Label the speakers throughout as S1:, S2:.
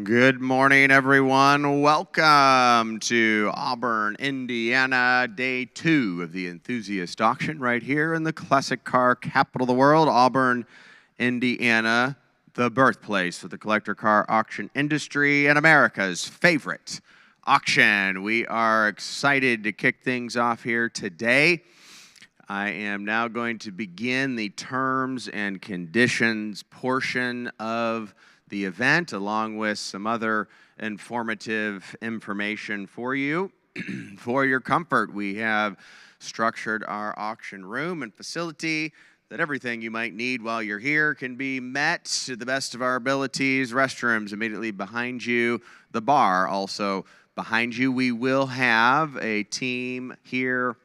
S1: Good morning, everyone. Welcome to Auburn, Indiana, day 2 of the Enthusiast Auction right here in the classic car capital of the world, Auburn, Indiana, the birthplace of the collector car auction industry and America's favorite auction. We are excited to kick things off here today. I am now going to begin the terms and conditions portion of the event, along with some other informative information for you. For your comfort, we have structured our auction room and facility that everything you might need while you're here can be met to the best of our abilities. Restrooms immediately behind you, the bar also behind you. We will have a team here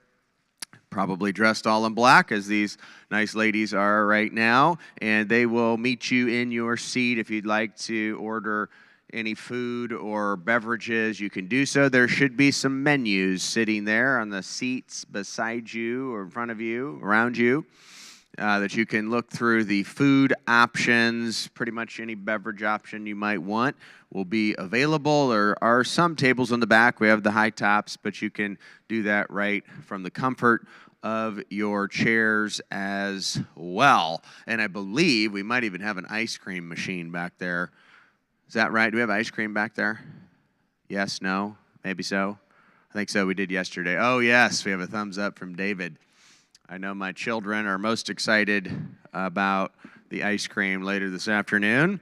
S1: probably dressed all in black, as these nice ladies are right now, and they will meet you in your seat. If you'd like to order any food or beverages, you can do so. There should be some menus sitting there on the seats beside you or in front of you, around you, that you can look through. The food options, pretty much any beverage option you might want will be available. There are some tables on the back. We have the high tops, but you can do that right from the comfort of your chairs as well. And I believe we might even have an ice cream machine back there. Is that right? Do we have ice cream back there? Yes, no, maybe so. I think so. We did yesterday. Oh, yes, we have a thumbs up from David. I know my children are most excited about the ice cream later this afternoon.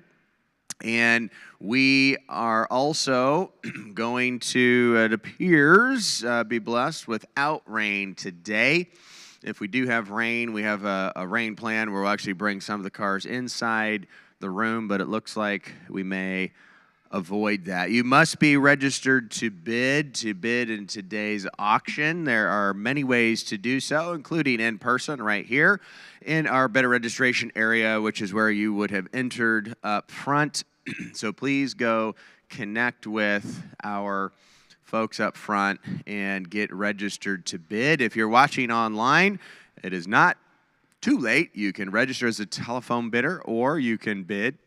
S1: And we are also going to, it appears, be blessed without rain today. If we do have rain, we have a rain plan where we'll actually bring some of the cars inside the room, but it looks like we may avoid that. You must be registered to bid in today's auction. There are many ways to do so, including in person right here in our bidder registration area, which is where you would have entered up front. So please go connect with our folks up front and get registered to bid. If you're watching online, it is not too late. You can register as a telephone bidder, or you can bid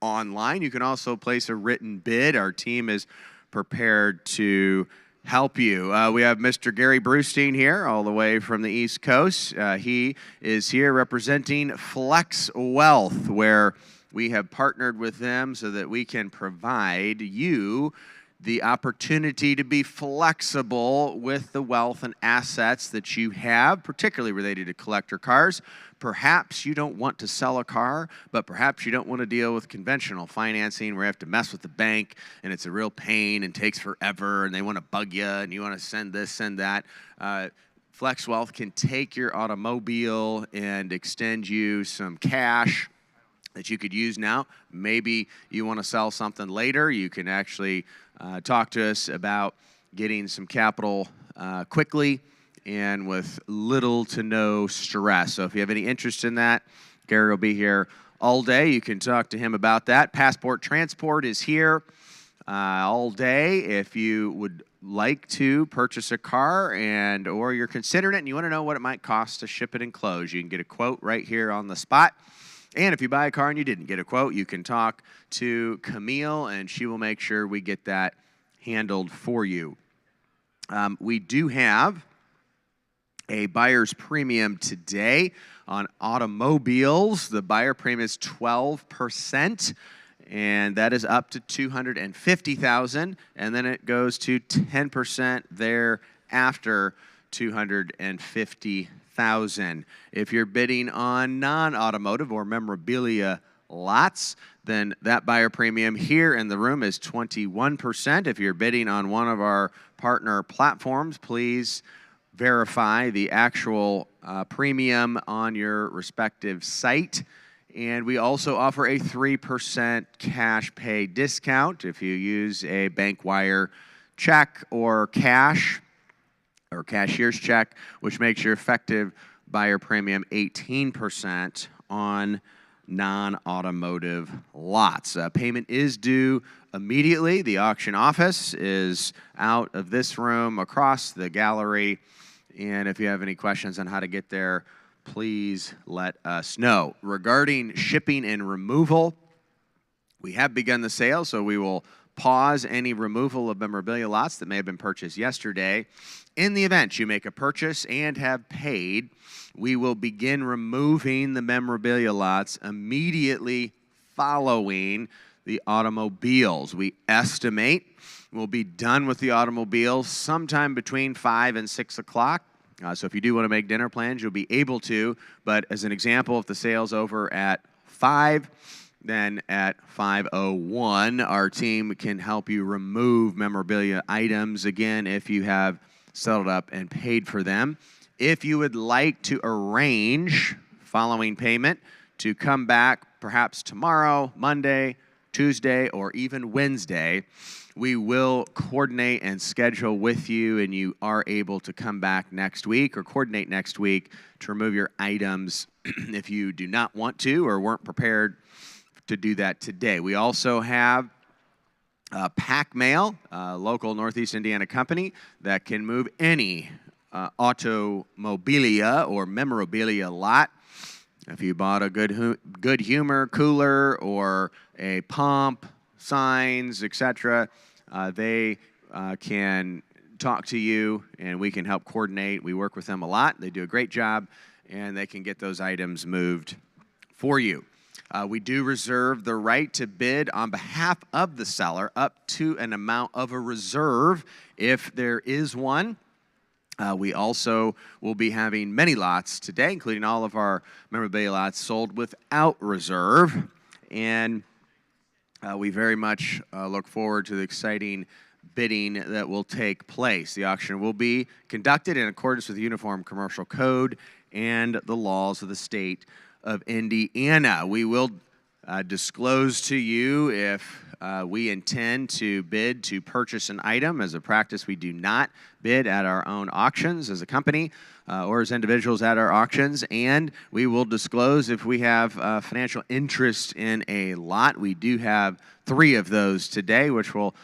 S1: online. You can also place a written bid. Our team is prepared to help you. We have Mr. Gary Brustein here, all the way from the East Coast. He is here representing Flex Wealth, where we have partnered with them so that we can provide you the opportunity to be flexible with the wealth and assets that you have, particularly related to collector cars. Perhaps you don't want to sell a car, but perhaps you don't want to deal with conventional financing where you have to mess with the bank and it's a real pain and takes forever and they want to bug you and you want to send this, send that. Flex Wealth can take your automobile and extend you some cash that you could use now. Maybe you want to sell something later. You can actually talk to us about getting some capital quickly and with little to no stress. So if you have any interest in that, Gary will be here all day. You can talk to him about that. Passport Transport is here all day. If you would like to purchase a car or you're considering it and you want to know what it might cost to ship it and close, you can get a quote right here on the spot. And if you buy a car and you didn't get a quote, you can talk to Camille, and she will make sure we get that handled for you. We do have a buyer's premium today on automobiles. The buyer premium is 12%, and that is up to $250,000, and then it goes to 10% thereafter, $250,000. If you're bidding on non-automotive or memorabilia lots, then that buyer premium here in the room is 21%. If you're bidding on one of our partner platforms, please verify the actual premium on your respective site. And we also offer a 3% cash pay discount if you use a bank wire check or cash or cashier's check, which makes your effective buyer premium 18% on non-automotive lots. Payment is due immediately. The auction office is out of this room across the gallery. And if you have any questions on how to get there, please let us know. Regarding shipping and removal, We have begun the sale, so we will pause any removal of memorabilia lots that may have been purchased yesterday. In the event you make a purchase and have paid, we will begin removing the memorabilia lots immediately following the automobiles. We estimate we'll be done with the automobiles sometime between 5 and 6 o'clock. So if you do want to make dinner plans, you'll be able to. But as an example, if the sale's over at 5, then at 5:01, our team can help you remove memorabilia items, again, if you have settled up and paid for them. If you would like to arrange, following payment, to come back perhaps tomorrow, Monday, Tuesday, or even Wednesday, we will coordinate and schedule with you, and you are able to come back next week or coordinate next week to remove your items if you do not want to or weren't prepared to do that today. We also have Pack Mail, a local Northeast Indiana company that can move any automobilia or memorabilia lot. If you bought a good humor cooler or a pump, signs, etc., they can talk to you and we can help coordinate. We work with them a lot. They do a great job, and they can get those items moved for you. We do reserve the right to bid on behalf of the seller up to an amount of a reserve if there is one. We also will be having many lots today, including all of our memorabilia lots sold without reserve. And we very much look forward to the exciting bidding that will take place. The auction will be conducted in accordance with the Uniform Commercial Code and the laws of the state of Indiana. We will disclose to you if we intend to bid to purchase an item. As a practice, we do not bid at our own auctions as a company or as individuals at our auctions, and we will disclose if we have financial interest in a lot. We do have 3 of those today, which we'll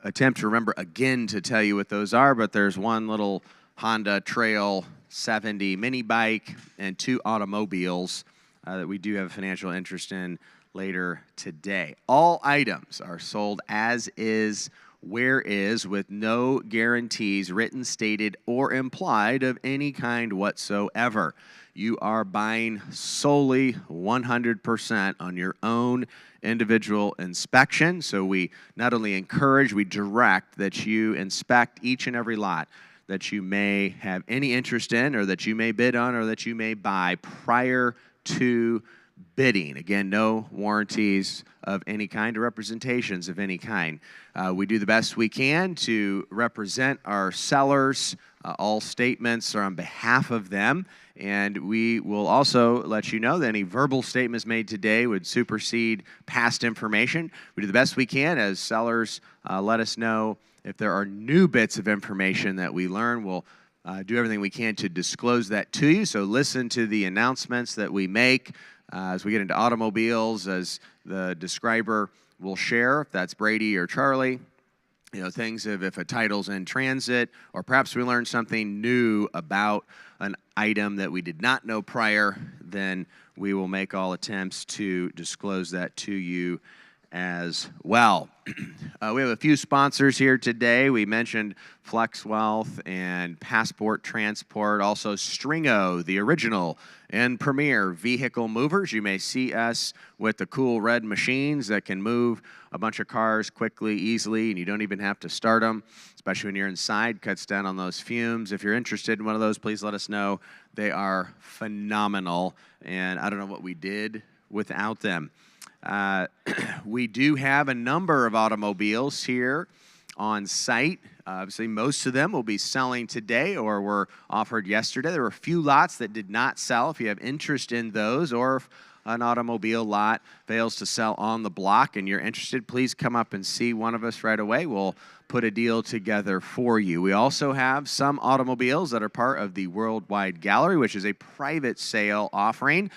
S1: attempt to remember again to tell you what those are, but there's one little Honda Trail 70 mini bike and 2 automobiles that we do have financial interest in later today. All items are sold as is, where is, with no guarantees written, stated, or implied of any kind whatsoever. You are buying solely 100% on your own individual inspection. So we not only encourage, we direct that you inspect each and every lot that you may have any interest in or that you may bid on or that you may buy prior to bidding. Again, no warranties of any kind or representations of any kind. We do the best we can to represent our sellers. All statements are on behalf of them, and we will also let you know that any verbal statements made today would supersede past information. We do the best we can as sellers let us know if there are new bits of information that we learn. We'll do everything we can to disclose that to you. So listen to the announcements that we make as we get into automobiles, as the describer will share, if that's Brady or Charlie. You know, things of if a title's in transit, or perhaps we learned something new about an item that we did not know prior, then we will make all attempts to disclose that to you as well. We have a few sponsors here today. We mentioned Flex Wealth and Passport Transport, also Stringo, the original and premier vehicle movers. You may see us with the cool red machines that can move a bunch of cars quickly, easily, and you don't even have to start them, especially when you're inside. Cuts down on those fumes. If you're interested in one of those, please let us know. They are phenomenal, and I don't know what we did without them. We do have a number of automobiles here on site. Obviously, most of them will be selling today or were offered yesterday. There were a few lots that did not sell. If you have interest in those, or if an automobile lot fails to sell on the block and you're interested, please come up and see one of us right away. We'll put a deal together for you. We also have some automobiles that are part of the Worldwide Gallery, which is a private sale offering,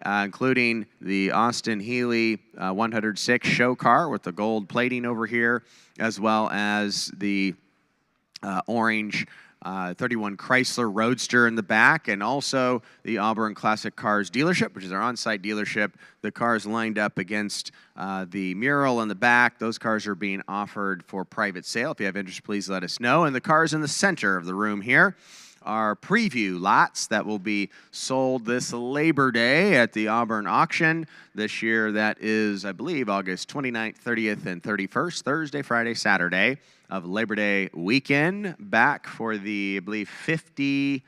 S1: including the Austin Healey 106 show car with the gold plating over here, as well as the orange 31 Chrysler Roadster in the back, and also the Auburn Classic Cars dealership, which is our on-site dealership. The cars lined up against the mural in the back. Those cars are being offered for private sale. If you have interest, please let us know. And the cars in the center of the room here are preview lots that will be sold this Labor Day at the Auburn auction. This year, that is, I believe, August 29th, 30th, and 31st, Thursday, Friday, Saturday of Labor Day weekend, back for the, I believe, 54th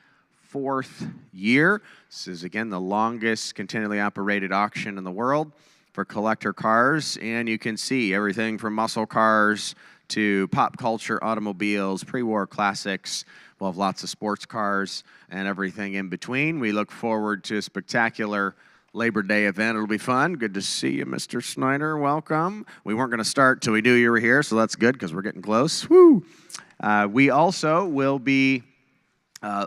S1: year. This is, again, the longest continually operated auction in the world for collector cars, and you can see everything from muscle cars to pop culture automobiles, pre-war classics. We'll have lots of sports cars and everything in between. We look forward to a spectacular Labor Day event. It'll be fun. Good to see you, Mr. Snyder. Welcome. We weren't going to start till we knew you were here, so that's good because we're getting close. Woo! We also will be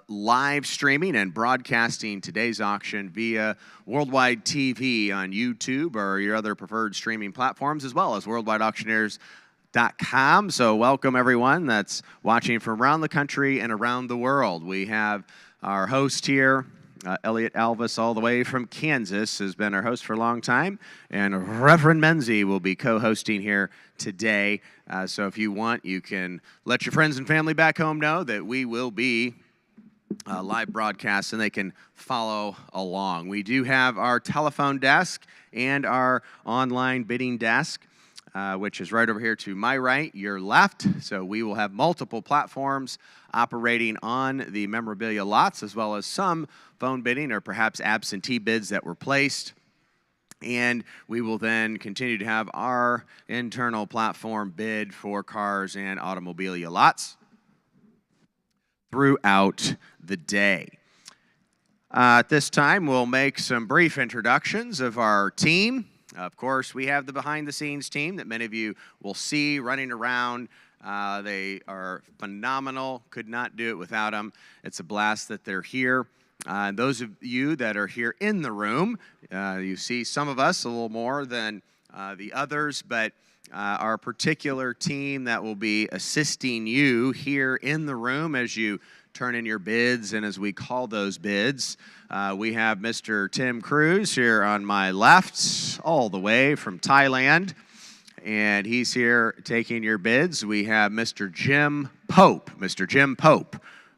S1: live streaming and broadcasting today's auction via worldwide TV on YouTube or your other preferred streaming platforms, as well as worldwideauctioneers.com. So welcome everyone that's watching from around the country and around the world. We have our host here, Elliott Alvis, all the way from Kansas, has been our host for a long time, and Reverend Menzie will be co-hosting here today. So if you want, you can let your friends and family back home know that we will be live broadcasts and they can follow along. We do have our telephone desk and our online bidding desk, which is right over here to my right, your left. So we will have multiple platforms operating on the memorabilia lots, as well as some phone bidding or perhaps absentee bids that were placed. And we will then continue to have our internal platform bid for cars and automobilia lots throughout the day. At this time, we'll make some brief introductions of our team. Of course, we have the behind-the-scenes team that many of you will see running around. They are phenomenal. Could not do it without them. It's a blast that they're here. Those of you that are here in the room, you see some of us a little more than the others, but our particular team that will be assisting you here in the room as you turn in your bids and as we call those bids. We have Mr. Tim Cruz here on my left, all the way from Thailand, and he's here taking your bids. We have Mr. Jim Pope,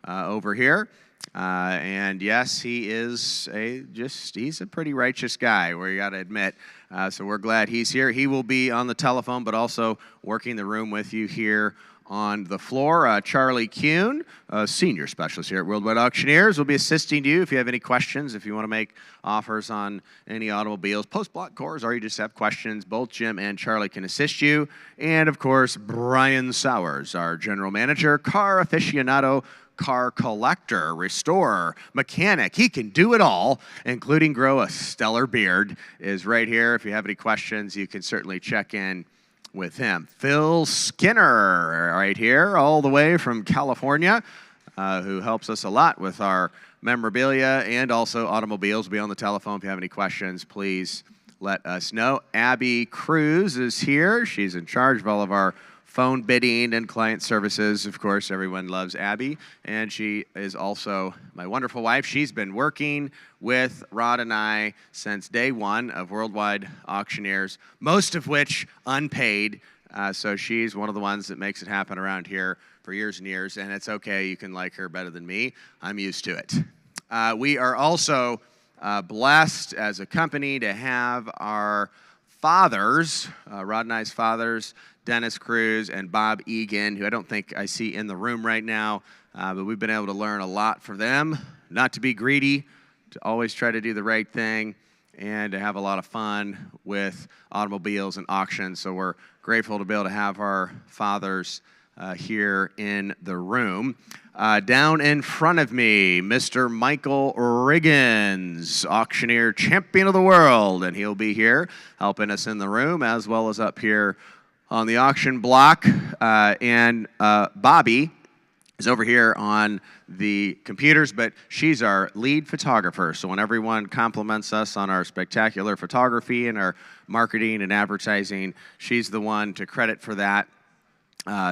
S1: over here. And yes, he is he's a pretty righteous guy, we got to admit. So we're glad he's here. He will be on the telephone, but also working the room with you here on the floor. Charlie Kuhn, senior specialist here at Worldwide Auctioneers, will be assisting you if you have any questions, if you want to make offers on any automobiles, post-block cars, or you just have questions. Both Jim and Charlie can assist you. And, of course, Brian Sowers, our general manager, car aficionado, car collector, restorer, mechanic. He can do it all, including grow a stellar beard, is right here. If you have any questions, you can certainly check in with him. Phil Skinner, right here, all the way from California, who helps us a lot with our memorabilia and also automobiles. Be on the telephone if you have any questions. Please let us know. Abby Cruz is here. She's in charge of all of our phone bidding and client services. Of course, everyone loves Abby, and she is also my wonderful wife. She's been working with Rod and I since day one of Worldwide Auctioneers, most of which unpaid. So she's one of the ones that makes it happen around here for years and years, and it's okay. You can like her better than me. I'm used to it. We are also blessed as a company to have our fathers, Rod and I's fathers, Dennis Cruz and Bob Egan, who I don't think I see in the room right now, but we've been able to learn a lot from them, not to be greedy, to always try to do the right thing, and to have a lot of fun with automobiles and auctions. So we're grateful to be able to have our fathers here in the room. Down in front of me, Mr. Michael Riggins, auctioneer champion of the world, and he'll be here helping us in the room as well as up here on the auction block. And Bobby is over here on the computers, but she's our lead photographer. So when everyone compliments us on our spectacular photography and our marketing and advertising, she's the one to credit for that.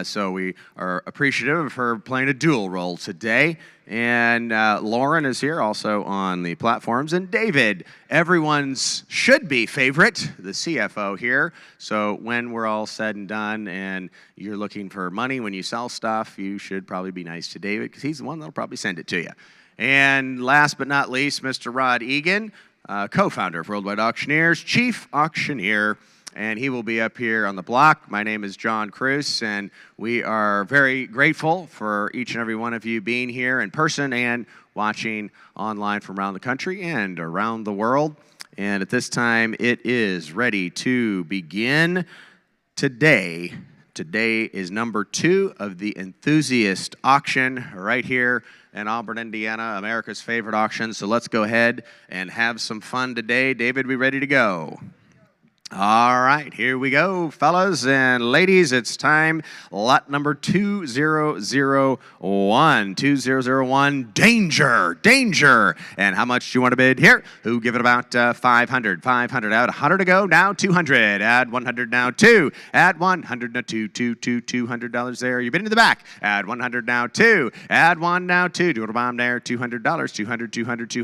S1: So we are appreciative of her playing a dual role today. And Lauren is here also on the platforms. And David, everyone's should-be favorite, the CFO here. So when we're all said and done and you're looking for money when you sell stuff, you should probably be nice to David because he's the one that'll probably send it to you. And last but not least, Mr. Rod Egan, co-founder of Worldwide Auctioneers, chief auctioneer, and he will be up here on the block. My name is John Cruz, and we are very grateful for each and every one of you being here in person and watching online from around the country and around the world. And at this time, it is ready to begin. Today is number 2 of the Enthusiast Auction right here in Auburn, Indiana, America's favorite auction. So let's go ahead and have some fun today. David, we ready to go? All right, here we go, fellas and ladies. It's time. Lot number 2001. 2001, danger. And how much do you want to bid here? Who give it about 500? 500 out, 100 to go. Now 200. Add 100 now 2. Add 100 now 2. $200 there. You bid in the back. Add 100 now 2. Add 1 now 2. Do a bomb there. $200. 200.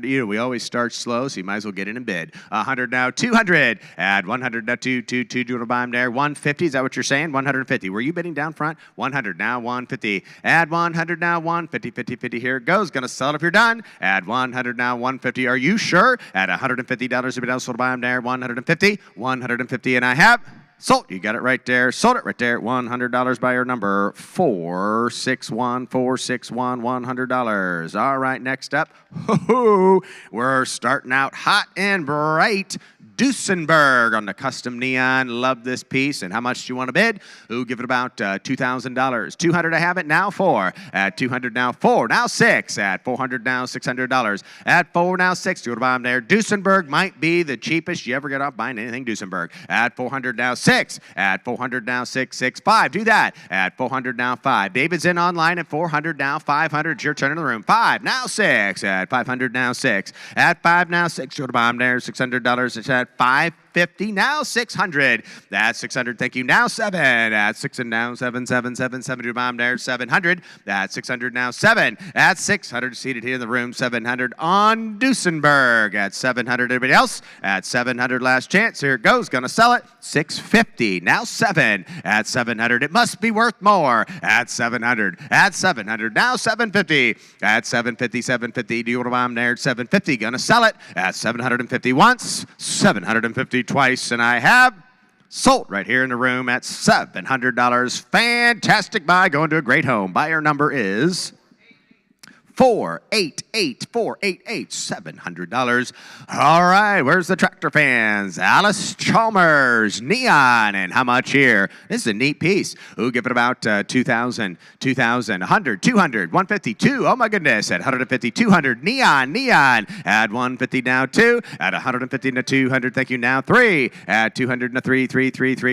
S1: You know, we always start slow, so you might as well get in and bid. 100 now 200. Add 100 now 2, do a bomb there. 150, is that what you're saying? 150. Were you bidding down front? 100 now 150. Add 100 now 150, 50. Here it goes. Gonna sell it if you're done. Add 100 now 150. Are you sure? Add $150 if you don't sold a bomb there. 150, and I have sold. You got it right there. Sold it right there. $100 by your number. 461, $100. All right, next up. We're starting out hot and bright. Duesenberg on the custom neon. Love this piece. And how much do you want to bid? Who give it about $2,000? 200 I have it now 4. At 200 now 4. Now 6. At 400 now $600. At 4 now 6. Do it bomb there. Duesenberg might be the cheapest you ever get off buying anything Duesenberg. At 400 now 6. At 400 now 6. 5. Do that. At 400 now 5. David's in online at 400 now 500. It's your turn in the room. 5 now 6. At 500 now 6. At 5 now 6. Do it bomb there. $600. It's at 550 now 600. That's 600. Thank you. Now 7. At 6 and now 7. Do bomb there. 700. That's 600 now 7. At 600 seated here in the room. 700 on Duesenberg. At 700. Anybody else? At 700 last chance. Here it goes. Gonna sell it. 650. Now 7. At 700. It must be worth more. At 700. At 700. Now 750. At 750. Do you want to bomb there? 750. Gonna sell it. At 750 once. 750 twice, and I have sold right here in the room at $700. Fantastic buy, going to a great home. Buyer number is 488, $700. All right, where's the tractor fans? Alice Chalmers, neon, and how much here? This is a neat piece. Who give it about 2,000, 100, 200, 150, 2. Oh my goodness, at 150, 200, neon. Add 150 now 2. At 150 to 200, thank you, now 3. At 200 to 3.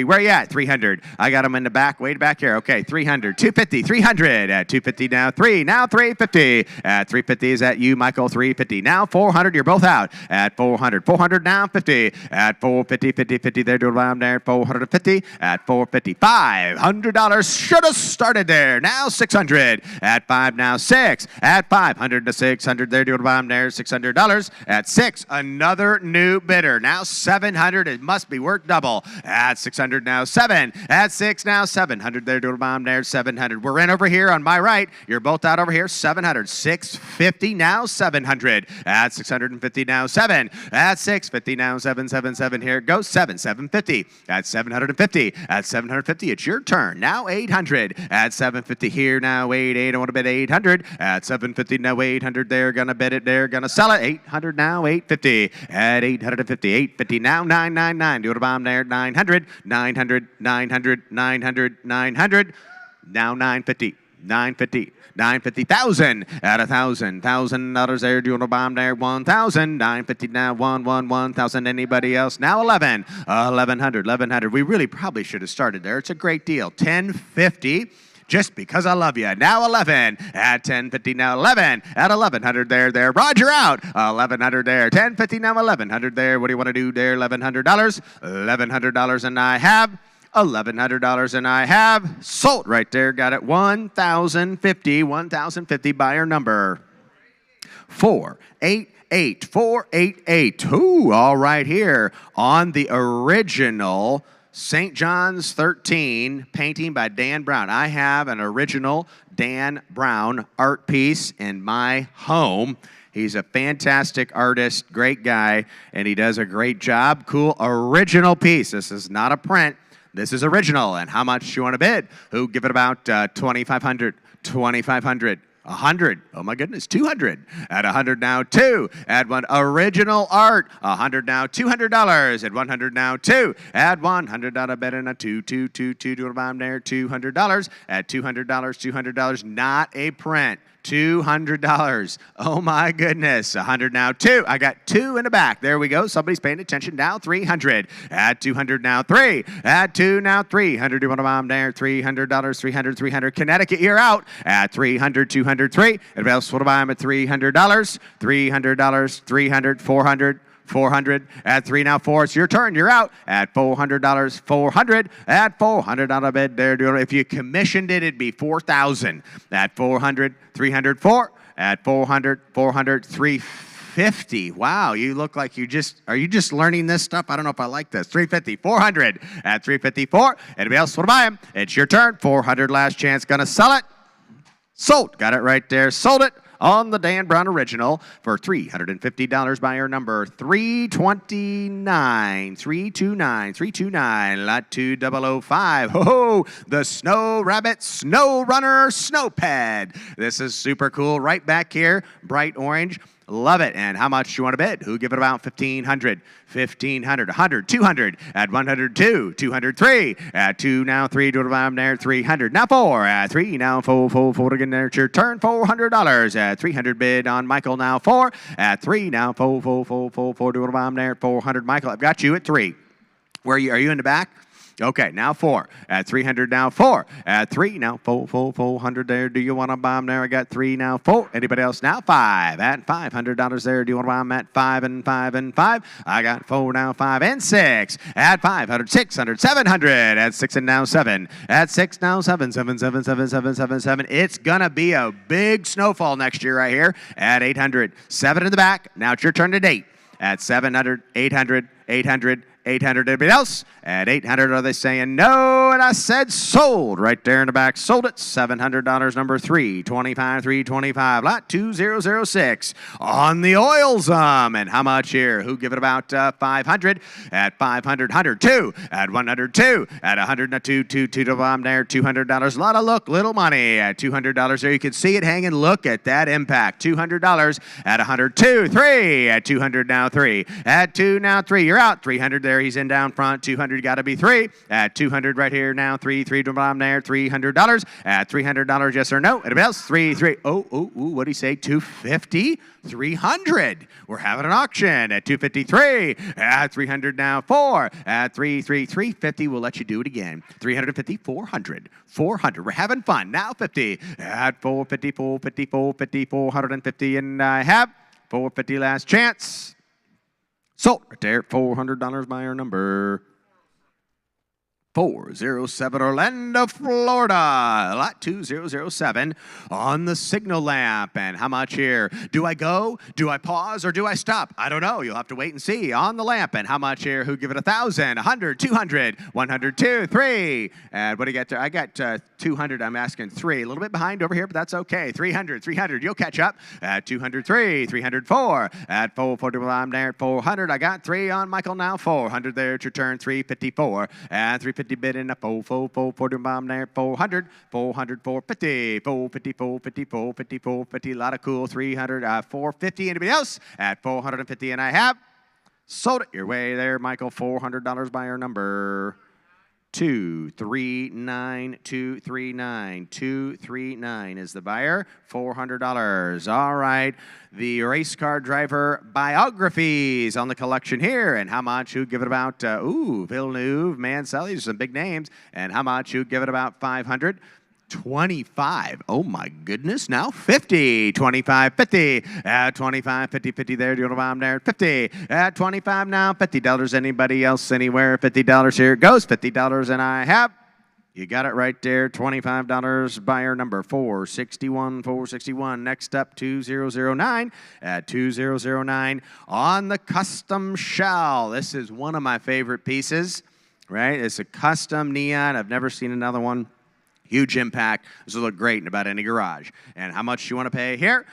S1: Where you at? 300. I got them in the back, way back here. Okay, 300, 250, 300. At 250 now 3. Now 350. At 350, is that you, Michael? 350. Now 400, you're both out. At 400. 400 now 50. At 450, 50 there, do a bomb there. 450. At 450, $500. Should have started there. Now 600. At 5 now 6. At 500 to 600 there, do a bomb there. $600. At 6, another new bidder. Now 700. It must be worth double. At 600 now 7. At 6 now 700 there, do a bomb there. 700. We're in over here on my right. You're both out over here. 700. 650 now 700. At 650 now 7. At 650 now 777. Here it goes. 750. At 750. At 750, it's your turn. Now 800. At 750 here now 8. I want to bid 800. At 750 now 800. They're gonna bid it. They're gonna sell it. 800 now 850. At 850. 850 now 999. Do it a bomb there. 900. 900. Now 950. 950,000 at $1,000 there. Do you want a bomb there? 1,000. 950 now. 1,000. Anybody else? Now 1,100. We really probably should have started there. It's a great deal. 1050. Just because I love you. Now 11 at 1050. Now 11 at 1,100 there. Roger out. 1,100 there. 1050 now 1,100 there. What do you want to do there? $1,100. $1,100, and I have $1,100, and I have sold right there. Got it. 1,050. 1,050 buyer number 488. 488. Ooh, all right here on the original St. John's 13 painting by Dan Brown. I have an original Dan Brown art piece in my home. He's a fantastic artist, great guy, and he does a great job. Cool original piece. This is not a print. This is original. And how much you want to bid? Who give it about 2,500? 2,500. 100. Oh my goodness, 200. At 100 now, 2. Add 1. Original art. 100 now, $200. At 100 now, 2. Add $100 bet and a 2, 2, 2, 2 to the bottom there, $200. At $200, $200. Not a print. $200. Oh my goodness. 100 now, 2. I got 2 in the back. There we go. Somebody's paying attention now. 300. Add 200 now, 3. Add 2 now, 300. You want to bomb there? $300, 300, 300. Connecticut, you're out. At 300, 203. Anybody else want to buy them at $300? $300, 300, 400. 400 at 3 now, 4. It's your turn. You're out at $400. 400 at $400 bid there. If you commissioned it, it'd be 4,000 at 400. 300, 4 at 400. 400, 350. Wow, you look like are you just learning this stuff? I don't know if I like this. 350. 400 at 354. Anybody else want to buy them? It's your turn. 400 last chance. Gonna sell it. Sold. Got it right there. Sold it on the Dan Brown original for $350. Buyer number 329. 329. 329. Lot 2005. Ho! The Snow Rabbit Snow Runner Snow Pad. This is super cool. Right back here. Bright orange. Love it. And how much do you want to bid? Who give it about 1,500? 1,500, 100, 200, at 102, 203, at 2 now, 3, to the bottom there, 300, now 4, at 3, now 4, 4, 4, again there, it's your turn, $400, at 300 bid on Michael, now 4, at 3, now 4, 4, 4, 4, 4, to the bottom there, 400, Michael, I've got you at 3. Where are you in the back? Okay, now 4. At 300, now 4. At 3, now 4, 4, 400 there. Do you want to bomb there? I got 3, now 4. Anybody else? Now 5. At $500 there. Do you want to bomb at 5 and 5 and 5? I got 4, now 5 and 6. At 500, 600, 700. At 6 and now 7. At 6 now 7, 7, 7, 7, 7, 7, 7. It's going to be a big snowfall next year right here. At 800, 7 in the back. Now it's your turn at 8. At 700, 800, 800, 800. Anybody else? At 800, are they saying no? And I said sold right there in the back. Sold it. $700, number 325, 325. Lot 2006 on the oils. And how much here? Who give it about 500? At 500, 102. At 102. At 100, 2, 2, 2 to bomb there. $200. A lot of look, little money. At $200 there, you can see it hanging. Look at that impact. $200 at 102, 3. At 200 now, 3. At 2 now, 3. You're out. 300 there. He's in down front. 200 got to be 3. At 200 right here now. 3, 3 to bottom there. $300. At $300, yes or no? Anybody else? 3, 3. Oh, what do you say? 250? 300. We're having an auction at 253. At 300 now. 4. At 3, 3, 350. We'll let you do it again. 350, 400. 400. We're having fun. Now 50. At 450, 450, 450, 450. And I have 450 last chance. Sold right there, $400 buyer number 407, Orlando, Florida. Lot 2007 on the signal lamp. And how much here? Do I go? Do I pause? Or do I stop? I don't know. You'll have to wait and see on the lamp. And how much here? Who give it 1,000, 100, 200, 102, 3. And what do you get there? I got 200. I'm asking 3. A little bit behind over here, but that's okay. 300, 300. You'll catch up. At 203, 304. At 440, I'm there at 400. I got 3 on Michael now. 400 there. It's your turn. 354. And 350 bid in a 440 bomb there. 400, 400, 450. 450, 450, 450, 450. A lot of cool. 300, 450. Anybody else? At 450. And I have sold it your way there, Michael. $400 buyer number 239, 239, 239 is the buyer. $400. All right. The race car driver biographies on the collection here. And how much? Who'd give it about, Villeneuve, Mansell, these are some big names. And how much? Who'd give it about 500? 25. Oh my goodness. Now 50. 25, 50. At 25, 50, 50 there. Do you want to buy them there? 50. At 25 now. $50. Anybody else anywhere? $50. Here it goes. $50 and I have. You got it right there. $25. Buyer number 461. 461. Next up 2009 at 2009 on the custom shell. This is one of my favorite pieces, right? It's a custom neon. I've never seen another one. Huge impact. This will look great in about any garage. And how much you want to pay here?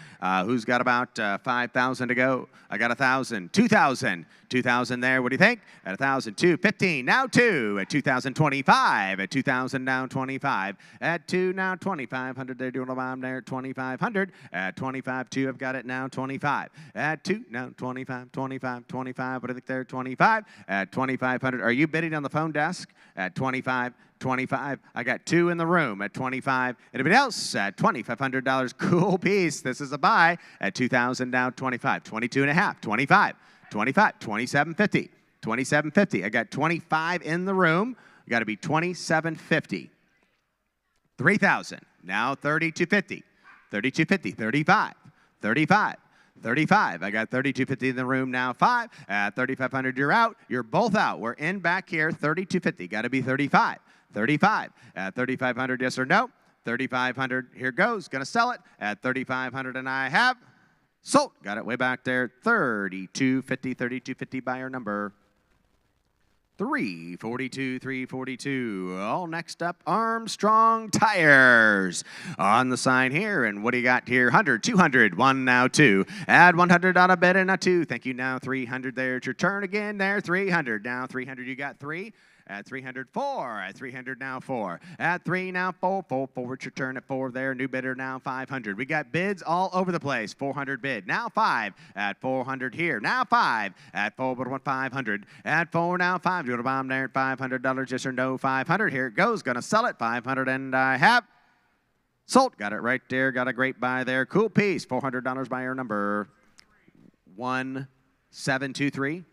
S1: Who's got about 5,000 to go? I got 1,000. 2,000. 2,000 there. What do you think? At 1,000, 2, 15. Now 2 at 2,025. At 2,000 now 25. At 2 now 2,500. They're doing a bomb there. 2,500. At 25, 2. I've got it now 25. At 2 now 25, 25, 25. What do you think there? 25. At 2,500. Are you bidding on the phone desk? At 25. 25. I got 2 in the room at 25. Anybody else at $2,500? Cool piece. This is a buy at 2,000 now 25. 22 and a half. 25. 25. 27.50. 27.50. I got 25 in the room. You got to be 27.50. 3,000. Now 32.50. 32.50. 35. 35. 35. I got 32.50 in the room now. 5 at 3,500. You're out. You're both out. We're in back here. 32.50. Got to be 35. 35 at 3,500. Yes or no? 3,500. Here goes. Gonna sell it at 3,500, and I have sold. Got it way back there. 32.50. 32.50. Buyer number 342. 342. All next up, Armstrong Tires on the sign here. And what do you got here? 100, 200, 1 now 2. Add 100 on a bid and a 2. Thank you. Now 300 there. It's your turn again there. 300. Now 300. You got 3. At 300, 4. At 300 now 4. At 3 now 4. 4. Forward your turn at 4 there. New bidder now 500. We got bids all over the place. 400 bid. Now 5 at 400 here. Now 5 at 4. But 500. At 4 now 5. You want to buy them there at $500? Yes or no? 500. Here it goes. Gonna sell it. 500 and I have sold. Got it right there. Got a great buy there. Cool piece. $400 buyer number 1723.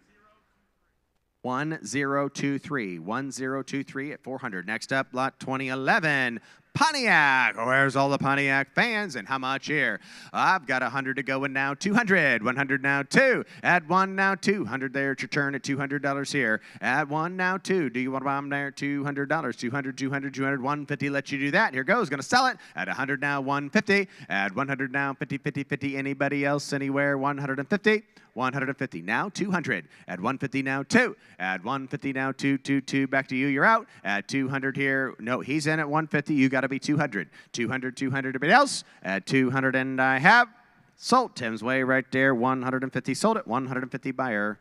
S1: 1023. 1023 at 400. Next up, lot 2011. Pontiac. Where's all the Pontiac fans and how much here? I've got 100 to go and now 200. 100 now 2. Add 1 now 200 there. It's your turn at $200 here. Add 1 now 2. Do you want to buy them there? $200. 200, 200, 200, 150. Let you do that. Here goes. Going to sell it at 100 now 150. Add 100 now 50, 50, 50. Anybody else anywhere? 150. 150 now 200. At 150 now 2. At 150 now 2, 2, 2. Back to you. You're out. At 200 here. No, he's in at 150. You got to be 200. 200, 200. Anybody else? At 200 and I have sold. Tim's way right there. 150. Sold it. 150 buyer.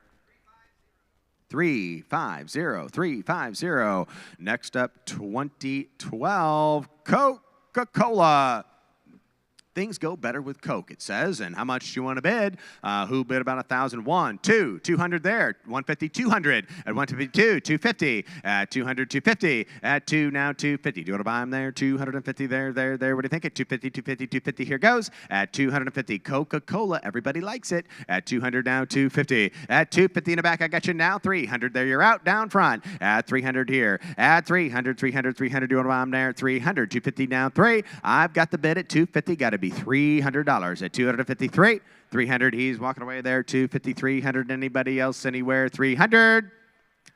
S1: 350. 350. Next up 2012 Coca-Cola. Things go better with Coke, it says. And how much do you want to bid? Who bid about 1,000? 1, 2, 200 there. 150, 200. At 152, 250. At 200, 250. At 2 now 250. Do you want to buy them there? 250 there, there, there. What do you think? At 250, 250, 250. Here goes. At 250, Coca-Cola. Everybody likes it. At 200 now 250. At 250 in the back, I got you now 300 there. You're out down front. At 300 here. At 300, 300, 300. Do you want to buy them there? 300, 250 now 3. I've got the bid at 250. Got to be $300 at 253. 300. He's walking away there. 250, 300. Anybody else anywhere? 300.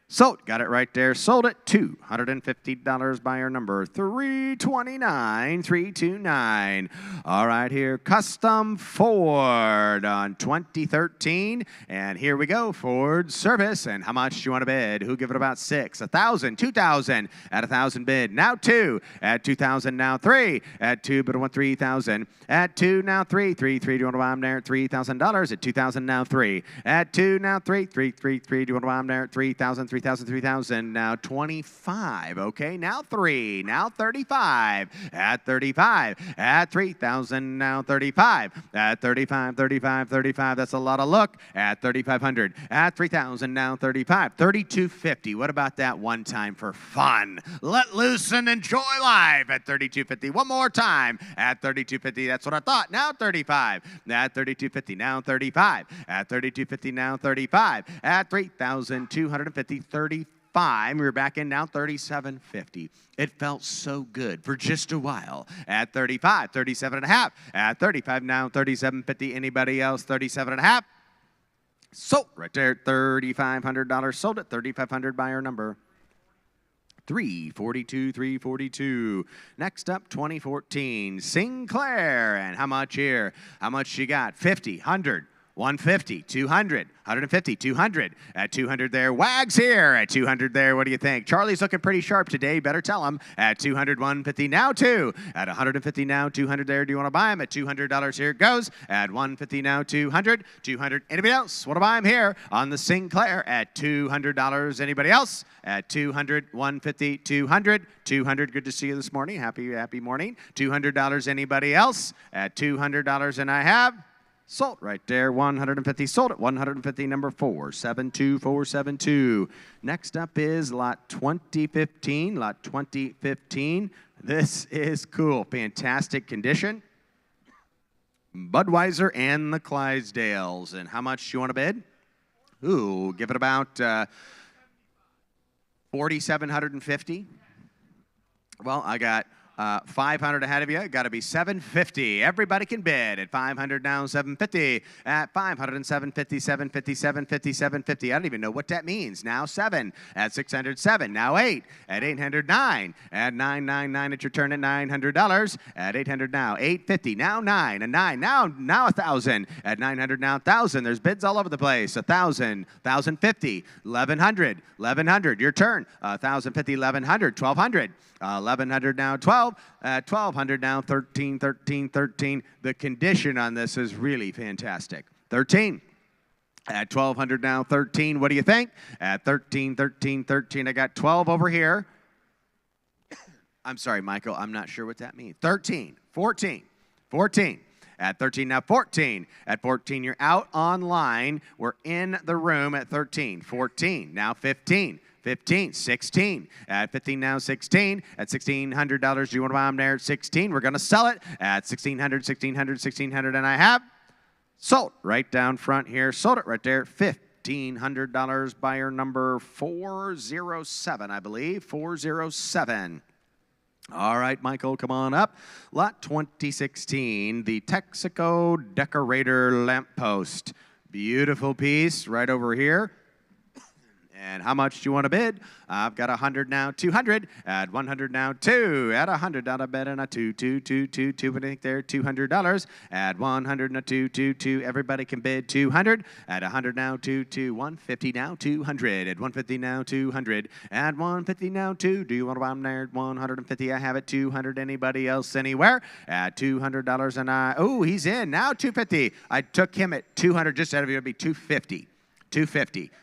S1: Sold. Got it right there. Sold it. $250 buyer number 329. 329. All right, here. Custom Ford on 2013. And here we go. Ford service. And how much do you want to bid? Who give it about 6? 1,000. 2,000. At 1,000 bid. Now 2. At 2,000 now 3. At 2 but I want 3,000. At 2 now 3. 3. Do you want to buy them there? $3,000. At 2,000 now 3. At 2 now 3. 3. Do you want to buy them there? 3,000. 3,000, 3,000, now 25. Okay, now 3, now 35. At 35, at 3,000, now 35. At 35, 35, 35. That's a lot of look. At 3,500, at 3,000, now 35. 3,250. What about that one time for fun? Let loose and enjoy life at 3,250. One more time at 3,250. That's what I thought. Now 35. At 3,250, now 35. At 3,250, now 35. At 3,250. 35. 5. We were back in now, $37.50. It felt so good for just a while. At 35, 37.5. At 35 now, $37.50. Anybody else? 37.5. Sold right there, $3,500. Sold at $3,500. Buyer number 342. Next up, 2014 Sinclair. And how much here? How much she got? 50, 100. 150, 200, 150, 200. At 200 there, Wags here. At 200 there, what do you think? Charlie's looking pretty sharp today. Better tell him. At 200, 150 now, 2. At 150 now, 200 there. Do you want to buy him? At $200, here it goes. At 150 now, 200, 200. Anybody else want to buy him here on the Sinclair? At $200. Anybody else? At 200, 150, 200, 200. Good to see you this morning. Happy morning. $200. Anybody else? At $200, and I have sold right there, 150. Sold at 150, number 472. Next up is lot 2015. Lot 2015. This is cool. Fantastic condition. Budweiser and the Clydesdales. And how much do you want to bid? Ooh, give it about 4,750. Well, I got 500 ahead of you. Got to be 750. Everybody can bid at 500 now, 750. At 500 and 750, 750, 750, 750. I don't even know what that means. Now 7. At 600, 7. Now 8. At 800, 9. At 999 at your turn at $900. At 800 now, 850. Now 9. And 9. Now 1,000. At 900 now, 1,000. There's bids all over the place. 1,000, 1,050, 1,100, 1,100. Your turn. 1,050, 1,100, 1,200. 1,100 now, 12. At 1,200 now, 13. The condition on this is really fantastic. 13. At 1,200 now, 13. What do you think? At 13. I got 12 over here. I'm sorry, Michael. I'm not sure what that means. 13. 14. At 13 now, 14. At 14, you're out online. We're in the room at 13. 14. Now 15. 16. At 15 now, 16. At $1,600, do you want to buy them there at 16? We're going to sell it at $1,600, and I have sold right down front here. Sold it right there, $1,500. Buyer number 407, I believe. 407. All right, Michael, come on up. Lot 2016, the Texaco Decorator Lamppost. Beautiful piece right over here. And how much do you want to bid? I've got 100 now, 200. At 100 now, 2. At 100, I'll bet on a 2. What do you think there? $200. At 100 now, 2. Everybody can bid 200. At 100 now, 2. 150 now, 200. At 150 now, 200. At 150 now, 2. Do you want to buy them there at 150? I have it 200. Anybody else anywhere? At $200, and oh, he's in now, 250. I took him at 200. Just out of it would be 250. 300.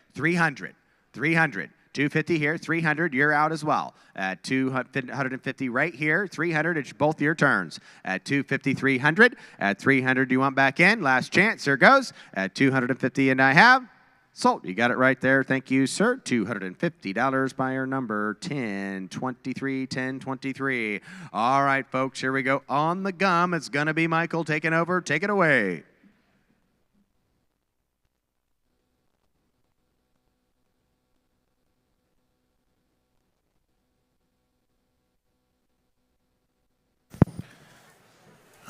S1: 250 here, 300, you're out as well. At 250 right here, 300, it's both your turns. At 250, 300. At 300, do you want back in? Last chance, there goes. At 250, and I have sold. You got it right there. Thank you, sir. $250, buyer number 1023. All right, folks, here we go. On the gum, it's going to be Michael taking over. Take it away.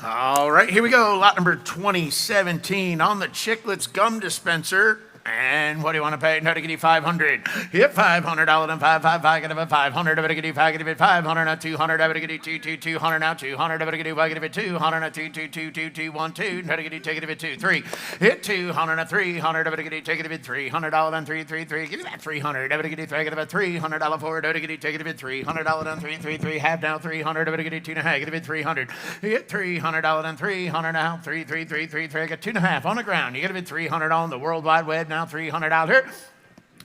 S2: All right, here we go. Lot number 2017 on the Chiclets Gum Dispenser. And what do you want to pay? No, to get you 500. Yep, $500 and 555. Get it 500. I'm get you 5. Get it 500. Now 200. I'm get you 200. Now 200. I'm get you 5. Get it 200. Now 2. 1 2. Now to get you take it 2 3. Hit 200. Now 300. I'm get you take it $300 and 3. Give me that 300. I'm get you take it $300 forward. I'm get you take it $300 and 3. Half now 300. I'm get you 2.5. Get it 300. Hit $300 and 300 now 3. I get 2.5 on the ground. You get it 300 on the World Wide Web. Now 300 out here.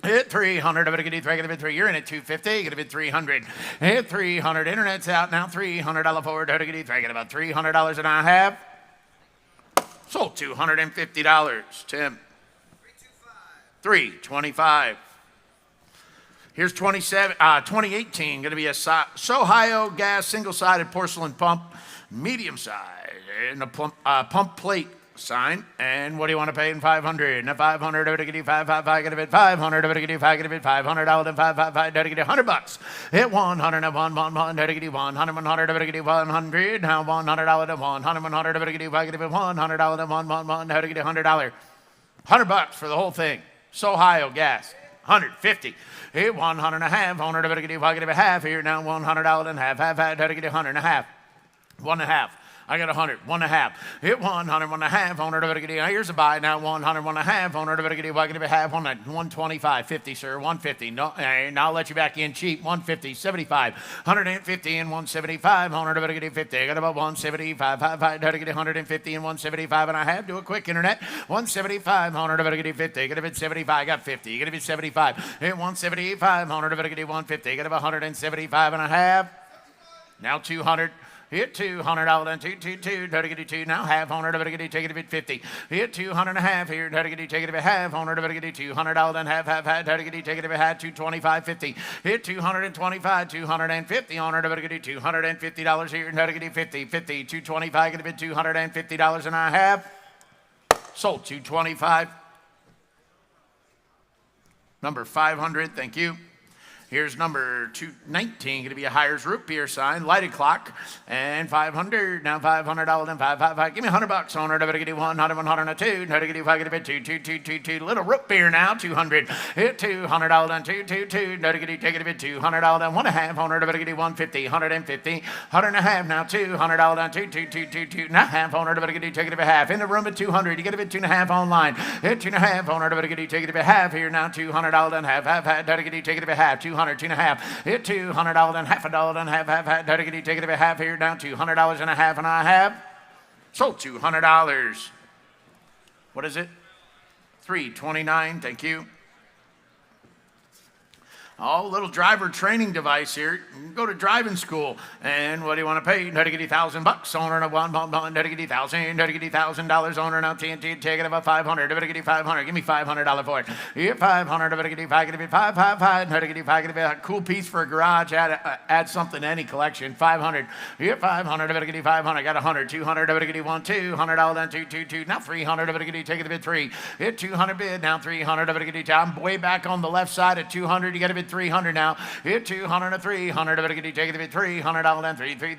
S2: Hit 300. I'm going to get you 3. You're in at 250. Get a bid 300. Hit 300. Internet's out now. $300 forward. I'm going to get you 3. Get about $300, and I have sold $250. Tim. 325. Here's 2018. Going to be a Sohio gas single-sided porcelain pump, medium size, and a pump plate Sign. And what do you want to pay in 500? Now 500 over to get you 555, get a bid 500 over to get you 5, get a bid $500 and 555, to get you $100. Hit 100 and 1 to get you 100 100 over to get you 100. Now $100 and 100 over to get you 5, get a bid $100 and 1 to get you $100. $100 for the whole thing. So Ohio gas. 150. Hit 100 and a half. 100 over to get you 5, get a bid half here. Now $100 and half to get you 100 and a half. 1 and a half. I got 100, 1 and a half. Hit 100, 1 and a half. 100 over to get you. Now here's a buy. Now 100, 1 and a half. 100 over to get you. I get a half. 125, 50, sir. 150. No, and I'll let you back in cheap. 150, 75. 150 and 175. 100 over to get you 50. I got about 175. 5 to get 150 and 175 and a half. Do a quick internet. 175. 100 over to get you 50. Get a bit 75. I got 50. You get a bit 75. Hit 175. 100 over to get you 150. Get about 175 and a half. Now 200. Hit $200 and 222, to get you 2. Now half 100 over to get you, take it a bit 50. Hit 200 and a half here, to get you, take it a bit half 100 over to get you $200 and half, to get you, take it a bit half 225 50. Hit 225, 250 100 over to get you $250 here, to get you 50 50 225, get a bit $250 and a half. Sold 225. Number 500, thank you. Here's number 219, going to be a Hires root beer sign, lighted clock, and 500. Now $500 and 555. Give me $100. 100 to get you 100, 102. To get you 5, get a bit 2. Little root beer now, 200. Hit $200 and 222. To get you, take it a bit $200 and 1 and a half. 100 to get you 150, 150, 100 and a half. Now $200 and 2 and a half. 100 to get you, take it a bit half. In the room at 200, you get a bit 2 and a half online. Hit 2 and a half. 100 to get you, take it a bit half here. Now $200 and half, to get you, take it a bit half. 200, 2 and a half. Hit $200 and half and half, to get you, take it a bit half here. Down $200 and a half. Sold $200. What is it? 329. Thank you. Oh, little driver training device here. You can go to driving school. And what do you want to pay? To get you $1,000. Owner of one, to get you $1,000. To get you $1,000. Owner now TNT. Take it about 500. To get you 500. Give me $500 for it. Here 500. To get you 5. Get it 555. To get you 5. Get it a cool piece for a garage. Add something to any collection. 500. Here 500. To get you 500. Got 100. 200. To get you 1, $200 and 2. Now 300. To get you take it a bit 3. Hit 200 bid. Now 300. To get you. I'm way back on the left side at 200. You get a bit 300 now. Hit 200 and 300. To get you take it a bit $300 and 3. To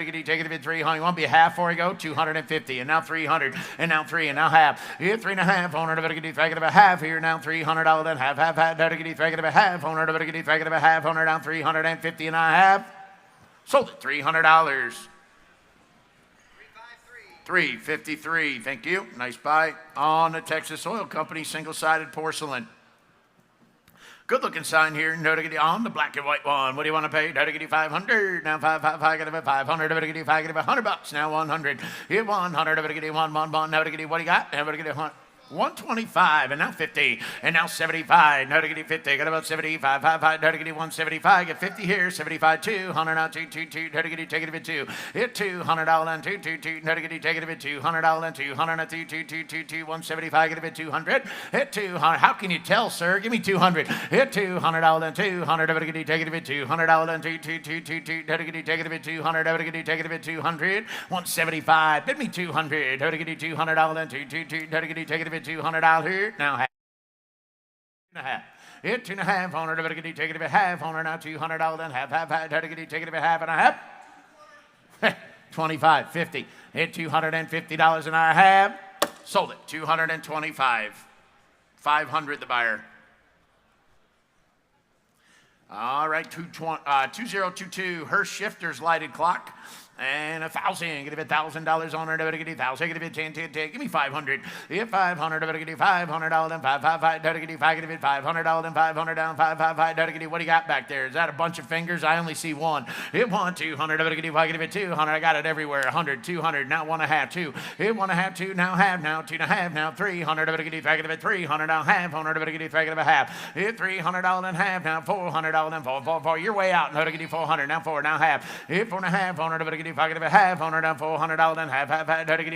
S2: get you take it a bit 300. You want to be half before you go? 250 and now 300 and now 3 and now half. Hit 3 and a half. 100 to get you take it about half here now $300 and half. To get you take it about half. 100 to get you take it about half. 100 down 350 and a half. Sold it $300. 353. Thank you. Nice buy on the Texas Oil Company single-sided porcelain. Good looking sign here. No to get you on the black and white one. What do you want to pay? No to get you 500. Now 555. Get it 500. To get you 5. Get it $100. Now 100. Hit 100. To get you 1. Now to get you what do you got? Now to get you 125 and now 50 and now 75. Now to get you 50. Got about 75. 55. Now to get you 175. Get 50 here. 75. 200 now 2. Now to get you take it a bit 2. Hit $200 and 2. Now to get you take it a bit $200 and 200 and 2. 175. Get a bit 200. Hit 200. How can you tell, sir? Give me 200. Hit $200 and 200. Now to get you take it a bit $200 and 2. Now to get you take it a bit 200. Now to get you take it a bit 200. 175. Bid me 200. Now to get you $200 and 2. Now to get you take it a bit $200 here. Now half. 2.5. Hit 2.5. 100 to get you take it a bit half. 100 now $200 and half. To get you take it a bit half and a half. 25, 50. Hit $250 and a half. Sold it. 225. 500 the buyer. All right, 2022 Hirsch Shifters lighted clock. And 1,000. Get a bit $1,000 on her. To get you 1,000. Get a bit 10. Give me 500. Hit 500. To get you $500 and 555. To get you 5. Get a bit $500 and 500 down 555. To get you what do you got back there? Is that a bunch of fingers? I only see one. Hit 1 200. To get you 5. Get a bit 200. I got it everywhere. 100 200. Now 1.5 2. Hit 1.5 2. Now half. Now 2.5. Now 300. To get you 5. Get a bit 300. Now half. 100. To get you 5. Get a bit half. Hit $300 and half. Now $400 and 4. You're way out. Now to get you 400. Now 4. Now half. Hit 4.5. 100. To get pocket of a half, $100 $400 and half,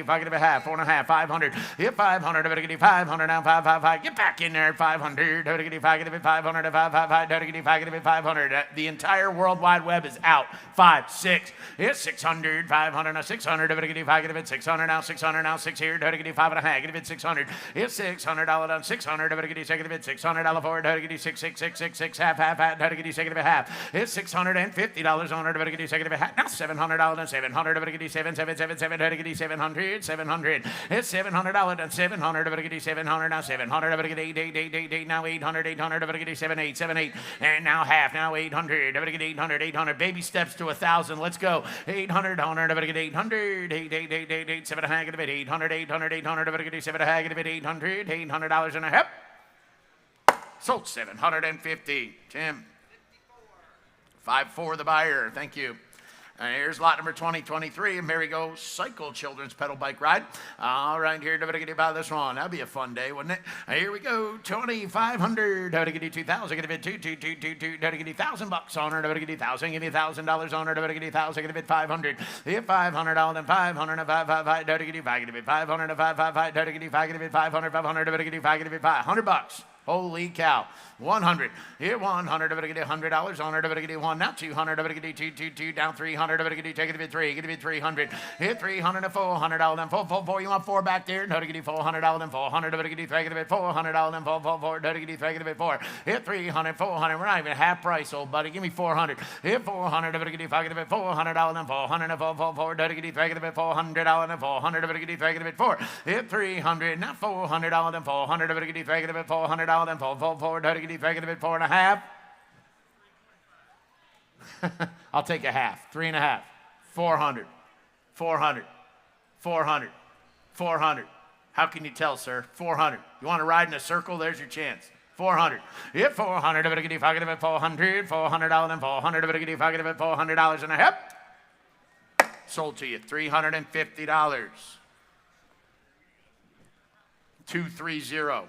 S2: pocket of a half, 4 and a half, 500. Hit 500, 500 down, 5. Get back in there, 500. Pocket of it, 500, 5. Pocket of it, 500. The entire World Wide Web is out. 5, 6. Hit 600, 500 now, 600. Pocket of it, 600 now, 600 now, 6 here. 5 and a half. Get it, 600. Hit $600 down, 600. Second of it, $600 for it. 6, 6, 6, 6, 6, half. Second of it, half. Hit $650 on it. Second of it, half. Now $700 and 700. 7, 7, 7, 7. 700, 700. It's $700 and 700. 700 now 700. 8, now 800. 800. 7, 8, 7, 8. And now half. Now 800. 800. 800. Baby steps to 1,000. Let's go. 800. 800. 8, 7 a hag of it. 800. 800. 800. 7 a hag of it. 800. $800 and a half. Sold 750. Tim. 5-4 the buyer. Thank you. Here's lot number 2023, Merry-Go Cycle Children's Pedal Bike Ride. All right, here, about this one. That'd be a fun day, wouldn't it? Here we go, 2,500. 2,000. Give it $1,000 on her. Give it $1,000. Give me $1,000 on her. Give it $1,000. Give it 500. Give $500 and 500. 5. Give it 500. 5. Give it 500. 500. Give it $100. Holy cow. 100. Here, 100. $100 on her. Get 1. Now 200. 2. Down 300. Take it to 3. Get it 300. Hit 300 and $400 and 4. You want 4 back there? No, get $400 and 400. Get it $400 and 4. Get it 4. Hit 300, 400. We're not even half price, old buddy. Give me 400. Hit 400. Get it $400 and 400 and 4. Get it $400 and 400. Get it 4. Hit 300. Now $400 and 400. Get it $400 and 4. Get it 4 and a half. I'll take a half. 3 and a half. 400. 400. 400. 400. How can you tell, sir? 400. You want to ride in a circle? There's your chance. 400. Hit 400. Get it 400. $400 and 400. Get it $400 and a half. Sold to you. $350. 230.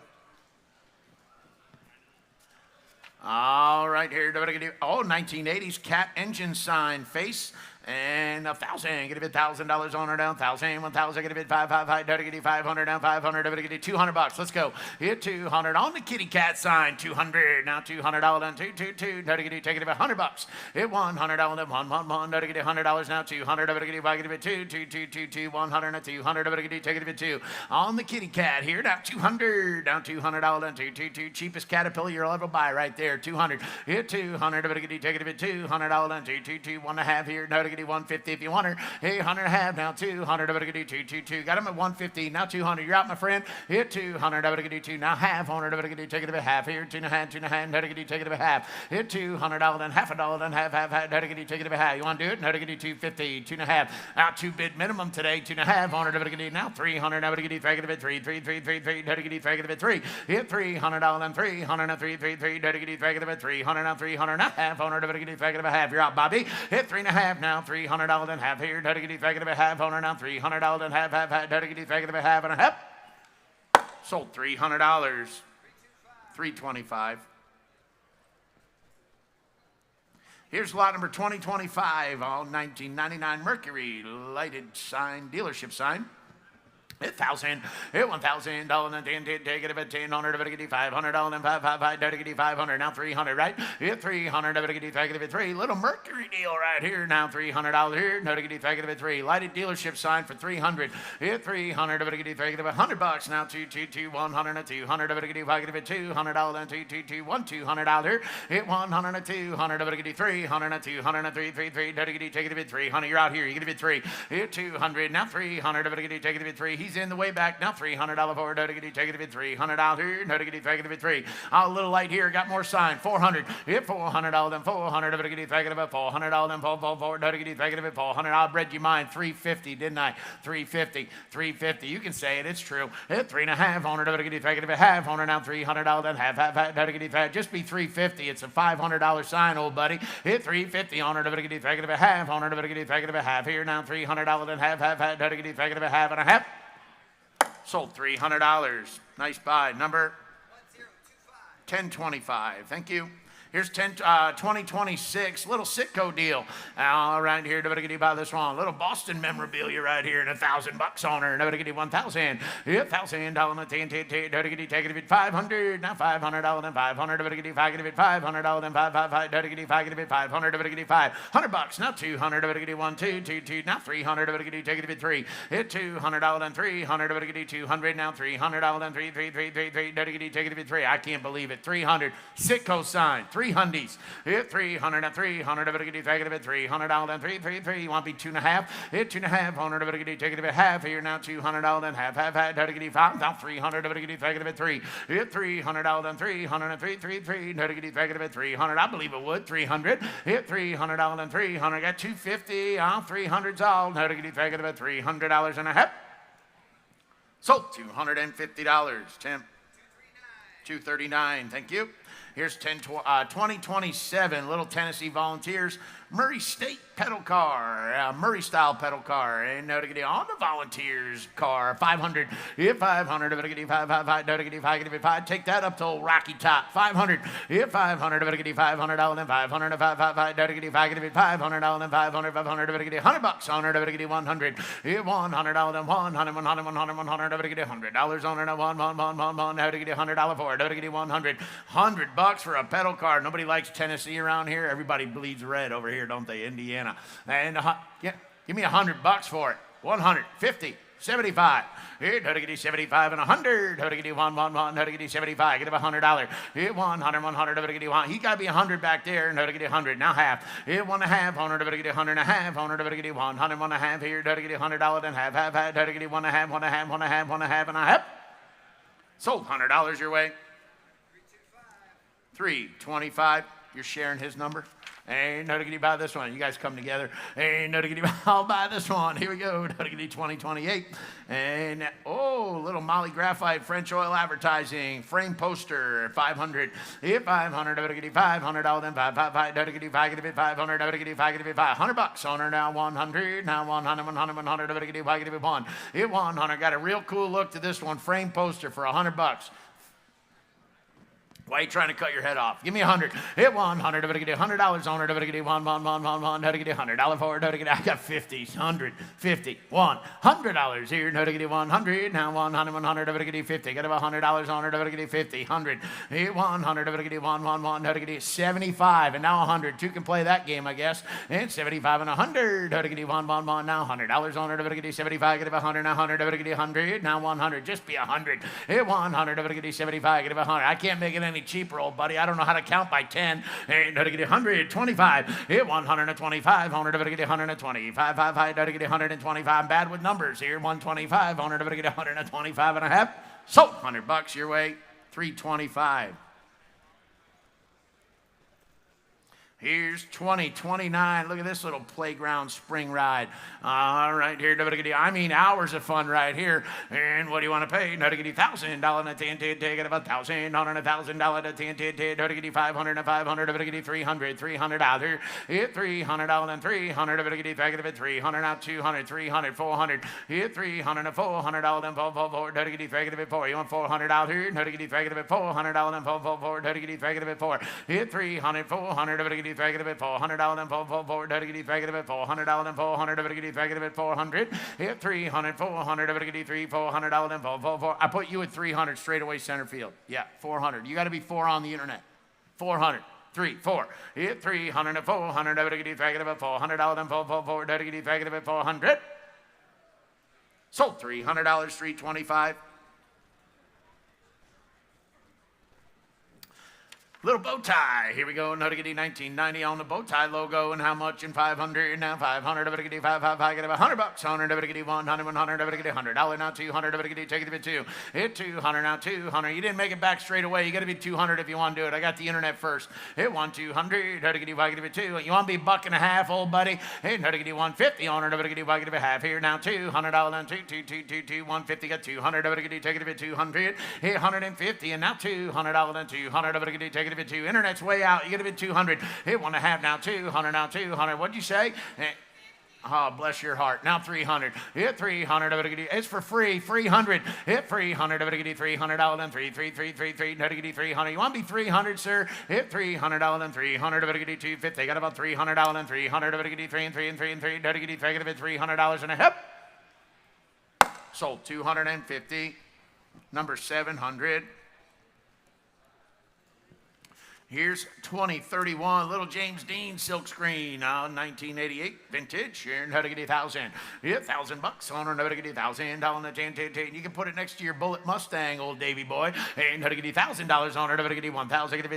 S2: All right, here. Oh, 1980s cat engine sign face. And 1,000. Get it $1,000 on her down. 1,000. 1,000. Get it 5. Get it 500 down. 500. Get it $200. Let's go. Hit 200 on the kitty cat sign. 200. Now $200 down. 2. Get it. Take it $100. Hit $100 down. 1. Get it $100 now. 200. Get it 2. 100 and 200. Get it. Take it 2 on the kitty cat here. Now 200. Down $200 down. 2. Cheapest caterpillar you'll ever buy right there. 200. Hit 200. Get it. Take it $200 down. 2. 1 and a half here. Now to get 150 if you want her. Hey, 100 and a half now. 200. $2. Got him at 150. Now 200. You're out, my friend. Hit 200. $2. Now half. 100. Take it a half here. 2 and a half. 2 and a half. Take it a half. Hit $200 and half $1 and half. Take it a half. You want to do it? No, to get 250. 2 and a half. Out 2 bid minimum today. 2 and a half. 100. Now 300. Now to get 3. 3. Take it 3. Hit $300 and 300 and 3. Take it 300 now 300 and a half. 100. Take it a half. You're out, Bobby. Hit 3 and a half now. $300 and half here. Take it a half. 100 now. $300 and half. Take it a half and a half. Sold $300. $325. Here's lot number 2025, all 1999 Mercury lighted sign, dealership sign. Hit 1,000. Hit $1,000 and 10. Take it at 1000. Get $500 and 5. Get 500. Now 300. Right. Hit 300. Get it 3. Little Mercury deal right here. Now $300 here. No, get it 3. Lighted dealership sign for 300. Hit 300. Get it $100. Now 2. 100 and 200. Get it $200 and 2. $200. Hit 100 and 200. Get it 300 and 200 and 3. Take it 300. You're out here. You get it 3. Hit 200. Now 300. Get it take it 3. He's in the way back now. $300 for it. Take it $300 here. No, get it take it 3. A little light here. Got more sign. 400. Hit $400 then 400. Get it take it $400 then 4. Get it take it 400. I read you mine. $350, didn't I? $350. You can say it. It's true. Hit 3.5. Get it take it half. Now $300 then half. Get it just be $350. It's a $500 sign, old buddy. Hit $350 on it. Get it take it half. Get it take it half here. Now $300 then half. Get it take it half and a half. Sold $300. Nice buy. Number 1025. Thank you. Here's 2026, little Sitco deal. All right, here, nobody buy this one. Little Boston memorabilia right here, and $1,000 on her. Nobody get 1,000. Yeah, $1,000 on the TNT. Nobody get take it at 500. Now $500 and 500. Nobody get $500 and 555. Nobody get 500. Nobody get $500. Now 200. Nobody get 1, 2, 2, 2. Now 300. Nobody get take it at 3. Hit $200 and 300. Nobody get 200. Now $300 and 3, 3, 3, 3, 3. Nobody get take it at 3. I can't believe it. 300. Sitco sign. 3 hundies. Hit 300 and 300. Nobody get take it at 300 and 3, 3, 3. You want to be 2.5? Hit 2.5. 100. Nobody get take it at half. Here now $200 and half. Nobody get 5. Now 300. Nobody get take it at 3. Hit $300 and 300 and 3, 3, 3. Nobody get take it at 300. I believe it would. 300. Hit $300 and 300. Got 250. 300's all. Nobody get take it at $300 and a half. Sold $250. Tim. 239. Thank you. Here's 2027 Little Tennessee Volunteers Murray State pedal car, Murray style pedal car, and no to get on the Volunteers car. 500. Hit 500. No to get 555. No to get 5. Take that up to old Rocky Top. 500. Hit 500. No to get $500 and 500. 555. No to get $500 and 500. 500. No to get $100 on her. No to get 100. Hit $100 and 100. 100. No to get $100 on her. No 1. No to get $100 for it. No to get 100. $100 for a pedal car. Nobody likes Tennessee around here. Everybody bleeds red over here, don't they? Indiana. And yeah, give me $100 for it. 150, 75. Here, how to get 75 and 100. How to get 1. How to get 75. Get him $100. Here, 100. How to get 1. He got to be 100 back there. And how to get 100. Now half. Here, 1.5. 100. How to get 100 and a half. 100. How to get 100. 1.5. Here, how to get $100 and half. Half. How to get 1.5. 1.5. 1.5. 1.5 and a half. Sold $100 your way. 325. You're sharing his number. Ain't no to get you buy this one. You guys come together. Ain't no to get you buy. I'll buy this one. Here we go. No to get you 2028. And little Molly Graphite French oil advertising frame poster 500. Hit 500. No to get you $500. Then 555. No to get you 500. No to get you $500 on her. Now 100. Now 100. 100. No to get you 1. Hit 100. Got a real cool look to this one. Frame poster for $100. Why are you trying to cut your head off? Give me 100. Hit 100. Nobody get $100 on her. Nobody get 1. Nobody get $100 for it. Nobody get. I got 50, 100, 50, $100 here. Nobody get 100. Now 100. Nobody get 50. Got about $100 on her. Nobody get 50, 100. Hit 100. Nobody get 1. Nobody get 75 and now 100. Two can play that game, I guess. And 75 and 100. Nobody get 1. Now $100 on her. Nobody get 75. Get about 100. Now 100. Nobody get 100. Now 100. Just be 100. Hit 100. Nobody get 75. Get about 100. I can't make it any cheaper, old buddy. I don't know how to count by 10. Ain't no to get 125. Hit 125. 100 to get 125. 5 to get 125. I'm bad with numbers here. 125. 100 to get 125 and a half. So $100 your way. 325. Here's 2029. Look at this little playground spring ride. All right, here. I mean, hours of fun right here. And what do you want to pay? No to get $1,000 to TNT. Take it about $1,000 on $1,000 to TNT. No to get $500 and 500. No to get $300 out here. Hit $300 and 300. No to get $300 now 200, 300, 400. Hit $300 and $400 and 4. No to get $400 4. You want 400 out here? No to get $400 and 4. No to get $400 4. Hit $300, 400. No to get $400 and 4. $400 and 4. No to get $400 $400 and 400. No to get $400 400. Hit $300, 400. No to get $400 and 4. I put you at 300 straight away center field. Yeah, 400. You got to be 4 on the internet. 400. 3, 4. Hit 300 and 400. No to get $400 and 4. No to get $400 400. Sold $300, 325. Little bow tie. Here we go. No to get 1990 on the bow tie logo. And how much in 500? Now 500. No to get 5. Get $100 on her. No to get 100. 100. No to get $100. Now 200. No to get take it to 2. Hit 200. Now 200. You didn't make it back straight away. You got to be 200 if you want to do it. I got the internet first. Hit 1 200. No to get 2. You want to be $1.50, old buddy? Hit no to get 150 on her. No to get half here. Now $200. Now 2 150. Got 200. No to get take it to 200. Hit 150 and now $200 and 200. No to get take it to 2. Internet's way out. You got to be 200. Hit 1.5 now 200. Now 200. What'd you say? Oh, bless your heart. Now 300. Hit 300. It's for free. 300. Hit 300. $300 then 300. You want to be 300, sir? Hit $300 then 300. 250. Got about $300 then 300. 3 $300 and a hip. Sold 250. Number 700. Here's 2031, little James Dean silkscreen, 1988 vintage. Here, how to get 1,000. Yeah, $1,000 on her, how to get $1,000. You can put it next to your Bullet Mustang, old Davy boy. And how to get $1,000 on her, how to get 1,000. Give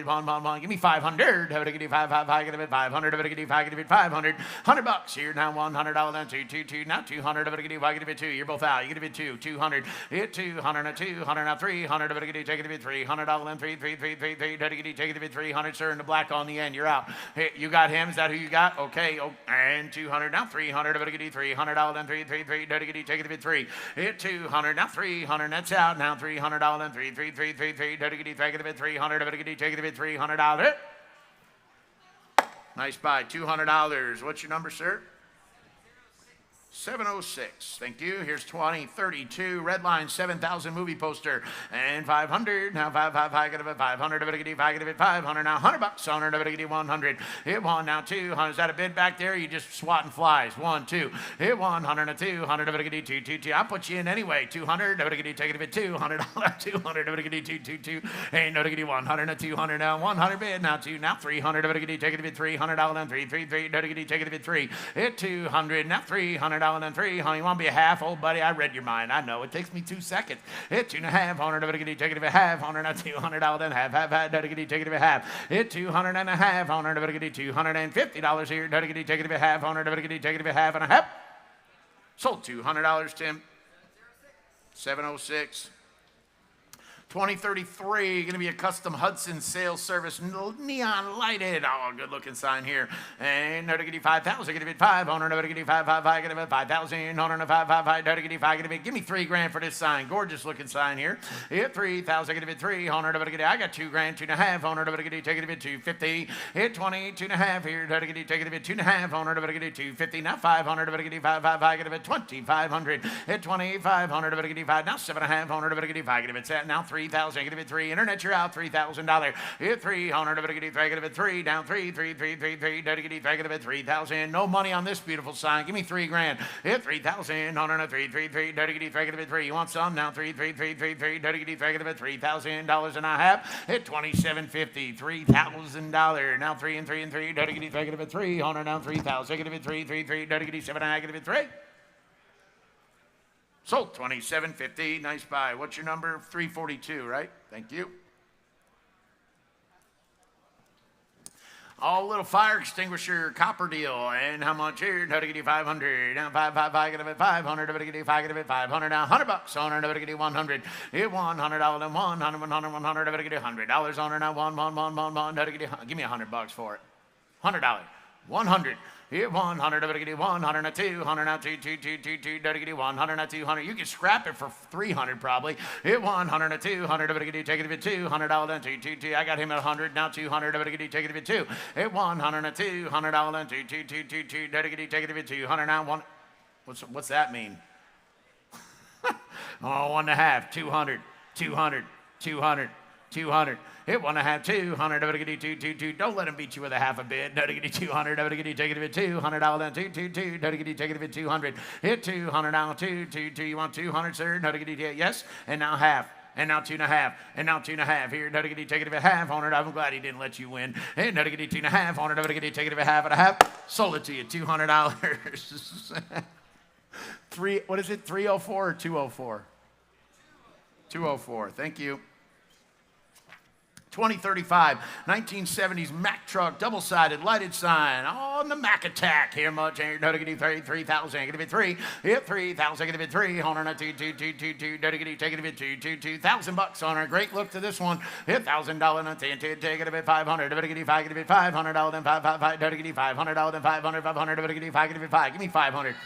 S2: me 500. How to get 500. How to get 500. $100 here now. $100 now. 222 now. 200. How to get 2. You're both out. You get 2. 200. Hit 200 now. 200 now. 300. How to get $300 then 3. How to get 300, sir, in the black on the end. You're out. Hey, you got him. Is that who you got? Okay. Oh, and 200 now. 300. $300 then 3. Take it to 3. Hit 200 now. 300. That's out now. $300 then 3. Take it to 300. Take it to $300. Nice buy. $200. What's your number, sir? 706. Thank you. Here's 2032. Red line 7,000 movie poster. And 500. Now 500. 500 now. $100 on her. 100. Hit 1 now. 200. Is that a bid back there? You just swatting flies. 1, 2. Hit 100 now. 200. 2. I'll put you in anyway. 200. Take it to $200. 200. 2. Ain't no 100 now. 200 now. 100 bid now. 2 now. 300. Take it to $300 now. 3. Take it to 3. Hit 200 now. 300. And 3, honey, you want to be a half? Old buddy, I read your mind. I know. It takes me 2 seconds. Hit 2.5 on her. Take it to half on her. Now $200 then half. Take it to half. Hit 200 and a half on her. $250 here. Take it to half on her. Take it to half and a half. Sold $200, Tim. 706. 2033, going to be a custom Hudson sales service, neon lighted. Oh, good looking sign here. And no to get 5,000, get 500, no to get 5,000, 5,000, no to 5,000, give me $3,000 for this sign. Gorgeous looking sign here. Hit 3,000, get 300, I got $2,000, 2.5, take it to 250. Hit 20, 2.5 here, take it to 2.5, 250. Now 500, get 5,500, get 2,500. Hit 2,500, get 5, now 7.5, get 5, get it now 3,000, get it 3. Internet, you're out $3,000. Hit 300, get it 3, down 3, get it 3,000. No money on this beautiful sign. Give me $3,000. Hit 3,000, 3, get it 3. You want some now? 3, get it $3,000 and a half. Hit 2750, $3,000. Now 3 and 3 and 3, get it 300 now 3,000, get it 3, get it 7, get it 3. Sold 2750. Nice buy. What's your number? 342, right? Thank you. All little fire extinguisher copper deal. And how much here? How to get you 500. Now 5, get it 500. How to get you 500. Now $100 on her. How to get you 100. Hit $100 and 100. How to get you $100 on her. Now 1. How to get you? Give me $100 for it. $100. 100. Hit 100, get it 100, now 200, now 2, get it 100, now 200. You can scrap it for 300 probably. Hit 100, now 200, get it, take it to $200, then 2. I got him at 100, now 200, get it, take it to 2. Hit 100, now 200, then 2, get it, take it to 200, now 1. What's that mean? Oh, 1.5, 200, 200, 200, 200. Hit 1.5, 200, 2. Don't let him beat you with a half a bid. No, to get 200, take it to $200, then 2. No, to get take it to 200. Hit 200 now, 2. You want 200, sir? No, to get yes. And now half. And now 2.5. And now 2.5. Here, no, to get take it to half on it. I'm glad he didn't let you win. And no, to get 2.5 on it. No, to get take it to half and a half. Sold it to you, $200. What is it? 304 or 204? 204. Thank you. 2035, 1970s Mack truck, double-sided, lighted sign on the Mack Attack. Here much, no to get 3,000, get it 3, hit 3,000, get it 3, on her, 2, take it 2, $2,000 on her. Great look to this one. Hit $1,000, take it a 500, get it $500, then 5, get it $500, then 500, get it 5, give me 500,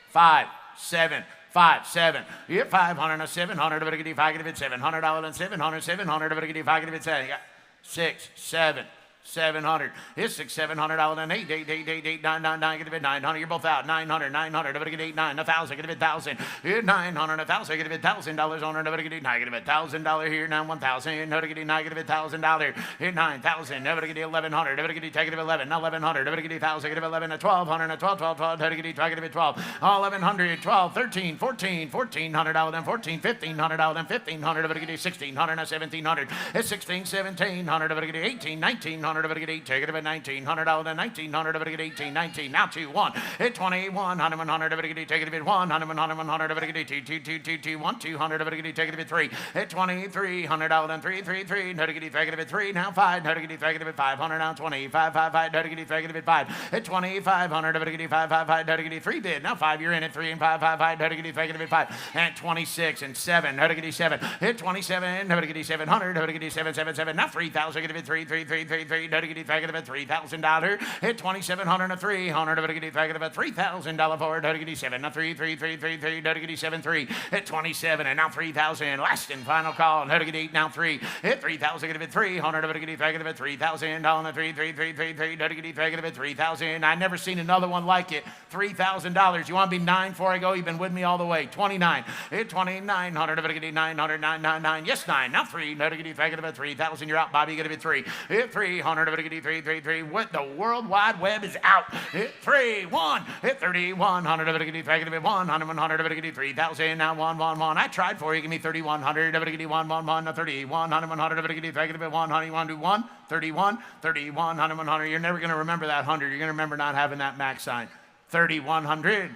S2: 5, 7. 5, 7. You get 500 and 700. Get it $700 and 700, 700. Get it $7. 6, 7, 700. It's $600, $700, and 899, get a bid 900. You're both out. 900, 900. Nobody get 89, 1,000, get a bid 1,000. 900, 1,000, get a bid $1,000 on her. Nobody get 9, get a bid $1,000 here. Now 1,000. Nobody get 9, get a bid $1,000. Here 9,000. Nobody get 1,100. Nobody get take it 11. Now 1,100. Nobody get 1,000. Get 11. 1,200. 12, 12, 12. Nobody get try get a bid 12. 1,100. 12, 13, 14, $1,400. Then 14, $1,500. Then 1,500. Nobody get 1,600. Now 1,700. It's 16, 1,700. Nobody get 18, 1,900. Nobody get 8. Take it about $1,900. Then 1,900. Nobody get 18, 19. Now 2, 1. Hit 21. 100. Nobody get take it about 1. 100. Nobody get 2, 2, 2, 2, 2, 1. 200. Nobody get take it about 3. Hit 2,300. Then 3, 3, 3. Nobody get take it about 3. Now 5. Nobody get take it about 500. Now 20. 5, 5, 5. Nobody get take it about 5. Hit 2,500. Nobody get 5, 5, 5. Nobody get 3 bid. Now 5. You're in at 3 and 5, 5, 5. Nobody get take it about 5. And 26 and 7. Nobody get 7. Hit 27. Nobody get 700. Nobody get 7, 7, 7. Now 3,000. Get it 3, 3, 3, 3, 3. Nobody get take it about $3,000. Hit 2,700 and 300. Nobody get take it about $3,000 for it. Nobody get 7. Now 3, 3, 3, 3, 3. Nobody get 7, 3. Hit 27 and now 3,000. Last and final call. Nobody get 8. Now 3. Hit 3,000. Get it 300. Nobody get take it about $3,000. Now 3, 3, 3, 3, 3. Nobody get take it about 3,000. I never seen another one like it. $3,000. You want to be 9 before I go? You've been with me all the way. 29. Hit 2,900. Nobody get 900. 999. Yes, 9. Now 3. Nobody get take it about 3,000. You're out, Bobby. Get it 3. Hit 300. Nobody get 3, 3, 3. What the World Wide Web is out. Hit 3, 1. Hit 3,100. Nobody get take it about 100. 100. Nobody get 3,000. Now 1, 1, 1. I tried for you. Give me 3,100. Nobody get 1, 1, 1. Now 3,100. 100. Nobody get take it about 100. You want to do 1? 31. 31. 100. 100. You're never going to remember that 100. You're going to remember not having that max sign. 3,100.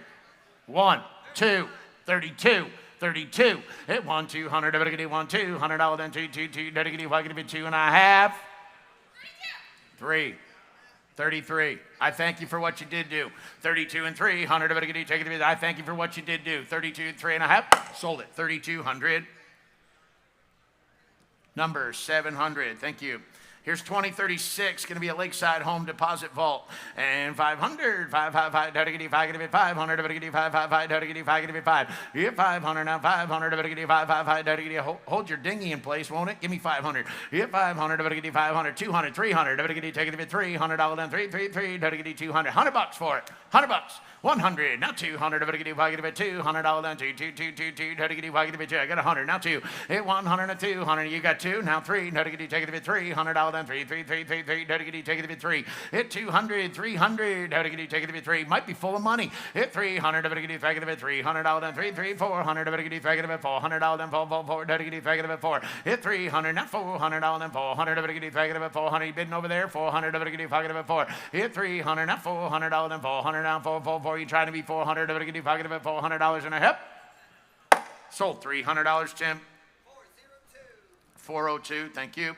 S2: 1, 2, 32. 32. Hit 1, 200. Nobody get 1, $200. Then 2, 2, 2. Nobody get 2.5. 3. 33. I thank you for what you did do. 32 and 300. Nobody get take it. I thank you for what you did do. 32, 3.5. Sold it. 3,200. Number 700. Thank you. Here's 2036, going to be a Lakeside Home Deposit Vault. And 500, 555, how to get 500, how to get 555, how to get 555. Get 500 now, 500, how to get 555, how to get hold your dinghy in place, won't it? Give me 500. Get 500, how to get 500, 200, 300, how to get take it $300 down, 333, how to get 200, $100 for it, $100. 100, now 200, how to get $200 down, 2, 2, 2, 2, 2, how to get 2, I got 100, now 2, hit 100 and 200, you got 2, now 3, how to get take it $300 down, 3, 3, 3, 3, 3, how to get take it 3, hit 200, 300, how to get take it 3, might be full of money, hit 300, how to get take it $300 down, 3, 3, 400, how to get take it $400 down, 4, 4, 4, how to get take it 4, hit 300, now $400 down, 400, how to get take it 400, you bidding over there, 400, how to get take it 4, hit 300, now $400 down, 400 down, 4, 4, 4, you trying to be 400, how to get take it $400 and a hip, sold $300, Tim. 402, thank you.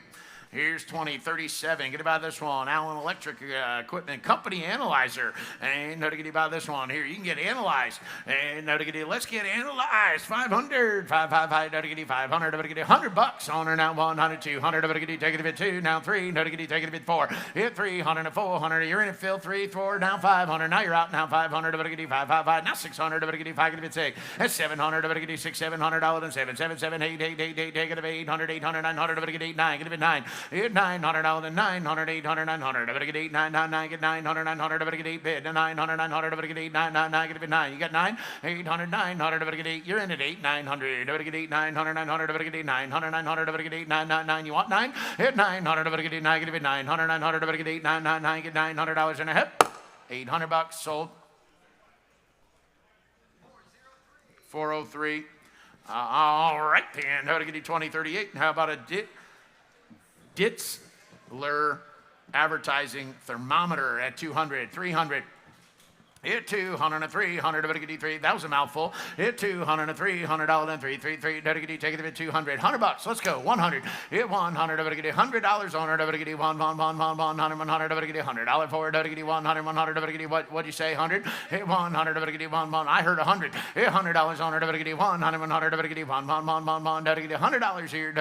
S2: Here's 2037. Get about this one. Allen Electric Equipment Company Analyzer. And how to get about this one. Here, you can get analyzed. And how to get let's get analyzed. 500. 555. How to get 500. How to get $100 on her now. 100. 200. How to get take it 2. Now 3. How to get take it 4. Hit 300 and 400. You're in it, Phil. 3, 4. Now 500. Now you're out. Now 500. How to get 555. Now 600. How to get 5 6. That's 700. How to get 6 $700 and 7 7 7 8 8 8 8 take it 800 800 900. How to get 8 9. Get it 9. Get $900 and 900, 800, 900. I better get 8, 9, 9, 9, get 900, 900. I better get 8 bid. 900, 900. I better get 8, 9, 9, 9, get a bid 9. You got 9, 800, 900. I better get 8. You're in at 8, 900. I better get 8, 900, 900. I better get 8, 900, 900. I better get 8, 9, 9, 9. You want 9? Hit 900. I better get 8, 9, get a bid 900, 900. I better get 8, 9, 9, 9, get $900 and a hip. $800 sold. 403. All right, then. How to get you 2038? How about a Ditzler advertising thermometer at 200, 300. Hit 200 and 300, $3. That was a mouthful. Hit 200 and $300 and 333. Take it to $200. $100. Let's go. 100. Hit 100. $100 on it. 100 $100 for it. 100 100. What'd you say? 100. Hit 100. I heard 100. Hit $100 on it. 100 100. $100 here.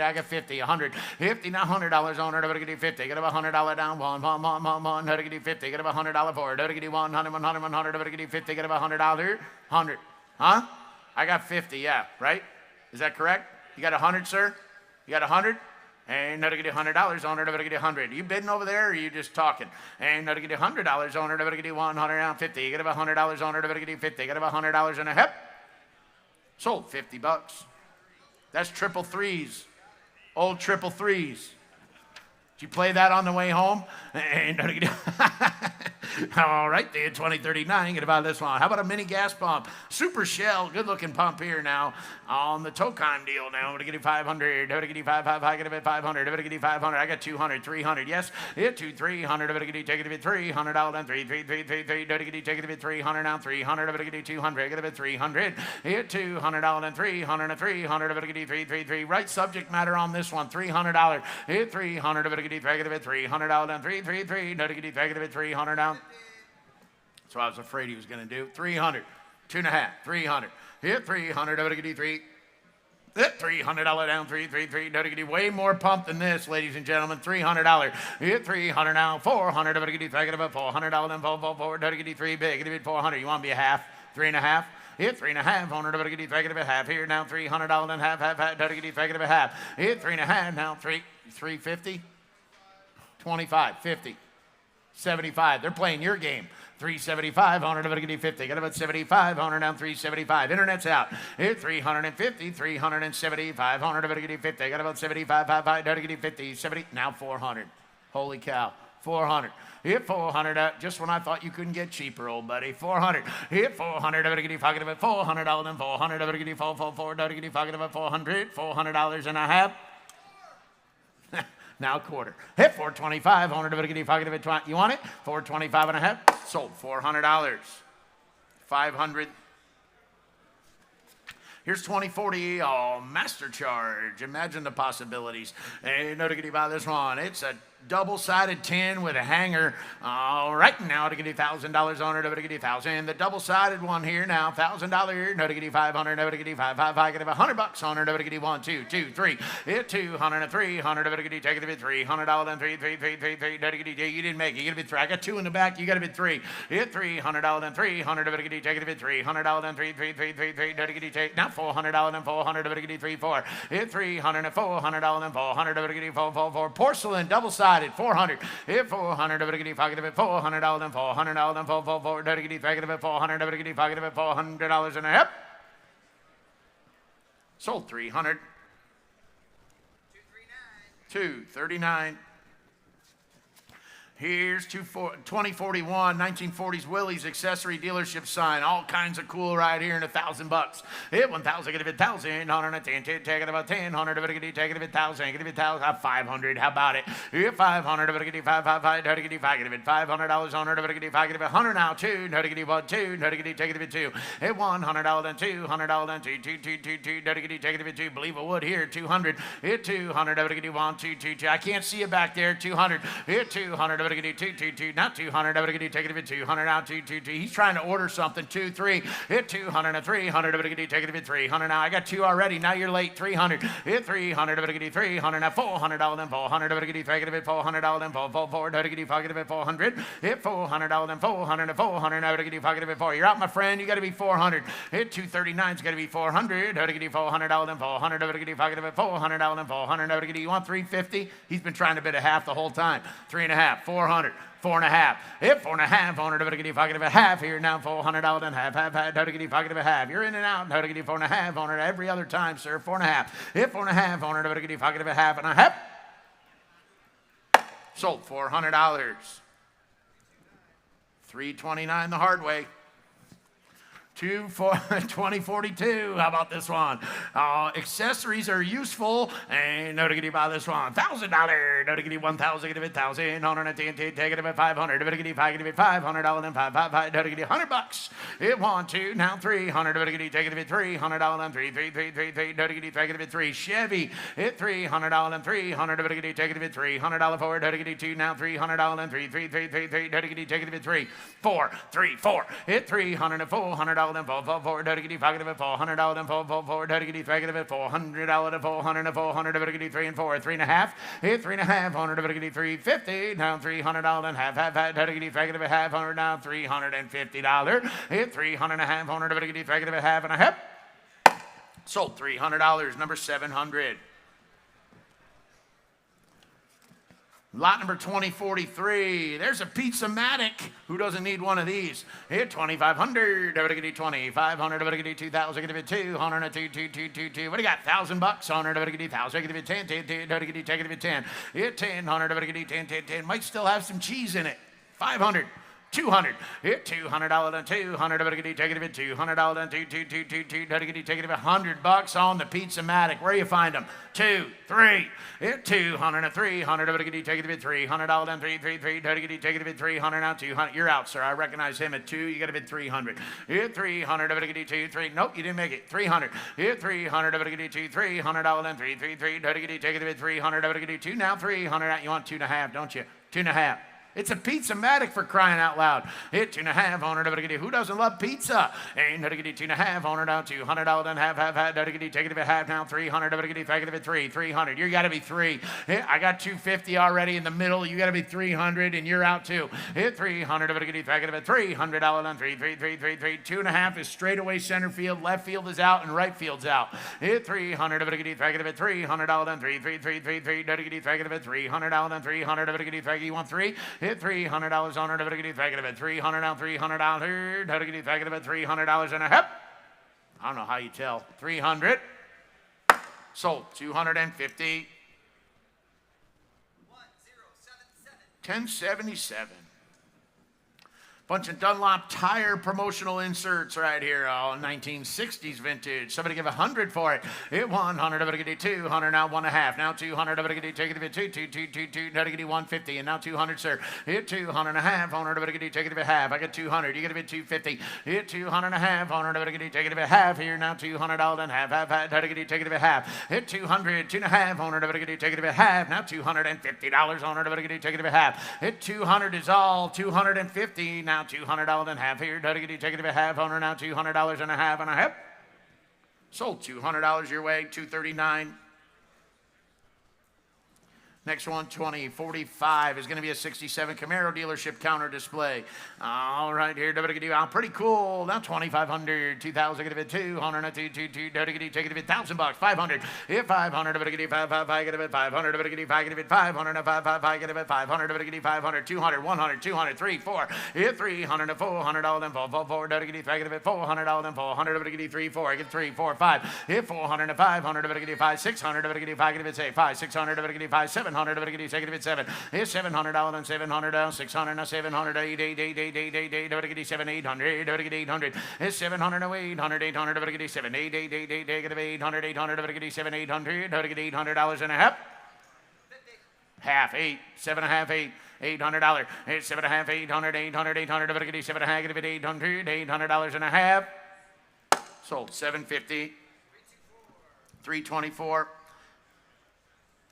S2: I got 50. 100. 50 now $100 on it. 50. Get a $100 down. 1 50. Get a $100 for it. Get 100, 100, 100, get 50, get about $100. 100. Huh? I got 50, yeah, right? Is that correct? You got 100, sir? You got 100? And no to get $100 on her, to get 100. You bidding over there, or are you just talking? And no to get $100 on her, to get 150. You get $100 on her, to get 50. You get $100 and a hip. Sold $50. That's triple threes. Old triple threes. Did you play that on the way home? And no to get all right, the 2039, get about this one. How about a mini gas pump? Super Shell, good looking pump here now on the Tocon deal now. I'm going to get you 500. I'm going to get you 500. I got 500. I'm going to get you 500. I got 200, 300. Yes, hit 2, 300. I'm going to get you, take it a bit $300 down 3, 3, 3, 3, 3. I'm going to get you, take it a bit $300 down 300. I'm going to get you 200. I got a bit 300. Hit $200 and 300 and 300. I'm going to get you 3, 3, 3. Right subject matter on this one, $300. Hit 300. I'm going to get you, take it a bit $300 down 3, 3, 3. I'm going to get you, take it a bit 300 down. That's what I was afraid he was going to do. 300, 2.5, 300. Hit 300, WD3. Hit $300 down, 3, 3, 3. WD way more pump than this, ladies and gentlemen. $300. Hit 300 now, 400. WD take it about $400 down, 4, 4, 4. WD3 big. Give it 400. You want to be a half? 3.5. Hit 3.5 on her, WD take it about half here now. $300 and half, WD take it about half. Hit 3.5 now, 350. 25, 50, 75. They're playing your game. 375 on her, WD 50. Got about 75 on her, down 375. Internet's out. Hit 350, 375 on her, WD 50. Got about 75, WD 50, 70. Now 400. Holy cow. 400. Hit 400. Just when I thought you couldn't get cheaper, old buddy. 400. Hit 400. WD pocket about $400 and 400. WD 444. WD pocket about $400 and a half. Now a quarter. Hit 425 on her, WD pocket of it. You want it? 425 and a half. Sold $400. 500. Here's 2040. Oh, master charge. Imagine the possibilities. Hey, no to get you by this one. It's a double-sided tin with a hanger. All right, now to get you $1,000 on it, to get you $1,000. The double-sided one here now, $1,000. No to get you 500. No to get you 500. I get $100 on her. No to get you 1, 2, 2, 3. Hit 200 and 300. No to get you take it a bit $300 and 3, 3, 3, 3, 3. No to get you. You didn't make it. You get a bit 3. I got 2 in the back. You got a bit 3. Hit $300 and 300. No to get you take it a bit $300 and 3, 3, 3, 3, 3. No to get you take now $400 and 400. No to get you 3, 4. Hit $300 and $400 and 400. No to get you 4, 4, 4. Porcelain double-sided. 400. Hit 400. WD pocket of it. $400 and $400 and 4, 4, 4. WD pocket of it. 400. WD pocket of it. $400 and a half. Sold 300. 239. Here's 2041, 1940s Willie's accessory dealership sign. All kinds of cool right here in $1,000. Hit 1,000, get it 1,000, 110, take it about 10, 100, take it 1,000, get it 1,000, 500. How about it? Hit 500, get it 555, get it $500 on her, get it 100 now, 2, no to get it 1, 2, no to get it, take it 2. Hit $100 and $200 and 2, 2, 2, 2, 2, no to get it, take it 2. Believe it would here, 200. Hit 200, no to get it 1, 2, 2, 2. I can't see you back there, 200. Hit 200. Hit 2, 2, 2, not 200. Take it a bit 200 now, 2, 2, 2. He's trying to order something. 2, 3. Hit 200 and 300. Take it a bit 300 now. I got 2 already. Now you're late. 300. Hit 300. Take 300 now. $400 then 400. Take it a bit $400 then 4. Take it pocket a bit 400. Hit $400 then 400 and 400. Now take it pocket a bit 4. You're out, my friend. You got to be 400. Hit 239's got to be 400. Take it $400 then 400. Take it pocket a bit $400 then 400. Take it. You want 350? He's been trying to bid a half the whole time. 3.5. 400. 4.5. Hit 4.5 on her. Don't get you pocket of a half here now. $400 and half. Don't get you pocket of a half. You're in and out. Don't get you 4.5 on her every other time, sir. 4.5. Hit 4.5 on her. Don't get you pocket of a half and a half. Sold $400. 329 the hard way. 2042. How about this one? Accessories are useful. And no to get you by this one. $1,000. No to get you 1,000. Get it 1,000. Take it at 500. No to get you $500 and 5. No to get you $100. Hit 1, 2. Now 300. No to get you take it at $300 and 3. No to get you take it at 3. Chevy. Hit $300 and 300. No to get you take it at $300 for. No to get you 2. Now $300 and 3. No to get you take it at 3. 4. 3. 4. Hit $300 and $400. Then 4. Don't get you pocket of it $400 then 4. Don't get you pocket of it $400 and 400 and 400. Don't get you 3 and 4. 3.5. Hit 3.5 on her. Don't get you 350. Now $300 and half. Don't get you pocket of it half on her. Now $350. Hit 300 and a half on her. Don't get you pocket of it half and a half. Sold $300. Number 700. Lot number 2043. There's a Pizza-matic. Who doesn't need one of these? Here, 2,500. Everybody get 2,500. Everybody get 2,000. Give it 200. 2. What do you got? $1,000 bucks. 100. Everybody get 1,000. Give it 10. 10. Everybody get 10. Give it 10. Here, 1,000. Everybody get 10. 10. 10. Might still have some cheese in it. 500. 200. Here, $200 and 200. Everybody take it. $200 and 2. Take it. $100 on the Pizza-matic. Where you find them? 2, 3. Here, 200 and 300. Everybody take it. $300 and 3. Take it. 300 now. 200. You're out, sir. I recognize him at 2. You got to bid 300. Here, 300. Everybody 2, 3. Nope, you didn't make it. 300. Here, 300. Everybody 2, $300 and 3. Take it. 300. Everybody 2. Now 300. You want 2.5, don't you? 2.5. It's a Pizza-matic, for crying out loud. Hit 2.5. Who doesn't love pizza? Ain't 2.5 down $200 and half. Take it a half now. 300. Take it 3. 300. You got to be 3. I got 250 already in the middle. You got to be 300, and you're out too. Hit 300. Take it $300 and 3. 2.5 is straightaway center field. Left field is out, and right field's out. Hit 300. Take it $300 and 3. Take it $300 and 300. You want 3? Hit $300 on her. $300 now. $300. $300 and a half. I don't know how you tell. 300. Sold. 250. 1077. Bunch of Dunlop tire promotional inserts right here. Oh, 1960s vintage. Somebody give 100 for it. Hit 100. Everybody get 200. Now 1.5. Now 200. Everybody get take it 2. Now get 150. And now 200, sir. Hit 200 and a half. 100. Everybody get take it half. I got 200. You get a bit 250. Hit 200 and a half. 100. Everybody get take it half here. Now $200 and half. Take it half. Hit 200. 2.5. 100. Everybody get take it half. Now $250. 100. Everybody get take it half. Hit 200 is all. 250. Now $200 and half here. Take it a half. 100 now. $200 and a half. Sold. $200 your way. 239. Next one, 2045, is going to be a 67 Camaro dealership counter display. All right, here, pretty cool. Now 2,500, 2,000, get a bit 200, 2, take it a bit $1,000, 500. Here, 500, get a bit 500, get a bit 500, get a bit 500, get a bit 500, 200, 100, 200, 3, 4. Here, 300, $400, then 4, get a bit $400, then 400, get 3, 4, I get 3, 4, 5. Here, 400 and 500, get 5, 600, get 5, get 5, 600, get 5, 700. Take it at 7. Here's $700 and 700 down. 600 now 700. 8. Get 7 800. Get 800. Here's 700 and 800. 800. Get 7 8. Get 800. 800. Get 7 800. Get $800 and a half. Half 8. 7.5 8. $800. It's 7.5 800. 800. 800. Get 7.5. Get 800. $800 and a half. Sold. 750. 324.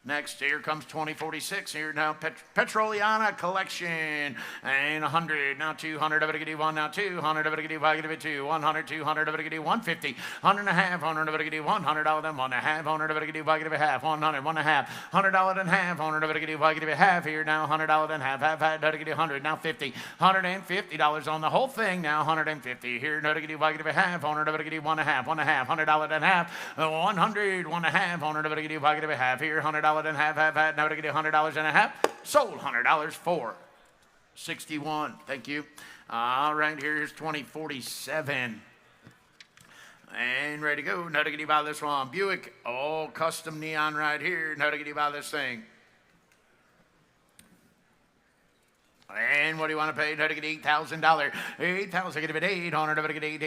S2: Next, here comes 2046. Here now, Petroliana collection. And 100. Now 200. Everybody get 1. Now 200. Everybody get 2. 100. 200. Everybody get 150. 100 and a half. 100. Everybody get $100. Then 1.5. 100. Everybody get half. 100. 1.5. $100 and half. 100. Everybody get half here. Now $100 and half. Half. Get 100. Now 50. $150 on the whole thing. Now 150. Here. Get half. 100. Everybody get 1.5. 1.5. $100 and half. 100. 1.5. 100. Everybody get half here. $100 and half. Now to get $100 and a half. Sold. $100 for 61. Thank you. All right, here's 2047. And ready to go. Now to get you by this one. Buick. Oh, custom neon right here. Now to get you by this thing. And what do you want to pay? No, to get $8,000. $8,000, get a bit 800. To get 8,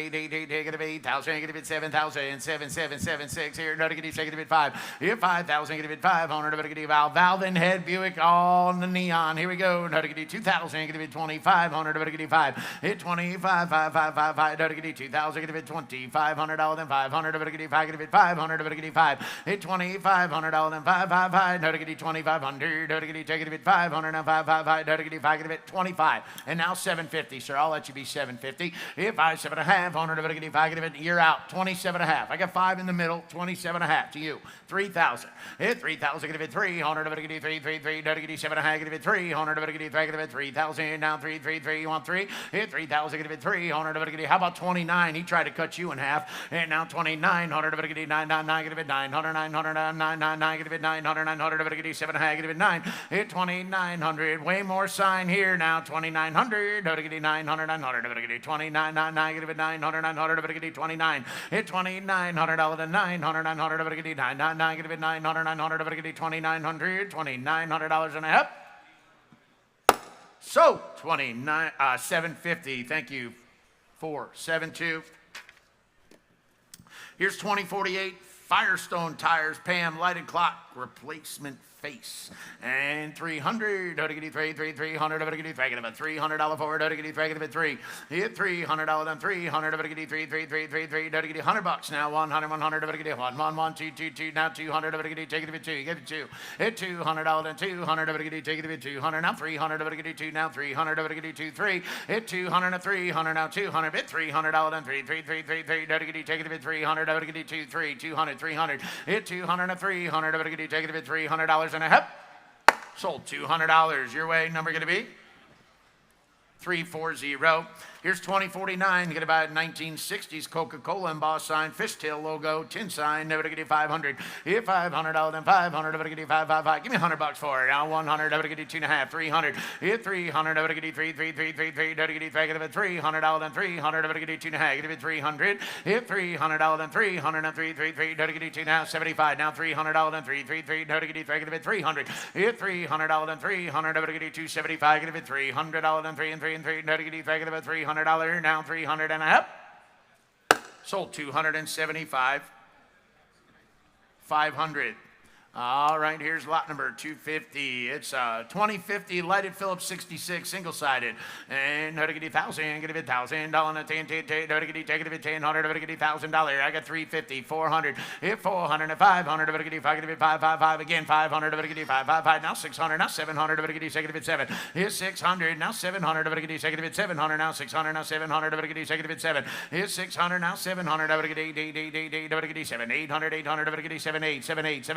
S2: get a bit 8,000. Get a bit 7,000. 7,776 here. No, to get a bit 5. Here, 5,000. Get a bit 500. To get a valve and head Buick on the neon. Here we go. No, to get 2,000. Get a bit 2,500. To get 5. Hit 25, 5, 5, 5, 5. No, to get 2,000. Get a bit $2,500. Then 500. To get 5. Get a bit 500. To get 5. Hit $2,500. Then 5, 5, 5. No, to get 2,500. To get a bit 500. Now 5, 5, 5. No, to get 5. Get a bit $2,500. 25. And now 750, sir. I'll let you be 750. Hit 5, 7.5, 100, 5, you're out. 27.5. I got 5 in the middle, 27.5 to you. 3,000. Hit 3,000, give it 300, 3, 3, 3, 7.5, give it 300, 3,000. Now 3, 3, 3. You want 3? Hit 3,000, give it 300. How about 29? He tried to cut you in half. And now 2,900, 999, give it 900, 900, 999, give it 900, 900, 7.5, give it 9. Hit 2,900. Way more sign here now. 2,900, 900, 900, 2,999, give it 900, 900, 29. Hit 2,900, $900, 999, give it 900, 900, 2,900, $2,900 and a half. So 750. Thank you. 472. Here's 2048 Firestone tires, Pam lighted clock replacement face, and 300. $300 for it. 3 hit $300 then 300. $100 now. 100 1 2 2 2 now 200. Take it 2 get it 2 hit $200 then 200. Take it 200 now 300. 2 now 300. 2 3 hit 200 and 300 now 200 hit $300 then 3 3 3 3 3 take it 300. 2 3 200 300 hit 200 and 300. Take it $300 and a half. Sold $200. Your way, number going to be 340. Here's 2049. Get about 1960s Coca-Cola embossed sign, fishtail logo, tin sign. Never to get you 500. Hit $500 then 500. Never to get you 555. Give me $100 for it. Now 100. Never to get you 2.5. 300. Hit 300. Never to get you 3 3 3 3 3. Never to get you $300 then 300. Never to get you 2.5. Give it 300. Hit $300 then 300 and 3 3 3. Never to get you 2 now 75. Now $300 then 3 3 3. Never to get you 300. Hit $300 then 300. Never to get you 275. Give it $300 then 3 and 3 and 3. Never to get you $300. Now 300 and a half. Sold 275. 500. All right, here's lot number 250. It's 2050 lighted Phillips 66 single-sided. And how to get $1,000, get $1,000. How to get $1,000, $1,000. I got 350, 400. Hit 400 and 500. How to get 555 again, 500. How to get 555. Now 600. Now 700. How to get 7. Hit 600. Now 700. How to get 700. Now 600. Now 700. How to get 7. Hit 600. Now 700. How to get 7. 800. 800. How to get 7.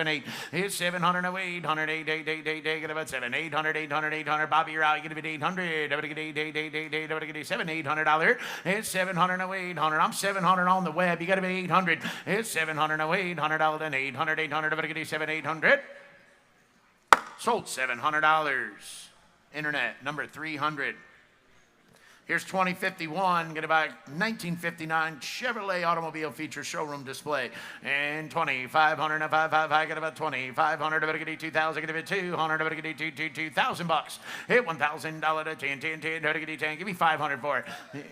S2: 8. It's 700, 800, 800, get about 7, 800, 800, 800. Bobby, you're out. You get about 800. Get 8, 7, $800. It's 700, 800. I'm 700 on the web. You got to be 800. It's 700, $800, then 800, 800. Get 7, 800. Sold $700. Internet number 300. Here's 2051, get about 1959 Chevrolet automobile feature showroom display. And 2,500, 555, get about 2,500, better get 2,000, get 200, better get $2,000. Hit $1,000 to 10, 10, 10, better get 10, give me 500 for it.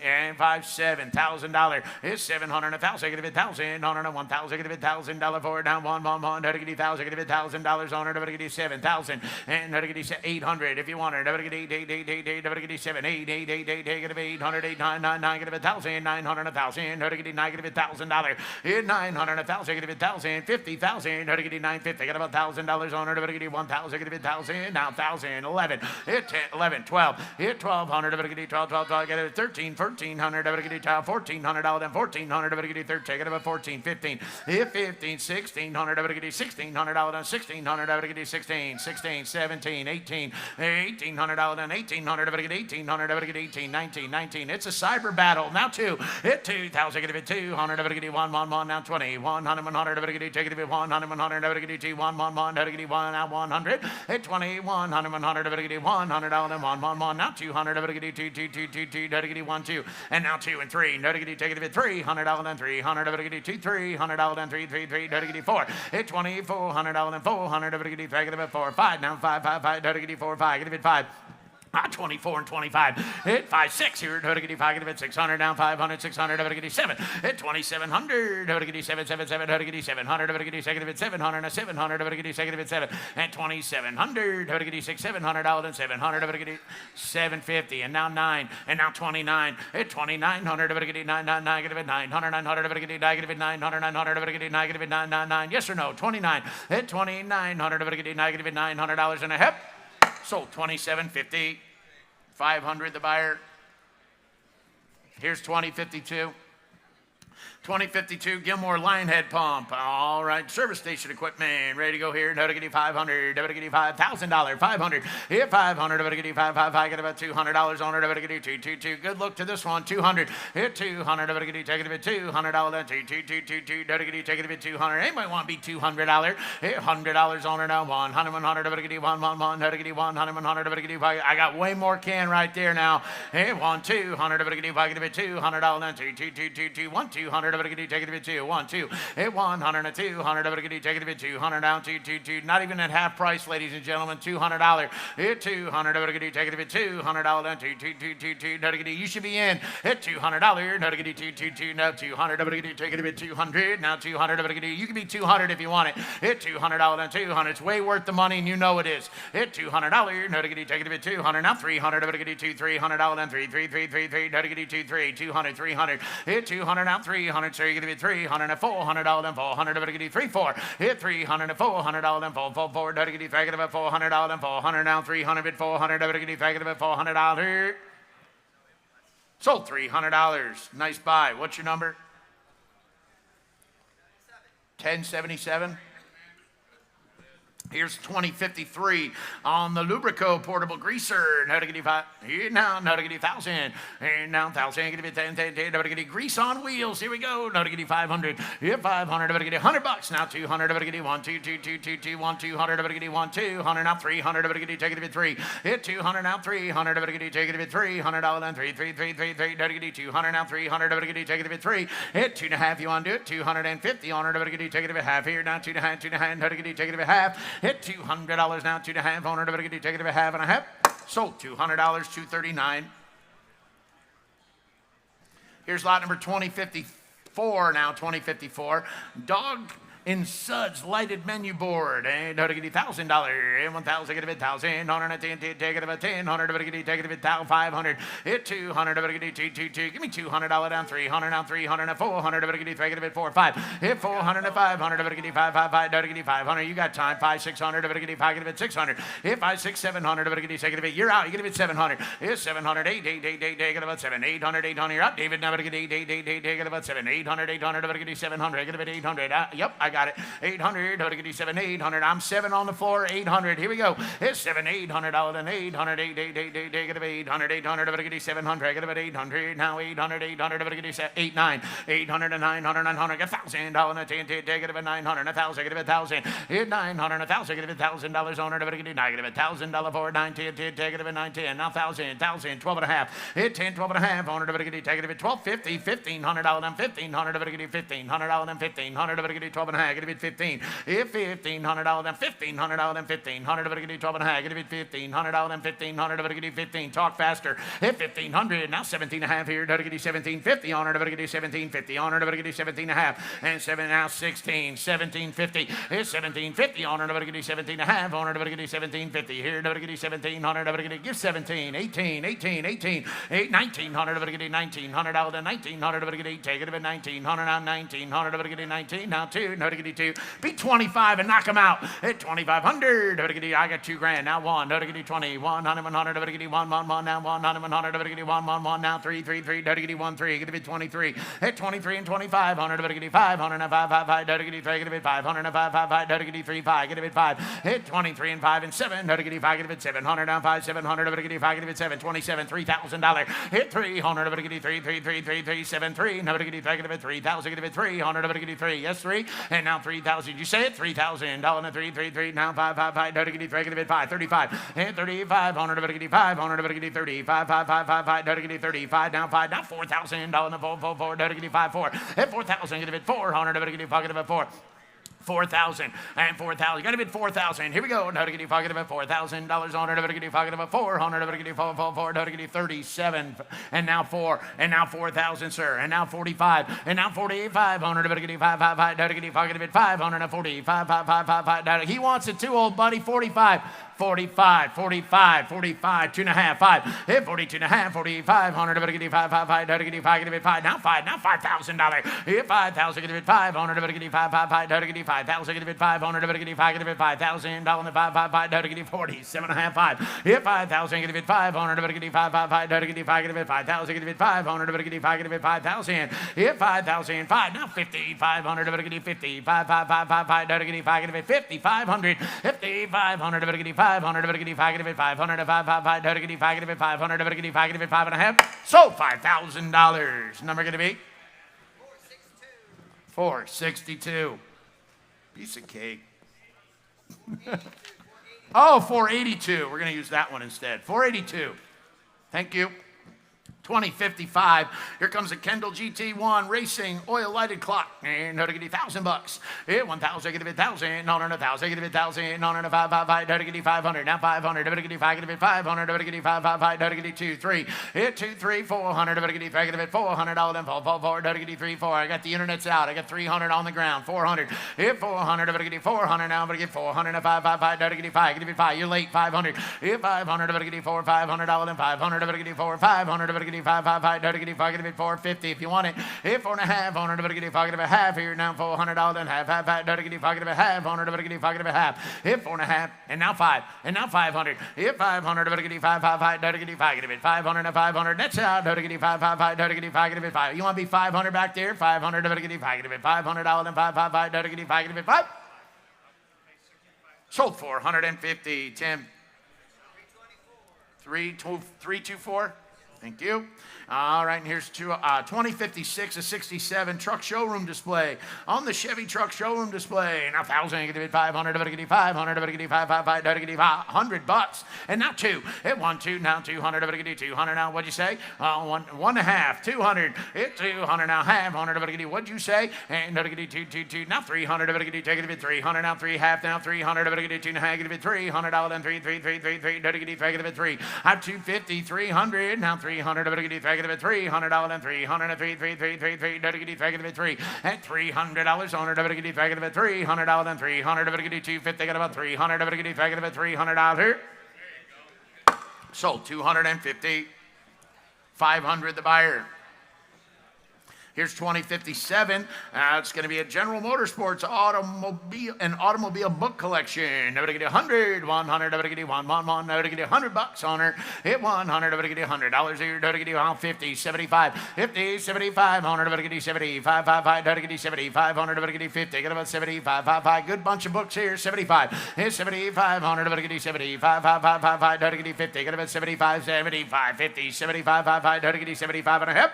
S2: And 5, $7,000. It's 700, 1,000, get 1,000, 100, 1,000, get $1,000 for it. Now 1, 1, 1, better get 1,000, get $1,000 on it, better get 7,000. And better get 800 if you want it, better get 8, 8, 8, 8, 8, better get 7, 8, 8, 8, 8, 8, 800, 899, get 1,000, 900, 1,000, how to get $9, $1,000, hit 900, 1,000, get 1,000, 50,000, how to get 950, get about $1,000 on it, how to get 1,000, get 1,000, now 1,000, 11, hit 10, 11, 12, hit 1,200, how to get 12, 12, 12, get 13, 1,400, how to get $1,400, then 1,400, how to get 13, get about 14, 15, hit 15, 1,600, how to get $1,600, then 1,600, how to get 16, 16, 17, 18, $1,800, then 1,800, how to get 1,800, how to get 18, 19, 19. It's a cyber battle. Now 2. Hit 2,000. Get it 200. Get it 1, 1, 1. Now 20. 100, 100. Get it. Take it 100, 100. Get it 1, 1, 1. Get it 1. Now 100. Hit 20. 100, 100. Get it 100. Then 1, 1, 1. Now 200. Get it 2, 2, 2, 2, 2. Get it 1, 2. And now 2 and 3. Get it. Take it 300. Then 300. Get it 2, 300. Then 3, 3, 3. Get it 4. Hit 20. 400. Then 400. Get it. Take it 4, 5. Now 5, 5, 5. Get it 4, 5. Get it 5. 24 and 25. Hit 5, 6 here. How to get 5, get 600 down 500, 600. How to get 7. Hit 2,700. How to get 7, 7, 7. How to get 700. How to get 700 and 700. How to get 7 and 2,700. How to get 6, $700 and 700. How to get 750 and now 9 and now 29. Hit 2,900. How to get 999. Get 900, 900. How to get 900, 900. How to get 999. Yes or no? 29. Hit 2,900. How to get $900 and a half. Sold $2,750. 500, the buyer. Here's 2052. 2052 Gilmore Lionhead Pump. All right, service station equipment. Ready to go here. No to get you 500. No to get you $5,000. 500. Hit 500. No to get you 555. Get about $200 on it. No to get you 222. Good look to this one. 200. Hit 200. No to get you take it a bit $200. Then 222. No to get you take it a bit 200. Anybody want to be $200? Hit $100 on it now. 100. 100. No to get you 111. No to get you 100. 100. No to get you. I got way more can right there now. Hit 1 200. No to get you 5. Get a bit $200. Then 222. 1 200. Take it a bit 2, 1 2, hit 100 and 200. Take it a bit 200 down 222. Not even at half price, ladies and gentlemen. $200. Hit 200. Take it a bit $200 down 222. You should be in. Hit $200. 222. Now 200. Take it a bit 200. Now 200. You can be 200 if you want it. Hit $200 down 200. It's way worth the money, and you know it is. Hit $200. Take it a bit 200. Now 300. $300 down 3. 200. 300. Hit 200 now 300. So you're going to be 300 and $400 and 400. Better get you 3 4. Hit 300 and $400 and 4 better get you faggot about $400 and 400 now 300 and 400. Better get you faggot about $400. Sold $300. Nice buy. What's your number? 1077. Here's 2053 on the Lubrico portable greaser. Now to get you 5. Here now, now to get you 1,000. Here now 1,000. Get you 10. Now to get you grease on wheels. Here we go. Now to get you 500. Here 500. Now to get you $100. Now 200. Now to get you 1 2 2 2 2 2 1 200. Now to get you 1 200. Now 300. Now to get you take it a bit 3. Hit 200 now 300. Now to get you take it a bit $300 now 3 3 3 3 3. Now to get you 200 now 300. Now to get you take it a bit 3. Hit 2.5. You want to do it? 250 on it. Now to get you take it a bit half. Here now 2.5 2.5. Now to get you take it a bit half. Hit $200 now, 2.5 on it. Better get you take it a half and a half. Sold $200, $239. Here's lot number 2054 now, 2054. Dog in Suds lighted menu board. And how to get you $1,000. And 1,000, get a bit 1,000. 110, take it about 10. 100, get you take it a bit 500. Hit 200, get you 222. Give me $200 down 300, down 300, 400, get you take it a bit 4 5. Hit 400 and 500, get you 555, get you 500. You got time. 5 600, get you 5, get a bit 600. Hit 5 6 700, get you take it a bit. You're out. You get a bit 700. Hit 700, 8 8 8 8 get about 7 800 800. You're out. David now get 8 8 8 8 get about 7 800 800, get you 700. Get a bit 800. Yep, I got it. 800, how to get you 7 800. I'm 7 on the floor. 800. Here we go. It's 7 $800 and 800 8 8 8 8 get about 800 800. How to get you 700. Get about 800 now 800 800. How to get you 8 9 800 and 900 900. Get $1,000 and 10 get about 900 1,000. Get about 1,000. Hit 900 1,000. Get about $1,000 on it. How to get you 9 get about $1,000 for 9 10 take it about 9 10. Now 1,000 12 and a half. Hit 10 12 and a half on it. How to get you take it about 1250 $1,500 and 1,500. How to get you $1,500 and 1,500. How to get you 12 and a half. Get it 15. If $1,500 then $1,500 then 1,500. Better get you 12 and a half. Get it $1,500 then 1,500. Better get you 15. Talk faster. Hit 1,500. Now 17 and a half here. Better get you 1750 on it. Better get you 1750 on it. Better get you 17 and a half. And 7 now 16. 1750. Hit 1750 on it. Better get you 17 and a half on it. Better get you 1750 here. Better get you 1700. Better get you give 17. 18. 18. 18. 8 1900. Better get you 1900 then 1900. Better get you take it about 1900 now 1900. Better get you 19 now 2. Better get you 2. Be 25 and knock them out. At 2,500. I got $2,000. Now 1. Better get you 20. 100 100. Better get you 1 1 1 now 100 100. Better get you 1 1 1 now 3 3 3. Better get you 1 3. Get it 23. At 23 and 2,500. Better get you 500 and 5 5 5. Better get you 3. Get it 500 and 5 5 5. Better get you 3 5. Get it 5. Hit 23 and 5 and 7. Better get you 5. Get it 700 down 5 700. Better get you 5. Get it 7 27 $3,000. Hit 300. Better get you 3 3 3 3 3 7 3. Now better get you 3. Get it 3,000. Get it 300. Better get you 3. Yes 3. And now 3,000. You say it. $3,000 and 3 3 3. Now 5 5 5. Better get you 3. Get it 5 35. And 3,500. Better get you 500. Better get you 30. 5 5 5 5 5. Better get you 35. Now 5. Now $4,000 and 4 4 4. Better get you 5 4. At 4,000. Get it 400. Better get you 5. Get it 4. 4,000 and 4,000. Got to bid 4,000. Here we go. Now to get you pocket about $4,000 on it. Now to get you pocket about 400. Now to get you 4. Now to get you 37. And now 4. And now 4,000, sir. And now 45. And now 48,500. Now to get you 5 5 5. Now to get you pocket about 500. Now 40. 5 5 5 5 5. Now he wants it too, old buddy. 45. 45, 45, 45, 2.5, 5. Hit 42.5, 4,500. Better get you 5, 5, 5. Better get you 5, get it 5. Now 5, now $5,000. Hit 5,000. Get it 500. Better get you 5, 5, 5. Better get you 5. 5,000, get it 500, get it 5, get it 5,000, down the 5, get it 40, 7.5, 5. Hit 5,000, get it 500, get it 5, get it 5, get it 5,000, get it 500, get it 5, get it 5,000. Hit 5,000, 5. Now 50, 500, get it 50, 5, get it 5, get it 50, 500, 50, 500, get it 500, get it 5, get it 500, 5, get it 5, get it 500, get it 5, get it 5.5. So $5,000. Number going to be 462. Piece of cake. Oh, 482. We're going to use that one instead. 482. Thank you. 2055. Here comes a Kendall GT1 Racing oil lighted clock. And no to get $1,000. Hit 1,000, get it 1,000. No, 1,000, get it 1,000. No, 5, no to get 500. Now 500, no to get 5, get it 500, no to get 5, no to get 2, 3. Hit 2, 3, 400, no to get 5, get it 400. All them 4, no to get 3, 4. I got the internet's out. I got 300 on the ground. 400. Hit 400, no to get 400. Now I'm going to get 400. Now 5, no to get 5, get it 5. You're late. 500. Hit 500, no to get 4, 500. All them 500, no to get 4, 500, no to get 5, no to get 450 if you want it. Hit 4.5, no to get 5 here. Now $400 and half, no to get 5 half, no to get 5 half. Hit 4.5 and now 5 and now 500. Hit 500, no to get 5, no to get 500 and 500. That's out. No to get 5, no to get 5. You want to be 500 back there? 500, no to get 500 and 5, no to get 5. Sold 450. Tim. 324. Thank you. All right, and here's 2056, a 67 truck showroom display on the Chevy truck showroom display. Now 1,000, get it 500, get it 500, get it 5, get it $100. And now 2. Hit 1, 2, now 200, get it 200. Now what'd you say? 1.5, 200. Hit 200 now half, 100, get it. What'd you say? And get it 2. Now 300, get it, take it 300. Now 3 half, now 300, get it 2.5, get it $300. Then 3, get it 3. I have 250, 300. Now 300, get it $300 and 300 and 3, get it 3. At $300 on it, get it $300 and 300, get it 250. Got about 300, get it $300 here. Sold 250, 500 the buyer. Here's 2057. It's going to be a General Motorsports automobile book collection. Nobody get 100, 100, nobody get 1, nobody get $100 on her. Hit 100, nobody get $100 here. Nobody get 50, 75, 50, 75, 100, nobody get 75, 5, nobody get 75, 100, nobody get 50. Got about 75, 5. Good bunch of books here. 75. Hit 75, 100, nobody get 75, 5, nobody get 50. Got about 75, 75, 50, 75, 5, nobody get 75 and a half.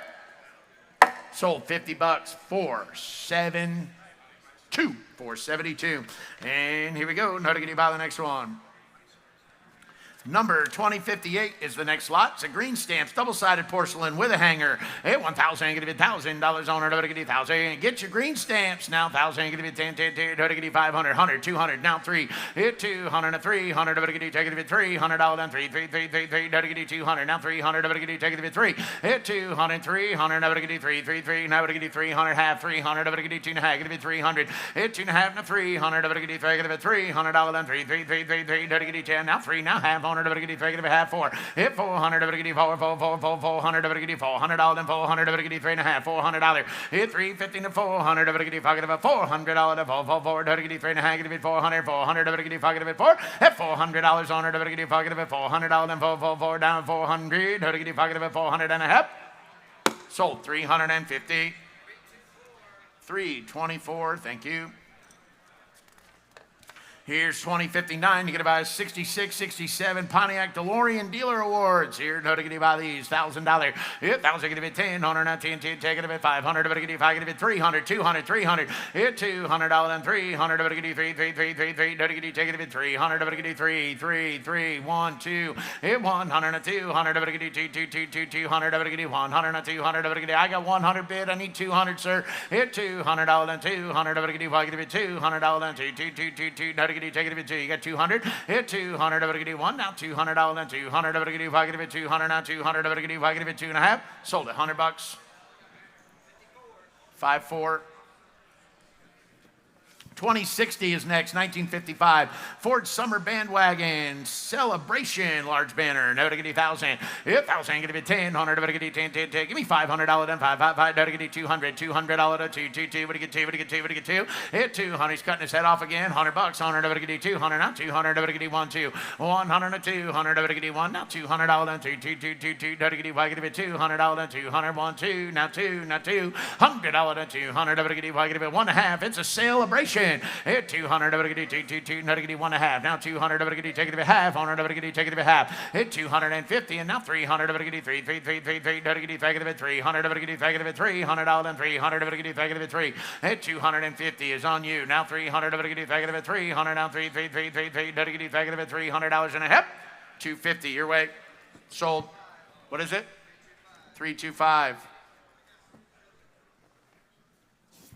S2: Sold $50, 472. And here we go. Now to get you by the next one. Number 2058 is the next lot. It's a green stamps, double-sided porcelain with a hanger. Hey, 1,000, get it $1,000 on it, to get 1,000. Get your green stamps now. 1,000, get it 10, to get 500, 100, 200, now 3. Hit 200 and 300, to get take it $300 and 3, to get 200, now 300, to get take it 3. Hit 200, 300, now to get 3, now to get 300 half, 300, to get 2.5, get it 300. Hit 2.5 now 300, to get $300 and 3, to get 10, now 3, now half on. 400, get half 4. Hit 400, get 400, get $400, then 400, get 3.5, $400. Hit 350 to 400, get $400, $400, 4, get 3.5, get 400, 400, get 4. Hit $400 on her, get $400, then 4, down 400, get 400 and a half. Sold 350. 324, thank you. Here's 2059. You get about 66, 67 Pontiac DeLorean Dealer Awards. Here, no to get you by these $1,000. Hit 1,000, get it 10, 100, 10, take it 500, but get you 5, get it 300, 200, 300. Hit $200 and 300, but get you 3, take it 300, but get you 3, 1, 2. Hit 100 and 200, but get you 200, but get you 100 and 200, but get you. I got 100 bid. I need 200, sir. Hit $200 and 200, but get you 5, get it $200 and 2. Take it 2. You got 200. Hit 200. Over to 1. Now $200 and 200. Over to 5. Get it 200. Now 200. Over to 5. Get it 2.5. Sold it $100. 54. 2060 is next, 1955. Ford Summer Bandwagon Celebration large banner. No to get 1,000. 1,000, give me 10. 100, what to get 10, 10, 10. Give me $500 then 5, no to get 200. $200 to 2, 2, 2. What to get 2, what to get 2, what to get 2. Hit 200. He's cutting his head off again. $100. 100, what to get 200. Now 200, what to get 1, 2. 100 to 200, what to get 1. Now $200 then 2, 2, 2, 2, 2. No to get $200 then 200. 1, 2. Now 2, now 2. $100 then 200, what to get 1.5. It's a celebration. Hit 200 over to get 2, 2, 2, no to get 1.5. Now 200 over to get take it to half. 100 over to get take it to half. Hit 250 and now 300 over to get 3, 3, 3, 3, 3, no to get take it to 300 over to get take it to $300 and 300 over to get take it to 3. Hit 250 is on you. Now 300 over to get take it to 300. Now 3, 3, 3, 3, 3, no to get take it to $300 and a half. 250 your way. Sold. What is it? 325.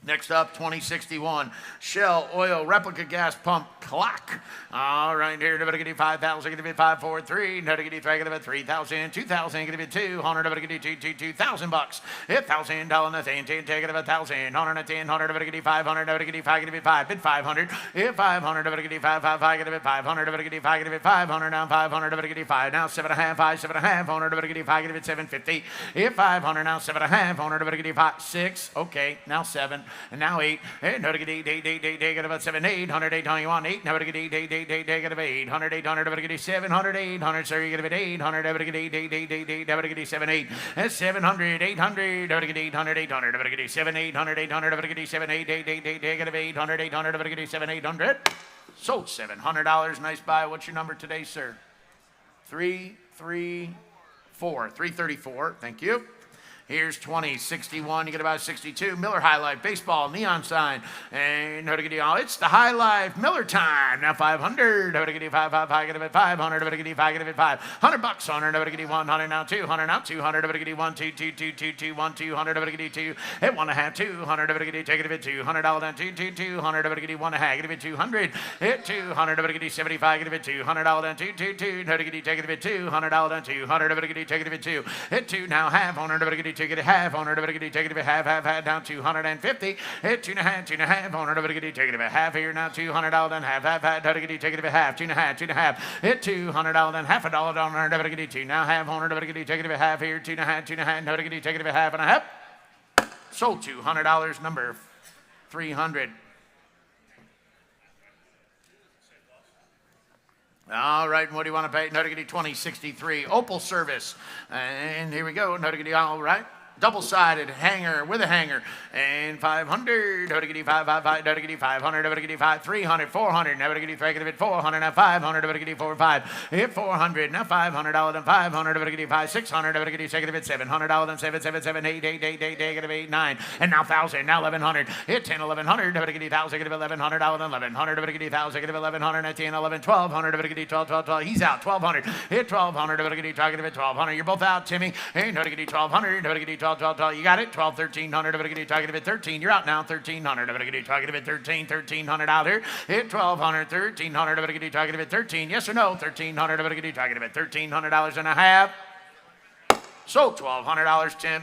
S2: Next up, 2061, Shell Oil Replica Gas Pump Clock. All right, here, to get 5,000, give it 5, 4, 3, no to get 3,000, 2,000, give it 200, to get $2,000. $1,000, nothing, 10, take it 1,000, 110, 100, to get 500, to get 5, give it 5, bid 500, 500, to get 5, 5, 5, give it 500, to get 5, give it 500, now 500, to get 5, now 7.5, 5, 7.5, 100, to get 5, give it 750, 500, now 7.5, 100, to get 5, 6, okay, now 7. And now 8. And no to get 8, 8, 8, 8, 8, get about 7, 800, 821, 8. Now to get 8, 8, 8, 8, 8, get about 800, 800, to get 700, 800, sir, you get about 800, to get 8, 8, 8, 8, 8, to get 7, 8. And 700, 800, to get 800, 800, to get 7, 800, 800, to get 7, 8, 8, 8, 8, get about 800, 800, to get 7, 800. Sold $700. Nice buy. What's your number today, sir? 334. 334. Thank you. Here's 2061. You get about 62. Miller High Life Baseball Neon sign. And no to get you. It's the High Life Miller time. Now 500. No to get you 5, 5, 5. Get it 500. No to get you 5. Get it 5. $100. 100. No to get you 100. Now 200. Now 200. No to get you 1, 2, 2, 2, 2, 2, 1, 200. No to get you 2. Hit 1.5. 200. No to get you take it $200. Now 2, 2, 200. No to get you 1.5. Get it 200. Hit 200. No to get you 75. Get it $200. Now 2, 2, 2. No to get you take it $200. Now 200. No to get you take it 2. Hit 2 now half. 100. No to get you take it half. 100 to get you take it half, down 250. Hit 2.5, 2.5. 100 to get you take it half here now. $200 then half, to get you take it half. 2.5, 2.5. Hit $200 then half $1 down 100 to get you 2 now half. 100 to get you take it half here. 2.5, 2.5. No to get you take it half and a half. Sold $200. Number 300. All right, and what do you want to pay? No to get you 2063. Opal service. And here we go. No to get you all right. Double-sided hanger with a hanger. And 500. No to get you 5, 5, 5. No to get you 500. No to get you 5, 300, 400. No to get you 300, 400. Now 500. No to get you 4, 5. Hit 400. Now $500 and 500. No to get you 5, 600. No to get you second of it $700 and 7, 7, 7, 8, 8, 8, 8, 8, 8, 9. And now 1,000. Now 1,100. Hit 10, 1,100. No to get you 1,000. Get $1,100 and 1,100. No to get you 1,000. Get 1,100 and 10, 11, 1,200. No to get you 12, 12, 12. He's out. 1,200. Hit 1,200. No to get you target of it 1,200. You're both out, Timmy. Hey, no to get you 1,200. No to get you 12, 12, 12. You got it. 12, 1,300. No to get you target of it 13. You're out now. 1,300. No to get you target of it 13. 1,300 out here. Hit 1,200. 1,300. No to get you target of it 13. Yes or no? 1,300. No to get you target of it $1,300 and a half. So $1,200, Tim.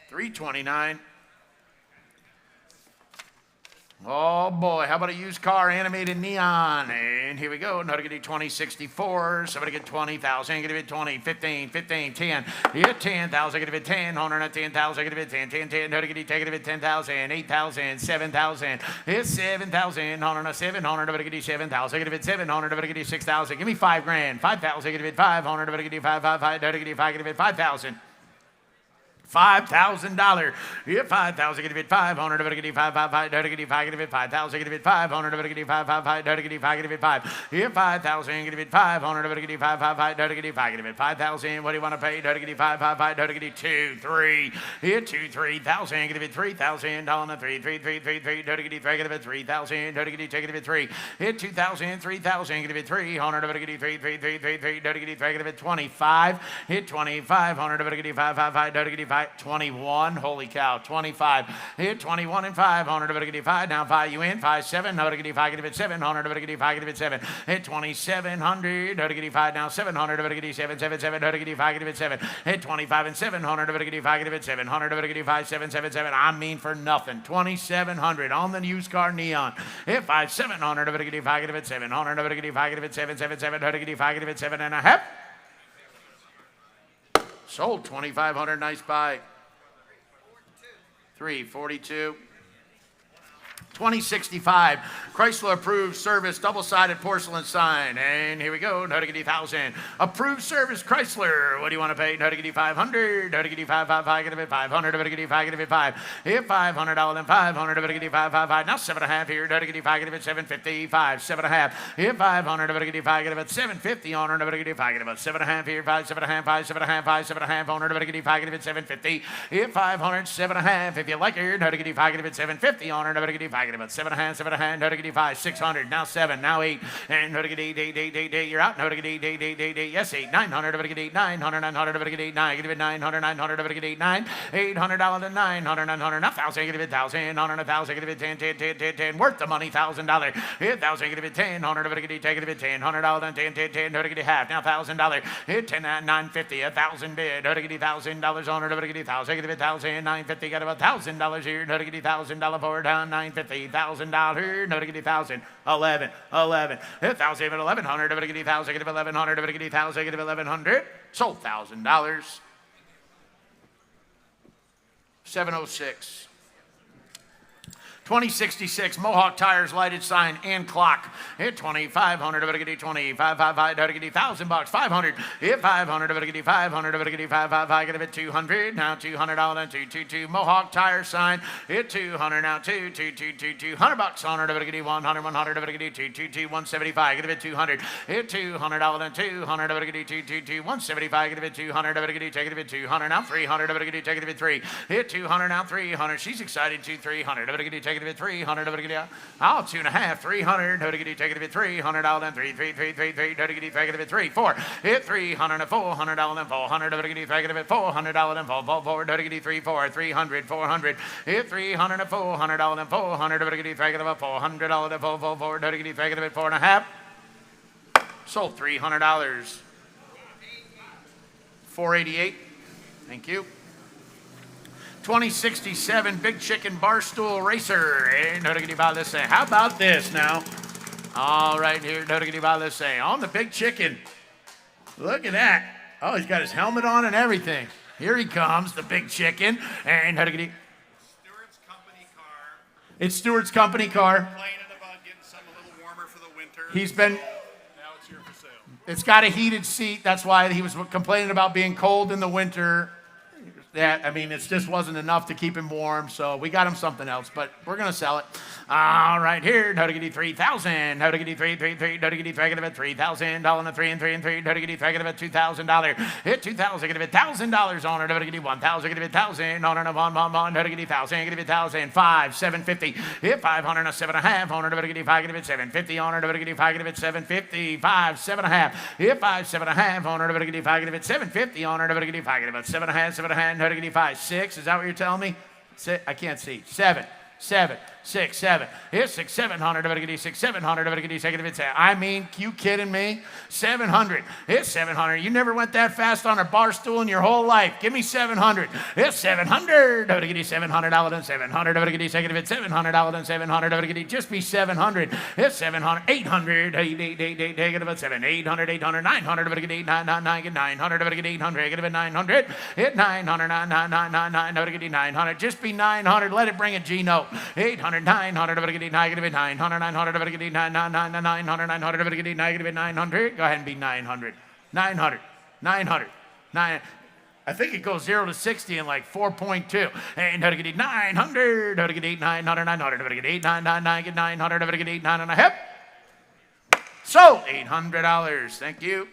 S2: 329. Oh boy, how about a used car animated neon? And here we go. No to get you 2064. Somebody get 20,000. Get it 20, 15, 15, 10. Hit 10,000. Get it 10. 10,000. Get it 10, 10, 10. No to get you take it 10,000, 8,000, 7,000. Hit 7,000. 700. No to get you 7,000. Get it 700. No to get you 6,000. Give me $5,000. 5,000. Get it 500. No to get you 5, 5, 5. No to get you 5. Get it 5,000. $5,000. Yeah, 5,000. Get it 500. To get it 5, 5, 5. To get it 5. Get it 5,000. Get it 500. To get it 5, 5, 5. To get it 5. Get it 5. Yeah, 5,000. Get it 500. To get it 5, 5, 5. To get it 5. Get it 5,000. What do you want to pay? To get it 5, 5, 5. To get it 2, 3. Yeah, 2, 3,000. Get it 3,000. Down 3, 3, 3, 3, 3. To get it 3. Get it 3,000. To get it take it 3. Hit 2,000, 3,000. Get it 300. To get it 3, 3, 3, 3, 3. To get it 3. Get it 25. Hit 2,500. To get it 5, 5, 5. To get it 5. 21, holy cow, 25, hit 21 and 500, 5, now 5, you in, 5, 7, no, 5, give it 700, 5, give it 7, hit 2700, 5, now 700, 7, 7, 7, 5, give it 7, hit 25 and 700, 5, give it 700, 5, 7, 7, 7, I mean for nothing, 2700 on the used car neon, hit 5, 700, 5, give it 700, 5, give it 7, 7, 7, 5, give it 7 and a half. Sold 2,500, nice buy. 342. 2065, Chrysler approved service, double-sided porcelain sign. And here we go, no diggity 1,000. Approved service, Chrysler. What do you want to pay? No diggity 500. No diggity 5, 5, 5, get it 500. No diggity 5, get it 5. Hit $500, then 500. No diggity 5, 5, 5. Now 7.5 here. No diggity 5, get it 755. 7.5. Hit 500. No diggity 5, get it 750 on her. No diggity 5, get it 7.5 here. 5, 7.5, 5, 7.5, 5, 7.5 on her. No diggity 5, get it 750. Hit 500, 7.5. If you like her, no diggity 5, get it 750 on her. No diggity 5. About 7.5, no diggity 5, 600, now 7, now 8, and no diggity 8, you're out, no diggity 8, yes 8, 900, no diggity 900, 900, no diggity 9, give it 900, 900, no diggity 9, $800 to 900, 900, now 1,000, give it 1,000, on 1,000, give it 10, 10, 10, 10, 10, worth the money, $1,000, hit 1,000, give it 10, 100, no diggity, take it, 10, $100, then 10, 10, 10, no diggity half, now $1,000, hit 10, 950, 1,000 bid, no diggity $1,000 on her, no diggity 1,000, give it 1,000, 950, got about $1,000 here, no diggity $1,000 for down, 950, $1,000, no diggity 1,000, 11, 11, 1,000, 1,100, no diggity 1,000, get 1,100, no diggity 1,000, get 1,100, sold $1,000, 706. 2066 Mohawk Tires lighted sign and clock. Hit 2,500. Diggity 20. 555. Diggity $1,000. 500. Hit 500. Diggity 500. Diggity 555. Get it 200. Now $200 and 222 Mohawk Tire sign. Hit 200. Now 222 $100 on her. Diggity 100. 100. Diggity 222 175. Get it 200. Hit $200 and 200. Diggity 222 175. Get it 200. Diggity take it 200. Now 300. Diggity take it 3. Hit 200. Now 300. She's excited. 300. Diggity take it 300, oh, 2.5, 300, take it $300, then 3, 3, 3, 3, 3, take it 3, 4, hit 300, $400, then 400, take it $400, then 4, take it 3, 4, 300, 400, hit 300, $400, then 400, take it $400, then 4, take it 4.5, sold $300, 488, thank you. 2067 Big Chicken Barstool Racer. Hey, no diggity about this thing. How about this now? All right, here, no diggity about this thing. On the Big Chicken. Look at that. Oh, he's got his helmet on and everything. Here he comes, the Big Chicken. And no diggity.
S3: Stewart's company car.
S2: It's Stewart's company car.
S3: Complaining about getting something a little warmer for the winter.
S2: He's been.
S3: Now it's here for sale.
S2: It's got a heated seat. That's why he was complaining about being cold in the winter. That, I mean, it just wasn't enough to keep him warm, so we got him something else, but we're going to sell it. All right, here, no diggity 3,000, no diggity 3, 3, 3, no diggity 3, get it $3,000, and 3 and 3 and 3, no diggity 3, get it $2,000, hit 2,000, get it $1,000 on her, no diggity 1,000, get it 1,000, on her, no, no diggity 1,000, get it 1,000, 5, 750, hit 500, no 7.5, on her, no diggity 5, get it 750, on her, no diggity 5, get it 750, 5, 7.5, hit 5, 7.5, on her, no diggity 5, get it 750, on her, no diggity 5, get it 7.5, 7.5, no diggity 5, 6, is that what you're telling me? I can't see, 7, 6, 7. Here's 6, 700. Diggity 6, 700. Diggity second. I mean, you kidding me? 700. Here's 700. You never went that fast on a bar stool in your whole life. Give me 700. Here's 700. Diggity $700 and 700. Diggity second. $700 and 700. Diggity just be 700. Here's 700. 800. Take it about 7. 800. 800. 900. Diggity 999. Get 900. Diggity 800. Get it 900. Hit 900. 999. Diggity 900. Just be 900. Let it bring a G note. 800. 900, negative 900, 900, negative 900, 900, negative 900. Go ahead and be 900. 900, 900, 900. I think it goes 0 to 60 in like 4.2. And negative 900, negative 900, 900, negative 999, get 900, negative 9.5. So $800. Thank you.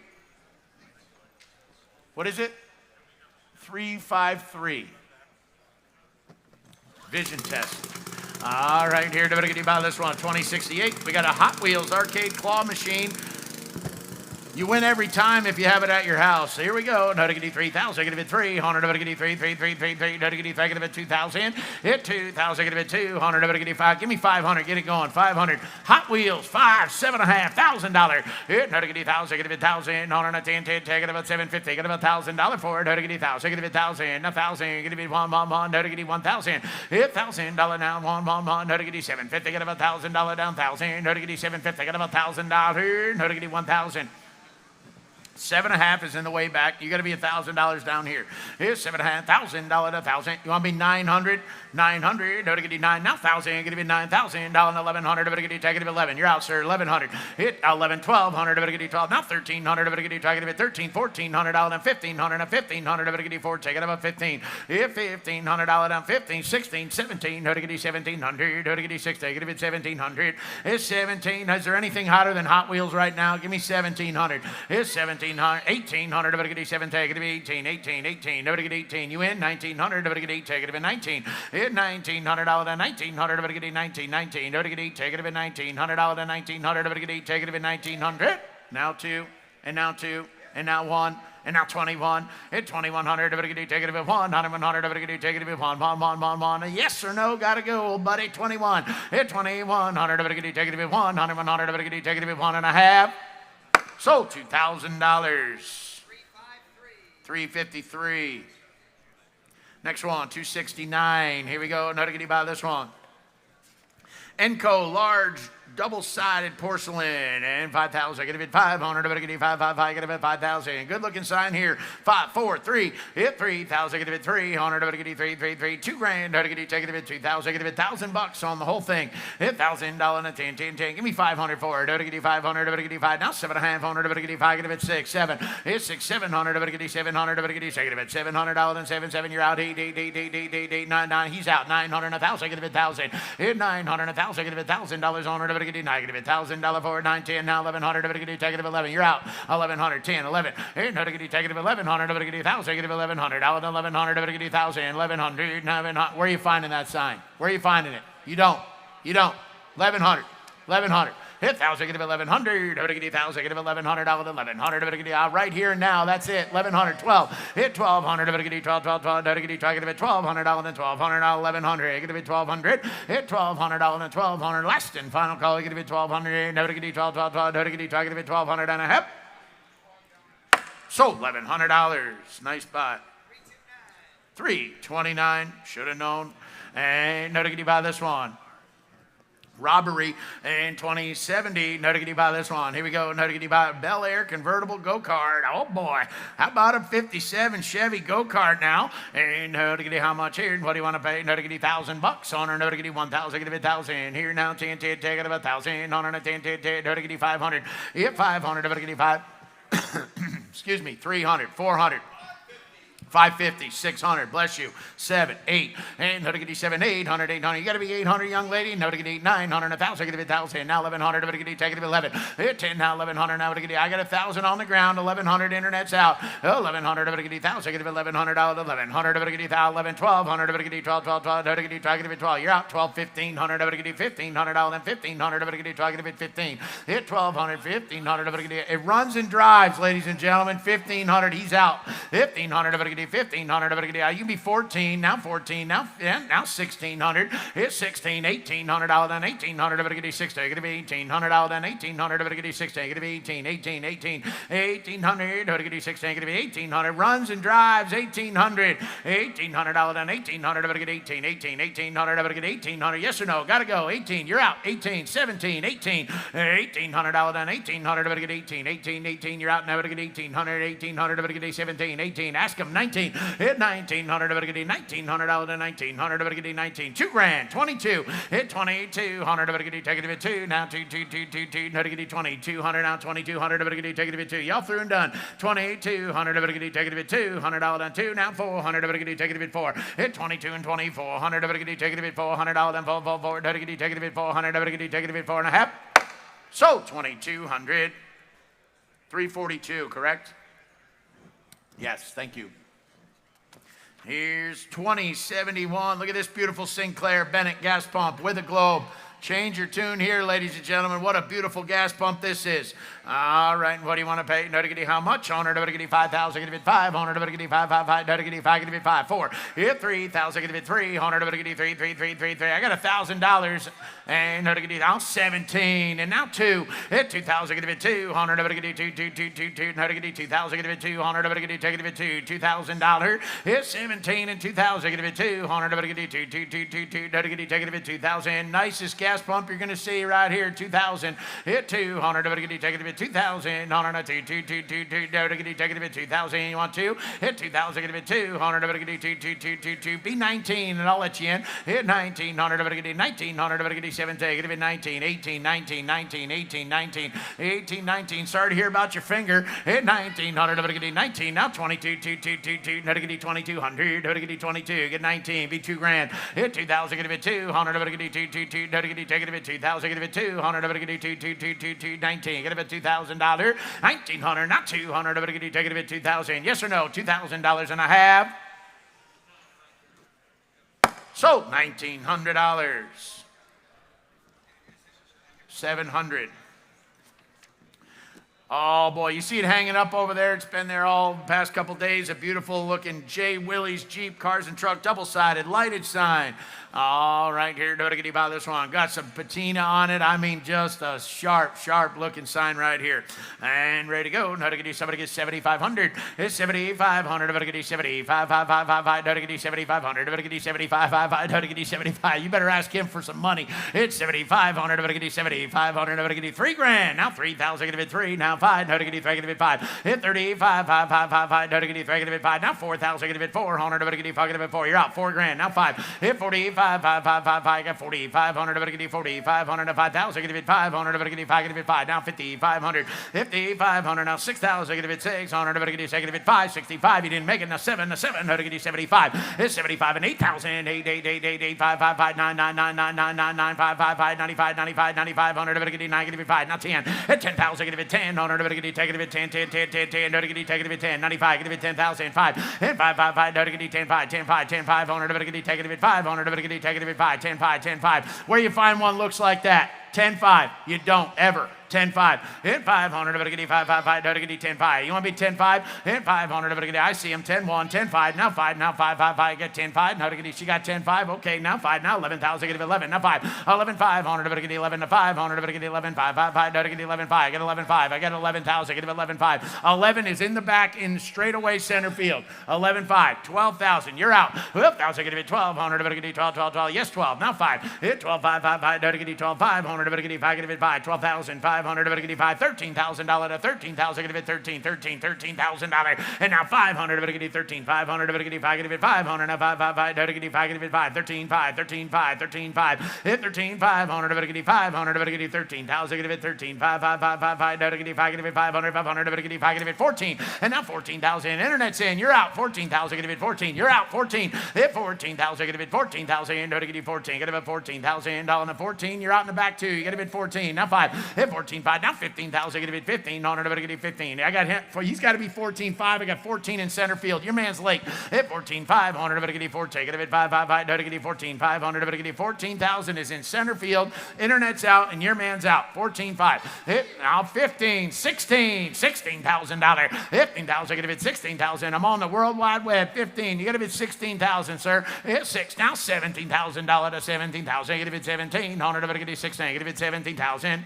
S2: What is it? 353. Vision test. All right, here, buy this one, 2068. We got a Hot Wheels arcade claw machine. You win every time if you have it at your house. Here we go. No diggity 3,000. Give it 300. No diggity 3. No diggity 5. Give it 2,000. Hit 2,000. Give it 200. No diggity 5. Give me 500. Get it going. 500. Hot Wheels 5. $7,500. Hit no diggity 1,000. Give it 1,000. 10. Take it about 750. Get about $1,000 for it. No diggity 1,000. Give it 1,000. 1,000. Give it 1. No diggity 1,000. Hit $1,000 now. 1. No diggity 750. Get about $1,000 down. 1,000. No diggity 750. Get about $1,000. No diggity 1,000. 7.5 is in the way back. You got to be $1,000 down here. Here's $7,500 to 1,000. You want to be 900? 900. No, to get you 9. Now 1,000. Get you $9,000. $1,100. To get you take it 11. You're out, sir. 1,100. Hit 11. 1,200. To get you 12. Now 1,300. To get you take it 13. $1,400. Down 1,500. 1,500. To get you 4. Take it about 15. Hit $1,500. Down 15. 16. 17. To get you 1,700. To get you 16. Get you 1,700. It's 17. Is there anything hotter than Hot Wheels right now? Give me 1,700. It's 1,700. 1,800. To get you 7. Take it 18. 18. 18. To get 18. You win 1,900. To get 8. Take it 19. Hit $1,900 to 1,900 to get 19. 19. To get 8. Take it $1,900 to 1,900 to get 8. Take it $1,900. Now 2. And now 2. And now 1. And now 21. Hit 2,100 to get 8. Take it 1. 100 to get 8. Take it 1. 1. Yes or no? Gotta go, old buddy. 21. Hit 2,100 to get 8. Take it 1. 100 to get 8. Take it 1.5. So $2,000. 353. Next one, 269. Here we go. Now to get you by this one. Enco large double-sided porcelain and 5,000. Get it 500. To get you 5. Get it 5,000. Good looking sign here. 5, 4, 3. Hit 3,000. Get it 300. To get you 3. $2,000. To get you take it 2,000. Get it $1,000 on the whole thing. Hit $1,000 and 10. Give me 500 for it. To get you 500. To get you 5. Now 7,500. To get you 5. Get it 6, 7. Hit 6, 700. To get you 700. To get you take it $700 and 7. You're out. 8, 9. He's out. 900. 1,000. Get it 1,000. Hit 900. 1,000. Get it $1,000 on her. To get you negative $1,000 for 9, 10. Now 1,100. To get you take it 11. You're out. 1,100. 10, 11. Hey, no, to get you take it 1,100. To get you 1,000. Get it 1,100. Out 1,100. To get you 1,000. 1,100. 900. Where are you finding that sign? Where are you finding it? You don't. 1,100. 1,100. Hit 1,000, get it 1,100. To get you 1,000, get it $1,100. 1,100. To get you right here and now. That's it. 1,100. 12. Hit 1,200. To get you 12. To get you try get it $1,200. Then 1,200. 1,100. Get it 1,200. Hit $1,200. Then 1,200. Last and final call. Get it 1,200. To get you 12. To get you try get it 1,200 and a half. Sold $1,100. Nice buy. 329. Should have known. And no to get you by this one. Robbery and 2070. No to get you by this one. Here we go. No to get you by Bel Air convertible go-kart. Oh boy. How about a 57 Chevy go-kart now? And no to get you how much here? What do you want to pay? No to get you $1,000 on her. No to get you 1,000. Get it 1,000. Here now 10. Take it about 1,000. On her 10. No to get you 500. Hit 500. No to get you 5. Excuse me. 300. 400. 550, 600, bless you, 7, 8, and no to get you 7, 800, 800. You got to be 800, young lady. No to get you 900, 1,000, get you 1,000. Now 1,100, to get you take it to 11. Hit 10, now 1,100, now to get you. I got 1,000 on the ground, 1,100, internet's out. 1,100, to get you 1,000, get you 1,100 out, 1,100, to get you 11, 1,200, to get you 12, 12, 12, to get you try get you 12. You're out 12, 1,500, to get you 1,500 out, then 1,500, to get you try get you 15. Hit 1,200, 1,500, to get you. It runs and drives, ladies and gentlemen. 1,500, he's out. 1,500, to get you 1,500, you can be 14, now 14, now 1,600. It's 16, 1,800 out, then 1,800, to get you 16. Gonna be 1,800 out, then 1,800, to get you 16. Gonna be 18, 1,800, to get you 16. Gonna be 1,800. Runs and drives, 1,800, 1,800 out, then 1,800, to get 18, 1,800, to get 1,800. Yes or no? Gotta go. 18, you're out. 18, 17, 18, 1,800 out, then 1,800, to get 18, 18, you're out now, to get 1,800, 1,800, to get 17, 18. Ask him 19. Hit 1,900, to get 1,900 out, then 1,900, to get 19. $2,000, 22. Hit 2,200, to get take it 2. Now 2, to get 2,200 now 2,200, to get take it 2. Y'all through and done. 2,200, to get take it 2. $100 down 2. Now 400, to get take it 4. Hit 22 and 2,400, to get take it 4. $100 down 4, to get take it 400, to get take it 4.5. So 2,200. 342, correct? Yes, thank you. Here's 2071. Look at this beautiful Sinclair Bennett gas pump with a globe. Change your tune here, ladies and gentlemen. What a beautiful gas pump this is. All right, what do you want to pay? No diggity, how much? 5,000, give it 500, diggity 5, diggity 5, give it 5, 4. Hit 3,000, give it 300, diggity 3, 3, 3, 3, 3. I got $1,000 and no diggity now 17 and now 2. Hit 2,000, give it 200, diggity 2, 2, 2, 2, 2. No diggity 2,000, give it 200, diggity take it 2, $2,000. Hit 17 and 2,000, give it 200, diggity 2, 2, 2, 2, 2. No diggity take it 2,000. Nicest gas pump you're going to see right here. 2,000. Hit 200, diggity take it 2,000, 2, 2, 2, 2, 2, diggity, take it 2,000, you want to? Hit 2,000, give it 200, diggity, 2, 2, 2, 2, 2, be 19, and I'll let you in. Hit 1,900, diggity, 1,900, diggity, 17, give it 19, 18, 19, 19, 18, 19, 18, 19, sorry to hear about your finger. Hit 1,900, diggity, 19, now 22, 2, 2, 2, 2, diggity, 2,200, diggity, 22, get 19, be $2,000. Hit 2,000, give it 200, diggity, 2, 2, 2, diggity, take it 2,000, give it 200, diggity, 2, 2, 2, 2, 2, 19, get it $2,000, 1,900, not 200, diggity, take it 2,000, yes or no? $2,000 and a half. So $1,900. 700. Oh boy, you see it hanging up over there. It's been there all the past couple days. A beautiful looking J. Willie's Jeep Cars and Truck double-sided lighted sign. All right, here, diggity by this one. Got some patina on it. I mean, just a sharp, sharp looking sign right here. And ready to go. Diggity, somebody gets 7,500. It's 7,500. Diggity, 75, 5, 5, 5, 5. Diggity, 7,500. Diggity, 75, 5, 5. Diggity, 75. You better ask him for some money. It's 7,500. Diggity, 7,500. Diggity, $3,000. Now 3,000. Give it 3. Now 5. Diggity, 3. Give it 5. Hit 35, 5, 5, 5, 5. Diggity, 3. Give it 5. Now 4,000. Give it 400. Diggity, 5. Give it 4. You're out. $4,000. Now 5. Hit 45. 5, 5, 5, 5, 5, got 4,500, diggity 4,500 to 5,000, give it 500, diggity 5, give it 5, now 5,500, 5,500, now 6,000, give it 600, diggity 6, give it 5, 65, you didn't make it, now 7, diggity 75, it's 75 and 8,000, 8, 8, 8, 8, 8, 5, 5, 5, 9, 9, 9, 9, 9, 9, 9, 5, 5, 5, 95, 95, 9,500, diggity 9, give it 5, now 10, at 10,000, give it 10, diggity take it 10, 10, 10, 10, 10, diggity take it 10, 95, give it 10,000, 5, and 5, 5, 5, diggity 10, 5, 10, 5, 10, 500, diggity take it 500, diggity take it 5, 10, 5, 10, 5. Where you find one looks like that? 10, 5. You don't ever. 10, 5. Hit 500, diggity 5, 5, 5, diggity 10, 5. You want to be 10, 5? Hit 500, diggity. I see him 10, 1, 10, 5. Now 5, now 5, 5, 5. Get 10, 5. Now diggity, she got 10, 5. Okay, now 5, now 11,000, get 11. Now 5, 11, 500, diggity 11 to 500, diggity 11, 5, 5, 5, diggity 11, 5. Get 11, 5. I got 11,000, get 11, 5. 11 is in the back in straightaway center field. 11, 5, 12,000. You're out. 12,000, get 1,200, diggity 12, 12, 12. Yes, 12. Now 5. Hit 12, 5, 5, 5, diggity 12, 500, diggity 5, get 5. 12,500, diggity 5. $13,000 to 13,000, give it 13, $13,000, and now 500, diggity 13, 500, diggity 5, give it 500, now 5, 5, 5, diggity 5, give it 5, 13, 5, 13, 5, 13, 5, hit 13, 500, diggity 500, diggity 13,000, give it 13, 5, 5, 5, 5, 5, diggity 5, give it 500, 500, diggity 5, give it 14, and now 14,000, internet's in, you're out, 14,000, give it 14, you're out, 14, hit 14,000, give it 14,000, diggity 14, get it 14,000, and 14, you're out in the back too, you get it 14, now 5, hit 14, 5, now 15,000, get it 1500, get it 15, I got hit for, he's got to be 14, 5, I got 14 in center field, your man's late, hit 14, 500, get it 14, get it 5, 5, 5, get it 14, 500, get it 14,000 is in center field, internet's out, and your man's out, 14, 5, hit now 15, 16, $16,000, 15,000, get it 16,000, I'm on the World Wide Web, 15, you got to be 16,000, sir, hit 6, now $17,000 to 17,000, get it 1700, get it 16, get it 17,000.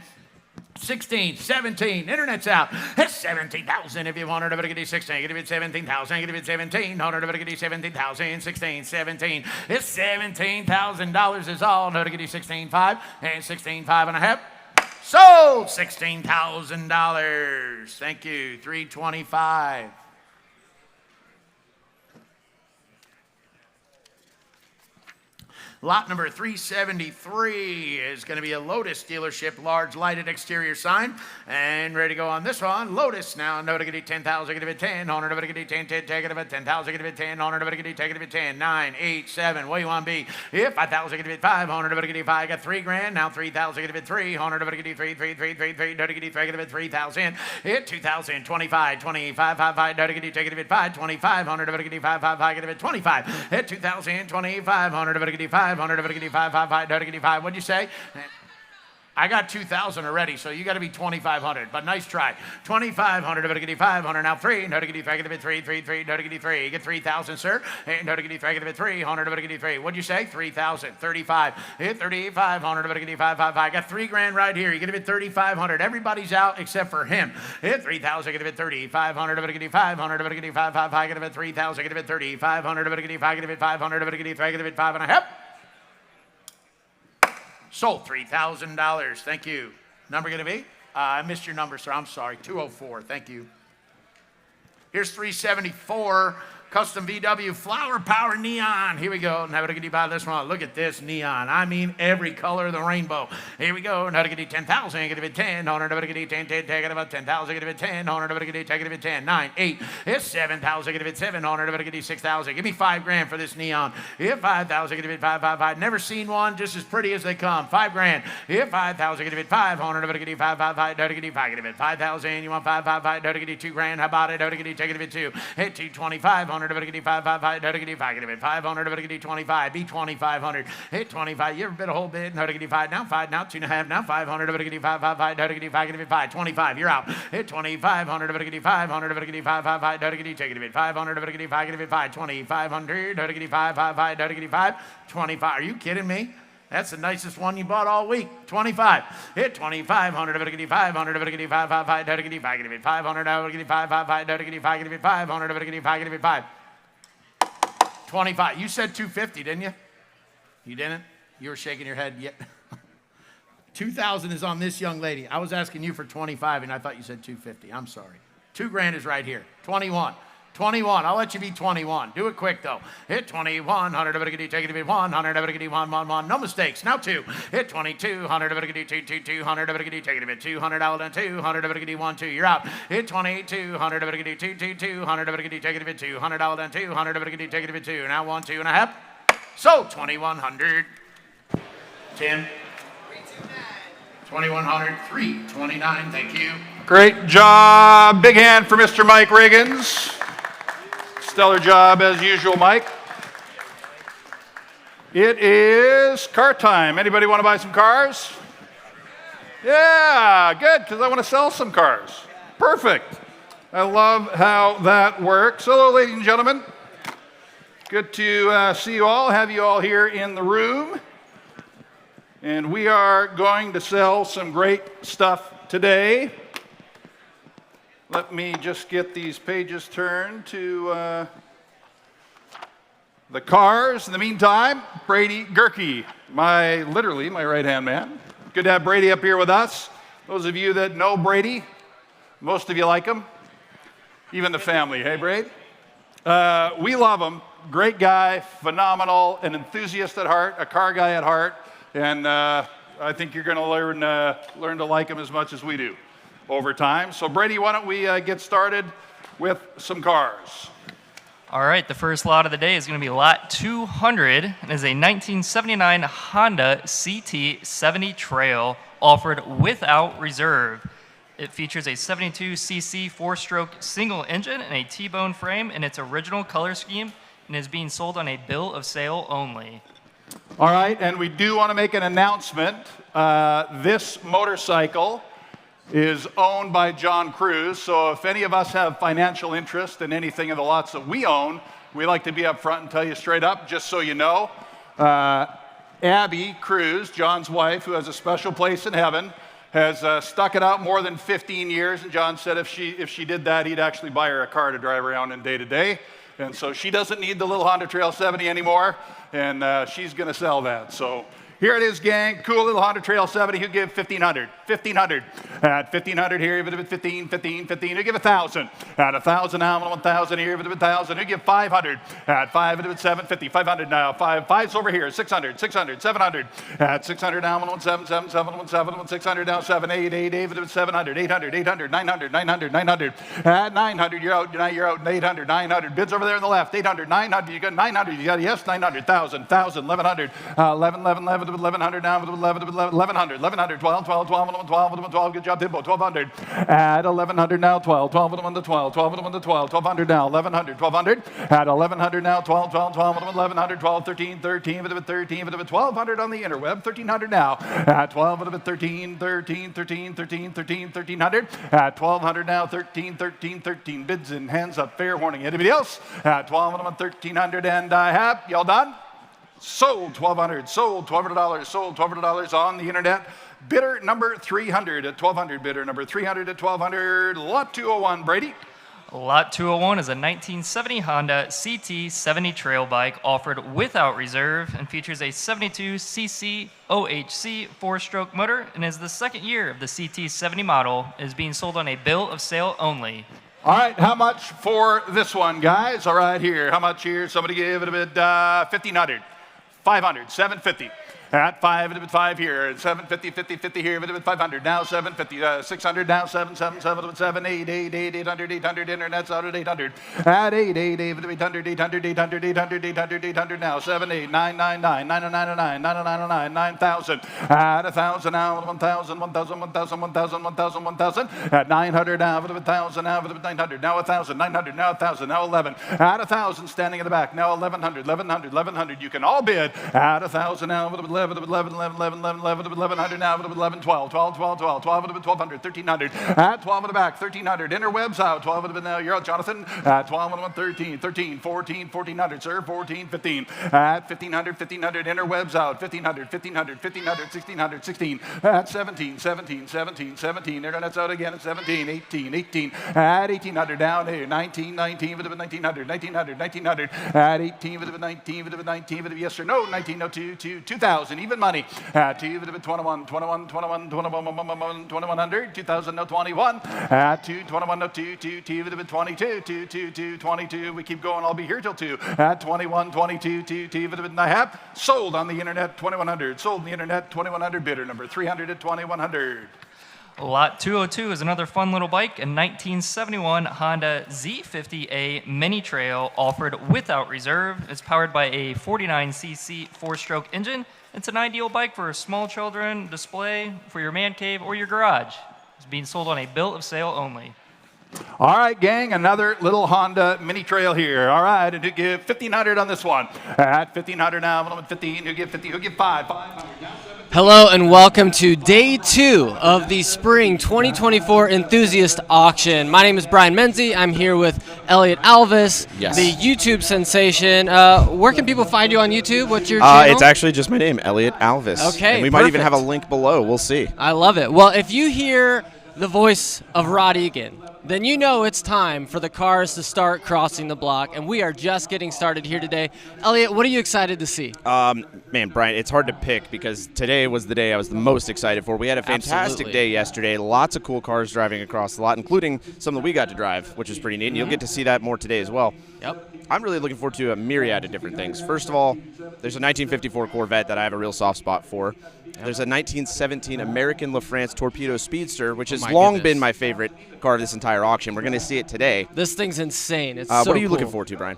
S2: 16, 17, internet's out. It's 17,000 if you want her to get it 16. Get it 17,000, get it 1,700, get it 17,000, 16, 17. It's $17,000 is all. No, to get you 16.5 and 16.5 and a half. Sold $16,000. Thank you. 325. Lot number 373 is going to be a Lotus dealership, large lighted exterior sign. And ready to go on this one. Lotus now. No to get it 10,000, get it 10. Honor to get it 10, 10, take it about 10,000, get it 10. Honor to get it, take it 10. 9, 8, 7. What do you want to be? If 5,000, get it 5. Honor to get it 5. I got $3,000. Now 3,000, get it 3. Honor to get it 3, 3, 3, 3, 3. No to get it 3, get it 3,000. Hit 2,000, 25, 25, 5, 5. No to get it, take it 5. 25. Honor to get it 5, 5, 5, get it 25. Hit 2,000, 25. Honor to get it 5. 500, 5, 5, 5, 5, 5, 5, what'd you say? I got 2,000 already, so you got to be 2,500. But nice try. 2,500. No to get you 500. Now 3. No to get you 3. No to get you 3. You get 3,000, sir. No to get you 300. No to get you 3. What'd you say? 3,000. 35. Hit 3,500. No to get you 5. I got 3 grand right here. You get a bit 3,500. Everybody's out except for him. Hit 3,000. Get a bit 3,500. No to get you 500. No to get you 5. I get a bit 3,000. Get a bit 3,500. No to get you 5. Get a bit 500. No to get you 3. Get a bit 5 and a half. Sold $3,000. Thank you. Number going to be? I missed your number, sir. I'm sorry. 204. Thank you. Here's 374. Custom VW Flower Power Neon. Here we go. Now to get you by this one. Look at this neon. I mean every color of the rainbow. Here we go. Now to get you 10,000. Get it 10. Now to get you 10. Take it about 10,000. Get it 10. Now to get you take it 10. 9, 8. It's 7,000. Get it 7. Now to get you 6,000. Give me 5 grand for this neon. Hit 5,000. Get it 5. Never seen one just as pretty as they come. 5 grand. Hit 5,000. Get it 5. Now to get you 5. Now to get you 5. Get it 5,000. You want 5. Now to get you 2 grand. How about it? Now to get you take it 2. Hit 225. To get you 5, to get you 5, get it 500, to get you 25, be 2,500, hit 25, you ever bid a whole bid, no to get you 5, now 2.5, now 500, to get you 5, to get you 5, get it 5, 25, you're out, hit 2,500, to get you 500, to get you 5, to get you, take it 500, to get you 5, get it 5, 2,500, to get you 5, to get you 5, 25, are you kidding me? That's the nicest one you bought all week. 25. Hit 2,500. To get you 500. To get you 5. To get you 5. Get it 500. To get you 5. To get you 5. Get it 500. To get you 5. Get it 5. 25. You said 250, didn't you? You didn't? You were shaking your head. Yet. 2,000 is on this young lady. I was asking you for 25, and I thought you said 250. I'm sorry. 2 grand is right here. 21. 21. I'll let you be 21. Do it quick, though. Hit 2,100. Take it 100. Take it 1. No mistakes. Now 2. Hit 2,200. Take it 200. Take it 200. Out and 200. Take it 1, 2. You're out. Hit 2,200. Take it 200. Take it 200. Out and 200. Take it 2. Now 1, 2.5. So 2,100. 10. 2,100. 329. Thank you.
S4: Great job. Big hand for Mr. Mike Riggins. Stellar job as usual, Mike. It is car time. Anybody want to buy some cars? Yeah, good, because I want to sell some cars. Perfect. I love how that works. Hello, ladies and gentlemen. Good to see you all, have you all here in the room. And we are going to sell some great stuff today. Let me just get these pages turned to the cars. In the meantime, Brady Gerke, literally my right-hand man. Good to have Brady up here with us. Those of you that know Brady, most of you like him, even the family. Hey, Brady? We love him. Great guy, phenomenal, an enthusiast at heart, a car guy at heart, and I think you're going to learn to like him as much as we do over time. So Brady, why don't we get started with some cars?
S5: All right, the first lot of the day is going to be lot 200. It is a 1979 Honda CT70 Trail offered without reserve. It features a 72cc 4-stroke single engine and a T-bone frame in its original color scheme and is being sold on a bill of sale only.
S4: All right, and we do want to make an announcement. This motorcycle is owned by John Cruz, so if any of us have financial interest in anything in the lots that we own, we like to be up front and tell you straight up, just so you know. Abby Cruz, John's wife, who has a special place in heaven, has stuck it out more than 15 years, and John said if she did that, he'd actually buy her a car to drive around in day to day. And so she doesn't need the little Honda Trail 70 anymore, and she's going to sell that. So here it is, gang. Cool little Honda Trail 70. Who give 1,500? 1,500. At 1,500 here, give it 15, 15, 15. Who give 1,000? At 1,000 now, 1,000 here, give it 1,000. Who give 500? At 5, give it 750. 500 now. 5's over here. 600, 600, 700. At 600 now, 7, 7, 7, 7, 600 now. 7, 8, 8, 8, 700, 800, 800, 900, 900, 900. At 900, you're out. Now you're out. 800, 900. Bids over there on the left. 800, 900. You got 900. You got yes, 900, 1,000, 1,000, 1,100, 11, 11, 11. 1100 now, 1100, 12, 12, 12, 12, 12, good job, Timbo, 1200. At 1100 now, 12, 12, 12, 12, 12, 1200 now, 1100, 1200. At 1100 now, 12, 12, 12, 1100, 12, 13, 13, 13, 1200 on the interweb, 1300 now. At 12, 13, 13, 13, 13, 13, 1300. At 1200 now, 13, 13, 13. Bids and hands up, fair warning. Anybody else? At 12, 1300, and I have, y'all done? Sold 1200, sold $1,200, sold $1,200 on the internet. Bidder number 300 at 1200, bidder number 300 at 1200, lot 201, Brady.
S5: Lot 201 is a 1970 Honda CT70 trail bike offered without reserve and features a 72cc OHC 4-stroke motor and is the second year of the CT70 model. It is being sold on a bill of sale only.
S4: All right, how much for this one, guys? All right, here, how much here? Somebody give it a bid, 1500, 500, 750. At 5 here, 750, 50, 50 here, 500, now 750, 600, now 777, 7, 8, 8, 8, 800, 800, internet's out at 800. At 8, 8, 800, 800, 800, 800, 800, 800, now 7, 8, 9, 9, 9, 999, 999, 9,000. At 1,000 now, 1,000, 1,000, 1,000, 1,000, 1,000, 1,000. At 900 now, 1,000, now 900, now 1,000, 900, now 1,000, now 11. At 1,000, standing in the back, now 1,100, 1,100, 1,100. You can all bid. At 1,000 now, 11, 11, 11, 11, 11, 11, 1100 now, 11, 12, 12, 12, 12, 12, 1200, 1300. At 12 in the back, 1300. Interwebs out, 12 now, you're out, Jonathan. At 12, 13, 13, 14, 1400, sir, 14, 15. At 1500, 1500, interwebs out, 1500, 1500, 1500, 1600, 16. At 17, 17, 17, 17, internet's out again at 17, 18, 18. At 1800, down here, 19, 19, 1900, 1900, 1900. At 18, 19, 19, yes or no, 1902, 2000, even money. At 21, 21, 21, 21, 2100, 2000, no 21. At 2, 21, no 2, 2, 22, 2, 2, 2, 22. We keep going, I'll be here till 2. At 21, 22, 2, 2, and I have sold on the internet 2100. Sold on the internet 2100, bidder number 300 at 2100.
S5: Lot 202 is another fun little bike, a 1971 Honda Z50A Mini Trail offered without reserve. It's powered by a 49cc 4-stroke engine. It's an ideal bike for small children, display, for your man cave, or your garage. It's being sold on a bill of sale only.
S4: All right, gang, another little Honda Mini Trail here. All right, and who give 1,500 on this one? At 1,500 now, 15, who give 50, who give 500.
S6: Hello and welcome to day 2 of the Spring 2024 Enthusiast Auction. My name is Brian Menzie. I'm here with Elliott Alvis, the YouTube sensation. Where can people find you on YouTube? What's your channel?
S1: It's actually just my name, Elliott Alvis.
S6: Okay,
S1: and we might even have a link below. We'll see.
S6: I love it. Well, if you hear the voice of Rod Egan, then you know it's time for the cars to start crossing the block, and we are just getting started here today. Elliott, what are you excited to see?
S1: Man, Brian, it's hard to pick because today was the day I was the most excited for. We had a fantastic day yesterday. Lots of cool cars driving across the lot, including some that we got to drive, which is pretty neat, and you'll get to see that more today as well.
S6: Yep.
S1: I'm really looking forward to a myriad of different things. First of all, there's a 1954 Corvette that I have a real soft spot for. There's a 1917 American LaFrance Torpedo Speedster, which has long been my favorite car of this entire auction. We're going to see it today.
S6: This thing's insane. It's
S1: what
S6: so
S1: are you
S6: cool.
S1: looking forward to, Brian?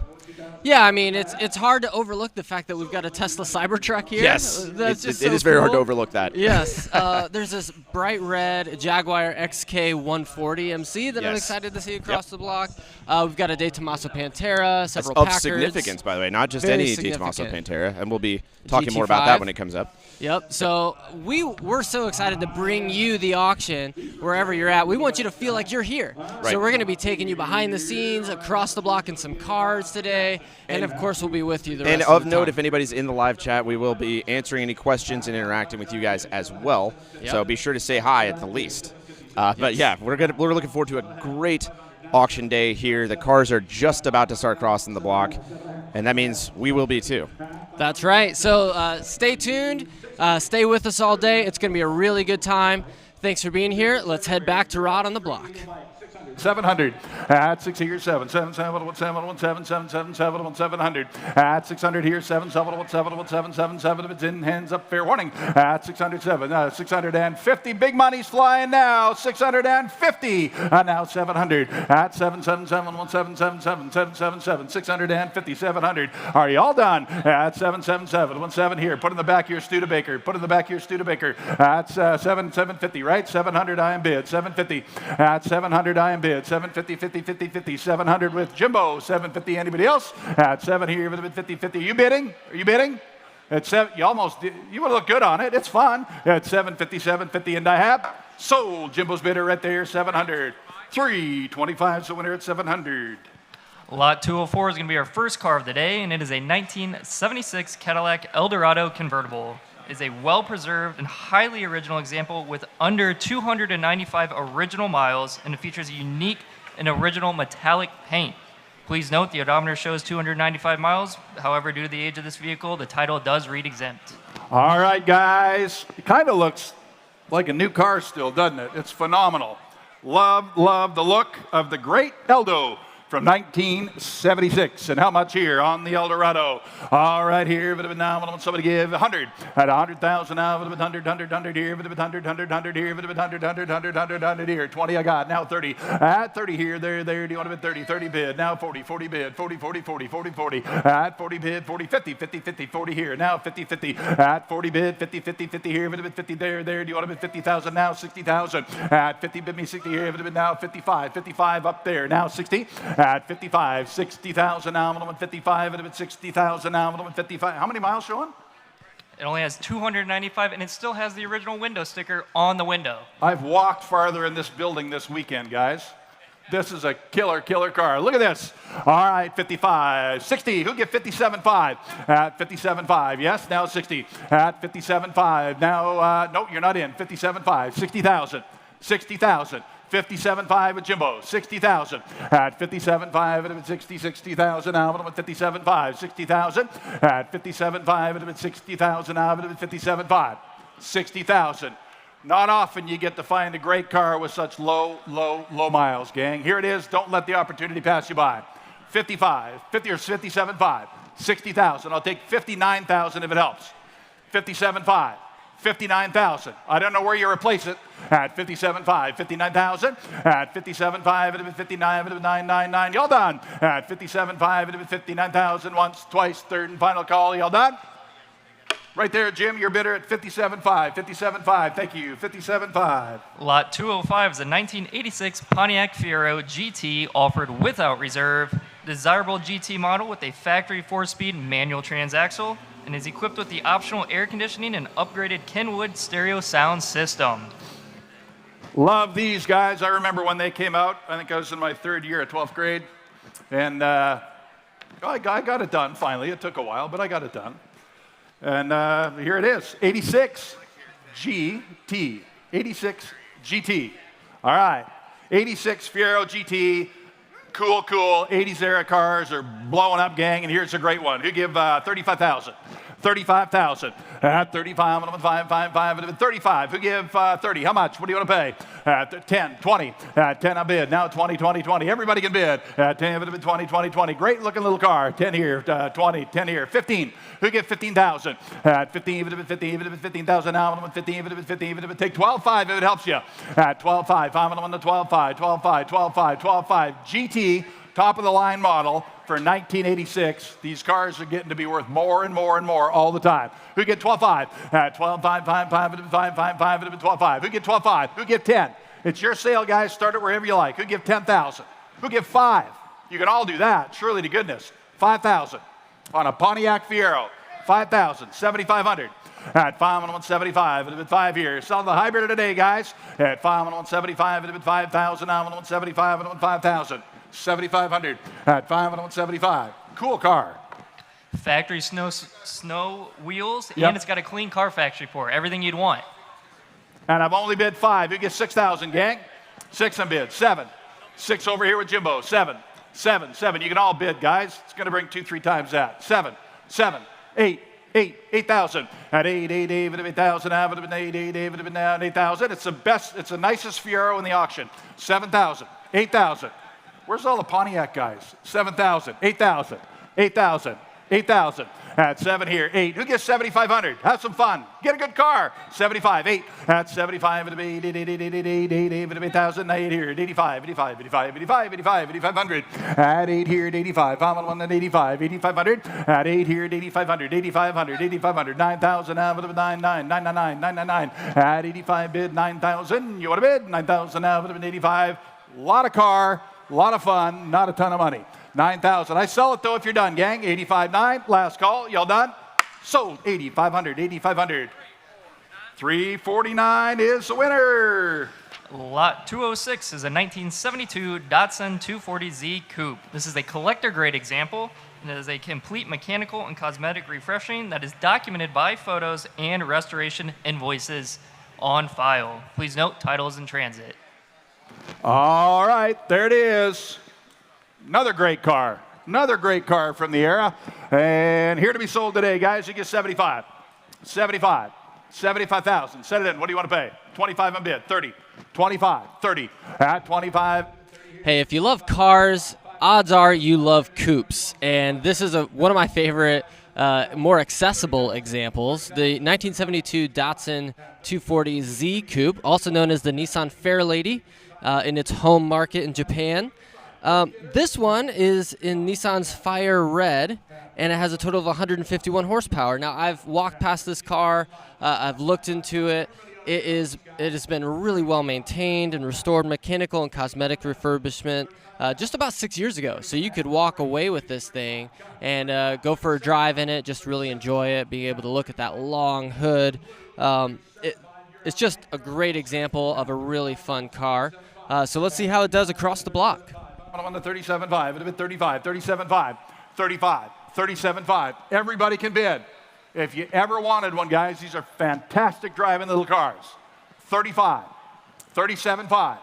S6: Yeah, I mean, it's hard to overlook the fact that we've got a Tesla Cybertruck here.
S1: Yes,
S6: That's
S1: it is very hard to overlook that.
S6: Yes, there's this bright red Jaguar XK140 MC that I'm excited to see across the block. We've got a De Tomaso Pantera, several
S1: of
S6: Packards.
S1: significance, by the way, not just
S6: Very
S1: any De Tomaso
S6: significant.
S1: Pantera, and we'll be talking
S6: GT5.
S1: more about that when it comes up.
S6: Yep. So we're so excited to bring you the auction wherever you're at. We want you to feel like you're here.
S1: Right.
S6: So we're going to be taking you behind the scenes, across the block in some cars today, and of course we'll be with you the rest
S1: And
S6: of
S1: of
S6: the
S1: note,
S6: time.
S1: if anybody's in the live chat, we will be answering any questions and interacting with you guys as well.
S6: Yep.
S1: So be sure to say hi at the least. But yeah, we're looking forward to a great auction day here. The cars are just about to start crossing the block, and that means we will be too.
S6: That's right. So stay tuned. Stay with us all day. It's going to be a really good time. Thanks for being here. Let's head back to Rod on the Block.
S4: 700. At 6 here, 7, 7, 7, 1, 7, 1, 7, 7, 7, 7, 1, 700. At 600 here, 7, 7, 1, 7, 1, 7, 7, 7. If it's in, hands up, fair warning. At 607, 650. Big money's flying now. 650. Now 700. At 7, 7, 7, 1, 7, 7, 7, 7, 7, 7. 650, 700. Are you all done? At 7, 7, 7, 1, 7 here. Put in the back here, Studebaker. Put in the back here, Studebaker. At 750, right? 700 I am bid. 750. At 700 I am bid. 750, 50, 50, 50. 700 with Jimbo. 750. Anybody else? At 7 here, 50, 50. Are you bidding? Are you bidding? At 7, you would look good on it. It's fun. At 750, 750, and I have sold. Jimbo's bidder right there, 700. 325's the winner at 700.
S5: Lot 204 is going to be our first car of the day, and it is a 1976 Cadillac Eldorado convertible. It is a well-preserved and highly original example with under 295 original miles, and it features a unique and original metallic paint. Please note the odometer shows 295 miles. However, due to the age of this vehicle, the title does read exempt.
S4: All right, guys. It kind of looks like a new car still, doesn't it? It's phenomenal. Love the look of the great Eldo from 1976. And how much here on the Eldorado? All right, here, now, I want somebody to give 100. At 100,000 now, 100 here, 100 here, 100 here. 20 I got, now 30. At 30 here, there, do you want to bid 30? 30 bid, now 40 bid, 40. At 40 bid, 40, 50, 40 here, now 50. At 40 bid, 50 here, 50 there, do you want to bid 50,000? Now 60,000. At 50 bid me 60 here, now 55 up there, now 60. At 55, 60,000 now, I'm going to 55, and 60,000 now, I'm going to 55. How many miles showing?
S5: It only has 295, and it still has the original window sticker on the window.
S4: I've walked farther in this building this weekend, guys. This is a killer car. Look at this. All right, 55, 60. Who get 57.5? At 57.5, yes, now 60. At 57.5, now, no, you're not in. 57.5, 60,000. 57.5 with Jimbo, 60,000. At 57.5, 60,000 now, but 57.5, 60,000. At 57.5, 60,000 now, but 57.5, 60,000. Not often you get to find a great car with such low miles, gang. Here it is. Don't let the opportunity pass you by. 55, 50 or 57.5, 60,000. I'll take 59,000 if it helps. 57.5. 59,000. I don't know where you replace it. At 57.5, 59,000. At 57.5, it was 59, it was 999. Y'all done. At 57.5, it was 59,000. Once, twice, third and final call. Y'all done? Right there, Jim, your bidder at 57.5. 57.5. Thank you. 57.5.
S5: Lot 205 is a 1986 Pontiac Fiero GT offered without reserve. Desirable GT model with a factory 4-speed manual transaxle, and is equipped with the optional air conditioning and upgraded Kenwood stereo sound system.
S4: Love these guys. I remember when they came out. I think I was in my 3rd year at 12th grade. And I got it done finally. It took a while, but I got it done. And here it is, 86 GT. 86 GT. All right, 86 Fiero GT. Cool. 80s era cars are blowing up, gang, and here's a great one. Who give 35,000? 35,000. At 35, I'm going to 5, 35. Who give 30? How much? What do you want to pay? At 10, 20. At 10, I bid. Now 20. Everybody can bid. At 10, 20. Great looking little car. 10 here, 20, 10 here. 15. Who give 15,000? At 15, 15,000 now. I'm 15, 15. Take 12.5 if it helps you. At 12.5. I'm on the 12.5. 12.5. GT, top of the line model. For 1986, these cars are getting to be worth more and more all the time. Who get 12.5? At 12.5, 12.5. Who get 12.5? Who get 10? It's your sale, guys. Start it wherever you like. Who give 10,000? Who give 5? You can all do that, surely to goodness. 5,000 on a Pontiac Fiero. 5,000, 7,500. At 5,175, it'll be 5 years. Selling the hybrid of today, guys. At 5,175, it'll be 5,000. Now 175, and 5,000. 7,500 at 5,175. Cool car.
S5: Factory snow wheels,
S4: Yep.
S5: and it's got a clean car factory for everything you'd want.
S4: And I've only bid 5. You get 6,000, gang. 6 on bid. 7. 6 over here with Jimbo. 7. You can all bid, guys. It's going to bring 2-3 times that. 7. 8,000. At 8,000. 8,000. It's the best. It's the nicest Fiero in the auction. 7,000. 8,000. Where's all the Pontiac guys? 7,000, 8,000, 8,000, 8,000. At 7 here, 8. Who gets 7,500? Have some fun. Get a good car. 75, 8. At 75, it'll be 8,000. 8 here, 85, 85, 85, 85, 85, 8,500. At 8 here, 85. I'm on 1 at 85, 8,500. At 8 here, 8,500, 8,500, 8,500. 9,000, 999. At 85 bid, 9,000. You want to bid? 9,000 now, 85. A lot of car, a lot of fun, not a ton of money. 9,000. I sell it though if you're done, gang. 85.9. Last call. Y'all done? Sold. 8,500. 8,500. 349 is the winner.
S5: Lot 206 is a 1972 Datsun 240Z Coupe. This is a collector grade example, and it is a complete mechanical and cosmetic refreshing that is documented by photos and restoration invoices on file. Please note, title is in transit.
S4: All right, there it is. Another great car from the era. And here to be sold today, guys, you get 75. 75. 75,000. Set it in. What do you want to pay? 25 on bid. 30. 25. 30. At 25.
S6: Hey, if you love cars, odds are you love coupes. And this is one of my favorite, more accessible examples. The 1972 Datsun 240Z Coupe, also known as the Nissan Fairlady, in its home market in Japan. This one is in Nissan's Fire Red, and it has a total of 151 horsepower. Now, I've walked past this car. I've looked into it. It has been really well maintained and restored, mechanical and cosmetic refurbishment just about 6 years ago. So you could walk away with this thing and go for a drive in it, just really enjoy it, being able to look at that long hood. It's just a great example of a really fun car. So let's see how it does across the block.
S4: I'm on the 37.5, it'll be 35, 37.5, 35, 37.5. Everybody can bid. If you ever wanted one, guys, these are fantastic driving little cars. 35, 37.5.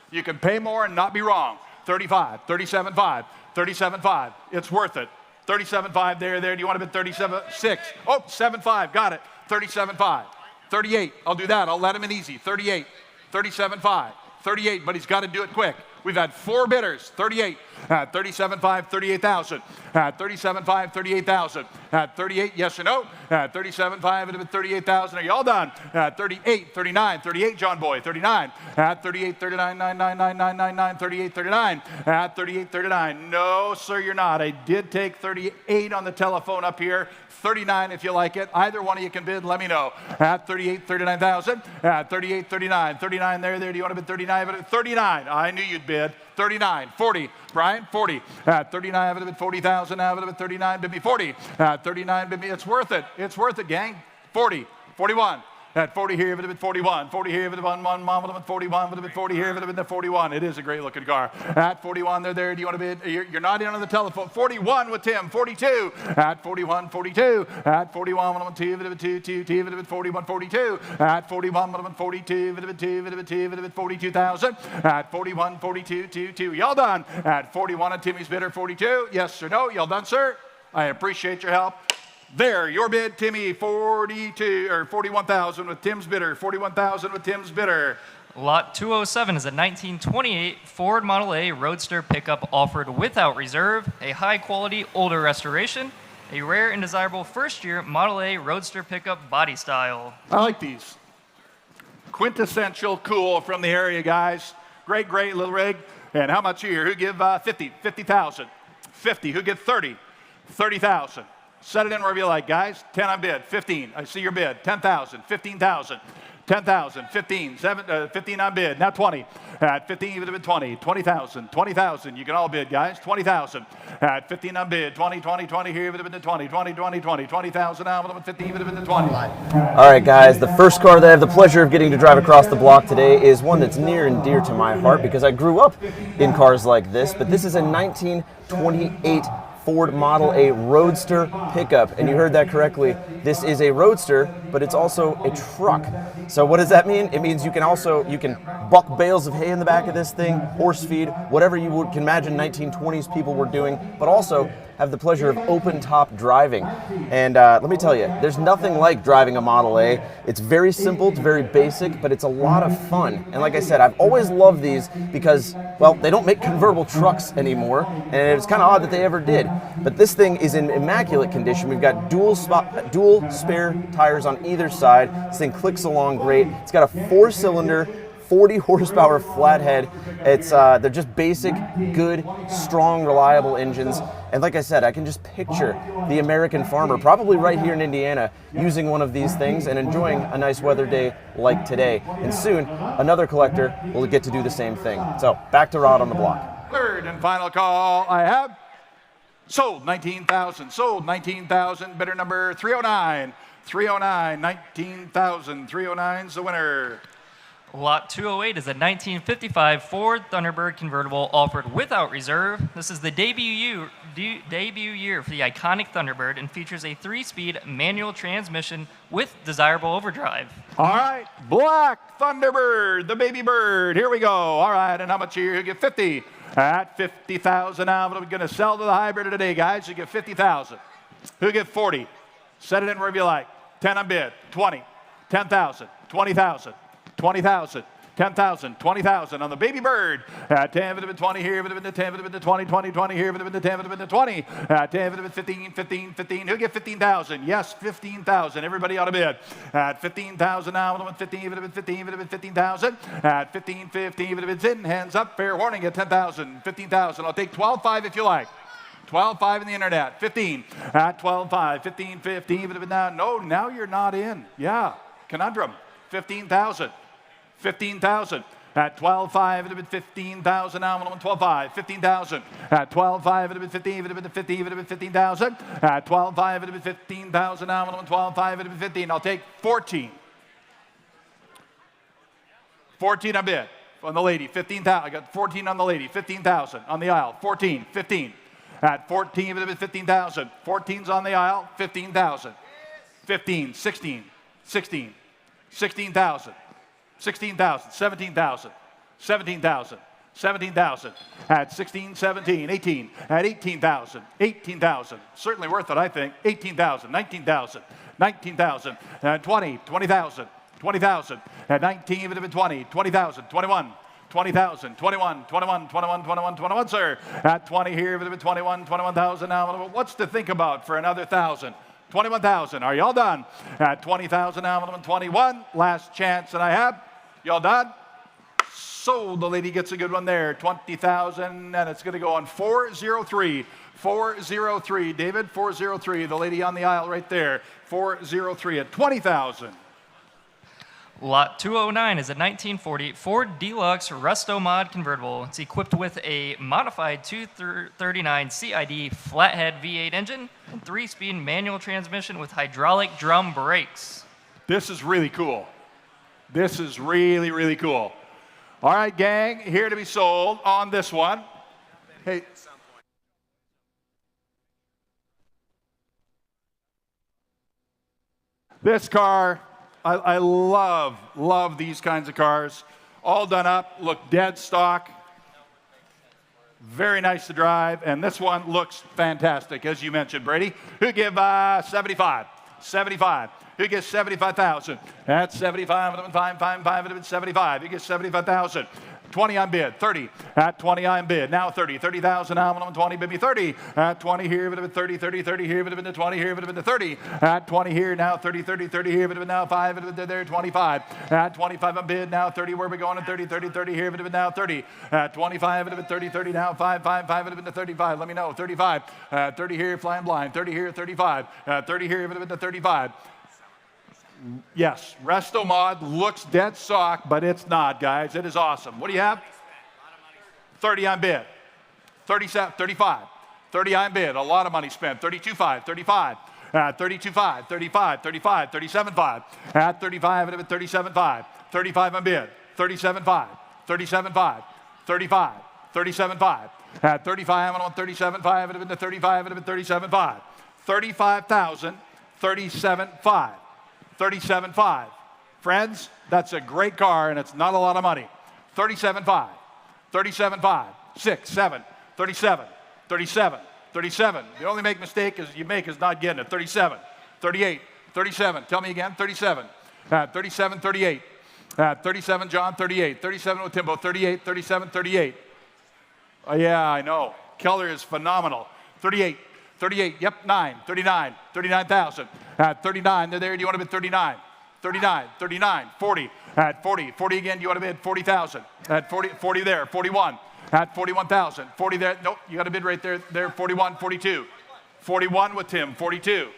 S4: You can pay more and not be wrong. 35, 37.5, 37.5. It's worth it. 37.5 there. Do you want to bid 37.6? Oh, 7.5, got it. 37.5, 38. I'll do that. I'll let him in easy. 38, 37.5, 38, but he's got to do it quick. We've had 4 bidders, 38, at 37.5, 38,000, at 37.5, 38,000, at 38, yes or no, at 37.5, it'll be 38,000. Are you all done? At 38, 39, 38, John Boy, 39, at 38, 39, 99999, 38, 39, at 38, 39. No, sir, you're not. I did take 38 on the telephone up here. 39 if you like it. Either one of you can bid, let me know. At 38, 39,000. At 38, 39. 39 there. Do you want to bid 39? 39. I knew you'd bid. 39. 40. Brian, 40. At 39, I would have bid 40,000. I would have bid 39. Bid me 40. At 39, bid me. It's worth it. It's worth it, gang. 40. 41. At 40 here, it would have been 41. 40 here, it would have been 1. Mom would have been 41. Would have been 40 here, it would have been the 41. It is a great looking car. At 41, they're there. Do you want to bid? You're not in on the telephone. 41 with Tim. 42. At 41, 42. At 41, would have been 2. Would have been 2. 2 would have been 41, 42. At 41, would have been 42. Would have been 2. Would have been 2. Would have been 42,000. At 41, 42, 2, 2. Y'all done? At 41 on Timmy's bidder, 42. Yes or no? Y'all done, sir? I appreciate your help. There, your bid, Timmy, 42 or 41,000 with Tim's bidder. 41,000 with Tim's bidder.
S5: Lot 207 is a 1928 Ford Model A Roadster pickup offered without reserve, a high-quality older restoration, a rare and desirable first-year Model A Roadster pickup body style.
S4: I like these. Quintessential cool from the area, guys. Great little rig. And how much here? Who give 50? 50,000. 50. Who give 30? 30,000. Set it in wherever you like, guys. 10 on bid. 15. I see your bid. 10,000. 15,000. 10,000. 15. 15 on bid. Now 20. At 15, you would have been 20. 20,000. 20,000. You can all bid, guys. 20,000. At 15 on bid. 20, 20, 20. Here, you would have been 20. 20, 20, 20. 20,000 now. Would have been 15. Would have been 20.
S7: All right, guys. The first car that I have the pleasure of getting to drive across the block today is one that's near and dear to my heart because I grew up in cars like this. But this is a 1928 Ford Model A Roadster pickup, and you heard that correctly. This is a Roadster, but it's also a truck. So what does that mean? It means you can buck bales of hay in the back of this thing, horse feed, whatever you can imagine 1920s people were doing, but also have the pleasure of open top driving. And let me tell you, there's nothing like driving a Model A. It's very simple, it's very basic, but it's a lot of fun. And like I said, I've always loved these because, well, they don't make convertible trucks anymore, and it's kind of odd that they ever did. But this thing is in immaculate condition. We've got dual spare tires on either side. This thing clicks along great. It's got a 4-cylinder, 40 horsepower flathead. It's they're just basic, good, strong, reliable engines. And like I said, I can just picture the American farmer, probably right here in Indiana, using one of these things and enjoying a nice weather day like today. And soon, another collector will get to do the same thing. So back to Rod on the block.
S4: Third and final call I have. Sold 19,000. Sold 19,000. Bidder number 309. 309. 19,000. 309's the winner.
S5: Lot 208 is a 1955 Ford Thunderbird convertible offered without reserve. This is the debut year for the iconic Thunderbird and features a 3-speed manual transmission with desirable overdrive.
S4: All right, black Thunderbird, the baby bird. Here we go. All right, and how much here? You get 50. At 50,000 now, what are we going to sell to the hybrid today, guys? You get 50,000. Who get 40? Set it in wherever you like. 10 on bid. 20. 10,000. 20,000. 20,000, 10,000, 20,000 on the baby bird. 10, 20 here, 10, 20, 20, 20 here, 10, 20. 10, 15, 15, 15. Who'll get 15,000? Yes, 15,000. Everybody ought to bid. At 15,000 now, 15, 15,000. At 15, 15, if it's in, hands up, fair warning at 10,000, 15,000. I'll take 12.5 if you like. 12.5 in the internet. 15 at 12.5, 15, 15. No, now you're not in. Yeah, conundrum. 15,000. 15,000 at 12.5, it'd have been 15,000 now, 12.5, 15,000 at 12.5, it'd have been 15, it'd have been 15, it'd have been 15,000 at 12.5, it'd have been 15,000 now, 12.5, it'd have been 15. I'll take 14. 14 on bid on the lady, 15,000. I got 14 on the lady, 15,000 on the aisle, 14, 15 at 14, it'd have been 15,000. 14's on the aisle, 15,000. 15, 16, 16, 16,000. 16,000, 17,000, 17,000, 17,000 at 16, 17, 18 at 18,000, 18,000. Certainly worth it, I think. 18,000, 19,000, 19,000 at 20, 20,000, 20,000 at 19, even if it's 20, 20,000, 21. 20,000, 21, 21, 21, 21, 21, sir. At 20 here, even if it's 21, 21,000 now. What's to think about for another 1,000? 21,000. Are y'all done? At 20,000 now, 21. Last chance that I have. Y'all done? Sold. The lady gets a good one there. 20,000, and it's going to go on 403. 403. David, 403. The lady on the aisle right there. 403 at 20,000.
S5: Lot 209 is a 1940 Ford Deluxe Resto Mod convertible. It's equipped with a modified 239 CID flathead V8 engine and 3-speed manual transmission with hydraulic drum brakes.
S4: This is really cool. This is really, really cool. All right, gang, here to be sold on this one. Hey. This car, I love these kinds of cars. All done up, look dead stock. Very nice to drive, and this one looks fantastic, as you mentioned, Brady. Who give 75? 75. Who gets 75,000? That's 75, 75. Who gets 75,000? 20 on bid, 30. At 20 on bid, now 30. 30,000 now, 20, baby, 30. At 20 here, would have been 30, 30, 30 here, would have been the 20 here, would have been the 30. At 20 here, now 30, 30, 30 here, would have been now 5, would have been there, 25. At 25 on bid, now 30, where are we going? At 30, 30, 30 here, would have been now 30. At 25, would have been 30, 30 now, 5, 5, 5 would have been the 35. Let me know, 35. 30 here, flying blind. 30 here, 35. 30 here, would have been the 35. Yes, Resto Mod looks dead stock, but it's not, guys. It is awesome. What do you have? 30 on bid. 37, 35. 30 on bid. A lot of money spent. 32.5, 35. 32.5, 35, 35, 37.5. At 35, it would have been 37.5. 35 on bid. 37.5, 37.5, 35, 37.5. At 35, I'm on 37.5, it would have been the 35, it would have been 37.5. 35,000, 37.5. 37.5. Friends, that's a great car, and it's not a lot of money. 37.5. 37.5. 6, 7. 37. 37. 37. The only mistake you make is not getting it. 37, 38, 37. Tell me again, 37. 37, 38. 37, John, 38. 37 with Timbo, 38, 37, 38. Oh, yeah, I know. Keller is phenomenal. 38, 38, yep, 9, 39, 39,000. At 39, they're there, do you want to bid 39? 39, 39, 40. At 40, 40 again, do you want to bid 40,000? At 40, 40 there, 41. At 41,000, 40 there, nope, you got to bid right there, 41, 42. 41 with Tim, 42.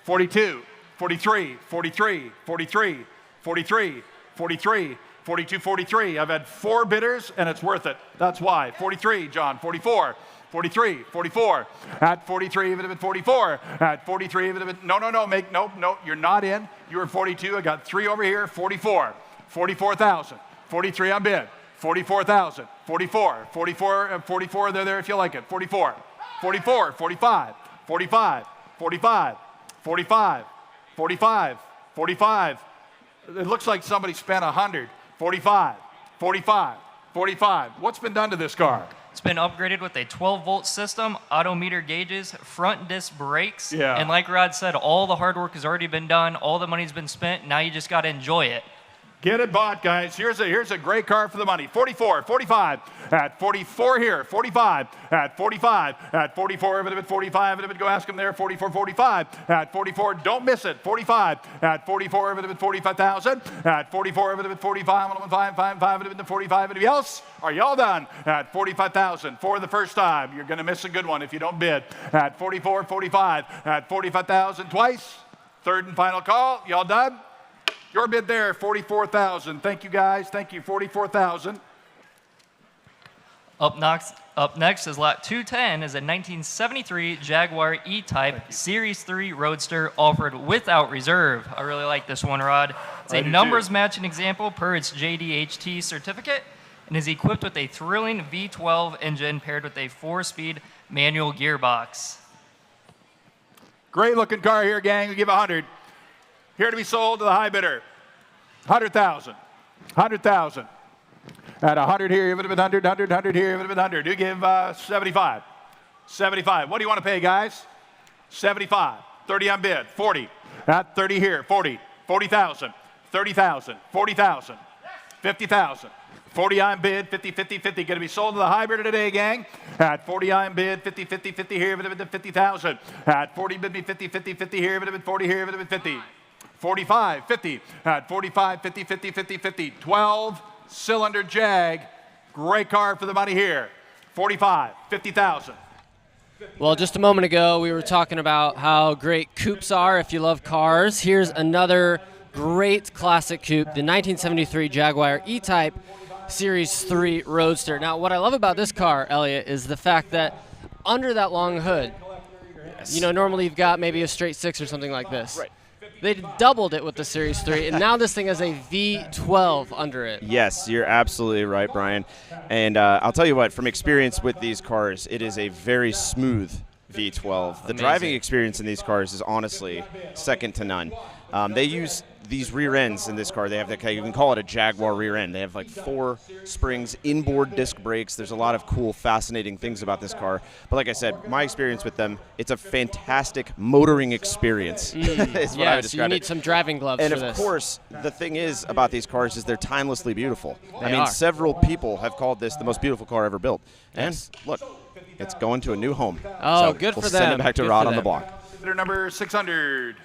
S4: 42, 43, 43, 43, 43, 43, 42, 43. I've had 4 bidders, and it's worth it. That's why. 43, John, 44. 43, 44. At 43, even if it's 44. At 43, even if it's, no, you're not in. You were 42. I got 3 over here, 44. 44,000. 43 on bid. 44,000. 44. 44, 44, they're there if you like it. 44. 44, 45. 45. 45. 45. 45. 45. It looks like somebody spent 100. 45. 45. 45. What's been done to this car?
S5: It's been upgraded with a 12-volt system, odometer gauges, front disc brakes, and like Rod said, all the hard work has already been done, all the money's been spent, now you just got to enjoy it.
S4: Get it bought, guys. Here's a great car for the money. 44, 45, at 44 here, 45, at 45, at 44, if it 45, if it go ask them there, 44, 45, at 44, don't miss it, 45, at 44, if it 45,000, at 44, if it 45, 5, if it 45, anybody else? Are y'all done? At 45,000 for the first time. You're going to miss a good one if you don't bid. At 44, 45, at 45,000 twice. Third and final call. Y'all done? Your bid there, 44,000. Thank you, guys. Thank you, 44,000.
S5: Up next is lot 210 is a 1973 Jaguar E-Type Series 3 Roadster offered without reserve. I really like this one, Rod. It's a numbers matching example per its JDHT certificate and is equipped with a thrilling V12 engine paired with a 4-speed manual gearbox.
S4: Great looking car here, gang. We give 100. Here to be sold to the high bidder. 100,000. 100,000. At 100 here, even if it's 100, 100, 100 here, even if it's 100. You give 75. 75. What do you want to pay, guys? 75. 30 on bid. 40. At 30 here. 40. 40,000. 30,000. 40,000. 50,000. 40 on bid, 50, 50, 50. Going to be sold to the high bidder today, gang. At 40 on bid, 50, 50, 50 here, even if it's 50,000. At 40, bid me 50, 50, 50 here, even if it's 40 here, even if it's 50. 45, 50, at 45, 50, 50, 50, 50, 12-cylinder Jag. Great car for the money here. 45, 50,000.
S6: Well, just a moment ago, we were talking about how great coupes are if you love cars. Here's another great classic coupe, the 1973 Jaguar E-Type Series 3 Roadster. Now, what I love about this car, Elliott, is the fact that under that long hood, you know, normally you've got maybe a straight 6 or something like this.
S7: Right.
S6: They doubled it with the Series 3, and now this thing has a V12 under it.
S7: Yes, you're absolutely right, Brian. And I'll tell you what, from experience with these cars, it is a very smooth V12. The driving experience in these cars is honestly second to none. They use these rear ends in this car. They have you can call it a Jaguar rear end. They have like 4 springs, inboard disc brakes. There's a lot of cool, fascinating things about this car. But like I said, my experience with them, it's a fantastic motoring experience. Is what I would describe
S6: so you need some driving gloves
S7: and
S6: for this.
S7: And of course, the thing is about these cars is they're timelessly beautiful.
S6: They are.
S7: Several people have called this the most beautiful car ever built. And look, it's going to a new home.
S6: Oh,
S7: so
S6: good for
S7: we'll
S6: them.
S7: Send it back to
S6: Good
S7: Rod
S6: for
S7: on the
S6: them.
S7: block.
S4: Bidder number 600.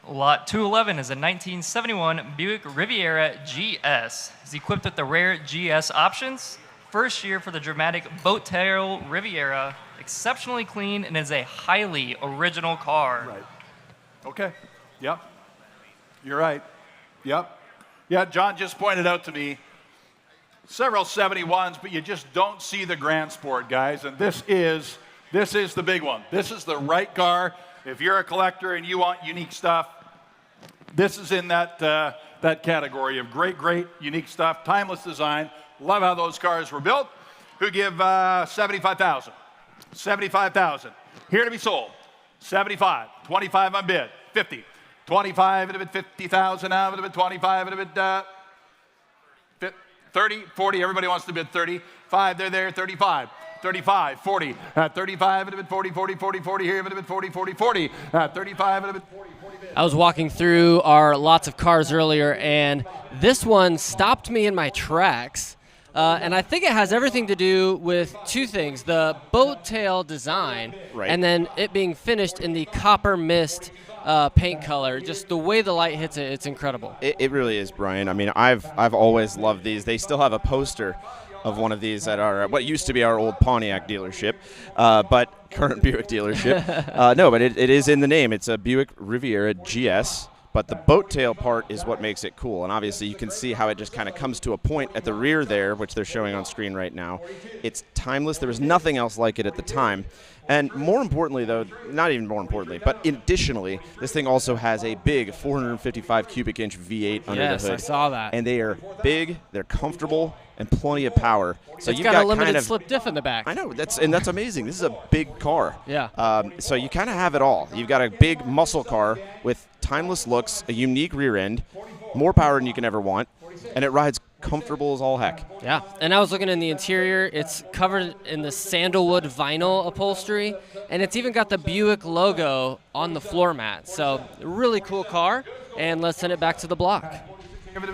S5: Lot 211 is a 1971 Buick Riviera GS. It's equipped with the rare GS options. First year for the dramatic boat tail Riviera. Exceptionally clean and is a highly original car.
S4: Right. Okay. Yep. You're right. Yep. Yeah, John just pointed out to me several 71s, but you just don't see the Grand Sport, guys. And this is the big one. This is the right car. If you're a collector and you want unique stuff, this is in that category of great, unique stuff, timeless design. Love how those cars were built. Who give 75,000? 75,000. Here to be sold. 75. 25 on bid. 50. 25 at a bit 50,000 out of it. 25 at a bit 30, 40, everybody wants to bid 35, they're there, 35. 35, 40, 35, and a bit 40, 40, 40, 40 here, and a bit 40, 40, 40, 35, and a bit 40, 40 bid.
S6: I was walking through our lots of cars earlier, and this one stopped me in my tracks. And I think it has everything to do with two things: the boat tail design,
S7: Right.
S6: and then it being finished in the copper mist paint color. Just the way the light hits it, it's incredible.
S7: It really is, Brian. I mean, I've always loved these. They still have a poster of one of these at our what used to be our old Pontiac dealership, but current Buick dealership. No, but it is in the name. It's a Buick Riviera GS. But the boat tail part is what makes it cool. And obviously you can see how it just kind of comes to a point at the rear there, which they're showing on screen right now. It's timeless. There was nothing else like it at the time. And more importantly, though, not even more importantly, but additionally, this thing also has a big 455 cubic inch V8 under the hood.
S6: Yes, I saw that.
S7: And they are big, they're comfortable, and plenty of power. So
S6: It's
S7: you've
S6: got a limited
S7: kind of,
S6: slip diff in the back.
S7: I know, that's amazing. This is a big car.
S6: Yeah.
S7: So you kind of have it all. You've got a big muscle car with timeless looks, a unique rear end, more power than you can ever want, and it rides comfortable as all heck.
S6: Yeah, and I was looking in the interior. It's covered in the sandalwood vinyl upholstery, and it's even got the Buick logo on the floor mat. So really cool car, and let's send it back to the block.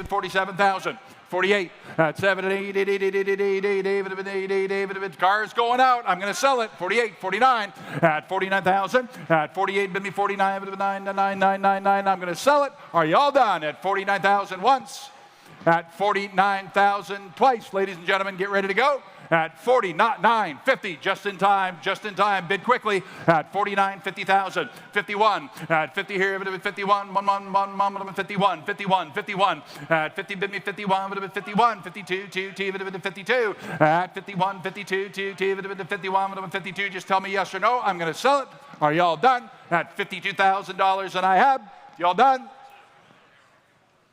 S4: 47,000. 48, 7, 8, 8, 8, 8, 8, 8, 8, 8, cars going out. I'm going to sell it. 48, 49, at 49,000, at 48, bid me 49, 99999. I'm going to sell it. Are you all done? At 49,000 once, at 49,000 twice. Ladies and gentlemen, get ready to go. At 40, not 9, 50, just in time, bid quickly. At 49, 50,000, 51, at 50 here, 51, 51, 51, 51, at 50, bid me 51, 51, 52, 52, at 51, 52, 51, 52, just tell me yes or no, I'm going to sell it. Are y'all done? At $52,000, and I have. Y'all done?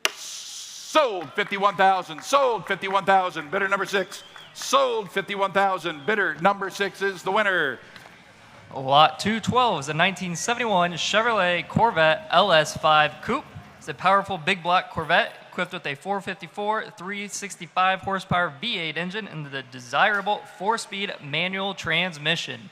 S4: Sold 51,000, sold 51,000, bidder number 6. Sold 51,000. Bidder number 6 is the winner.
S5: Lot 212 is a 1971 Chevrolet Corvette LS5 Coupe. It's a powerful big block Corvette equipped with a 454 365 horsepower V8 engine and the desirable 4-speed manual transmission.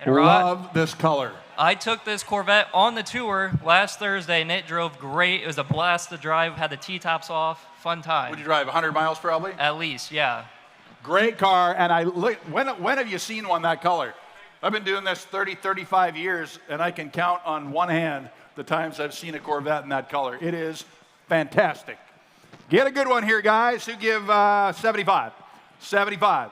S5: And Rod,
S4: Love this color.
S5: I took this Corvette on the tour last Thursday, and it drove great. It was a blast to drive. Had the T-tops off. Fun time.
S4: Would you drive 100 miles probably?
S5: At least, yeah.
S4: Great car, and I look. When have you seen one that color? I've been doing this 30, 35 years, and I can count on one hand the times I've seen a Corvette in that color. It is fantastic. Get a good one here, guys. Who give 75? 75.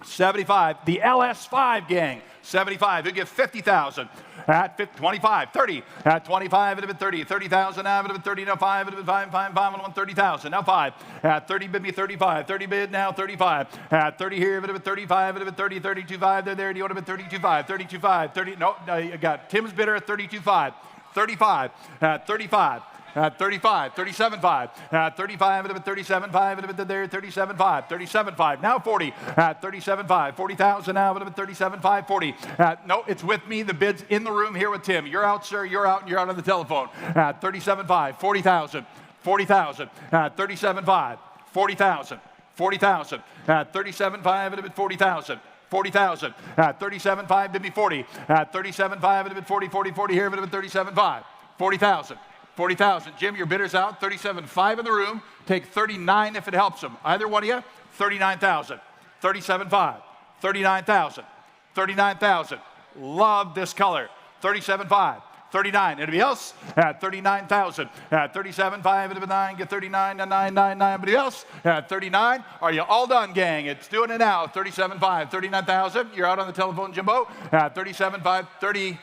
S4: 75. The LS5 gang. 75. Who give 50,000? At 50, 25, 30. At 25, it'd have been 30. 30,000 now, it'd have been 30. Now 5, it'd have been 5, 30,000. Now 5. At 30, bid me 35. 30 bid now 35. At 30 here, it'd have been 35. It'd have been 30, 32.5. They're there. Do you want to bid 32.5? 32.5. 30. No, you got Tim's bidder at 32.5. 35. At 35. At 35, 37.5, at 35, it would have been 37.5, it would have been there, 37.5, 37.5, now 40, at 37.5, 40,000 now, it would have been 37.5, 40. No, it's with me, the bid's in the room here with Tim. You're out, sir, you're out, and you're out on the telephone. At 37.5, 40,000, 40,000, at 37.5, 40,000, 40,000, at 37.5, it would have been 40,000. 40,000 at 37.5, bid me 40. At 37.5, it would have been 40, 40, 40 here, it would have been 37.5. 40,000. 40,000. Jim, your bidder's out. 37.5 in the room. Take 39 if it helps them. Either one of you, 39,000. 37.5. 39,000. 39,000. Love this color. 37.5. 39. Anybody else? At 39,000. At 37.5, it'll be 9. Get 39 to 999. Anybody else? At 39. Are you all done, gang? It's doing it now. 37.5. 39,000. You're out on the telephone, Jimbo. At 37.5. 30.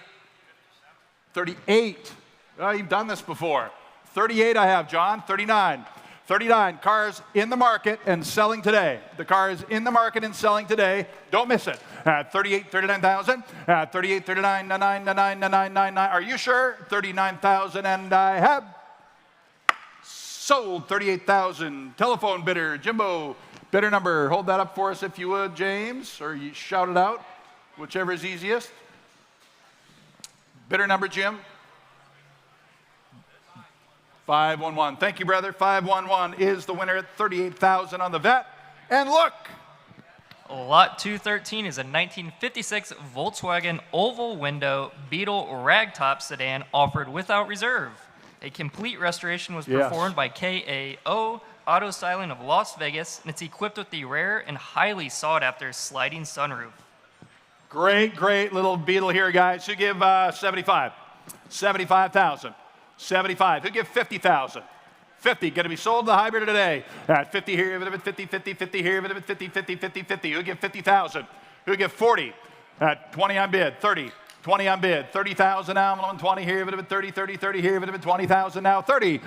S4: 38. Oh, you've done this before. 38 I have, John. 39. 39. Cars in the market and selling today. The car is in the market and selling today. Don't miss it. At 38, 39,000. At 38, 39, 99. Are you sure? 39,000 and I have sold 38,000. Telephone bidder, Jimbo. Bidder number. Hold that up for us if you would, James. Or you shout it out. Whichever is easiest. Bidder number, Jim. 511. Thank you, brother. 511 is the winner at $38,000 on the vet. And look,
S5: Lot 213 is a 1956 Volkswagen oval window Beetle ragtop sedan offered without reserve. A complete restoration was performed by KAO Auto Styling of Las Vegas, and it's equipped with the rare and highly sought-after sliding sunroof.
S4: great, great little Beetle here, guys. Who give 75? 75,000. 75. Who give 50,000? 50. Going to be sold the hybrid today. At 50 here, 50, 50, 50 here, 50, 50, 50, 50. Who give 50,000? Who give 40? At 20 on bid. 30. 20 on bid. 30,000 now. On 20 here, 30, 30, 30 here, 20,000 now. 30.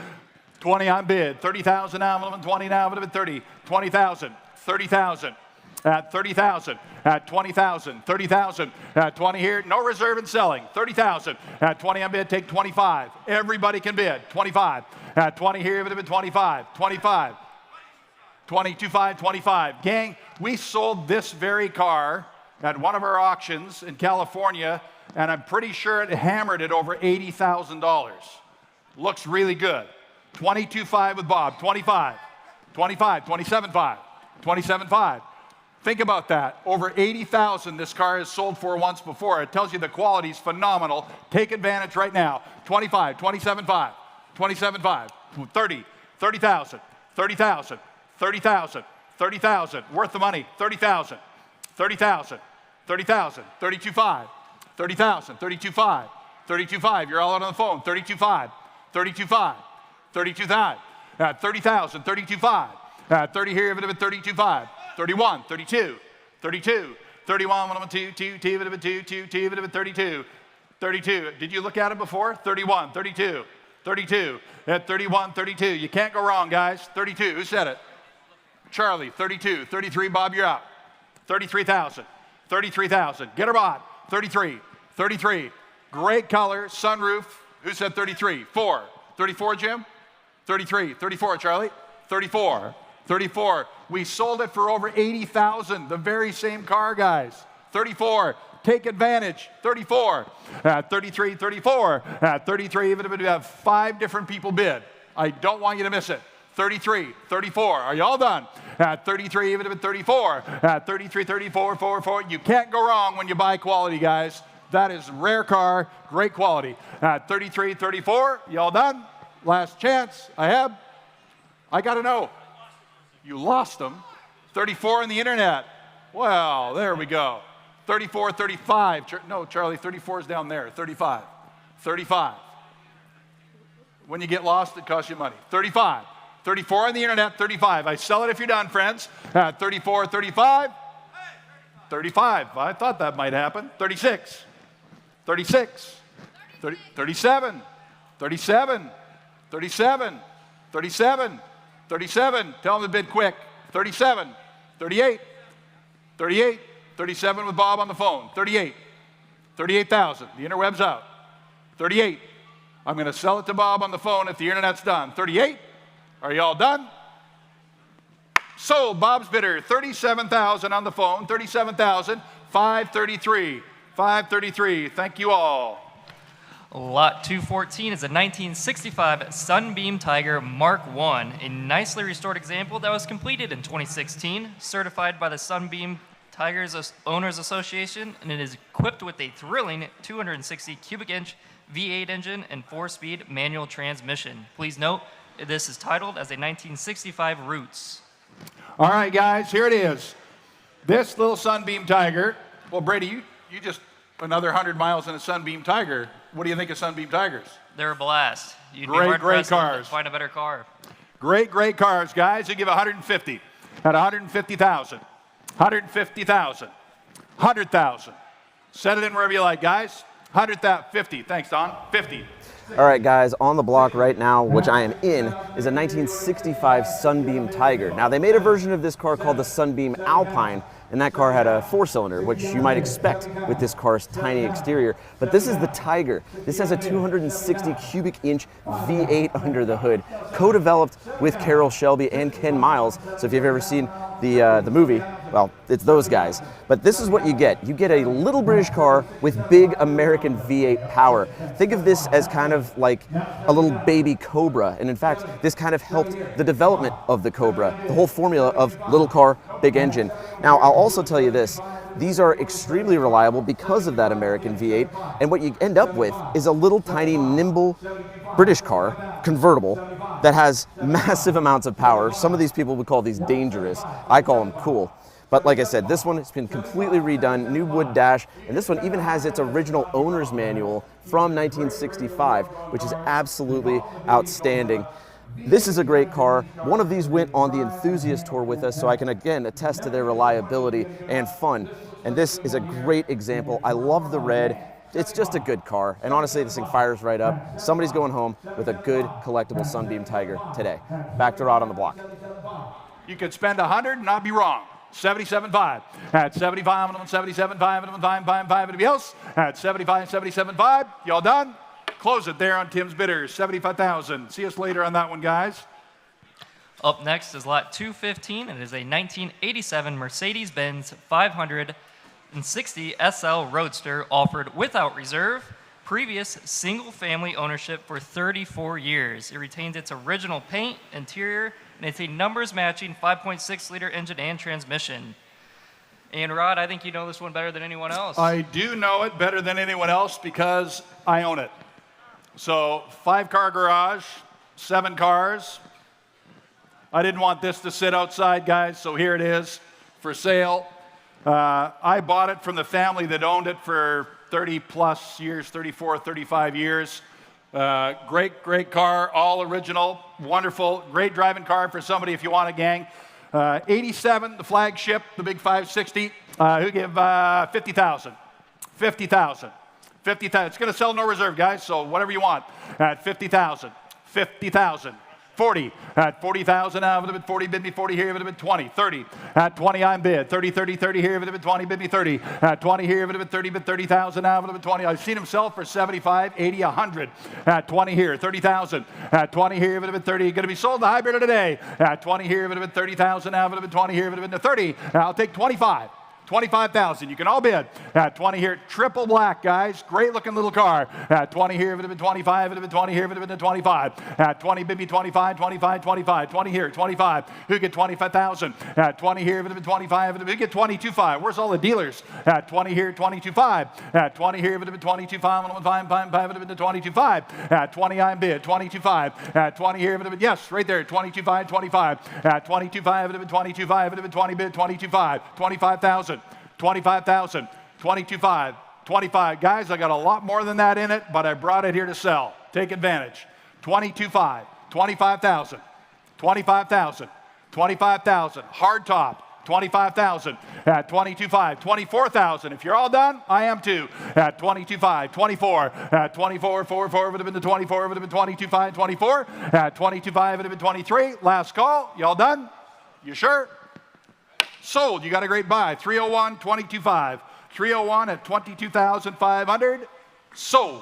S4: 20 on bid. 30,000 now. On 20 now. 30. 20,000. 30,000. At 30,000, at 20,000, 30,000, at 20 here, no reserve and selling, 30,000, at 20 on bid, take 25. Everybody can bid, 25. At 20 here, it would have been 25, 25, 25, 25. Gang, we sold this very car at one of our auctions in California, and I'm pretty sure it hammered it over $80,000. Looks really good. 22.5 with Bob, 25, 25, 27.5, 27.5. Think about that. Over 80,000 this car has sold for once before. It tells you the quality is phenomenal. Take advantage right now. 25, 27.5, 27.5, 30, 30,000, 30,000, 30,000, 30,000. Worth the money. 30,000, 30,000, 30,000, 32.5, 30,000, 32.5, 32.5. You're all out on the phone. 32.5, 32.5, 32.5. At 30,000, 32.5. At 30 here, it would have been 32.5. 31, 32, 32, 31, 2, 2, 2, 2, 2, 2, 32, 32. Did you look at it before? 31, 32, 32. At 31, 32. You can't go wrong, guys. 32. Who said it? Charlie. 32, 33. Bob, you're up. 33,000, 33,000. Get her bought. 33, 33. Great color, sunroof. Who said 33? 4. 34, Jim? 33, 34, Charlie. 34. 34. We sold it for over 80,000. The very same car, guys. 34. Take advantage. 34. At 33, 34. At 33, even if we have 5 different people bid. I don't want you to miss it. 33, 34. Are you all done? At 33, even if it's 34. At 33, 34, 4, 4. You can't go wrong when you buy quality, guys. That is rare car, great quality. At 33, 34. You all done? Last chance. I got to know. You lost them. 34 on the internet. Well, there we go. 34, 35. No, Charlie, 34 is down there. 35. 35. When you get lost, it costs you money. 35. 34 on the internet, 35. I sell it if you're done, friends. 34, 35. 35. I thought that might happen. 36. 36. 30, 37. 37. 37. 37. 37, tell them to bid quick. 37, 38, 38, 37 with Bob on the phone. 38, 38,000. The interweb's out. 38. I'm going to sell it to Bob on the phone if the internet's done. 38. Are you all done? Sold. Bob's bidder. 37,000 on the phone. 37,000. 533. 533. Thank you all.
S5: Lot 214 is a 1965 Sunbeam Tiger Mark I, a nicely restored example that was completed in 2016, certified by the Sunbeam Tigers Owners Association, and it is equipped with a thrilling 260 cubic inch V8 engine and 4-speed manual transmission. Please note, this is titled as a 1965 Roots.
S4: All right, guys, here it is. This little Sunbeam Tiger. Well, Brady, you just another 100 miles in a Sunbeam Tiger. What do you think of Sunbeam Tigers?
S5: They're a blast. You'd be
S4: Great
S5: hard-pressed to
S4: cars.
S5: find a better car.
S4: Great cars, guys. You give 150 at 150,000, 150,000, 100,000. Set it in wherever you like, guys. 100,000, 50. Thanks, Don. 50.
S7: All right, guys, on the block right now, which I am in, is a 1965 Sunbeam Tiger. Now, they made a version of this car called the Sunbeam Alpine, and that car had a 4-cylinder, which you might expect with this car's tiny exterior. But this is the Tiger. This has a 260 cubic inch V8 under the hood, co-developed with Carroll Shelby and Ken Miles. So if you've ever seen the movie, well, it's those guys. But this is what you get. You get a little British car with big American V8 power. Think of this as kind of like a little baby Cobra. And in fact, this kind of helped the development of the Cobra, the whole formula of little car, big engine. Now, I'll also tell you this. These are extremely reliable because of that American V8, and what you end up with is a little tiny nimble British car, convertible, that has massive amounts of power. Some of these people would call these dangerous. I call them cool. But like I said, this one has been completely redone, new wood dash, and this one even has its original owner's manual from 1965, which is absolutely outstanding. This is a great car. One of these went on the Enthusiast tour with us, so I can again attest to their reliability and fun. And this is a great example. I love the red. It's just a good car. And honestly, this thing fires right up. Somebody's going home with a good collectible Sunbeam Tiger today. Back to Rod on the block.
S4: You could spend 100 and not be wrong. 77.5 at 75, and 77.5, and 5. Anybody else? At 75, 77.5. Y'all done? Close it there on Tim's bidders, 75,000. See us later on that one, guys.
S5: Up next is lot 215. It is a 1987 Mercedes-Benz 560 SL Roadster offered without reserve. Previous single-family ownership for 34 years. It retains its original paint, interior, and it's a numbers-matching 5.6-liter engine and transmission. And Rod, I think you know this one better than anyone else.
S4: I do know it better than anyone else because I own it. So 5-car garage, 7 cars. I didn't want this to sit outside, guys, so here it is for sale. I bought it from the family that owned it for 30 plus years, 34, 35 years. Great car, all original, wonderful, great driving car for somebody if you want a gang. 87, the flagship, the big 560, who give 50,000. 50,000. 50,000. It's going to sell no reserve, guys, so whatever you want. At 50,000. 50,000. 40. At 40,000, I would have been 40, bid me 40 here, would have been 20. 30. At 20, I'm bid. 30, 30, 30 here, would have been 20, bid me 30. At 20 here, would have been 30, bid 30,000, I would have been 20. I've seen him sell for 75, 80, 100. At 20 here, 30,000. At 20 here, would have been 30. Going to be sold the hybrid of today. At 20 here, would have been 30,000, I would have been 20 here, would have been 30. I'll take 25. 25,000. You can all bid. At 20 here, triple black, guys. Great looking little car. At 20 here, it would have been 25. It would have been 20 here, it would have been 25. At 20, bid me 25, 25, 25. 20 here, 25. Who get 25,000? At 20 here, it would have been 25. Who get 22.5? Where's all the dealers? At 20 here, 22.5. At 20 here, it would have been 22.5. 5, would have been 22.5. At 20, I'm bid. 22.5. At 20 here, it would have been, yes, right there, 22.5, 25. At 22.5, it would have been 22.5. It would have been 20 bid, 22.5. 25,000. 25,000, 22.5, 25. Guys, I got a lot more than that in it, but I brought it here to sell. Take advantage. 22.5, 25,000, 25,000, 25,000. Hard top, 25,000. At 22.5, 24,000. If you're all done, I am too. At 22.5, 24. At 24, 4 would have been the 24, would have been 22.5, 24. At 22.5, would have been 23. Last call. Y'all done? You sure? Sold. You got a great buy. 301, 22.5. 301 at 22,500. Sold.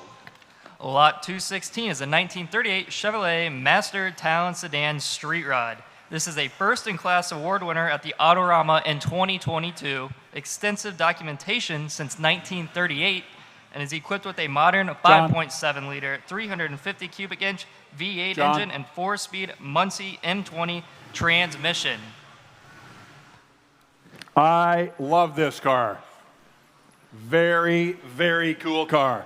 S5: Lot 216 is a 1938 Chevrolet Master Talon Sedan Street Rod. This is a first-in-class award winner at the Autorama in 2022. Extensive documentation since 1938 and is equipped with a modern 5.7-liter, 350 cubic inch V8 engine and 4-speed Muncie M20 transmission.
S4: I love this car. Very, very cool car.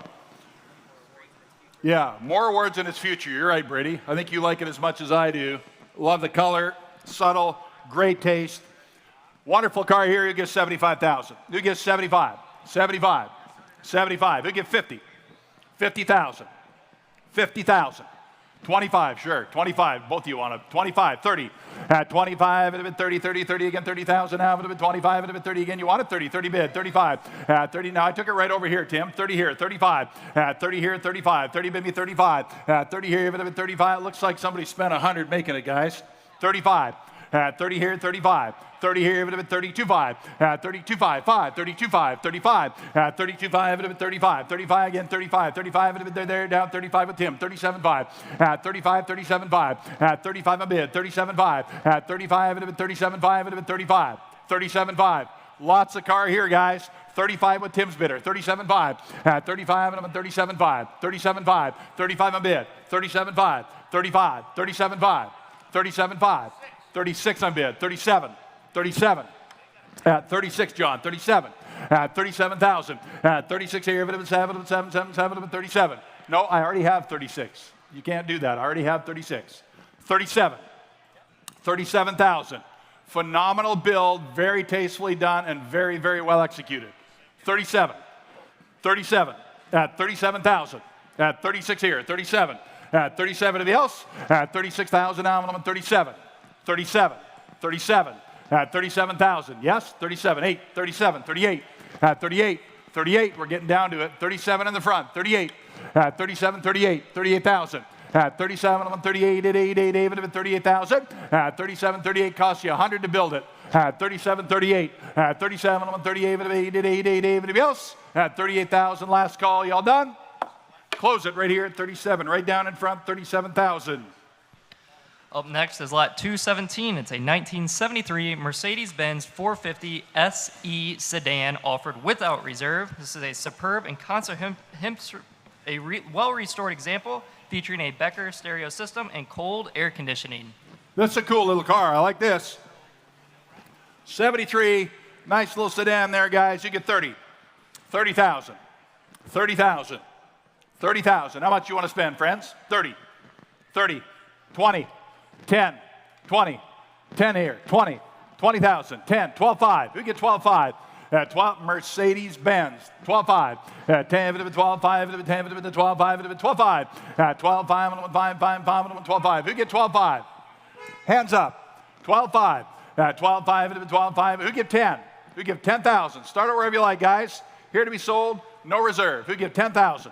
S4: Yeah, more awards in its future. You're right, Brady. I think you like it as much as I do. Love the color, subtle, great taste. Wonderful car here. You get 75,000. You get 75, 75, 75. You get 50, 50,000, 50,000. 25, sure. 25, both of you want to. 25, 30. At 25, it would have been 30, 30, 30 again, 30,000. Now it would have been 25, it would have been 30 again. You wanted 30, 30 bid, 35. At 30, now I took it right over here, Tim. 30 here, 35. At 30 here, 35. 30 bid me 35. At 30 here, it would have been 35. It looks like somebody spent 100 making it, guys. 35. At 30 here, 35. 30 here, 32.5. At 32.5, 5. 32.5, 35. At 32.5, 35. 35 again, 35. 35, there, down 35 with Tim. 37.5. At 35, 37.5. At 35 a bid. 37.5. At 35, 37.5, 35. 37.5. Lots of car here, guys. 35 with Tim's bidder. 37.5. At 35 and I'm at 37.5. 37.5. 35 a bid. 37.5. 35. 37.5. 37.5. 36 on bid. 37. 37. At 36, John. 37. At 37,000. At 36 here. 37. No, I already have 36. You can't do that. I already have 36. 37. 37,000. Phenomenal build, very tastefully done, and very, very well executed. 37. 37. At 37,000. At 36 here. 37. At 37 of the else. At 36,000 now, I'm at 37. 37. 37. At 37,000. Yes? 37. 8. 37. 38. At 38. 38. We're getting down to it. 37 in the front. 38. At 37. 38. 38,000. At 37, I'm 38, 38,000. At 37, 38 costs you 100 to build it. At 37, 38. At 37, I'm 38, anybody else? At 38,000, last call. Y'all done? Close it right here at 37, right down in front, 37,000.
S5: Up next is lot 217. It's a 1973 Mercedes-Benz 450 SE sedan offered without reserve. This is a superb and well-restored example featuring a Becker stereo system and cold air conditioning.
S4: This is a cool little car. I like this. 73, nice little sedan there, guys. You get 30. 30,000. 30,000. 30,000. How much you want to spend, friends? 30. 30. 20. 10. 20. 10 here. 20. 20,000. 10. 12.5. Who gets 12.5? 12 Mercedes-Benz, 12.5. 10, 12.5, 10, 12.5, 12.5. 12.5, 12.5. Who get 12.5? Hands up. 12.5. 12.5, 12.5. Who give 10? Who give 10,000? Start it wherever you like, guys. Here to be sold, no reserve. Who give 10,000?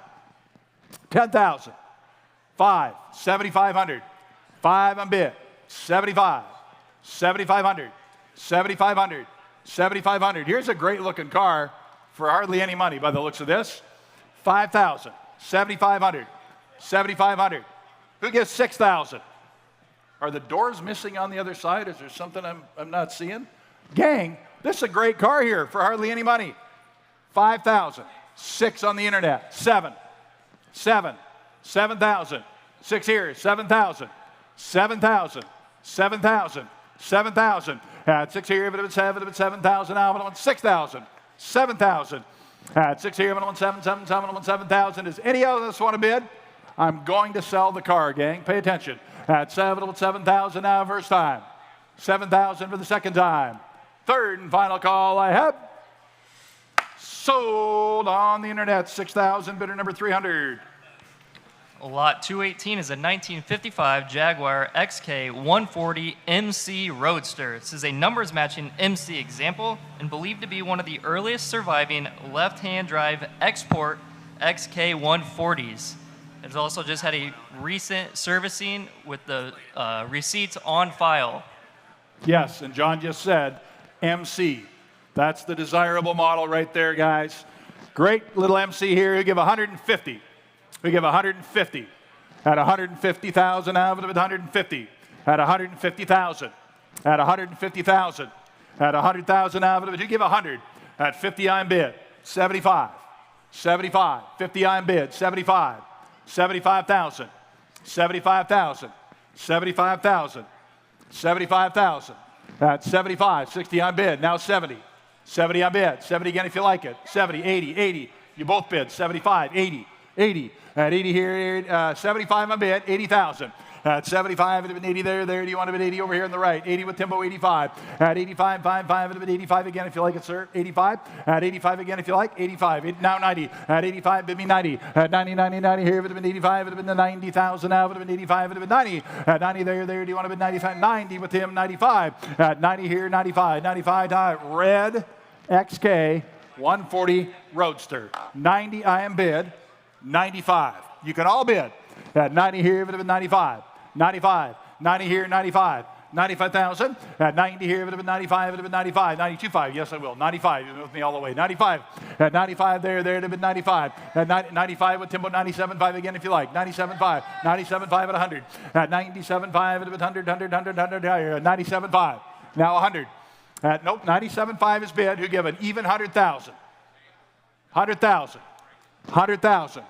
S4: 10,000. 5. 7,500. 5 on bid. 75. 7,500. 7,500. 7,500. Here's a great looking car for hardly any money by the looks of this. 5,000. 7,500. 7,500. Who gets 6,000? Are the doors missing on the other side? Is there something I'm not seeing? Gang, this is a great car here for hardly any money. 5,000. 6 on the internet. 7. 7. 7,000. 6 here. 7,000. 7,000. 7,000. 7,000. At 6 here, 7,000 now, but 6,000. 7,000. At 6 here, 7,000. Does any of us want to bid? I'm going to sell the car, gang. Pay attention. At 7,000 now, first time. 7,000 for the second time. Third and final call I have. Sold on the internet. 6,000. Bidder number 300.
S5: Lot 218 is a 1955 Jaguar XK 140 MC Roadster. This is a numbers matching MC example and believed to be one of the earliest surviving left-hand drive export XK 140s. It's also just had a recent servicing with the receipts on file.
S4: Yes, and John just said MC. That's the desirable model right there, guys. Great little MC here. You give 150. We give 150. At 150,000 now, at 150. At 150,000. At 150,000. At 100,000 now, you give 100. At 50 I'm bid. 75. 75. 50 I'm bid. 75. 75,000. 75,000. 75,000. 75,000. At 75. 60 I'm bid. Now 70. 70 I'm bid. 70 again if you like it. 70. 80. 80. You both bid. 75. 80. 80. At 80 here, 75 on bid, 80,000. At 75, 80 there. Do you want to bid 80 over here on the right? 80 with Timbo, 85. At 85, 5, 85 again if you like it, sir. 85. At 85 again if you like. 85. Now 90. At 85, bid me 90. At 90, 90, 90 here, it would have been 85. It would have been the 90,000 now. It would have been 85. It would have been 90. At 90 there. Do you want to bid 95? 90 with him, 95. At 90 here, 95. 95 tie. Red XK 140 Roadster. 90 I am bid. 95. You can all bid. At 90 here, it would have been 95. 95. 90 here, 95. 95,000. At 90 here, it would have been 95, it would have been 95, 92.5. Yes, I will. 95, you've been with me all the way. 95. At 95 there, it would have been 95. At 95 with Timbo, 97.5 again if you like. 97.5, 97.5 at 100. At 97.5, it would have been 100, 100, 100, 100. At 97.5. Now 100. Nope, 97.5 is bid. Who give an even 100,000? 100,000. 100,000.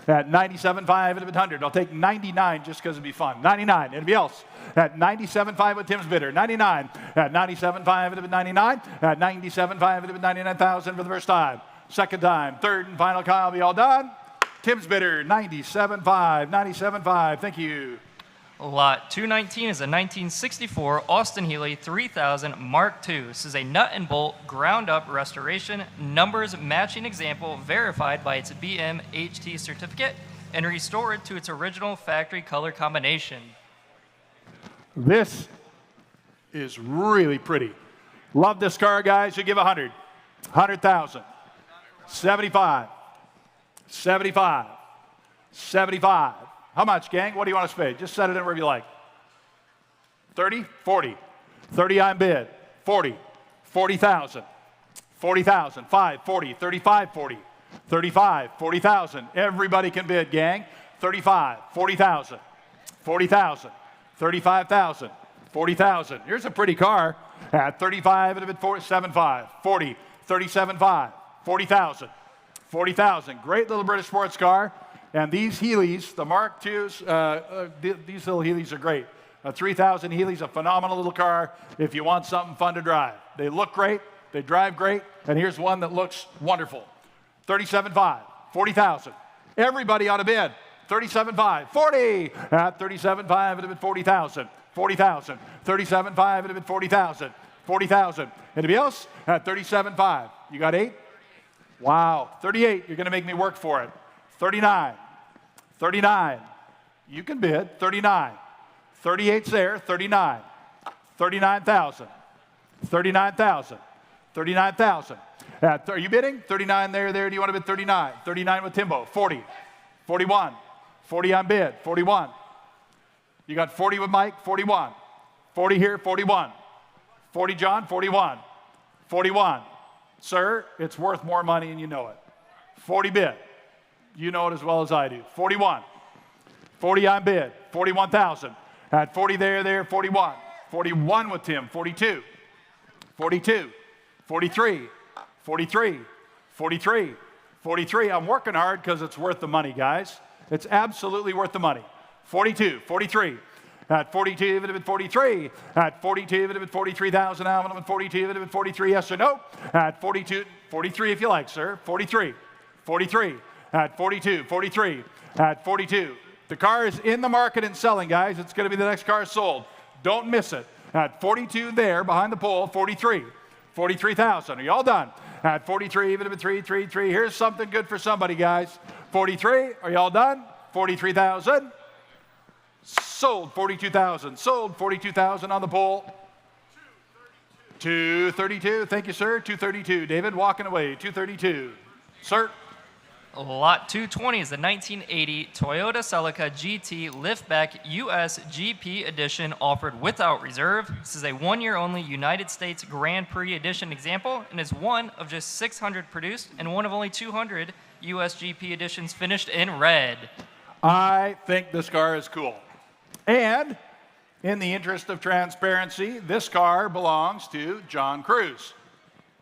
S4: At 97.5, it would have been 100. I'll take 99 just because it'd be fun. 99. Anybody else? At 97.5 with Tim's bidder. 99. At 97.5, it would have been 99. At 97.5, it would have been 99,000 for the first time. Second time. Third and final call. Be all done. Tim's bidder, 97.5. 97.5. Thank you.
S5: Lot 219 is a 1964 Austin Healey 3000 Mark II. This is a nut and bolt ground up restoration, numbers matching example verified by its BMHT certificate and restored to its original factory color combination.
S4: This is really pretty. Love this car, guys. You give 100. 100,000. 75. 75. 75. How much, gang? What do you want us to pay? Just set it in wherever you like. 30? 40. 30 on bid. 40. 40,000. 40,000. 5. 40. 35. 40. 35. 40,000. Everybody can bid, gang. 35. 40,000. 40,000. 35,000. 40,000. Here's a pretty car. At 35, it would have been 47.5. 40. 37.5. 40,000. 40,000. Great little British sports car. And these Healeys, the Mark IIs, these little Healeys are great. A 3000 Healey's a phenomenal little car if you want something fun to drive. They look great, they drive great, and here's one that looks wonderful. 37.5, 40,000. Everybody ought to bid. 37.5, 40. At 37.5, it would have been 40,000. 40,000. 37.5, it would have been 40,000. 40,000. Anybody else? At 37.5. You got 8? Wow. 38, you're going to make me work for it. 39. 39. You can bid. 39. 38's there. 39. 39,000. 39,000. 39,000. Are you bidding? 39 there. Do you want to bid 39? 39 with Timbo. 40. 41. 40 on bid. 41. You got 40 with Mike. 41. 40 here. 41. 40 John. 41. 41. Sir, it's worth more money and you know it. 40 bid. You know it as well as I do. 41. 40 on bid. 41,000. At 40 there, 41. 41 with Tim. 42. 42. 43. 43. 43. 43. I'm working hard because it's worth the money, guys. It's absolutely worth the money. 42. 43. At 42, it would have been 43. At 42, it would have been 43,000. Now, at 42, it would have been 43. Yes or no? At 42, 43 if you like, sir. 43. 43. At 42, 43, at 42. The car is in the market and selling, guys. It's going to be the next car sold. Don't miss it. At 42 there, behind the pole, 43. 43,000. Are you all done? At 43, even if it's 333. Here's something good for somebody, guys. 43, are you all done? 43,000. Sold 42,000. Sold 42,000 on the pole. 232. Thank you, sir. 232. David, walking away. 232. Sir.
S5: Lot 220 is the 1980 Toyota Celica GT Liftback US GP Edition offered without reserve. This is a one-year-only United States Grand Prix Edition example and is one of just 600 produced and one of only 200 US GP editions finished in red.
S4: I think this car is cool. And in the interest of transparency, this car belongs to John Cruz.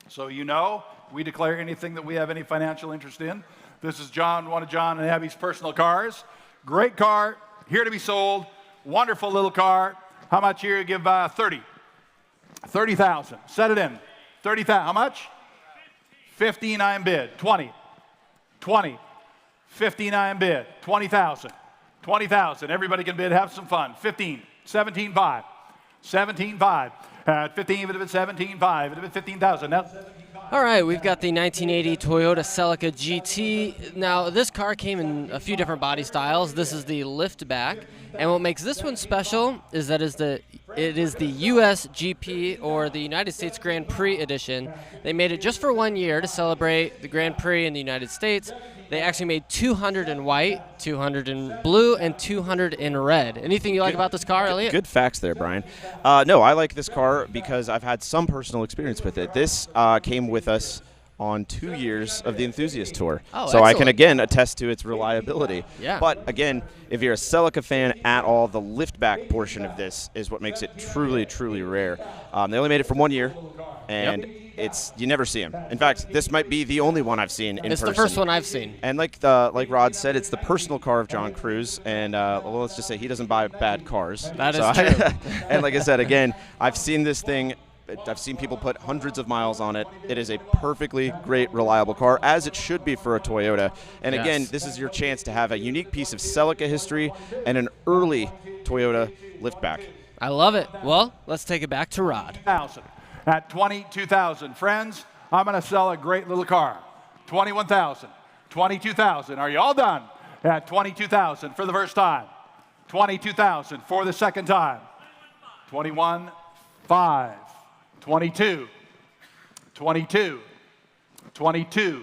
S4: So you know, we declare anything that we have any financial interest in. This is one of John and Abby's personal cars. Great car, here to be sold. Wonderful little car. How much here? Give 30. 30,000. Set it in. 30,000. How much? 59 bid. 20. 20. 59 bid. 20,000. 20,000. Everybody can bid. Have some fun. 15. 17.5. 17.5. At 15, it would have been 17.5. It would have been 15,000. Now.
S6: All right, we've got the 1980 Toyota Celica GT. Now, this car came in a few different body styles. This is the liftback, and what makes this one special is that is the It is the US GP, or the United States Grand Prix edition. They made it just for 1 year to celebrate the Grand Prix in the United States. They actually made 200 in white, 200 in blue, and 200 in red. Anything you like about this car, Elliott?
S7: Good facts there, Brian. No, I like this car because I've had some personal experience with it. This came with us on 2 years of the Enthusiast Tour.
S6: Oh,
S7: so I can,
S6: excellent.
S7: again, attest to its reliability.
S6: Yeah.
S7: But, again, if you're a Celica fan at all, the liftback portion of this is what makes it truly, truly rare. They only made it for 1 year, and you never see them. In fact, this might be the only one I've seen in person.
S6: It's the first one I've seen.
S7: And like Rod said, it's the personal car of John Cruz, and well, let's just say he doesn't buy bad cars.
S6: That is true.
S7: And like I said, again, I've seen this thing. I've seen people put hundreds of miles on it. It is a perfectly great, reliable car, as it should be for a Toyota. And again, this is your chance to have a unique piece of Celica history and an early Toyota liftback.
S6: I love it. Well, let's take it back to Rod.
S4: At 22,000, friends, I'm going to sell a great little car. 21,000, 22,000. Are you all done? At 22,000 for the first time. 22,000 for the second time. 21, 5, 22, 22, 22,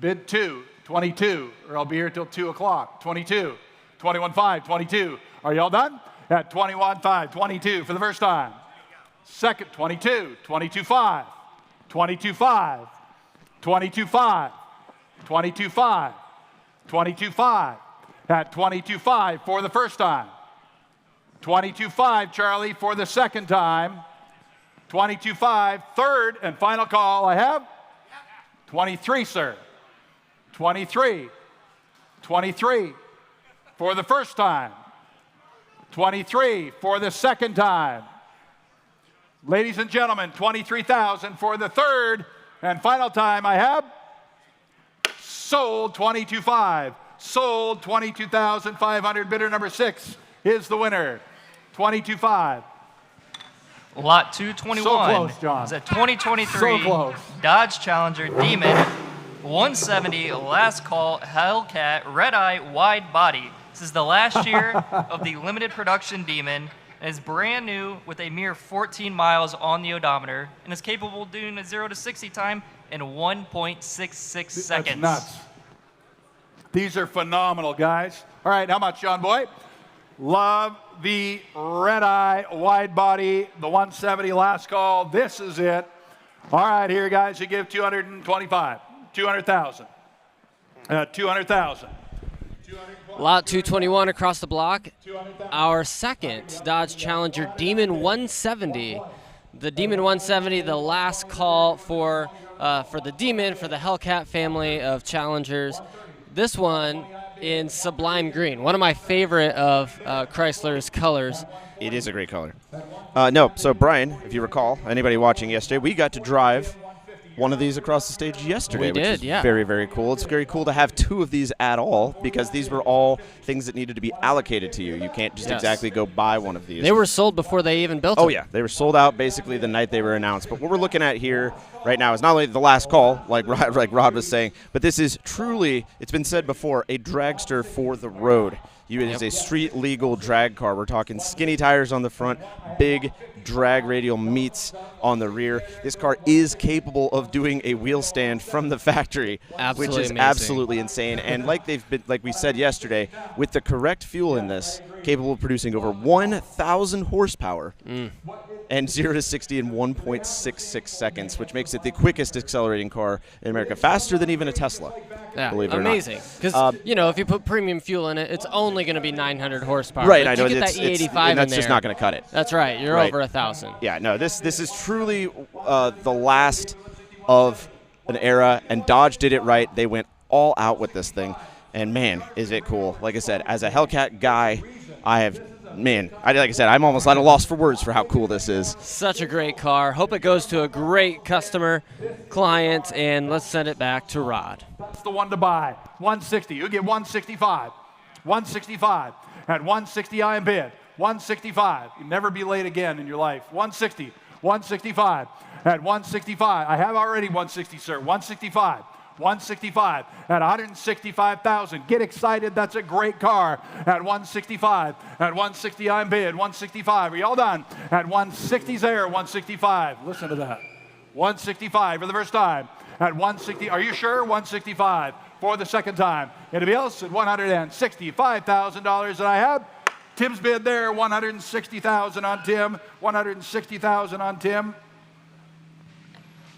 S4: bid 2, 22, or I'll be here till 2 o'clock. 22, 21, 5, 22. Are you all done? At 21, 5, 22 for the first time. Second, 22, 22, 5, 22, 5, 22, 5, 22, 5, 22, 5. At 22, 5 for the first time. 22, 5, Charlie, for the second time. 22, 5, third and final call I have. 23, sir. 23, 23 for the first time. 23 for the second time. Ladies and gentlemen, 23,000 for the third and final time I have. Sold 22.5. Sold 22,500. Bidder number 6 is the winner. 22.5.
S5: Lot 221
S4: So close, John.
S5: is a 2023
S4: So close.
S5: Dodge Challenger Demon 170 last call Hellcat red eye wide body. This is the last year of the limited production Demon. And is brand new with a mere 14 miles on the odometer and is capable of doing a 0 to 60 time in 1.66 seconds.
S4: That's nuts. These are phenomenal, guys. All right, how much, John Boy? Love the red eye wide body, the 170 last call. This is it. All right, here, guys, you give 225, 200,000, 200,000.
S6: Lot 221 across the block. Our second Dodge Challenger Demon 170. The Demon 170, the last call for the Demon, for the Hellcat family of Challengers. This one in sublime green, one of my favorite of Chrysler's colors.
S7: It is a great color. So Brian, if you recall, anybody watching yesterday, we got to drive one of these across the stage yesterday,
S6: We
S7: which
S6: did,
S7: is
S6: yeah.
S7: very, very cool. It's very cool to have 2 of these at all, because these were all things that needed to be allocated to you. You can't just
S6: Yes.
S7: exactly go buy one of these.
S6: They were sold before they even built them.
S7: Oh, yeah. They were sold out basically the night they were announced. But what we're looking at here right now is not only the last call, like Rod was saying, but this is truly, it's been said before, a dragster for the road. It is a street-legal drag car. We're talking skinny tires on the front, big drag radial meats on the rear. This car is capable of doing a wheel stand from the factory,
S6: Absolutely
S7: which is
S6: amazing.
S7: absolutely insane. And like we said yesterday, with the correct fuel in this, capable of producing over 1,000 horsepower and 0 to 60 in 1.66 seconds, which makes it the quickest accelerating car in America, faster than even a Tesla.
S6: Yeah,
S7: believe it or not.
S6: amazing. Because, if you put premium fuel in it, it's only going to be 900 horsepower.
S7: Right,
S6: But
S7: I know.
S6: you get that E85
S7: and that's
S6: in
S7: just
S6: there,
S7: not going to cut it.
S6: That's right. You're
S7: Right.
S6: over 1,000.
S7: Yeah, no, this is truly the last of an era, and Dodge did it right. They went all out with this thing, and man, is it cool. Like I said, as a Hellcat guy, like I said, I'm almost at a loss for words for how cool this is.
S6: Such a great car. Hope it goes to a great customer, client, and let's send it back to Rod.
S4: That's the one to buy. 160. You get 165. 165. At 160, I am bid. 165. You never be late again in your life. 160. 165. At 165. I have already 160, sir. 165. 165 at 165,000. Get excited, that's a great car. At 165, at 160 I'm bid, 165. Are you all done? At 160's there, 165. Listen to that. 165 for the first time. At 160, are you sure? 165 for the second time. Anybody else? At $165,000 that I have. Tim's bid there, 160,000 on Tim, 160,000 on Tim.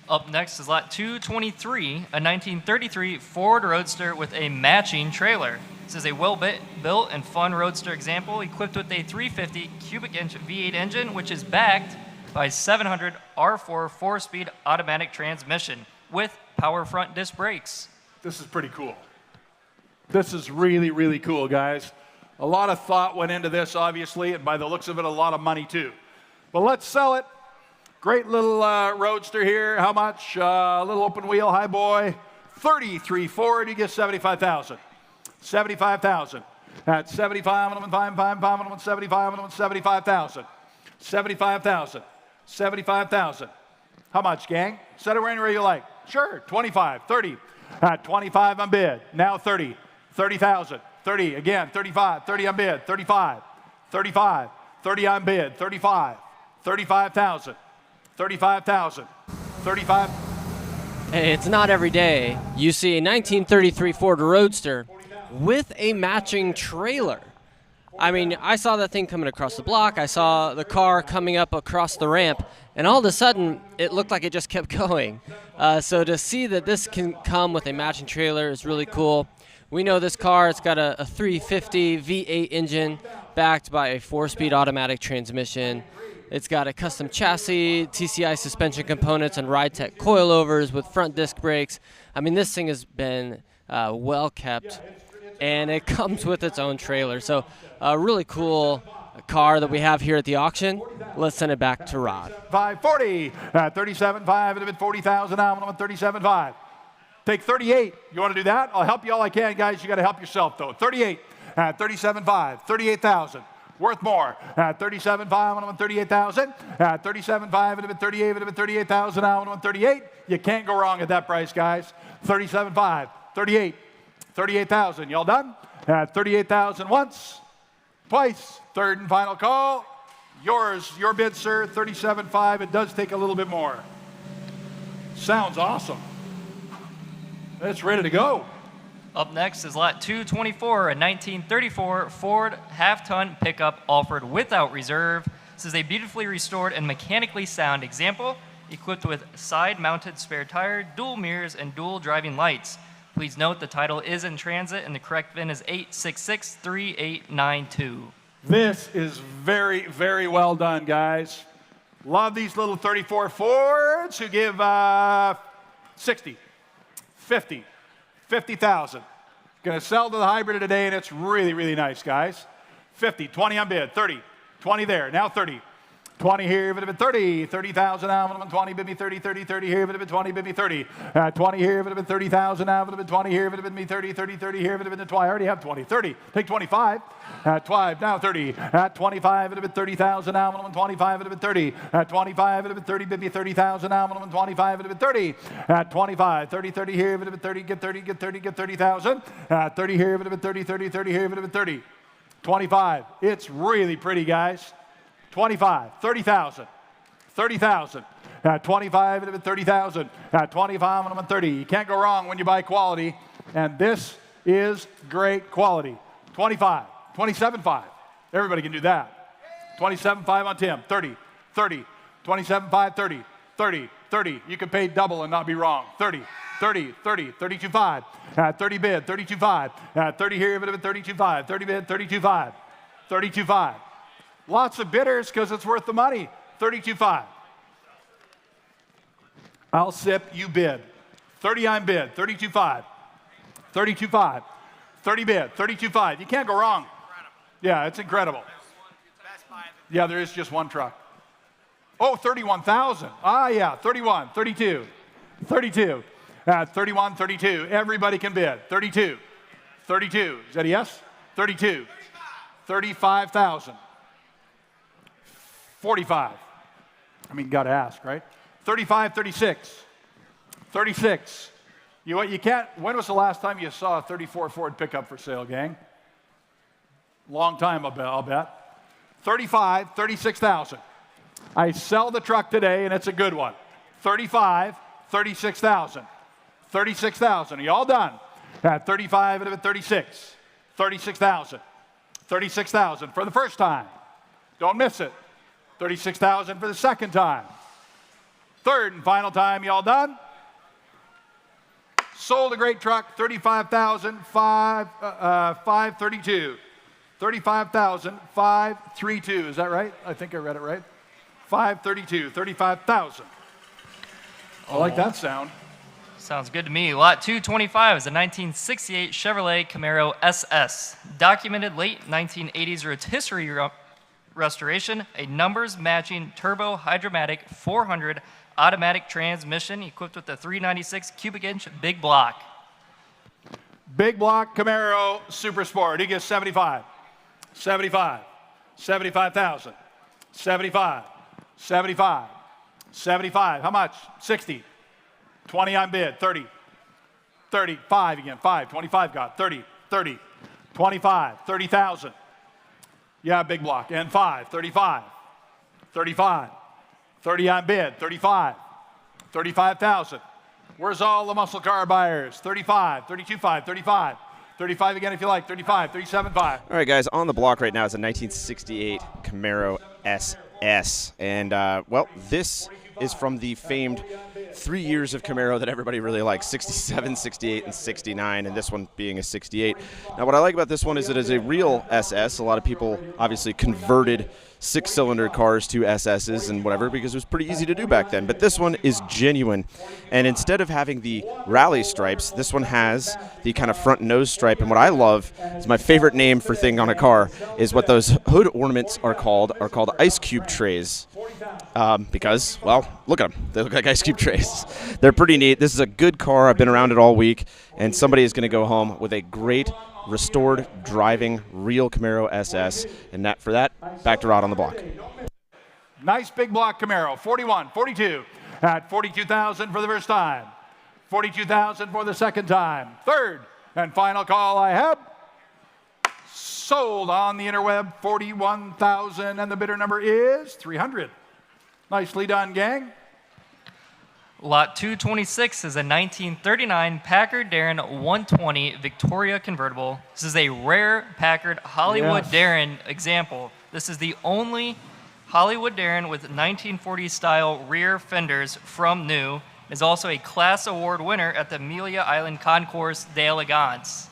S5: Up next is lot 223, a 1933 Ford Roadster with a matching trailer. This is a well-built and fun Roadster example equipped with a 350 cubic inch V8 engine, which is backed by 700 R4 4-speed automatic transmission with power front disc brakes.
S4: This is pretty cool. This is really, really cool, guys. A lot of thought went into this, obviously, and by the looks of it, a lot of money, too. But let's sell it. Great little Roadster here. How much? Little open wheel, high boy. 33 Ford, you get 75,000. 75,000. At 75, I'm 75,000. 75,000. 75,000. How much, gang? Set it anywhere you like. Sure, 25, 30. At 25 on bid. Now 30. 30,000. 30 again, 35. 30 on bid. 35. 35. 30 on bid. 35. 35,000. 35,000. 35.
S6: It's not every day you see a 1933 Ford Roadster with a matching trailer. I mean, I saw that thing coming across the block. I saw the car coming up across the ramp, and all of a sudden, it looked like it just kept going. So to see that this can come with a matching trailer is really cool. We know this car, it's got a 350 V8 engine backed by a 4-speed automatic transmission. It's got a custom chassis, TCI suspension components, and Ride-Tech coilovers with front disc brakes. I mean, this thing has been well kept, and it comes with its own trailer. So a really cool car that we have here at the auction. Let's send it back to Rod.
S4: 540 at 37.5, it'd have been 40,000 now. I'm on 37.5. Take 38. You want to do that? I'll help you all I can, guys. You got to help yourself, though. 38 at 37.5, 38,000. Worth more. At 37.5, I'm on 38,000. At 37.5, it'd have been 38. It'd have been 38,000 now. I'm on 38. You can't go wrong at that price, guys. 37.5, 38, 38,000. Y'all done? At 38,000 once, twice. Third and final call. Yours, your bid, sir. 37.5. It does take a little bit more. Sounds awesome. It's ready to go.
S5: Up next is lot 224, a 1934 Ford half-ton pickup offered without reserve. This is a beautifully restored and mechanically sound example, equipped with side-mounted spare tire, dual mirrors, and dual driving lights. Please note the title is in transit and the correct VIN is 8663892.
S4: This is very, very well done, guys. Love these little 34 Fords who give 60, 50, 50,000. Going to sell to the hybrid today, and it's really, really nice, guys. 50, 20 on bid, 30, 20 there, now 30. 20 here, if it had been 30, 30,000 now, if it had been 20, bid me 30, 30, 30 here, if it had been 20, bid me 30. 20 here, if it had been 30,000 now, if it had been 20 here, if it had been me 30, 30, 30 here, if it had been 20. I already have 20, 30. Take 25. 25, now 30. At 25, it would have been 30,000 now, if it had been 25, it would have been 30. At 25, it would have been 30, bid me 30,000 now, if it had been 25, it would have been 30. At 25, 30, 30 here, if it had been 30, get 30, get 30, get 30,000. At 30 here, if it had been 30, 30, 30 here, if it had been 30. 25. It's really pretty, guys. 25, 30,000, 30,000. At 25, it would have been 30,000. At 25, I'm on 30. You can't go wrong when you buy quality, and this is great quality. 25, 27.5. Everybody can do that. 27.5 on Tim. 30, 30, 27.5, 30, 30, 30. You can pay double and not be wrong. 30, 30, 30, 32.5. At 30 bid, 32.5. At 30 here, it would have been 32.5. 30 bid, 32.5. 32.5. Lots of bidders because it's worth the money. 32.5. I'll sip, you bid. 30 on bid, 32.5. 32.5. 30 bid, 32.5. You can't go wrong. Yeah, it's incredible. Yeah, there is just one truck. Oh, 31,000. Ah, yeah, 31, 32, 32. 31, 32. Everybody can bid. 32, 32. Is that a yes? 32. 35,000. 45. I mean, got to ask, right? 35, 36. 36. You can't. When was the last time you saw a 34 Ford pickup for sale, gang? Long time, I'll bet. 36,000. I sell the truck today, and it's a good one. 36,000. 36,000. Are you all done? At 35 and at 36. 36,000. 36,000 for the first time. Don't miss it. 36,000 for the second time. Third and final time. You all done? Sold a great truck. 35,532. 35,532. Is that right? I think I read it right. 532. 35,000. I like that sound.
S5: Sounds good to me. Lot 225 is a 1968 Chevrolet Camaro SS. Documented late 1980s rotisserie restoration, a numbers-matching turbo hydromatic 400 automatic transmission equipped with a 396 cubic inch big block.
S4: Big block Camaro Super Sport. He gets 75. 75. 75,000. 75. 75. 75. How much? 60. 20 on bid. 30. 35 again. 5. 25 got. 30. 30. 25. 30,000. Yeah, big block. And 5. 35. 35. 30 on bid. 35. 35,000. Where's all the muscle car buyers? 35. 32.5. 35. 35 again if you like. 35. 37.5.
S7: All right, guys, on the block right now is a 1968 Camaro SS. And, well, this is from the famed 3 years of Camaro that everybody really likes, 67, 68, and 69, and this one being a 68. Now, what I like about this one is it is a real SS. A lot of people obviously converted six-cylinder cars to SSs and whatever because it was pretty easy to do back then. But this one is genuine. And instead of having the rally stripes, this one has the kind of front nose stripe. And what I love is my favorite name for thing on a car is what those hood ornaments are called ice cube trays. Because, well, look at them. They look like ice cube trays. They're pretty neat. This is a good car. I've been around it all week. And somebody is going to go home with a great restored driving real Camaro SS. And for that, back to Rod on the block.
S4: Nice big block Camaro. 41, 42 at 42,000 for the first time. 42,000 for the second time. Third and final call I have. Sold on the interweb, 41,000, and the bidder number is 300. Nicely done, gang.
S5: Lot 226 is a 1939 Packard Darren 120 Victoria convertible. This is a rare Packard Hollywood Darren example. This is the only Hollywood Darren with 1940s style rear fenders from new. It is also a class award winner at the Amelia Island Concours d'Elegance.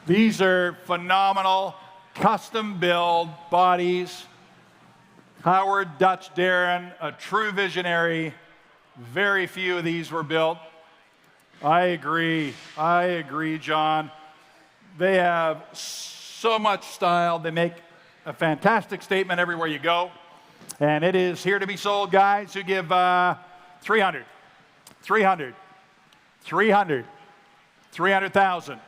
S4: These are phenomenal custom build bodies. Howard Dutch Darren, a true visionary. Very few of these were built. I agree, John. They have so much style. They make a fantastic statement everywhere you go. And it is here to be sold, guys, who give 300, 300, 300, 300,000,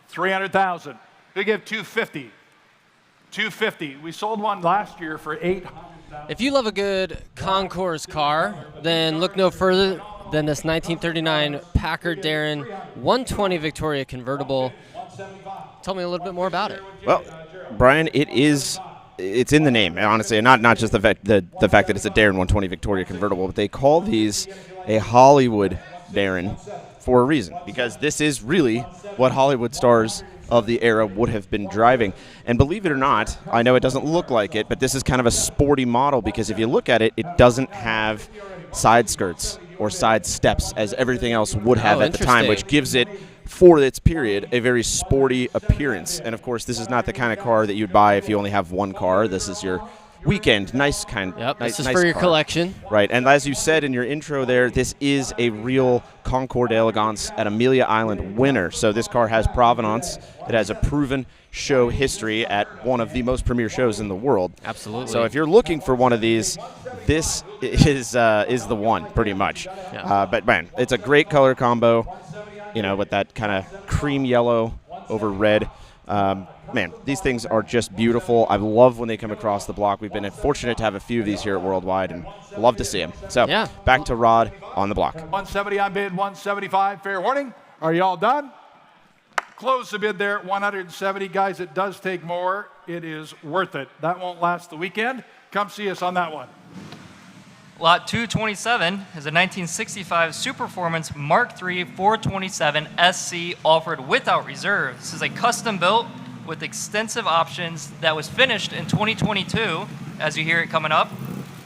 S4: 300,000. Who give 250, 250. We sold one last year for 800.
S6: If you love a good concours car, then look no further than this 1939 Packard Darren 120 Victoria convertible. Tell me a little bit more about it.
S7: Well, Brian, it's in the name, honestly, and not just the fact that it's a Darren 120 Victoria convertible, but they call these a Hollywood Darren for a reason, because this is really what Hollywood stars of the era would have been driving. And believe it or not, I know it doesn't look like it, but this is kind of a sporty model because if you look at it, it doesn't have side skirts or side steps as everything else would have at the time, which gives it, for its period, a very sporty appearance. And of course, this is not the kind of car that you'd buy if you only have one car. This is your weekend, nice kind.
S6: Yep,
S7: nice,
S6: this is
S7: nice
S6: for your
S7: car.
S6: collection.
S7: Right, and as you said in your intro there, this is a real Concours d'Elegance at Amelia Island winner. So this car has provenance. It has a proven show history at one of the most premier shows in the world.
S6: Absolutely.
S7: So if you're looking for one of these, this is the one, pretty much.
S6: Yeah.
S7: But man, it's a great color combo, with that kind of cream yellow over red. Man, these things are just beautiful. I love when they come across the block. We've been fortunate to have a few of these here at Worldwide and love to see them. So back to Rod on the block.
S4: 170 on bid, 175. Fair warning. Are you all done? Close the bid there at 170. Guys, it does take more. It is worth it. That won't last the weekend. Come see us on that one.
S5: Lot 227 is a 1965 Superformance Mark III 427 SC offered without reserve. This is a custom built with extensive options that was finished in 2022, as you hear it coming up.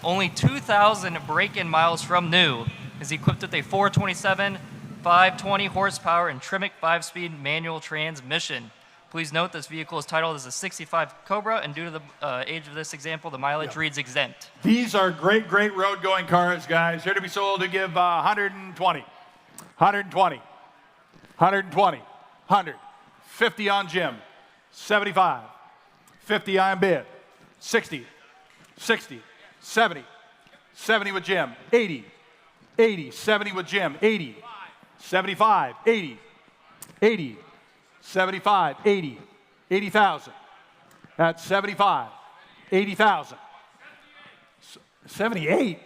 S5: Only 2,000 break-in miles from new. Is equipped with a 427, 520 horsepower and Tremec 5-speed manual transmission. Please note this vehicle is titled as a 65 Cobra, and due to the age of this example, the mileage reads exempt.
S4: These are great, great road-going cars, guys. Here to be sold to give 120, 120, 120, 100, 50 on Jim, 75, 50 on bid, 60, 60, 70, 70 with Jim, 80, 80, 70 with Jim, 80, 75, 80, 80, 75, 80, 80,000. That's 75, 80,000. 78,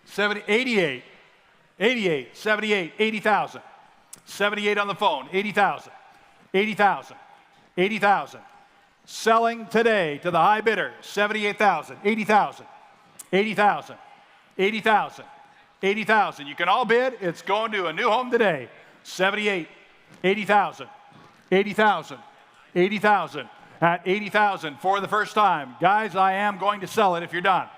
S4: 70, 88, 88, 78, 80,000. 78 on the phone, 80,000, 80,000, 80,000. Selling today to the high bidder, 78,000, 80,000, 80,000, 80,000, 80,000. You can all bid. It's going to a new home today. 78, 80,000. 80,000, 80,000, at 80,000 for the first time. Guys, I am going to sell it if you're done.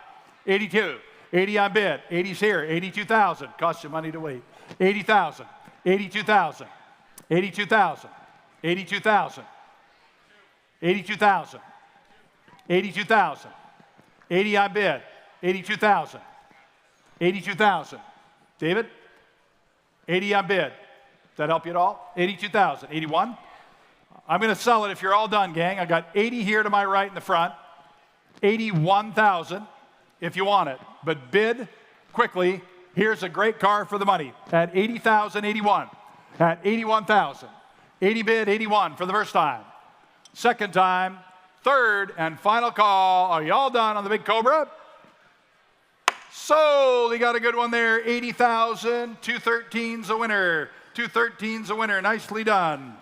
S4: 82, 80 on bid, 80's here, 82,000, costs you money to wait. 80,000, 82,000, 82,000, 82,000, 82,000, 82,000, 80 on bid, 82,000, 82,000. David, 80 on bid. Does that help you at all? 82,000, 81. I'm going to sell it if you're all done, gang. I got 80 here to my right in the front, 81,000 if you want it. But bid quickly. Here's a great car for the money at 80,000, 81. At 81,000. 80 bid, 81 for the first time. Second time, third and final call. Are you all done on the big Cobra? Sold. You got a good one there. 80,000. 213's a winner. 213's a winner. Nicely done.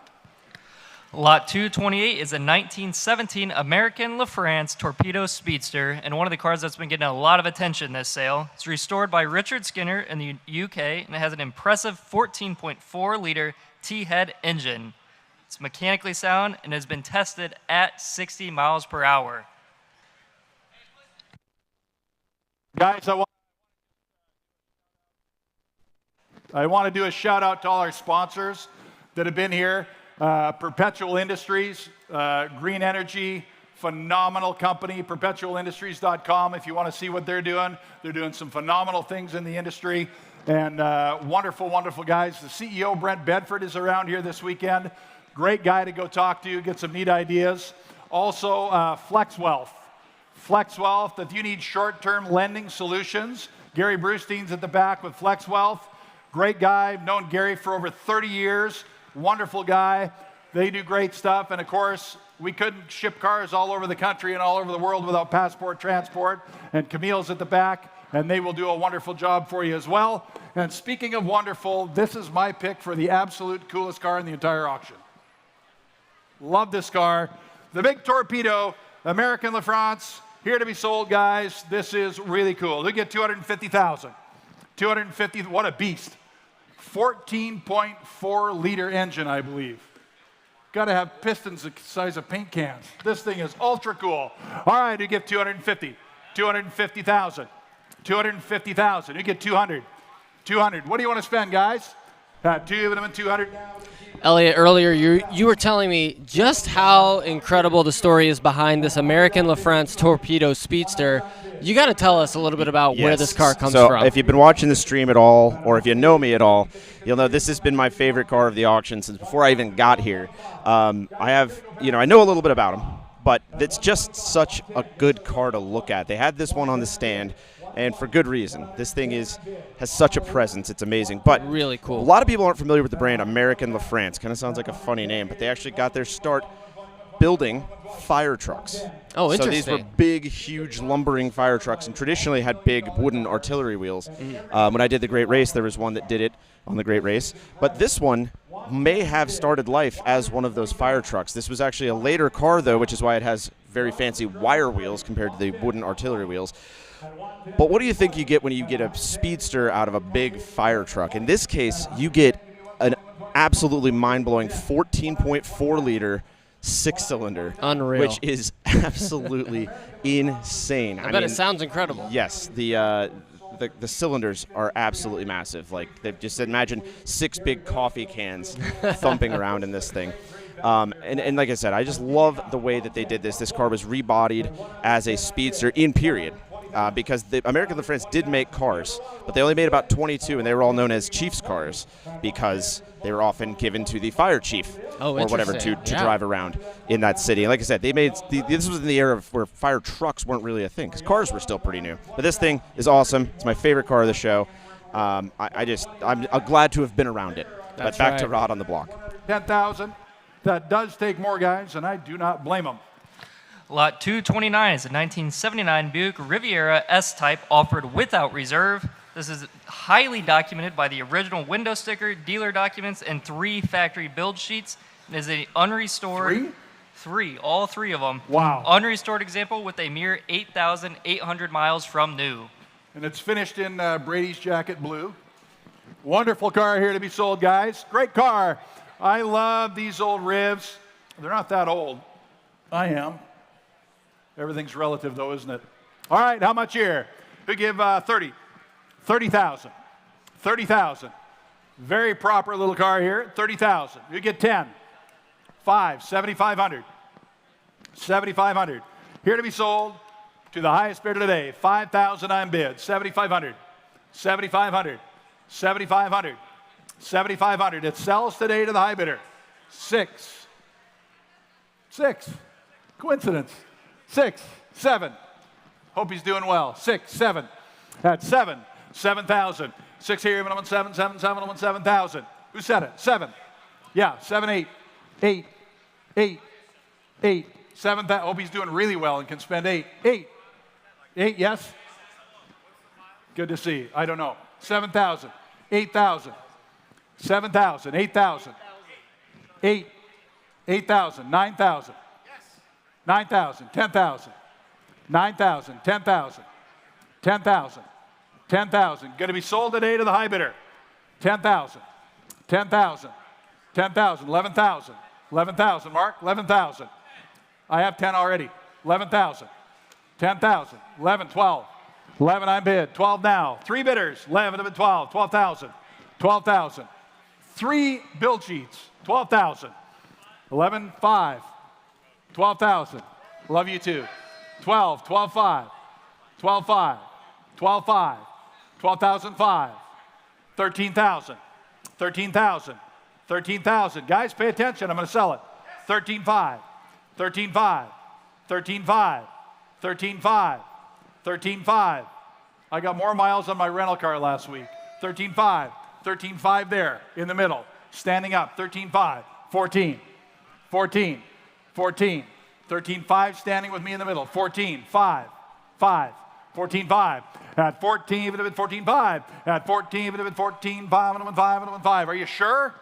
S5: Lot 228 is a 1917 American LaFrance Torpedo Speedster, and one of the cars that's been getting a lot of attention this sale. It's restored by Richard Skinner in the UK, and it has an impressive 14.4-liter T-head engine. It's mechanically sound and has been tested at 60 miles per hour.
S4: Guys, I want to do a shout out to all our sponsors that have been here. Perpetual Industries, Green Energy, phenomenal company, perpetualindustries.com. If you want to see what they're doing some phenomenal things in the industry, and wonderful, wonderful guys. The CEO, Brent Bedford, is around here this weekend. Great guy to go talk to, get some neat ideas. Also, Flex Wealth. Flex Wealth, if you need short-term lending solutions, Gary Brewstein's at the back with Flex Wealth. Great guy, I've known Gary for over 30 years. Wonderful guy. They do great stuff. And of course, we couldn't ship cars all over the country and all over the world without Passport Transport. And Camille's at the back, and they will do a wonderful job for you as well. And speaking of wonderful, this is my pick for the absolute coolest car in the entire auction. Love this car. The big Torpedo, American LaFrance, here to be sold, guys. This is really cool. Look at 250,000. 250, what a beast. 14.4-liter engine, I believe. Got to have pistons the size of paint cans. This thing is ultra cool. All right, you get 250. 250,000. 250,000. You get 200. 200. What do you want to spend, guys? 200.
S6: Elliott, earlier you were telling me just how incredible the story is behind this American LaFrance Torpedo Speedster. You got to tell us a little bit about where this car comes from.
S7: So if you've been watching the stream at all, or if you know me at all, you'll know this has been my favorite car of the auction since before I even got here. I know a little bit about them, but it's just such a good car to look at. They had this one on the stand, and for good reason. This thing has such a presence. It's amazing. But
S6: really cool.
S7: A lot of people aren't familiar with the brand American LaFrance. Kind of sounds like a funny name, but they actually got their start building fire trucks.
S6: Oh, interesting.
S7: So these were big, huge, lumbering fire trucks, and traditionally had big wooden artillery wheels. When I did the Great Race, there was one that did it on the Great Race. But this one may have started life as one of those fire trucks. This was actually a later car, though, which is why it has very fancy wire wheels compared to the wooden artillery wheels. But what do you think you get when you get a speedster out of a big fire truck? In this case, you get an absolutely mind-blowing 14.4-liter six-cylinder.
S6: Unreal.
S7: Which is absolutely insane.
S6: I mean, it sounds incredible.
S7: Yes, the cylinders are absolutely massive. Like, they've just imagine 6 big coffee cans thumping around in this thing. And like I said, I just love the way that they did this. This car was rebodied as a speedster in period. Because the American France did make cars, but they only made about 22, and they were all known as Chiefs cars because they were often given to the fire chief or whatever to drive around in that city. And like I said, they made this was in the era of where fire trucks weren't really a thing because cars were still pretty new. But this thing is awesome. It's my favorite car of the show. I'm glad to have been around it.
S6: That's
S7: but back
S6: right.
S7: to Rod on the block.
S4: 10,000. That does take more guys, and I do not blame them.
S5: Lot 229 is a 1979 Buick Riviera S-Type offered without reserve. This is highly documented by the original window sticker, dealer documents, and 3 factory build sheets. It is an unrestored... 3? All 3 of them.
S4: Wow.
S5: Unrestored example with a mere 8,800 miles from new.
S4: And it's finished in Brady's jacket blue. Wonderful car here to be sold, guys. Great car. I love these old rivs. They're not that old. I am. Everything's relative, though, isn't it? All right, how much here? We give 30. 30,000. 30,000. Very proper little car here. 30,000. You get 10. 5. 7,500. 7,500. Here to be sold to the highest bidder today. 5,000 on bid. 7,500. 7,500. 7,500. 7,500. It sells today to the high bidder. 6. 6. Coincidence. 6, 7. Hope he's doing well. 6, 7. That's 7. 7,000. 6 here, even on 7, 7, 7, on 7,000. Who said it? 7. Yeah, 7, 8. 8. 8. 8. 7. Hope he's doing really well and can spend 8. 8. 8, yes? Good to see. I don't know. 7,000. 8,000. 7,000. 8,000. 8. 8,000. 9,000. 9,000, 10,000, 9,000, 10,000, 10,000, 10,000. Going to be sold today to the high bidder. 10,000, 10,000, 10,000, 11,000, 11,000, Mark, 11,000. I have 10 already. 11,000, 10,000, 11, 12. 11 on bid, 12 now. 3 bidders, 11 of it, 12, 12,000, 12,000. 3 build sheets, 12,000, 11, 5. 12,000. Love you too. 12, 12,5. 12,5. 12,5. 12,005. 13,000. 13,000. 13,000. Guys, pay attention. I'm going to sell it. 13,5. 13,5. 13,5. 13,5. 13,5. I got more miles on my rental car last week. 13,5. 13,5 there in the middle. Standing up. 13,5. 14. 14. 14, 13.5 standing with me in the middle. 14, 5, 5, 14.5. At 14, even if it's 14.5. At 14, even if it's 14.5, and 5, and 5. Are you sure?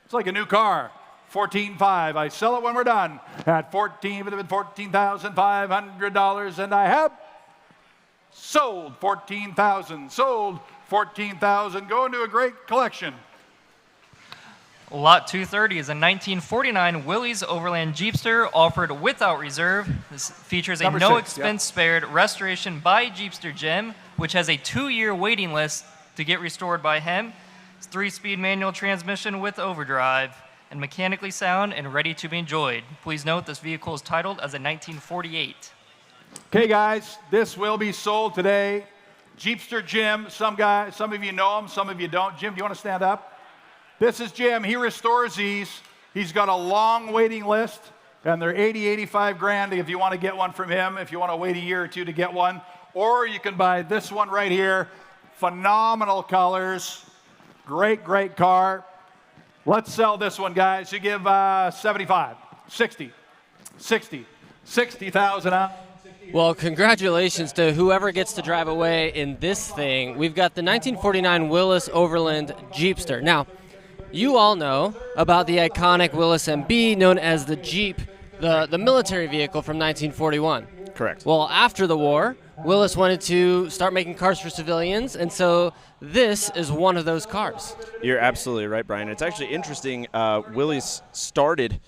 S4: It's like a new car. 14.5. I sell it when we're done. At 14, even if it's $14,500, and I have sold 14,000. Sold 14,000. Go into a great collection.
S5: Lot 230 is a 1949 Willys Overland Jeepster offered without reserve. This features a
S4: Number
S5: no
S4: 6,
S5: expense spared restoration by Jeepster Jim, which has a 2-year waiting list to get restored by him. It's 3-speed manual transmission with overdrive and mechanically sound and ready to be enjoyed. Please note this vehicle is titled as a 1948.
S4: Okay, guys, this will be sold today. Jeepster Jim, some of you know him, some of you don't. Jim, do you want to stand up? This is Jim. He restores these. He's got a long waiting list, and they're 80, 85 grand if you want to get one from him, if you want to wait a year or two to get one. Or you can buy this one right here. Phenomenal colors. Great, great car. Let's sell this one, guys. You give 75, 60, 60, 60,000 out.
S6: Well, congratulations to whoever gets to drive away in this thing. We've got the 1949 Willys Overland Jeepster. Now, you all know about the iconic Willis MB, known as the Jeep, the military vehicle from 1941.
S7: Correct.
S6: Well, after the war, Willis wanted to start making cars for civilians, and so this is one of those cars.
S7: You're absolutely right, Brian. It's actually interesting. Willys started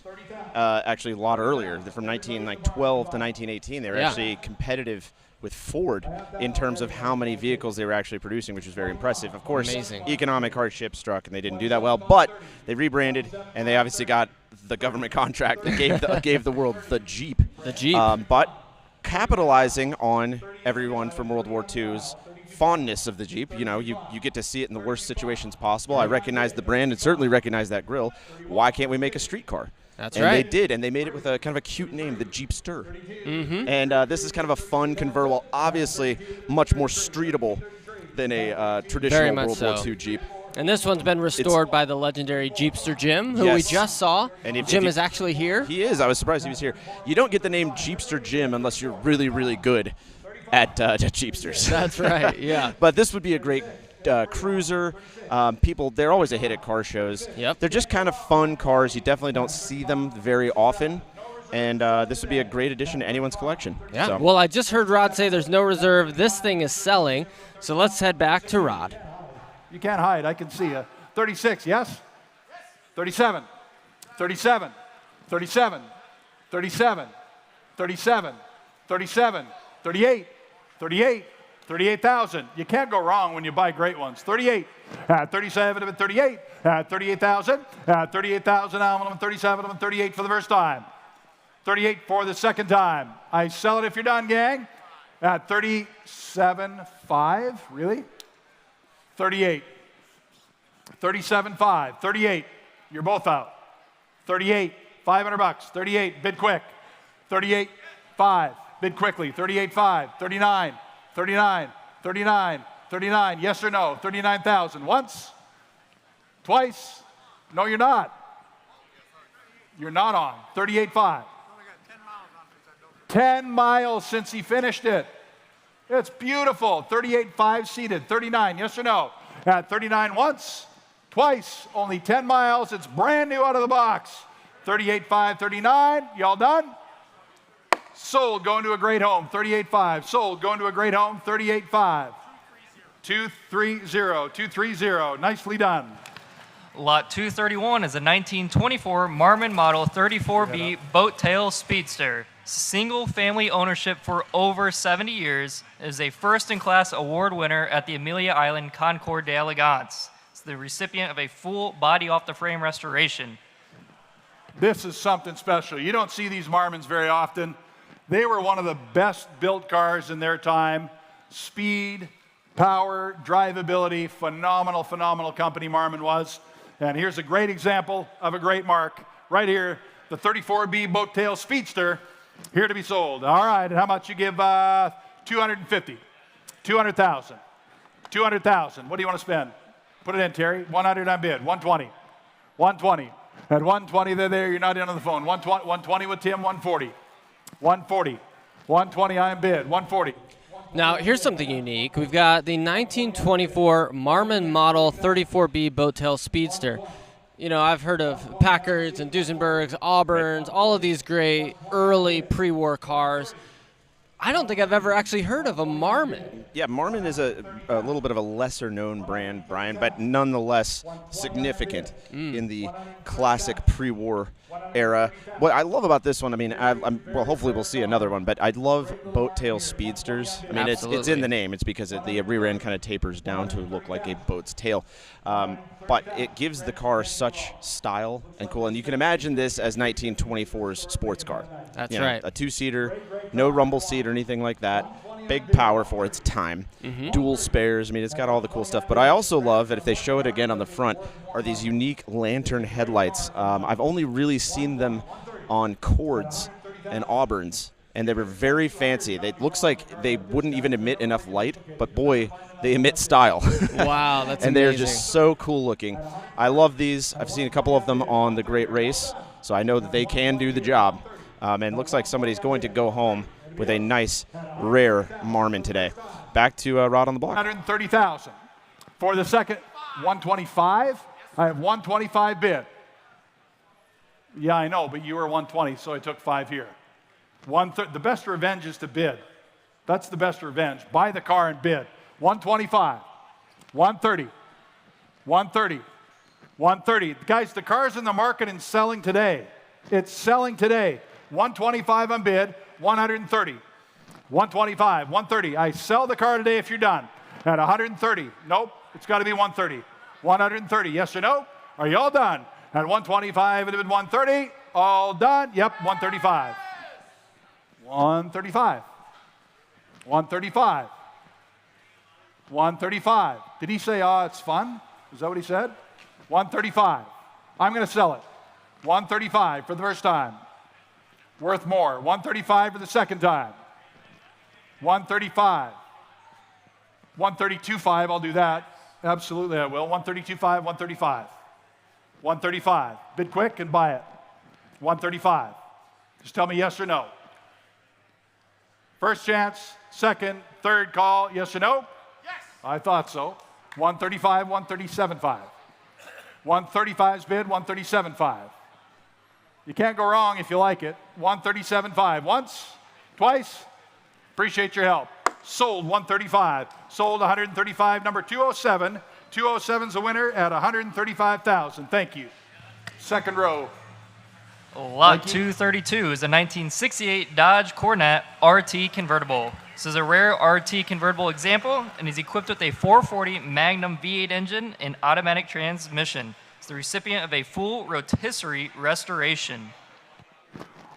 S7: actually a lot earlier, from 1912 to 1918. They were actually competitive with Ford in terms of how many vehicles they were actually producing, which was very impressive. Of course, economic hardship struck, and they didn't do that well. But they rebranded, and they obviously got the government contract that gave the world the Jeep.
S6: The Jeep.
S7: But capitalizing on everyone from World War II's fondness of the Jeep, you get to see it in the worst situations possible. I recognize the brand and certainly recognize that grill. Why can't we make a street car?
S6: That's
S7: and
S6: right.
S7: They did, and they made it with a kind of a cute name, the Jeepster. And this is kind of a fun convertible, obviously much more streetable than a traditional World War II Jeep.
S6: And this one's been restored by the legendary Jeepster Jim, who we just saw. And Jim is actually here.
S7: He is. I was surprised he was here. You don't get the name Jeepster Jim unless you're really, really good at Jeepsters.
S6: That's right, yeah.
S7: But this would be a great cruiser. People, they're always a hit at car shows.
S6: Yep.
S7: They're just kind of fun cars. You definitely don't see them very often. And this would be a great addition to anyone's collection.
S6: Yeah.
S7: So.
S6: Well, I just heard Rod say there's no reserve. This thing is selling. So let's head back to Rod.
S4: You can't hide. I can see you. 36, yes? 37, 37, 37, 37, 37, 37, 38, 38, 38,000. You can't go wrong when you buy great ones. 38, 37, 38, 38,000, 38,000. I'm 37, I'm 38 for the first time. 38 for the second time. I sell it if you're done, gang. At 37.5, really? 38. 37.5. 38. You're both out. 38. $500. 38. Bid quick. 38.5. Bid quickly. 38.5. 39. 39. 39. 39. Yes or no? 39,000. Once. Twice. No, you're not. You're not on. 38.5. 10 miles since he finished it. It's beautiful. 38.5 seated. 39, yes or no? At 39 once, twice, only 10 miles. It's brand new out of the box. 38.5, 39. Y'all done? Sold, going to a great home. 38.5. Sold, going to a great home. 38.5. 230. 230. Nicely done.
S5: Lot 231 is a 1924 Marmon Model 34B boat tail speedster. Single family ownership for over 70 years. It is a first-in-class award winner at the Amelia Island Concours d'Elegance. It's the recipient of a full body off the frame restoration.
S4: This is something special. You don't see these Marmons very often. They were one of the best built cars in their time. Speed, power, drivability, phenomenal, phenomenal company Marmon was. And here's a great example of a great mark. Right here, the 34B boat tail speedster. Here to be sold. All right, and how much you give? 250, 200,000, 200,000. What do you want to spend? Put it in, Terry. 100 on bid. 120, 120. At 120, they're there. You're not in on the phone. 120 with Tim. 140, 140, 120 on bid. 140.
S6: Now, here's something unique. We've got the 1924 Marmon Model 34B boat tail speedster. You know, I've heard of Packards and Duesenbergs, Auburns, all of these great early pre-war cars. I don't think I've ever actually heard of a Marmon.
S7: Yeah, Marmon is a little bit of a lesser-known brand, Brian, but nonetheless significant in the classic pre-war era. What I love about this one, I mean, well, hopefully we'll see another one, but I love boat tail speedsters. I mean, it's in the name. It's because the rear end kind of tapers down to look like a boat's tail. But it gives the car such style and cool. And you can imagine this as 1924's sports car.
S6: That's right.
S7: A two-seater, no rumble seat or anything like that. Big power for its time. Dual spares. I mean, it's got all the cool stuff. But I also love, and if they show it again on the front, are these unique lantern headlights. I've only really seen them on Cords and Auburns, and they were very fancy. It looks like they wouldn't even emit enough light, but boy, they emit style.
S6: Wow, that's
S7: and
S6: amazing.
S7: they're just so cool looking. I love these. I've seen a couple of them on the Great Race, so I know that they can do the job. And it looks like somebody's going to go home with a nice, rare Marmon today. Back to Rod on the block.
S4: 130,000 for the second. 125, I have 125 bid. Yeah, I know, but you were 120, so I took 5 here. The best revenge is to bid. That's the best revenge. Buy the car and bid. 125, 130, 130, 130. Guys, the car's in the market and selling today. It's selling today. 125 on bid, 130. 125, 130. I sell the car today if you're done. At 130. Nope, it's got to be 130. 130, yes or no? Are you all done? At 125 and 130, all done? Yep, 135. 135. 135. 135. Did he say, oh, it's fun? Is that what he said? 135. I'm going to sell it. 135 for the first time. Worth more. 135 for the second time. 135. 132.5, I'll do that. Absolutely, I will. 132.5, 135. 135. Bid quick and buy it. 135. Just tell me yes or no. First chance, second, third call, yes or no? Yes. I thought so. 135, 137.5. 135's bid, 137.5. You can't go wrong if you like it. 137.5. Once, twice. Appreciate your help. Sold 135. Sold 135. Number 207. 207's a winner at 135,000. Thank you. Second row.
S5: Lot 232 is a 1968 Dodge Coronet RT convertible. This is a rare RT convertible example and is equipped with a 440 Magnum V8 engine and automatic transmission. It's the recipient of a full rotisserie restoration.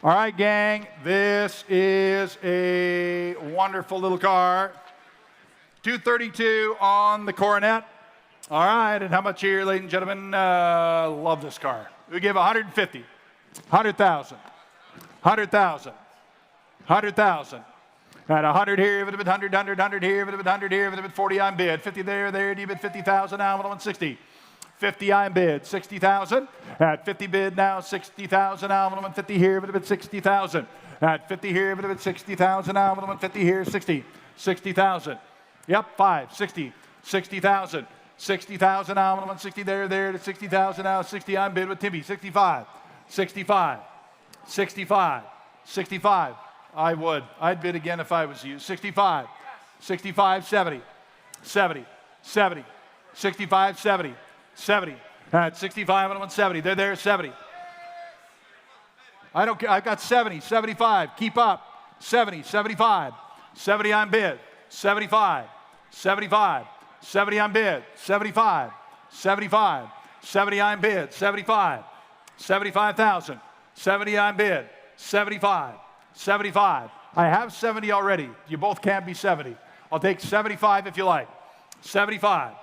S4: All right, gang, this is a wonderful little car. 232 on the Coronet. All right, and how much here, ladies and gentlemen? Love this car. We give 150, 100,000, 100,000, 100,000. At 100 here, 100, 100, 100 here, 100 here, 40 on bid, 50 there, you bid 50,000 now, 160. 50 on bid, 60,000. At 50 bid now, 60,000 now, 150 here, bid 60,000. At 50 here, bid 60,000 now, 150 here, 60. 60,000. Yep, 5, 60, 60,000. 60,000 now, 160 there, to 60,000 now, 60 on bid with Timmy, 65, 65, 65, 65. I'd bid again if I was you. 65, 65, 70, 70, 70, 65, 70, 70. At 65 and 170, they're there, 70. I don't care, I've got 70, 75, keep up, 70, 75, 70 on bid, 75, 75. 70 on bid, 75, 75, 70 on bid, 75, 75,000, 70 on bid, 75, 75. I have 70 already. You both can't be 70. I'll take 75 if you like. 75,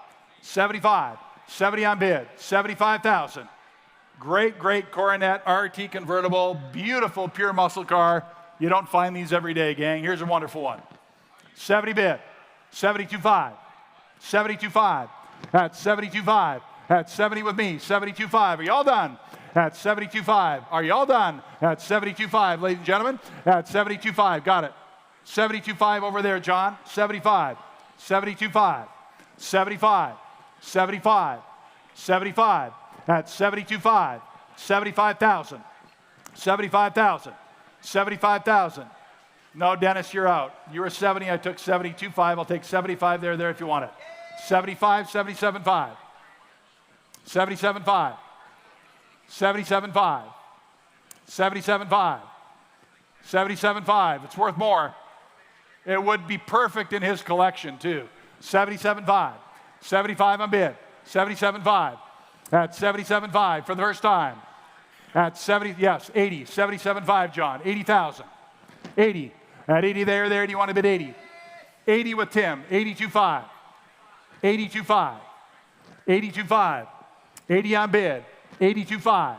S4: 75, 70 on bid, 75,000. Great, great Coronet RT convertible, beautiful pure muscle car. You don't find these every day, gang. Here's a wonderful one. 70 bid, 72.5. 72.5. At 72.5. At 70 with me. 72.5. Are you all done? At 72.5. Are you all done? At 72.5, ladies and gentlemen. At 72.5. Got it. 72.5 over there, John. 75. 72.5. 75. 75. 75. At 72.5. 75,000. 75,000. 75,000. No, Dennis, you're out. You were 70, I took 72.5. I'll take 75 there if you want it. 75, 77.5. 77.5. 77.5. 77.5. 77.5. It's worth more. It would be perfect in his collection, too. 77.5. 75 on bid. 77.5. At 77.5 for the first time. At 70, yes, 80. 77.5, John. 80,000. 80. At 80 there, do you want to bid 80? 80 with Tim, 82.5. 82.5. 82.5. 80 on bid, 82.5.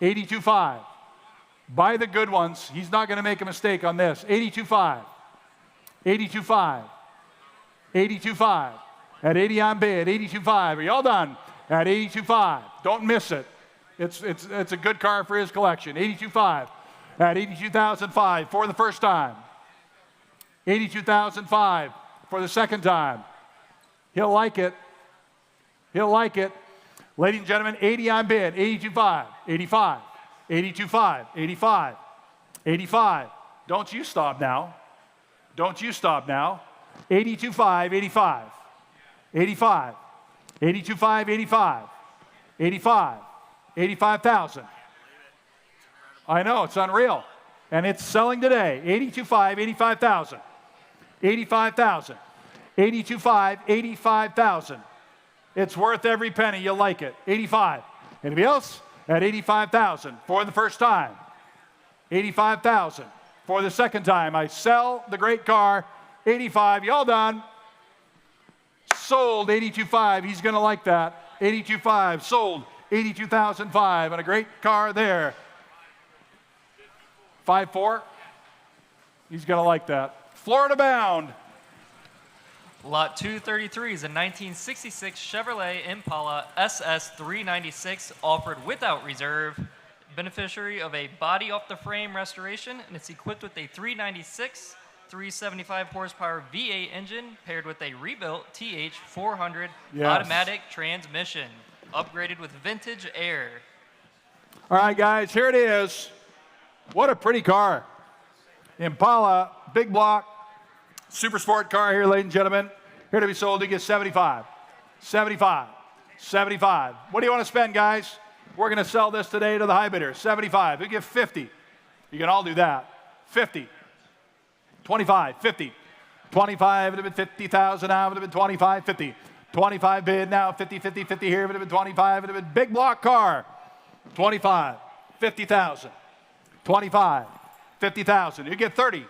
S4: 82.5. Buy the good ones. He's not going to make a mistake on this. 82.5. 82.5. 82.5. At 80 on bid, 82.5. Are you all done? At 82.5. Don't miss it. It's a good car for his collection. 82.5. At 82,005 for the first time. 82,005 for the second time. He'll like it. He'll like it. Ladies and gentlemen, 80 on bid, 82.5, 85, 82.5, 85, 85. Don't you stop now. Don't you stop now. 82.5, 85, 85, 82.5, 85, 85, 85,000. I know, it's unreal. And it's selling today, 82.5, 85,000, 85,000, 82.5, 85,000. It's worth every penny. You'll like it. 85. Anybody else? At 85,000 for the first time. 85,000 for the second time. I sell the great car. 85. Y'all done? Sold 82.5. He's going to like that. 82.5. Sold 82,005 and a great car there. 5.4. He's going to like that. Florida bound.
S5: Lot 233 is a 1966 Chevrolet Impala SS 396 offered without reserve. Beneficiary of a body off the frame restoration, and it's equipped with a 396 375 horsepower V8 engine paired with a rebuilt TH400 automatic transmission, upgraded with vintage air.
S4: All right, guys, here it is. What a pretty car. Impala, big block. Super sport car here, ladies and gentlemen. Here to be sold. You get 75, 75, 75. What do you want to spend, guys? We're going to sell this today to the high bidder. 75. We give 50. You can all do that. 50, 25, 50, 25. It would have been 50,000 now. It would have been 25, 50, 25 bid now. 50, 50, 50 here. It would have been 25. It would have been big block car. 25, 50,000, 25, 50,000. You get 30,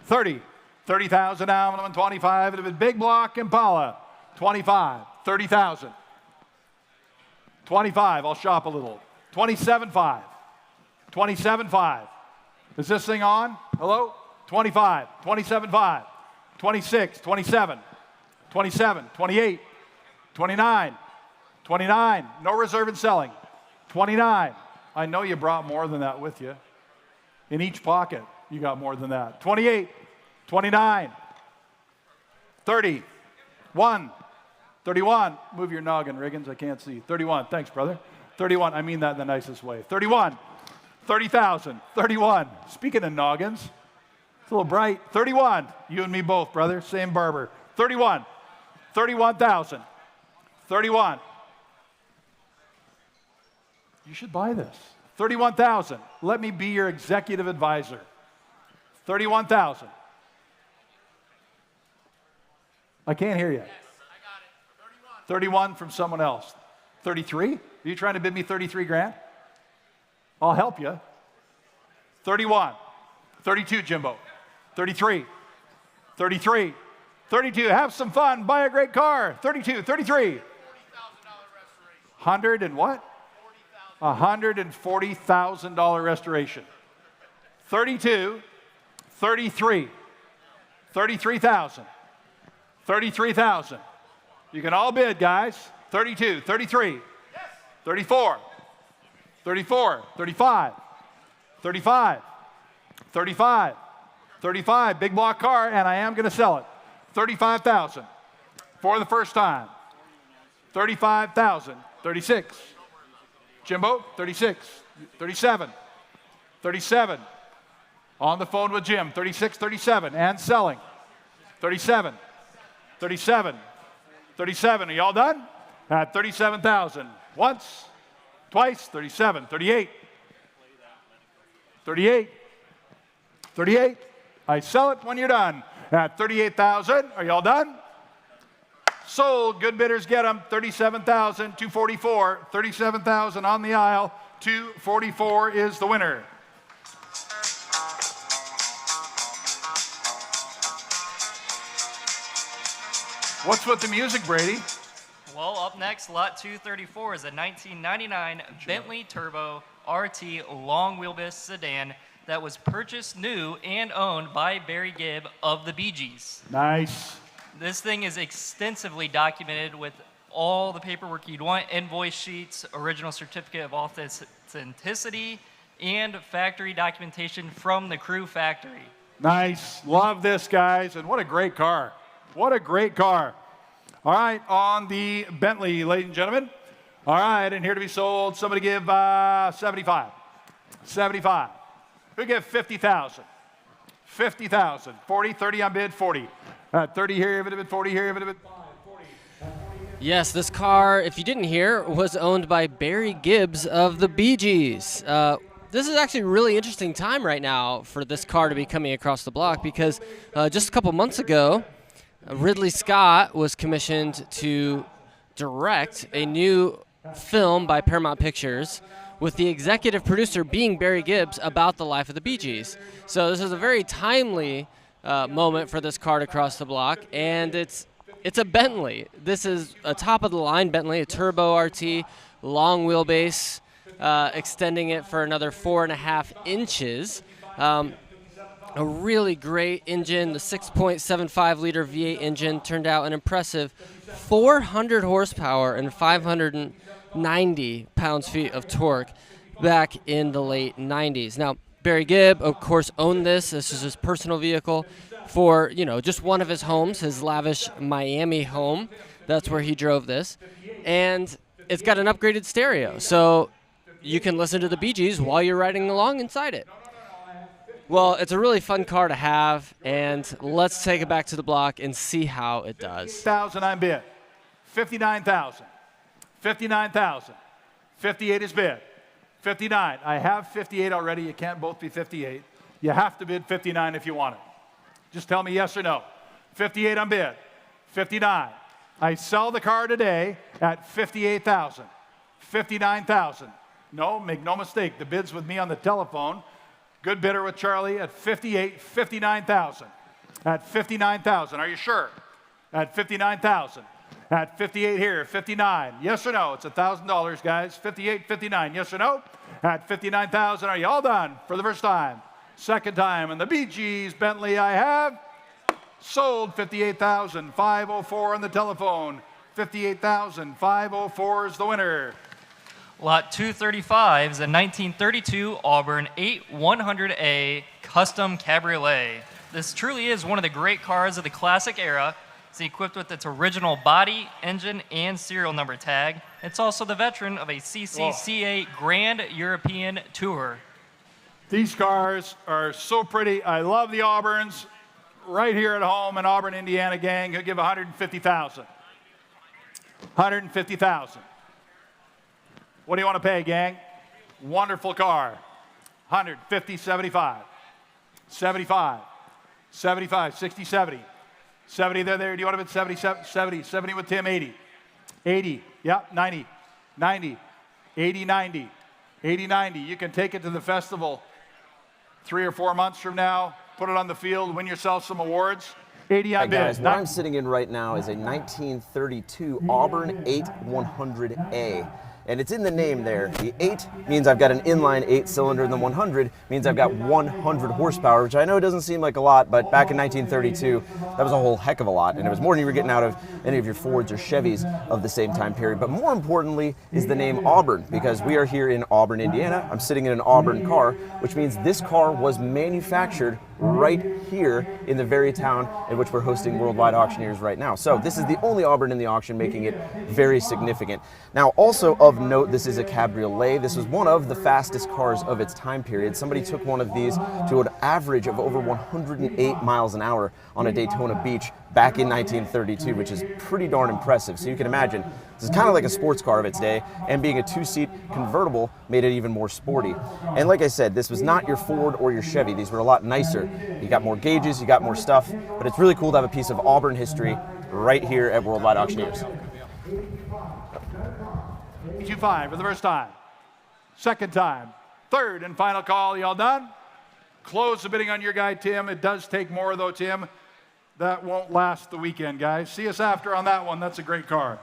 S4: 30. 30,000 now, and 25. It would have been big block Impala. 25, 30,000. 25, I'll shop a little. 27.5, 27.5. Is this thing on? Hello? 25, 27.5, 26, 27, 27, 28, 29, 29. No reserve and selling. 29. I know you brought more than that with you. In each pocket, you got more than that. 28. 29, 30, 1, 31. Move your noggin, Riggins, I can't see. 31, thanks, brother. 31, I mean that in the nicest way. 31, 30,000, 31. Speaking of noggins, it's a little bright. 31, you and me both, brother, same barber. 31, 31,000, 31. You should buy this. 31,000, let me be your executive advisor. 31,000. I can't hear you. Yes, I got it. 31 from someone else. 33? Are you trying to bid me 33 grand? I'll help you. 31. 32, Jimbo. 33. 33. 32. Have some fun. Buy a great car. 32. 33. $40,000 restoration. 100 and what? $140,000 restoration. 32. 33. 33,000. 33,000. You can all bid, guys. 32, 33, 34, 34, 35, 35, 35, 35. Big block car, and I am going to sell it. 35,000 for the first time. 35,000. 36. Jimbo, 36. 37. 37. On the phone with Jim. 36, 37, and selling. 37. 37, 37. Are y'all done? At 37,000. Once, twice, 37, 38, 38, 38. I sell it when you're done. At 38,000. Are y'all done? Sold. Good bidders get them. 37,000, 244. 37,000 on the aisle. 244 is the winner. What's with the music, Brady?
S5: Well, up next, lot 234 is a 1999 Bentley Turbo RT long wheelbase sedan that was purchased new and owned by Barry Gibb of the Bee Gees.
S4: Nice.
S5: This thing is extensively documented with all the paperwork you'd want, invoice sheets, original certificate of authenticity, and factory documentation from the Crew factory.
S4: Nice. Love this, guys. And what a great car. What a great car. All right, on the Bentley, ladies and gentlemen, All right, and here to be sold, somebody give 75. 75. Who give 50,000? 50,000. 40, 30 on bid, 40. 30 here, if it had been 40 here, if it had been 40.
S6: Yes, this car, if you didn't hear, was owned by Barry Gibbs of the Bee Gees. This is actually a really interesting time right now for this car to be coming across the block because just a couple months ago, Ridley Scott was commissioned to direct a new film by Paramount Pictures with the executive producer being Barry Gibbs about the life of the Bee Gees. So this is a very timely moment for this car to cross the block, and it's a Bentley. This is a top-of-the-line Bentley, a turbo RT, long wheelbase, extending it for another 4.5 inches. A really great engine. The 6.75-liter V8 engine turned out an impressive 400 horsepower and 590 pounds-feet of torque back in the late 90s. Now, Barry Gibb, of course, owned this. This is his personal vehicle for, just one of his homes, his lavish Miami home. That's where he drove this. And it's got an upgraded stereo, so you can listen to the Bee Gees while you're riding along inside it. Well, it's a really fun car to have, and let's take it back to the block and see how it does.
S4: 1,000 on bid. 59,000. 59,000. 58 is bid. 59. I have 58 already. You can't both be 58. You have to bid 59 if you want it. Just tell me yes or no. 58 on bid. 59. I sell the car today at 58,000. 59,000. No, make no mistake. The bid's with me on the telephone. Good bidder with Charlie at 58, 59,000. At 59,000. Are you sure? At 59,000. At 58 here, 59. Yes or no? It's $1,000, guys. 58, 59. Yes or no? At 59,000. Are you all done for the first time? Second time. And the Bee Gees Bentley I have sold 58,000. 504 on the telephone. 58,000. 504 is the winner.
S5: Lot 235 is a 1932 Auburn 8100A Custom Cabriolet. This truly is one of the great cars of the classic era. It's equipped with its original body, engine, and serial number tag. It's also the veteran of a CCCA Grand European Tour.
S4: These cars are so pretty. I love the Auburns. Right here at home in Auburn, Indiana, gang, who give 150,000. 150,000. What do you want to pay, gang? Wonderful car. 150, 75. 75. 75, 60, 70. 70 there. Do you want to bid 70, 70, 70 with Tim, 80. 80, yep, 90. 90. 80, 90. 80, 90. You can take it to the festival 3 or 4 months from now, put it on the field, win yourself some awards. 80 on bid.
S7: Guys, what I'm sitting in right now is a 1932 Auburn 8100A. And it's in the name there. The 8 means I've got an inline 8-cylinder, and the 100 means I've got 100 horsepower, which I know doesn't seem like a lot, but back in 1932, that was a whole heck of a lot, and it was more than you were getting out of any of your Fords or Chevys of the same time period. But more importantly is the name Auburn, because we are here in Auburn, Indiana. I'm sitting in an Auburn car, which means this car was manufactured right here in the very town in which we're hosting Worldwide Auctioneers right now. So this is the only Auburn in the auction, making it very significant. Now, also of note, this is a cabriolet. This was one of the fastest cars of its time period. Somebody took one of these to an average of over 108 miles an hour on a Daytona beach back in 1932, which is pretty darn impressive. So you can imagine, this is kind of like a sports car of its day, and being a 2-seat convertible made it even more sporty. And like I said, this was not your Ford or your Chevy. These were a lot nicer. You got more gauges, you got more stuff, but it's really cool to have a piece of Auburn history right here at Worldwide Auctioneers.
S4: 2-5 for the first time. Second time. Third and final call. Y'all done? Close the bidding on your guy, Tim. It does take more, though, Tim. That won't last the weekend, guys. See us after on that one. That's a great car.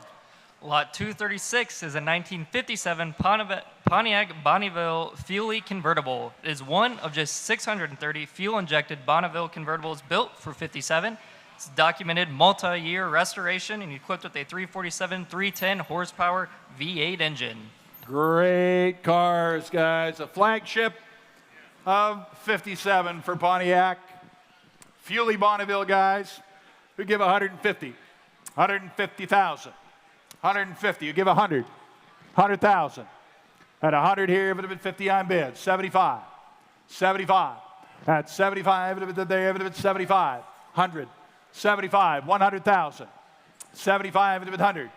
S5: Lot 236 is a 1957 Pontiac Bonneville Fuelie convertible. It is one of just 630 fuel-injected Bonneville convertibles built for 57. It's documented multi-year restoration and equipped with a 347 310 horsepower V8 engine.
S4: Great cars, guys. A flagship of 57 for Pontiac. Fuelie Bonneville guys who give 150. 150,000. 150. You give 100. 100,000. At 100 here, it would have been 50 on bid. 75. 75. At 75, it would have been 75. 100. 75. 100,000. 75, it would have been 100.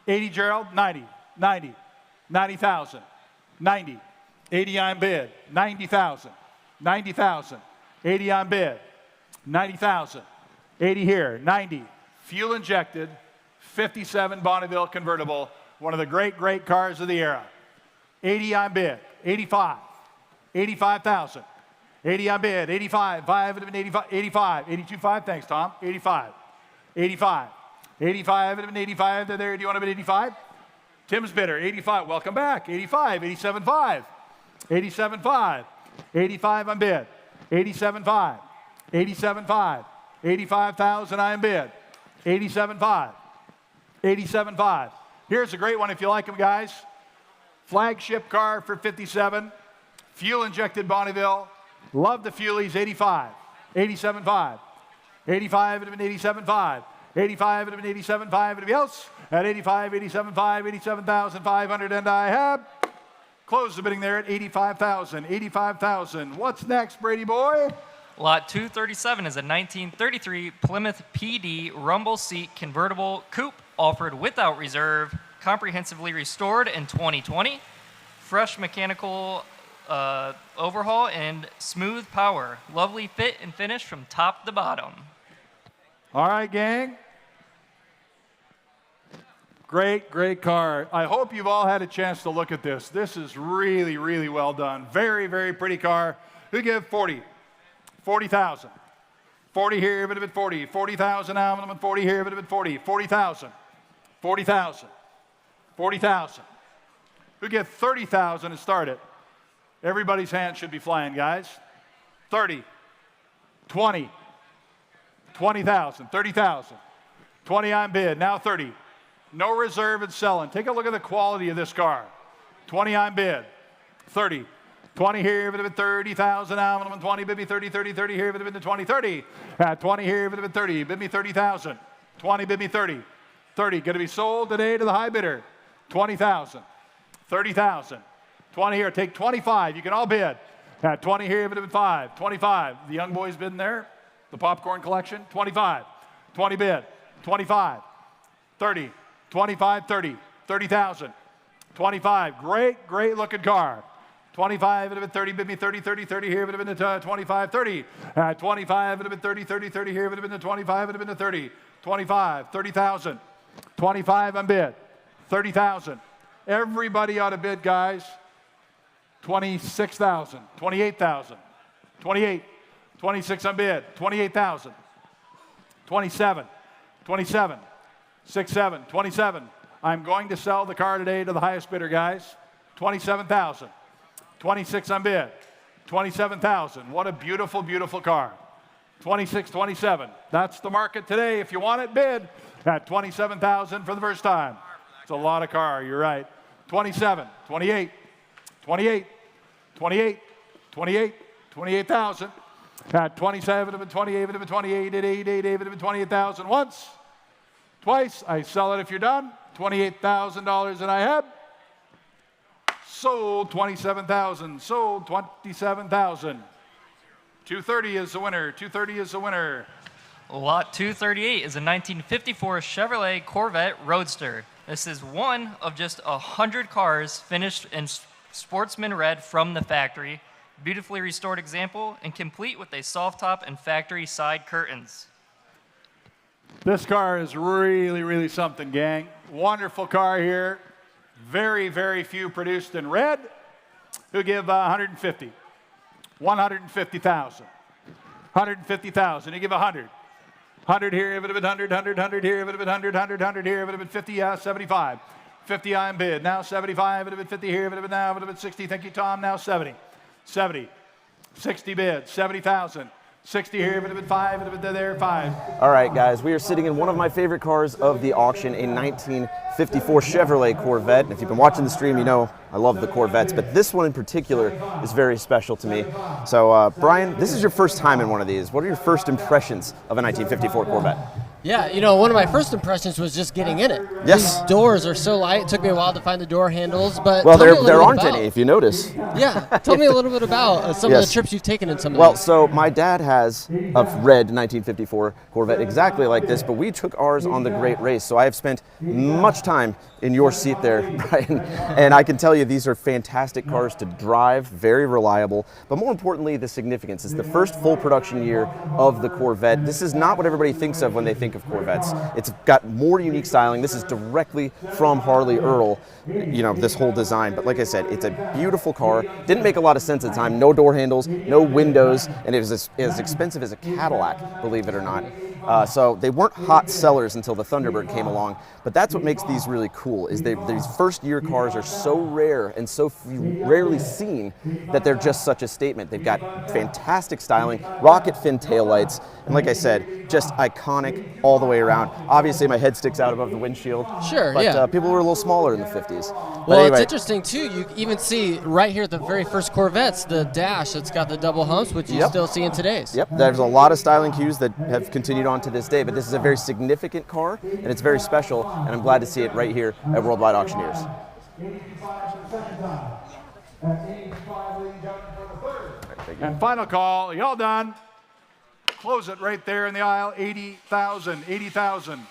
S4: 80, Gerald. 90. 90. 90,000. 90. 80 on bid. 90,000. 90,000. 80 on bid. 90,000. 80 here. 90. Fuel injected. 57 Bonneville convertible. One of the great cars of the era. 80 on bid. 85. 85,000. 80 on bid. 85. 5 would have been 85. 85. 82.5. Thanks, Tom. 85. 85. 85 would have been 85. There. Do you want to bid 85? Tim's bidder. 85. Welcome back. 85. 87.5. 87.5. 85 on bid. 87.5. 87.5. 85,000 on bid. 87.5. 87.5. Here's a great one if you like them, guys. Flagship car for 57. Fuel injected Bonneville. Love the fuelies. 85. 87.5. 85 would have been 87.5. 85 would have been 87.5. Anybody else? At 85, 87.5, 87,500, and I have closed the bidding there at 85,000. 85,000. What's next, Brady boy?
S5: Lot 237 is a 1933 Plymouth PD rumble seat convertible coupe offered without reserve, comprehensively restored in 2020, fresh mechanical overhaul and smooth power. Lovely fit and finish from top to bottom.
S4: All right, gang. Great car. I hope you've all had a chance to look at this. This is really well done. Very pretty car. We give 40. 40,000. 40 here, would have been 40. 40,000 now, 40 here, would have been 40. 40,000. 40,000. 40,000. We get 30,000 to start it. Everybody's hand should be flying, guys. 30. 20. 20,000. 30,000. 20 on bid. Now 30. No reserve and selling. Take a look at the quality of this car. 20 on bid. 30. 20 here, would have been 30,000 now. 20, bid me 30, 30, 30 here, would have been 20, 30. At 20 here, would have been 30. Bid me 30,000. 20, bid me 30. 30. Going to be sold today to the high bidder. 20,000. 30,000. 20 here. Take 25. You can all bid. At 20 here, would have been 5. 25. The young boys bidding there. The popcorn collection. 25. 20 bid. 25. 30. 25, 30. 30,000. 25. Great looking car. 25 would have been 30, bid me 30, 30, 30 here would have been the 25, 30. 25 would have been 30, 30, 30 here would have been the 25, would have been the 30. 25, 30,000. 25 on bid. 30,000. Everybody ought to bid, guys. 26,000. 28,000. 28. 26 on bid. 28,000. 27. 27. 67. 27. I'm going to sell the car today to the highest bidder, guys. 27,000. 26 on bid. 27,000. What a beautiful car. 26, 27. That's the market today. If you want it, bid at 27,000 for the first time. It's a lot of car. You're right. 27, 28, 28, 28, 28, 28,000. At 27, it would have been 28, it would have been 28, at 88, it would have been 28,000. Once, twice. I sell it if you're done. $28,000 and I have sold 27,000. Sold 27,000. 230 is the winner. 230 is the winner.
S5: Lot 238 is a 1954 Chevrolet Corvette Roadster. This is one of just 100 cars finished in sportsman red from the factory. Beautifully restored example and complete with a soft top and factory side curtains.
S4: This car is really something, gang. Wonderful car here. Very few produced in red. Who give 150? 150,000. 150,000. You give 100. 100 here, it would have been 100, 100, 100 here, it would have been 100, 100, 100 here, it would have been 50, 75. 50 on bid. Now 75, it would have been 50 here, it would have been now, it would have been 60. Thank you, Tom. Now 70. 70. 60 bid. 70,000. 60 here, it would have been 5, it would have been there, 5.
S7: All right, guys, we are sitting in one of my favorite cars of the auction, a 1954 Chevrolet Corvette. And if you've been watching the stream, you know I love the Corvettes, but this one in particular is very special to me. So, Brian, this is your first time in one of these. What are your first impressions of a 1954 Corvette?
S6: Yeah, you know, one of my first impressions was just getting in it.
S7: Yes.
S6: These doors are so light. It took me a while to find the door handles, but
S7: Well,
S6: tell me a little
S7: there
S6: bit
S7: aren't
S6: about-
S7: any, if you notice.
S6: Yeah, tell me a little bit about some of
S7: Yes.
S6: the trips you've taken in some of
S7: Well,
S6: these.
S7: so my dad has a red 1954 Corvette exactly like this, but we took ours on the Great Race, so I have spent much time in your seat there, Brian, and I can tell you these are fantastic cars to drive, very reliable, but more importantly, the significance. It's the first full production year of the Corvette. This is not what everybody thinks of when they think of Corvettes. It's got more unique styling. This is directly from Harley Earl, you know, this whole design. But like I said, it's a beautiful car. Didn't make a lot of sense at the time. No door handles, no windows, and it was as expensive as a Cadillac, believe it or not. So they weren't hot sellers until the Thunderbird came along. But that's what makes these really cool, is these first year cars are so rare and so rarely seen that they're just such a statement. They've got fantastic styling, rocket fin taillights, and like I said, just iconic all the way around. Obviously my head sticks out above the windshield.
S6: Sure,
S7: but,
S6: yeah.
S7: People were a little smaller in the 50s. But
S6: Well,
S7: anyway,
S6: it's interesting, too. You even see right here at the very first Corvettes, the dash that's got the double humps, which you
S7: Yep.
S6: still see in today's.
S7: Yep, there's a lot of styling cues that have continued on to this day, but this is a very significant car, and it's very special, and I'm glad to see it right here at Worldwide Auctioneers.
S4: And final call, y'all done? Close it right there in the aisle, 80,000, 80,000.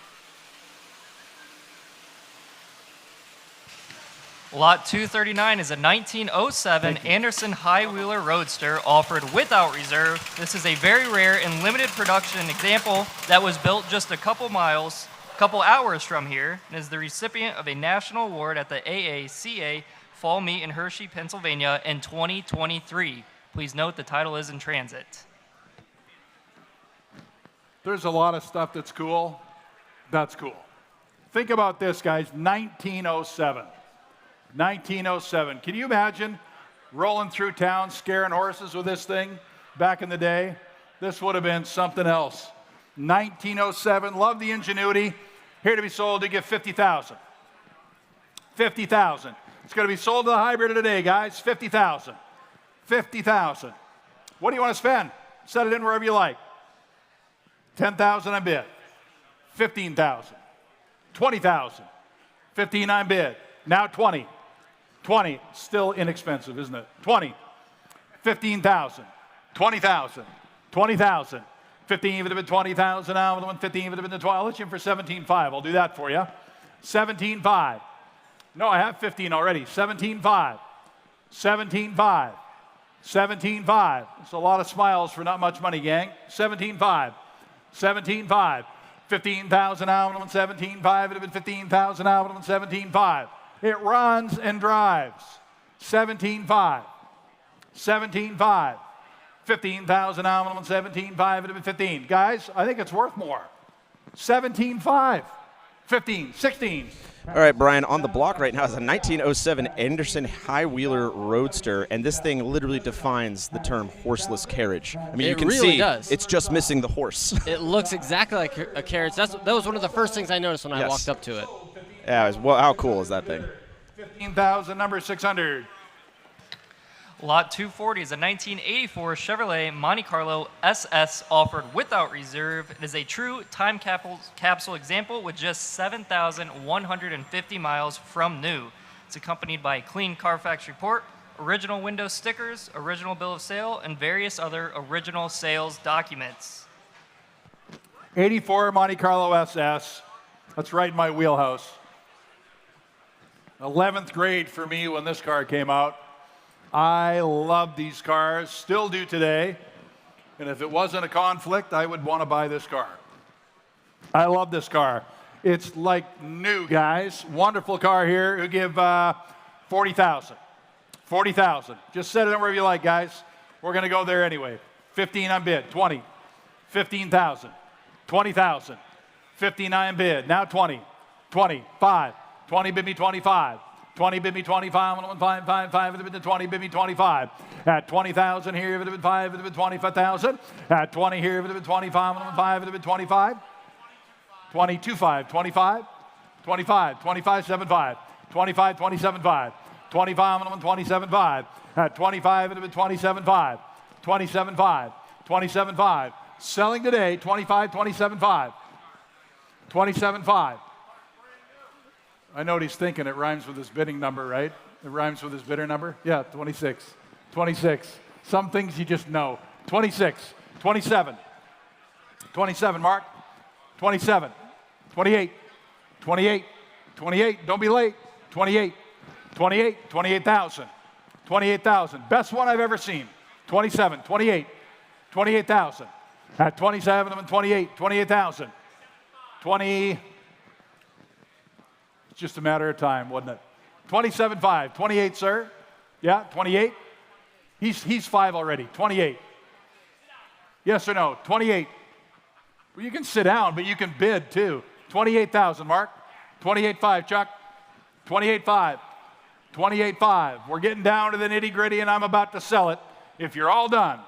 S5: Lot 239 is a 1907 Anderson High-Wheeler Roadster offered without reserve. This is a very rare and limited production example that was built just a couple hours from here, and is the recipient of a national award at the AACA Fall Meet in Hershey, Pennsylvania in 2023. Please note the title is in transit.
S4: There's a lot of stuff that's cool. That's cool. Think about this, guys, 1907. 1907. Can you imagine rolling through town scaring horses with this thing back in the day? This would have been something else. 1907, love the ingenuity. Here to be sold to get 50,000. 50,000. It's going to be sold to the hybrid of today, guys. 50,000. 50,000. What do you want to spend? Set it in wherever you like. 10,000 on bid. 15,000. 20,000. 15 on bid. Now 20. 20, still inexpensive, isn't it? 20, 15,000, 20,000, 20,000, 15 would have been 20,000 now, the one 15 would have been the 12. I'll let you in for 17.5. I'll do that for you. 17.5. No, I have 15 already. 17.5. 17.5. 17.5. It's a lot of smiles for not much money, gang. 17.5. 17.5. 15,000 now, the one 17.5 would have been 15,000 now, the one 17.5. It runs and drives. 17.5. 17.5. 15,000 now, 17.5, it'd be 15. Guys, I think it's worth more. 17.5. 15, 16.
S7: All right, Brian, on the block right now is a 1907 Anderson High-Wheeler Roadster, and this thing literally defines the term horseless carriage. I mean,
S6: It
S7: you can
S6: really
S7: see
S6: does.
S7: it's just missing the horse.
S6: It looks exactly like a carriage. That was one of the first things I noticed when I
S7: Yes.
S6: walked up to it.
S7: Yeah, well, how cool is that thing?
S4: 15,000, number 600.
S5: Lot 240 is a 1984 Chevrolet Monte Carlo SS offered without reserve. It is a true time capsule example with just 7,150 miles from new. It's accompanied by a clean Carfax report, original window stickers, original bill of sale, and various other original sales documents.
S4: 84 Monte Carlo SS. That's right in my wheelhouse. 11th grade for me when this car came out. I love these cars, still do today. And if it wasn't a conflict, I would want to buy this car. I love this car. It's like new, guys. Wonderful car here. We'll give 40,000. 40,000. Just set it in wherever you like, guys. We're going to go there anyway. 15 on bid. 20. 15,000. 20,000. 59 bid. Now 20. 25. 20 bid me 25. 20 bid me 25. 5 bid me 20 bid me 25. At 20,000 here, bid me 5 bid me 25,000. At 20 here, bid me 25. 5 bid me 25. 22.5. 25. 25. 25 7.5. 25 27.5. 25 27.5. At 25 bid me 27.5. 27.5. 27.5. Selling today 25 27.5. 27.5. I know what he's thinking. It rhymes with his bidding number, right? It rhymes with his bidder number? Yeah, 26. 26. Some things you just know. 26. 27. 27, Mark. 27. 28. 28. 28. Don't be late. 28. 28. 28,000. 28,000. Best one I've ever seen. 27. 28. 28,000. At 27 and 28. 28,000. 20. It's just a matter of time, wasn't it? 27.5. 28, sir. Yeah, 28. He's 5 already. 28. Yes or no? 28. Well, you can sit down, but you can bid too. 28,000, Mark. 28.5, Chuck. 28.5. 28.5. We're getting down to the nitty-gritty, and I'm about to sell it. If you're all done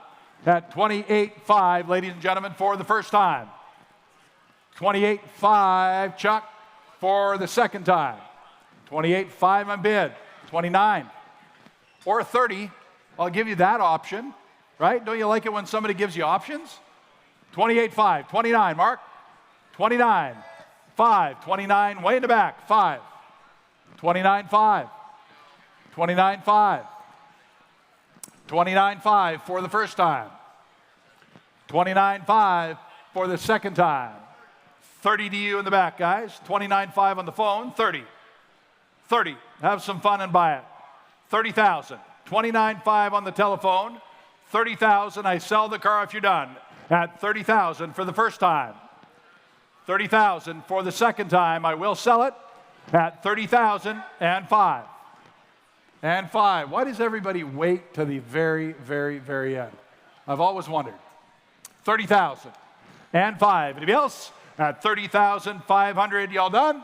S4: at 28.5, ladies and gentlemen, for the first time. 28.5, Chuck, for the second time. 28.5 on bid. 29 or 30. I'll give you that option, right? Don't you like it when somebody gives you options? 28.5. 29, Mark. 29. 5. 29, way in the back. 5. 29.5. 29.5. 29.5 for the first time. 29.5 for the second time. 30 to you in the back, guys. 29.5 on the phone. 30. 30. Have some fun and buy it. 30,000. 29.5 on the telephone. 30,000. I sell the car if you're done. At 30,000 for the first time. 30,000 for the second time. I will sell it at 30,000 and 5. And 5. Why does everybody wait to the very, very, very end? I've always wondered. 30,000 and 5. Anybody else? At 30,500. Y'all done?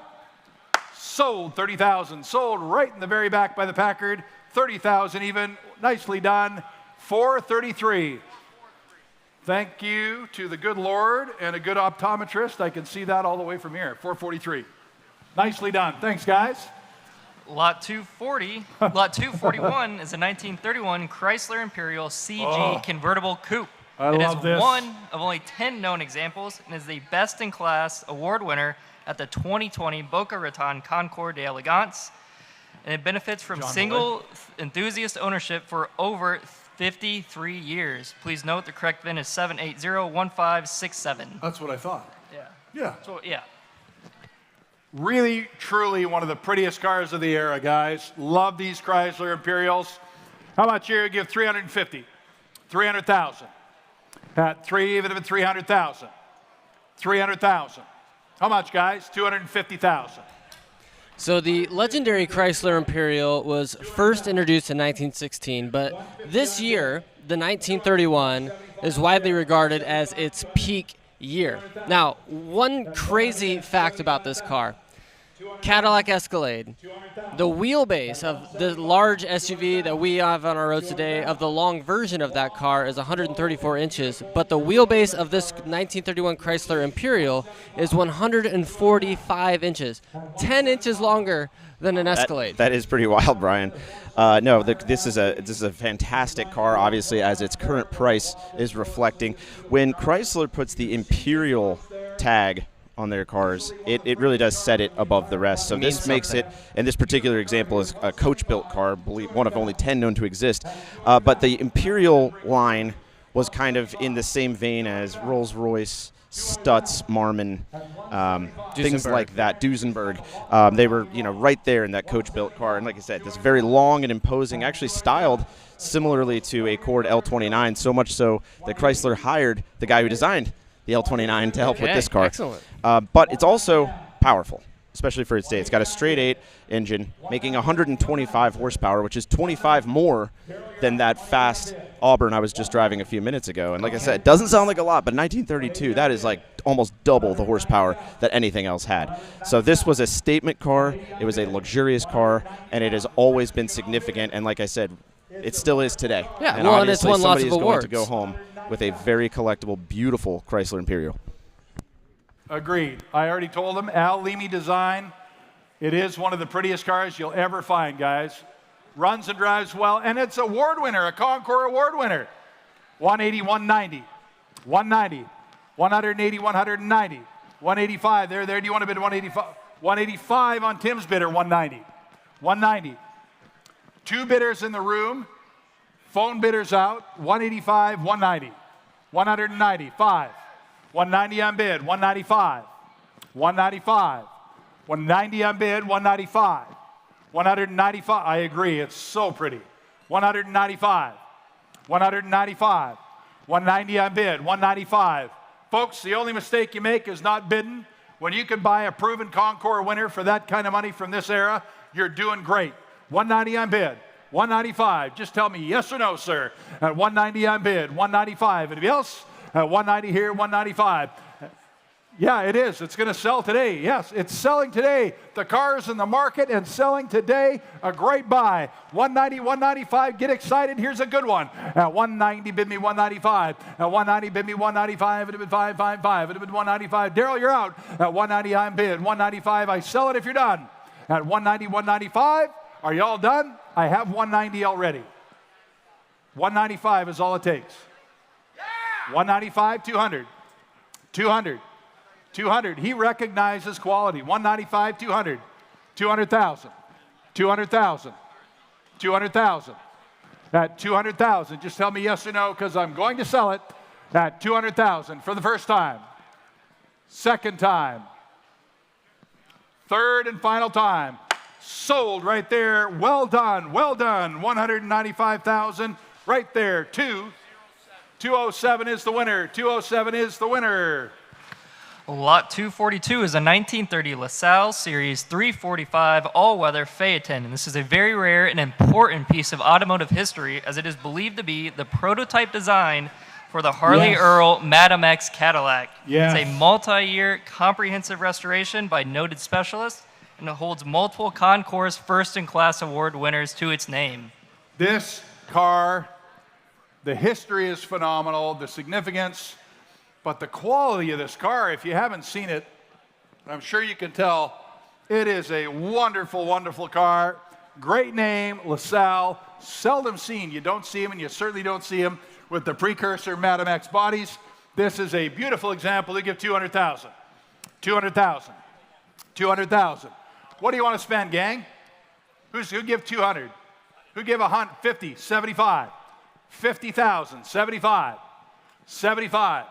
S4: Sold. 30,000. Sold right in the very back by the Packard. 30,000 even. Nicely done. 433. Thank you to the good Lord and a good optometrist. I can see that all the way from here. 443. Nicely done. Thanks, guys.
S5: Lot 240, Lot 241 is a 1931 Chrysler Imperial CG convertible coupe.
S4: I love this.
S5: It is one of only 10 known examples and is the best-in-class award winner at the 2020 Boca Raton Concours d'Elegance. And it benefits from single enthusiast ownership for over 53 years. Please note the correct VIN is 7801567.
S4: That's what I thought.
S5: Yeah.
S4: Yeah.
S5: So, yeah.
S4: Really, truly one of the prettiest cars of the era, guys. Love these Chrysler Imperials. How about you give 350? 300,000. At 3, even if it's 300,000. 300,000. How much, guys? 250,000.
S6: So the legendary Chrysler Imperial was first introduced in 1916, but this year, the 1931, is widely regarded as its peak year. Now, one crazy fact about this car, Cadillac Escalade, the wheelbase of the large SUV that we have on our roads today, of the long version of that car, is 134 inches, but the wheelbase of this 1931 Chrysler Imperial is 145 inches, 10 inches longer than an Escalade.
S7: That is pretty wild, Brian. This is a fantastic car, obviously, as its current price is reflecting. When Chrysler puts the Imperial tag on their cars, it really does set it above the rest. So this makes it, and this particular example is a coach-built car, one of only 10 known to exist. But the Imperial line was kind of in the same vein as Rolls-Royce, Stutz, Marmon, things like that, Duesenberg. They were, right there in that coach-built car. And like I said, this very long and imposing, actually styled similarly to a Accord L29, so much so that Chrysler hired the guy who designed the L29 to help with this car.
S6: Excellent.
S7: But it's also powerful, especially for its day. It's got a straight 8 engine, making 125 horsepower, which is 25 more than that fast Auburn I was just driving a few minutes ago. And like I said, it doesn't sound like a lot, but in 1932, that is like almost double the horsepower that anything else had. So this was a statement car. It was a luxurious car, and it has always been significant. And like I said, it still is today.
S6: Yeah,
S7: and
S6: and it's won lots of
S7: somebody is going
S6: awards.
S7: to go home with a very collectible, beautiful Chrysler Imperial.
S4: Agreed. I already told them, Al Leamy design. It is one of the prettiest cars you'll ever find, guys. Runs and drives well, and it's an award winner, a Concours award winner. 180, 190, 190, 180, 190, 185. There. Do you want to bid 185? 185 on Tim's bidder, 190. 190. 2 bidders in the room. Phone bidders out. 185, 190. 195. 190 on bid, 195. 195. 190 on bid, 195. 195. I agree, it's so pretty. 195. 195. 190 on bid, 195. Folks, the only mistake you make is not bidding. When you can buy a proven Concours winner for that kind of money from this era, you're doing great. 190 on bid, 195. Just tell me yes or no, sir. At 190 on bid, 195. Anybody else? At 190 here, 195. Yeah, it is. It's going to sell today. Yes, it's selling today. The car is in the market and selling today. A great buy. 190, 195. Get excited. Here's a good one. At 190, bid me 195. At 190, bid me 195. It'd have been 555. It'd have been 195. Daryl, you're out. At 190, I'm bid. 195. I sell it if you're done. At 190, 195. Are you all done? I have 190 already. 195 is all it takes. 195, 200. 200. 200. He recognizes quality. 195, 200. 200,000. 200,000. 200,000. At 200,000, just tell me yes or no because I'm going to sell it at 200,000 for the first time. Second time. Third and final time. Sold right there. Well done. Well done. 195,000 right there. 207 is the winner. 207 is the winner.
S5: Lot 242 is a 1930 LaSalle Series 345 all-weather Phaeton, and this is a very rare and important piece of automotive history as it is believed to be the prototype design for the Harley Earl Madam X Cadillac.
S4: Yes.
S5: It's a multi-year comprehensive restoration by noted specialists, and it holds multiple Concours first-in-class award winners to its name.
S4: This car, the history is phenomenal, the significance, but the quality of this car, if you haven't seen it, I'm sure you can tell, it is a wonderful, wonderful car. Great name, LaSalle, seldom seen. You don't see them, and you certainly don't see them with the precursor Madam X bodies. This is a beautiful example. They give 200,000. 200,000. 200,000. What do you want to spend, gang? Who give 200? Who give 150? 75. 50,000. 75. 75.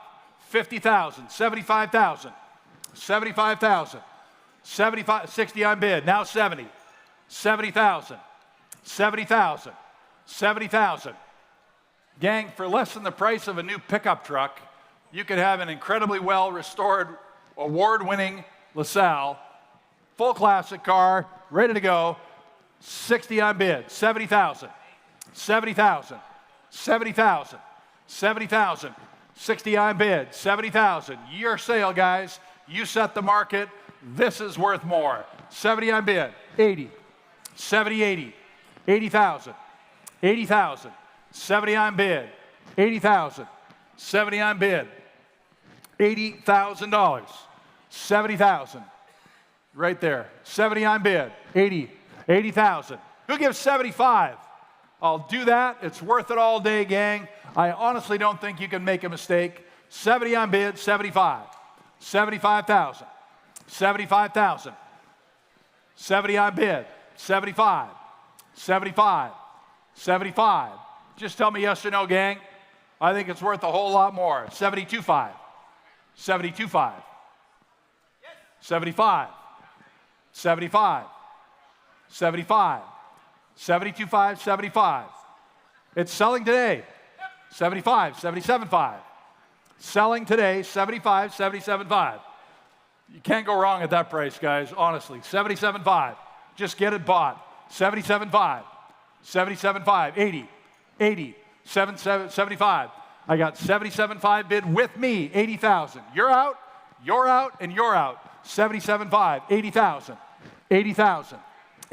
S4: 50,000. 75,000. 75,000. 75. 60 on bid. Now 70. 70,000. 70,000. 70,000. Gang, for less than the price of a new pickup truck, you could have an incredibly well restored, award-winning LaSalle, full classic car, ready to go. 60 on bid. 70,000. 70,000. 70,000. 70,000. 60 on bid. 70,000. Your sale, guys. You set the market. This is worth more. 70 on bid. 80. 70, 80. 80,000. 80,000. 70 on bid. 80,000. 70 on bid. $80,000. 70,000. Right there. 70 on bid. 80. 80,000. Who gives 75? I'll do that. It's worth it all day, gang. I honestly don't think you can make a mistake. 70 on bid. 75. 75,000. 75,000. 70 on bid. 75. 75. 75. Just tell me yes or no, gang. I think it's worth a whole lot more. 72.5. 72.5. 75. 75. 75. 72.5. 75. It's selling today. 75. 77.5. Selling today. 75. 77.5. You can't go wrong at that price, guys, honestly. 77.5. Just get it bought. 77.5. 77.5. 80. 80. 75. I got 77.5 bid with me. 80,000. You're out, and you're out. 77.5. 80,000. 80,000.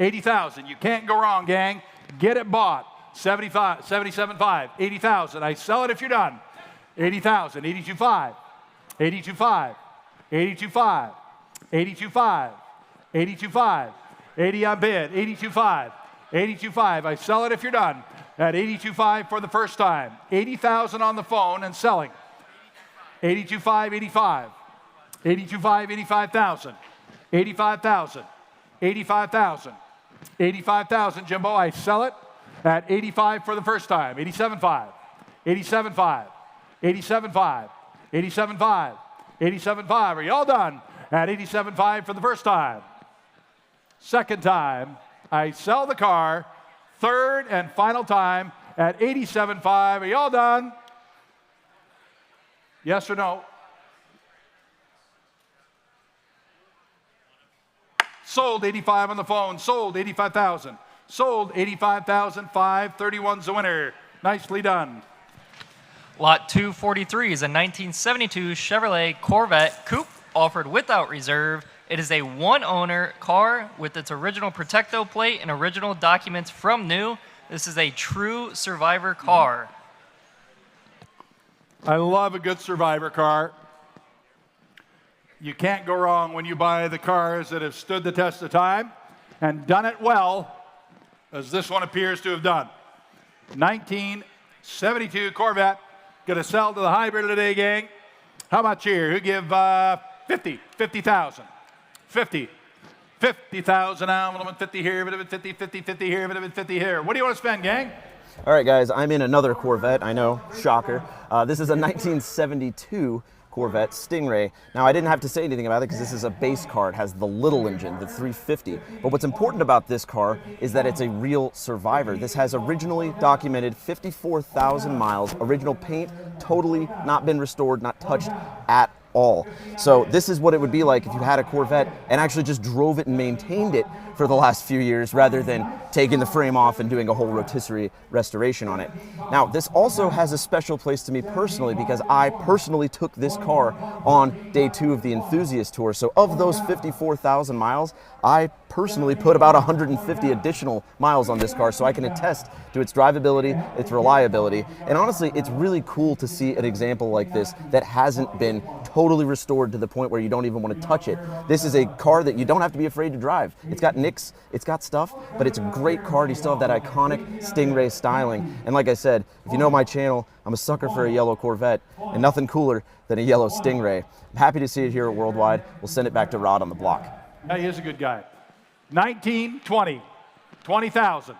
S4: 80,000. You can't go wrong, gang. Get it bought. 75. 77.5. 80,000. I sell it if you're done. 80,000. 82.5. 82.5. 82.5. 82.5. 82.5. 80 on bid. 82.5. 82.5. I sell it if you're done. At 82.5 for the first time. 80,000 on the phone and selling. 82.5, 85. 82.5, 85,000. 85,000. 85,000. 85,000, Jimbo. I sell it at 85 for the first time. 87.5. 87.5. 87.5. 87.5. 87.5. Are you all done? At 87.5 for the first time. Second time, I sell the car. Third and final time at 87.5. Are you all done? Yes or no? Sold 85 on the phone. Sold 85,000. Sold 85,000. 531's the winner. Nicely done.
S5: Lot 243 is a 1972 Chevrolet Corvette Coupe offered without reserve. It is a one-owner car with its original Protecto plate and original documents from new. This is a true survivor car.
S4: I love a good survivor car. You can't go wrong when you buy the cars that have stood the test of time and done it well, as this one appears to have done. 1972 Corvette. Going to sell to the hybrid today, gang. How much here? Who give 50? 50,000. 50. 50,000 now. A little bit 50 here, a bit of 50, 50, 50 here, a bit of 50 here. What do you want to spend, gang?
S7: All right, guys, I'm in another Corvette. I know, shocker. This is a 1972 Corvette Stingray. Now, I didn't have to say anything about it because this is a base car. It has the little engine, the 350. But what's important about this car is that it's a real survivor. This has originally documented 54,000 miles, original paint, totally not been restored, not touched at all. So this is what it would be like if you had a Corvette and actually just drove it and maintained it for the last few years rather than taking the frame off and doing a whole rotisserie restoration on it. Now, this also has a special place to me personally because I personally took this car on day 2 of the Enthusiast Tour. So of those 54,000 miles, I personally put about 150 additional miles on this car, so I can attest to its drivability, its reliability, and honestly, it's really cool to see an example like this that hasn't been totally restored to the point where you don't even want to touch it. This is a car that you don't have to be afraid to drive. It's got nicks, it's got stuff, but it's a great car. You still have that iconic Stingray styling, and like I said, if you know my channel, I'm a sucker for a yellow Corvette, and nothing cooler than a yellow Stingray. I'm happy to see it here at Worldwide. We'll send it back to Rod on the block.
S4: Yeah, he is a good guy. 1920, 20,000,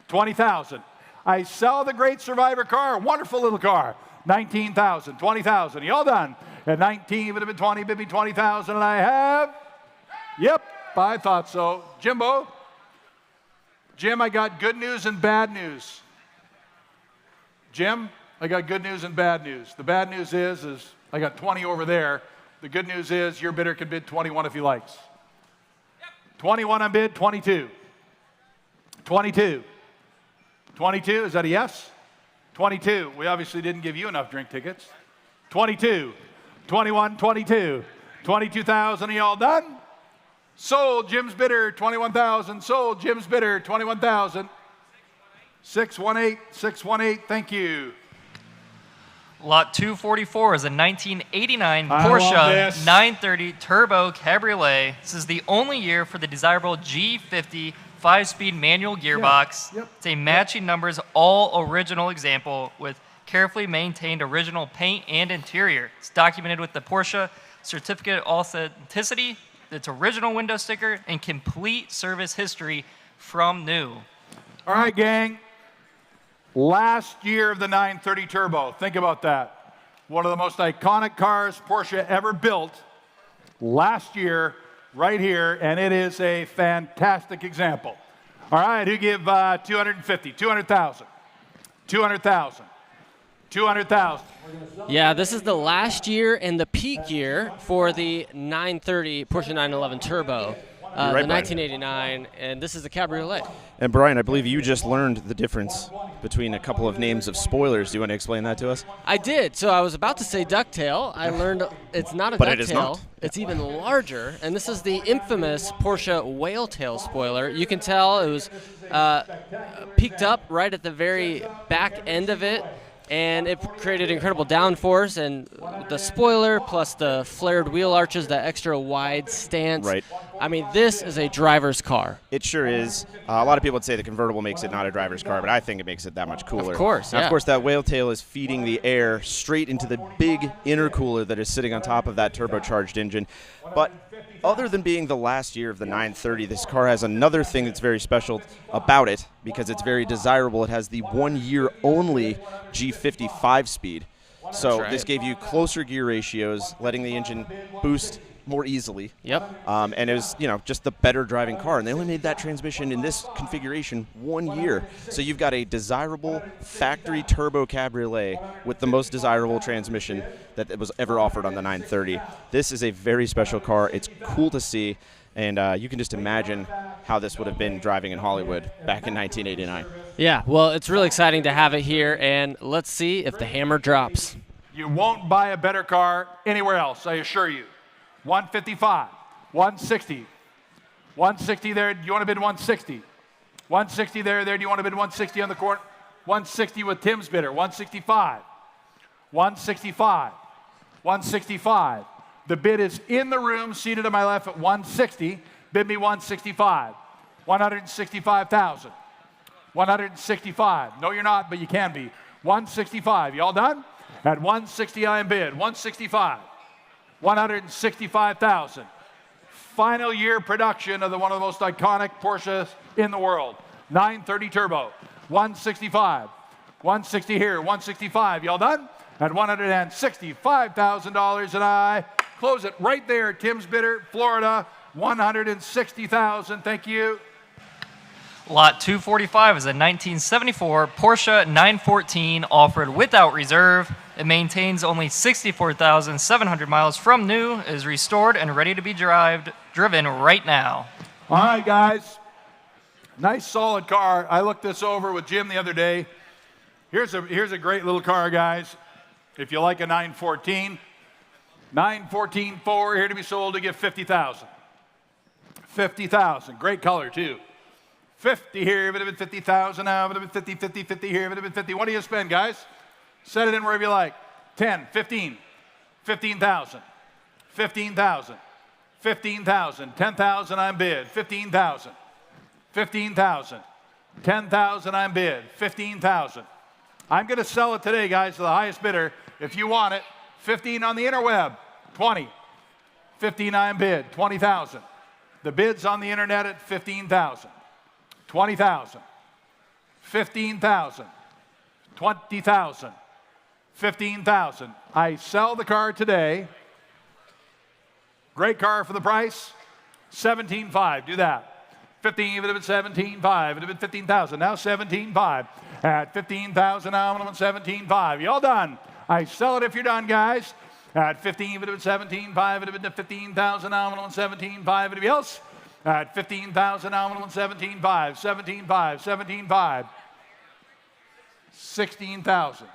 S4: 20,000. I sell the great survivor car, wonderful little car. 19,000, 20,000. You all done? At 19, would have been 20, maybe 20,000, and I have. Yep, I thought so. Jimbo. Jim, I got good news and bad news. Jim, I got good news and bad news. The bad news is I got 20 over there. The good news is your bidder can bid 21 if he likes. 21 on bid, 22. 22. 22, is that a yes? 22. We obviously didn't give you enough drink tickets. 22. 21, 22. 22,000, are you all done? Sold, Jim's bidder, 21,000. Sold, Jim's bidder, 21,000. 618, 618, thank you.
S5: Lot 244 is a 1989 Porsche 930 Turbo Cabriolet. This is the only year for the desirable G50 5-speed manual gearbox.
S4: Yep.
S5: It's a matching numbers, all original example with carefully maintained original paint and interior. It's documented with the Porsche Certificate of Authenticity, its original window sticker, and complete service history from new.
S4: All right, gang. Last year of the 930 Turbo. Think about that. One of the most iconic cars Porsche ever built. Last year, right here, and it is a fantastic example. All right, who give 250? 200,000. 200,000. 200,000.
S6: Yeah, this is the last year and the peak year for the 930 Porsche 911 Turbo. The 1989, and this is the Cabriolet.
S8: And Brian, I believe you just learned the difference between a couple of names of spoilers. Do you want to explain that to us?
S6: I did. So I was about to say ducktail. I learned it's not a
S8: but
S6: ducktail.
S8: It is not.
S6: It's even larger, and this is the infamous Porsche whale tail spoiler. You can tell it was peaked up right at the very back end of it. and it created incredible downforce, and the spoiler plus the flared wheel arches, that extra wide stance.
S8: Right.
S6: I mean, this is a driver's car.
S8: It sure is. A lot of people would say the convertible makes it not a driver's car, but I think it makes it that much cooler.
S6: Of course,
S8: Now,
S6: yeah.
S8: of course, that whale tail is feeding the air straight into the big intercooler that is sitting on top of that turbocharged engine. But other than being the last year of the 930, this car has another thing that's very special about it because it's very desirable. It has the 1 year only G50 5-speed. So
S6: right.
S8: this gave you closer gear ratios, letting the engine boost more easily.
S6: Yep.
S8: And it was, just the better driving car. And they only made that transmission in this configuration 1 year. So you've got a desirable factory turbo cabriolet with the most desirable transmission that was ever offered on the 930. This is a very special car. It's cool to see. And you can just imagine how this would have been driving in Hollywood back in 1989.
S6: Yeah, well, it's really exciting to have it here, and let's see if the hammer drops.
S4: You won't buy a better car anywhere else, I assure you. 155, 160, 160 there. Do you want to bid 160? 160 there. Do you want to bid 160 on the corner? 160 with Tim's bidder. 165, 165, 165. The bid is in the room, seated to my left at 160. Bid me 165. 165,000. 165. No, you're not, but you can be. 165. You all done? At 160, I am bid. 165. 165,000. Final year production of one of the most iconic Porsches in the world. 930 Turbo. 165. 160 here. 165. Y'all done? At $165,000, and I close it right there. Tim's bidder, Florida, 160,000. Thank you.
S5: Lot 245 is a 1974 Porsche 914 offered without reserve. It maintains only 64,700 miles from new, is restored and ready to be driven right now.
S4: All right, guys. Nice, solid car. I looked this over with Jim the other day. Here's a great little car, guys. If you like a 914, 914 4 here to be sold to get 50,000. 50,000. Great color, too. 50 here, would have been 50,000 now, would have been 50, 50, 50 here, would have been 50. What do you spend, guys? Set it in wherever you like. 10, 15, 15,000, 15,000, 15,000, 10,000 I'm bid, 15,000, 15,000, 10,000 I'm bid, 15,000. I'm going to sell it today, guys, to the highest bidder. If you want it, 15 on the interweb, 20, 15 I'm bid, 20,000. The bid's on the internet at 15,000. 20,000, 15,000, 20,000, 15,000. I sell the car today. Great car for the price. 17.5. Do that. 15 would have been 17.5. Would have been 15,000. Now 17.5. At 15,000 now I'm on 17.5. You all done? I sell it if you're done, guys. At 15 would have been 17.5. Would have been 15,000 now I'm on 17.5. Anybody else? At 15,000 now I'm on 17.5. 17.5. 17.5. 16,000.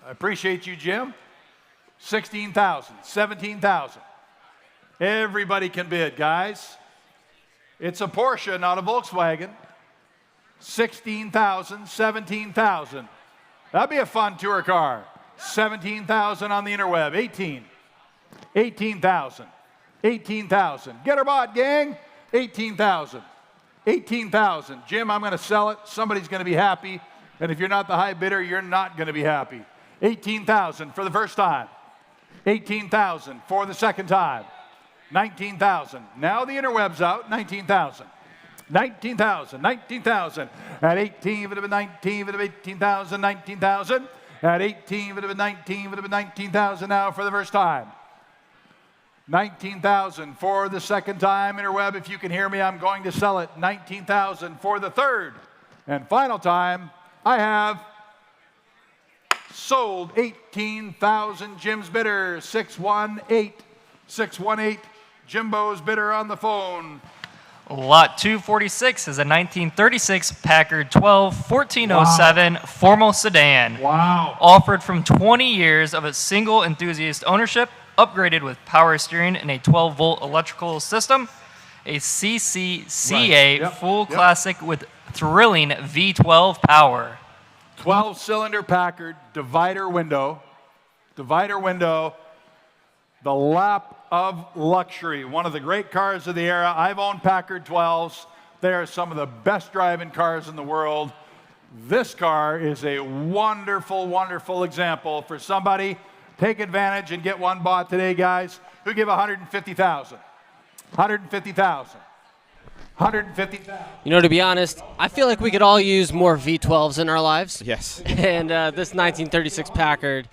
S4: I appreciate you, Jim. 16,000, 17,000. Everybody can bid, guys. It's a Porsche, not a Volkswagen. 16,000, 17,000. That'd be a fun tour car. 17,000 on the interweb. 18. 18,000. 18,000. Get her bought, gang. 18,000. 18,000. Jim, I'm going to sell it. Somebody's going to be happy. And if you're not the high bidder, you're not going to be happy. 18,000 for the first time. 18,000 for the second time. 19,000. Now the interweb's out. 19,000. 19,000. 19,000. At 18, would have been 19, would have been 18,000. 19,000. At 18, would have been 19, would have been 19,000 now for the first time. 19,000 for the second time. Interweb, if you can hear me, I'm going to sell it. 19,000 for the third and final time. I have sold 18,000. Jim's bidder, 618. 618. Jimbo's bidder on the phone.
S5: Lot 246 is a 1936 Packard 1407 formal sedan.
S4: Wow.
S5: Offered from 20 years of a single enthusiast ownership, upgraded with power steering and a 12-volt electrical system, a CCCA
S4: Right. Yep.
S5: full
S4: Yep.
S5: classic with thrilling V12 power.
S4: 12-cylinder Packard, divider window, the lap of luxury. One of the great cars of the era. I've owned Packard 12s. They are some of the best driving cars in the world. This car is a wonderful, wonderful example for somebody. Take advantage and get one bought today, guys. Who give $150,000? $150,000. $150,000.
S6: You know, to be honest, I feel like we could all use more V12s in our lives.
S8: Yes.
S6: And this 1936 Packard,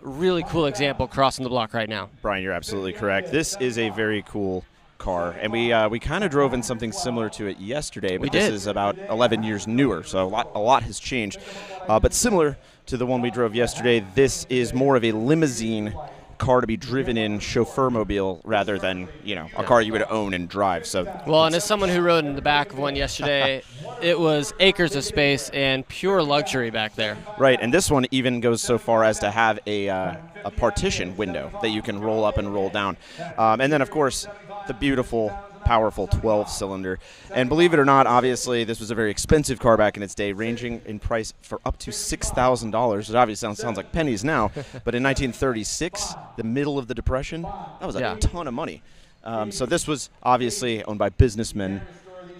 S6: really cool example crossing the block right now.
S8: Brian, you're absolutely correct. This is a very cool car, and we kind of drove in something similar to it yesterday, but this is about 11 years newer, so a lot has changed. But similar to the one we drove yesterday, this is more of a limousine car to be driven in, chauffeur mobile, rather than a car you would own and drive. So
S6: well, and as someone who rode in the back of one yesterday, it was acres of space and pure luxury back there.
S8: Right, and this one even goes so far as to have a partition window that you can roll up and roll down, and then of course the beautiful, powerful 12-cylinder. And believe it or not, obviously this was a very expensive car back in its day, ranging in price for up to $6,000. It obviously sounds like pennies now, but in 1936, the middle of the Depression, that was a ton of money. So this was obviously owned by businessmen,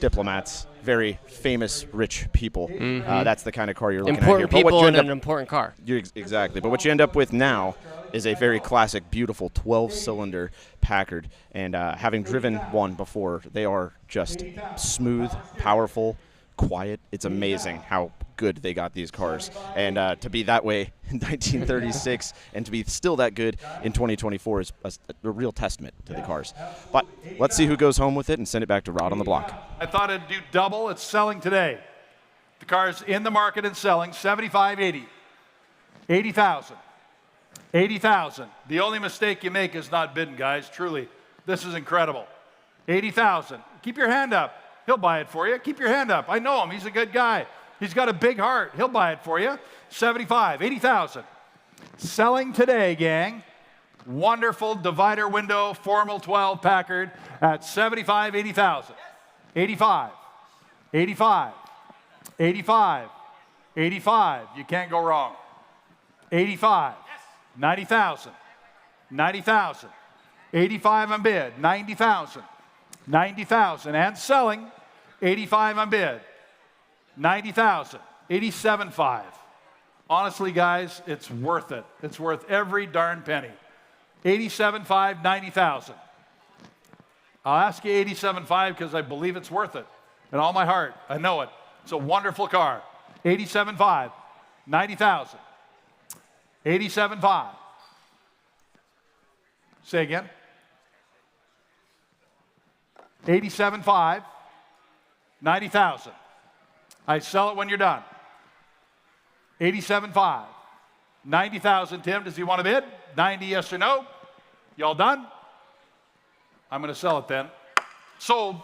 S8: diplomats, very famous, rich people. That's the kind of car you're looking
S6: important
S8: at here.
S6: People and an important car.
S8: Exactly. But what you end up with now is a very classic, beautiful 12-cylinder Packard. And having driven one before, they are just smooth, powerful, quiet. It's amazing how good they got these cars. And to be that way in 1936 and to be still that good in 2024 is a real testament to the cars. But let's see who goes home with it and send it back to Rod on the Block.
S4: I thought it'd do double. It's selling today. The car's in the market and selling, $75,000, $80,000, $80,000. $80,000. The only mistake you make is not bidding, guys. Truly, this is incredible. $80,000. Keep your hand up. He'll buy it for you. Keep your hand up. I know him. He's a good guy. He's got a big heart. He'll buy it for you. $75,000, $80,000. Selling today, gang. Wonderful divider window, formal 12 Packard at $75,000, $80,000. 85, 85, 85, 85. You can't go wrong. 85, 90,000, 90,000. 85 on bid, 90,000, 90,000. And selling, 85 on bid, 90,000, 87.5. Honestly, guys, it's worth it. It's worth every darn penny. 87.5, 90,000. I'll ask you 87.5 because I believe it's worth it. In all my heart, I know it. It's a wonderful car. 87.5, 90,000. 87.5. Say again. 87.5, 90,000. I sell it when you're done. 87.5, 90,000. Tim, does he want to bid? 90, yes or no? Y'all done? I'm going to sell it then. Sold.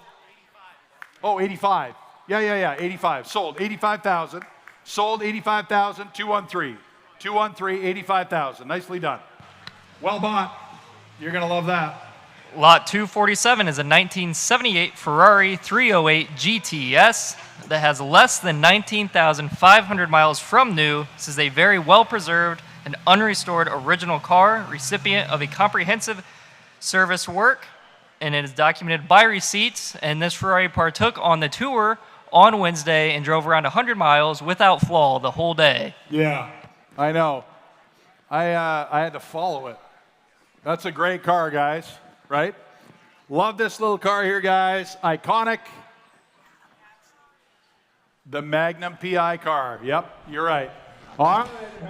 S4: Oh, 85. Yeah, 85. Sold. 85,000. Sold 85,000. 213. 213, 85,000. Nicely done. Well bought. You're going to love that.
S5: Lot 247 is a 1978 Ferrari 308 GTS that has less than 19,500 miles from new. This is a very well-preserved and unrestored original car, recipient of a comprehensive service work, and it is documented by receipts. And this Ferrari partook on the tour on Wednesday and drove around 100 miles without flaw the whole day.
S4: Yeah, I know. I had to follow it. That's a great car, guys, right? Love this little car here, guys. Iconic. The Magnum PI car. Yep, you're right.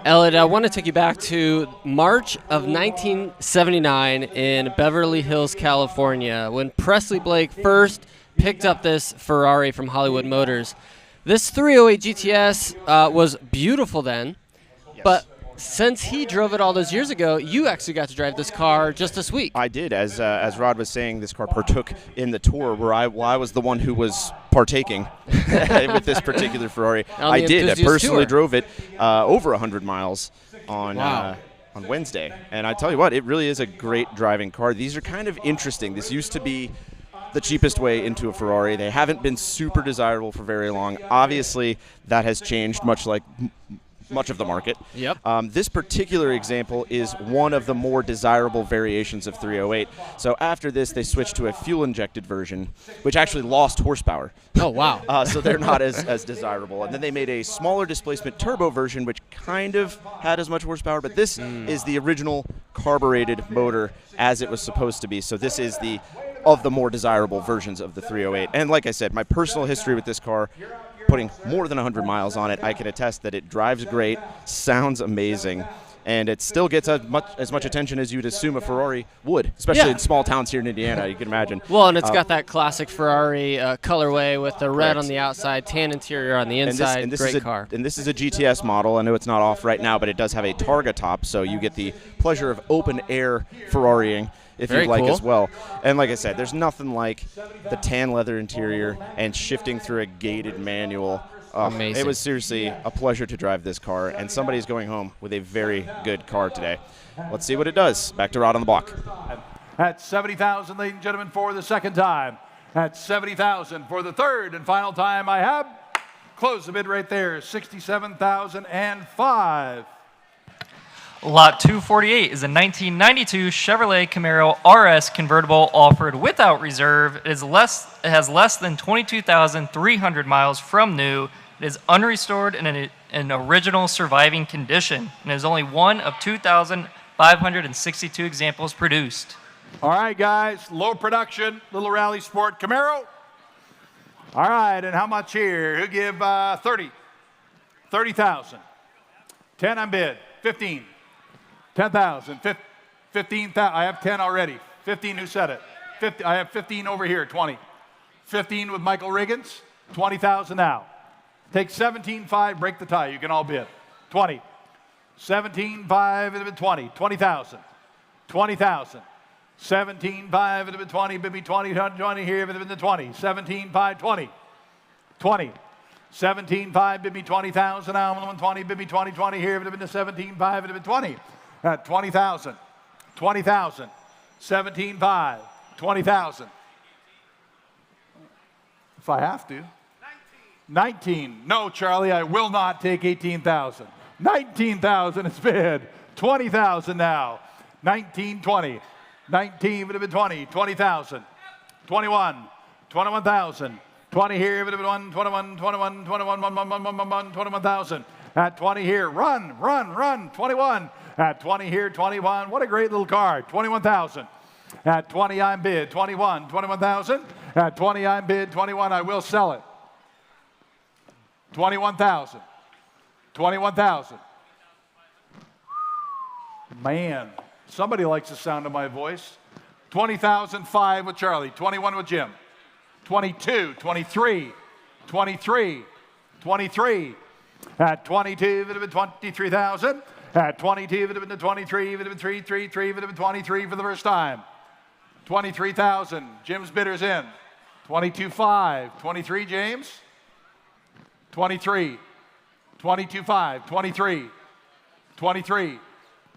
S6: Elliott, I want to take you back to March of 1979 in Beverly Hills, California, when Presley Blake first picked up this Ferrari from Hollywood Motors. This 308 GTS was beautiful then, but since he drove it all those years ago, you actually got to drive this car just this week.
S8: I did. As Rod was saying, this car partook in the tour where I was the one who was partaking with this particular Ferrari. I did. I personally drove it over 100 miles on Wednesday. And I tell you what, it really is a great driving car. These are kind of interesting. This used to be the cheapest way into a Ferrari. They haven't been super desirable for very long. Obviously, that has changed, much like much of the market.
S6: Yep.
S8: This particular example is one of the more desirable variations of 308. So after this, they switched to a fuel-injected version, which actually lost horsepower.
S6: Oh, wow.
S8: So they're not as desirable. And then they made a smaller displacement turbo version, which kind of had as much horsepower, but this is the original carbureted motor as it was supposed to be. So this is of the more desirable versions of the 308. And like I said, my personal history with this car, putting more than 100 miles on it, I can attest that it drives great, sounds amazing, and it still gets as much attention as you'd assume a Ferrari would, especially in small towns here in Indiana, you can imagine.
S6: Well, and it's got that classic Ferrari colorway with the red on the outside, tan interior on the inside. Great car.
S8: And this is a GTS model. I know it's not off right now, but it does have a Targa top, so you get the pleasure of open-air Ferrarying, if you'd like as well. And like I said, there's nothing like the tan leather interior and shifting through a gated manual.
S6: Amazing.
S8: It was seriously a pleasure to drive this car, and somebody's going home with a very good car today. Let's see what it does. Back to Rod on the block.
S4: At $70,000, ladies and gentlemen, for the second time. At $70,000 for the third and final time, I have closed the bid right there, $67,005.
S5: Lot 248 is a 1992 Chevrolet Camaro RS convertible offered without reserve. It has less than 22,300 miles from new. It is unrestored and in an original surviving condition, and is only one of 2,562 examples produced.
S4: All right, guys, low production, little rally sport Camaro. All right, and how much here? Who give 30? 30,000. 10 on bid. 15. 10,000. 15,000. I have 10 already. 15. Who said it? 50. I have 15 over here. 20. 15 with Michael Riggins. 20,000 now. Take 17.5. Break the tie. You can all bid. 20. 17.5. 20. 20,000. 20,000. 17.5. 20. Bibby 20. 20 here. 20. 17.5. 20. 20. 17.5. Bibby 20,000 now. 20. Bibby 20. 20 here. 17.5. 20. At 20,000, 20,000, 17.5, 20,000. If I have to. 19. No, Charlie, I will not take 18,000. 19,000 is bid. 20,000 now. 19, 20. 19 would have been 20. 20,000. 21. 21,000. 20 here would have been 21,000. At 20 here, run. 21. At 20 here, 21. What a great little car. 21,000. At 20, I'm bid. 21. 21,000. At 20, I'm bid. 21. I will sell it. 21,000. 21,000. Man, somebody likes the sound of my voice. 20,005 with Charlie. 21 with Jim. 22. 23. 23. 23. At 22, it would have been 23,000. At 22, it would have been 23, it would have been 3, it would have been 23 for the first time. 23,000. Jim's bidder's in. 22.5. 23, James. 23. 22.5. 23. 23.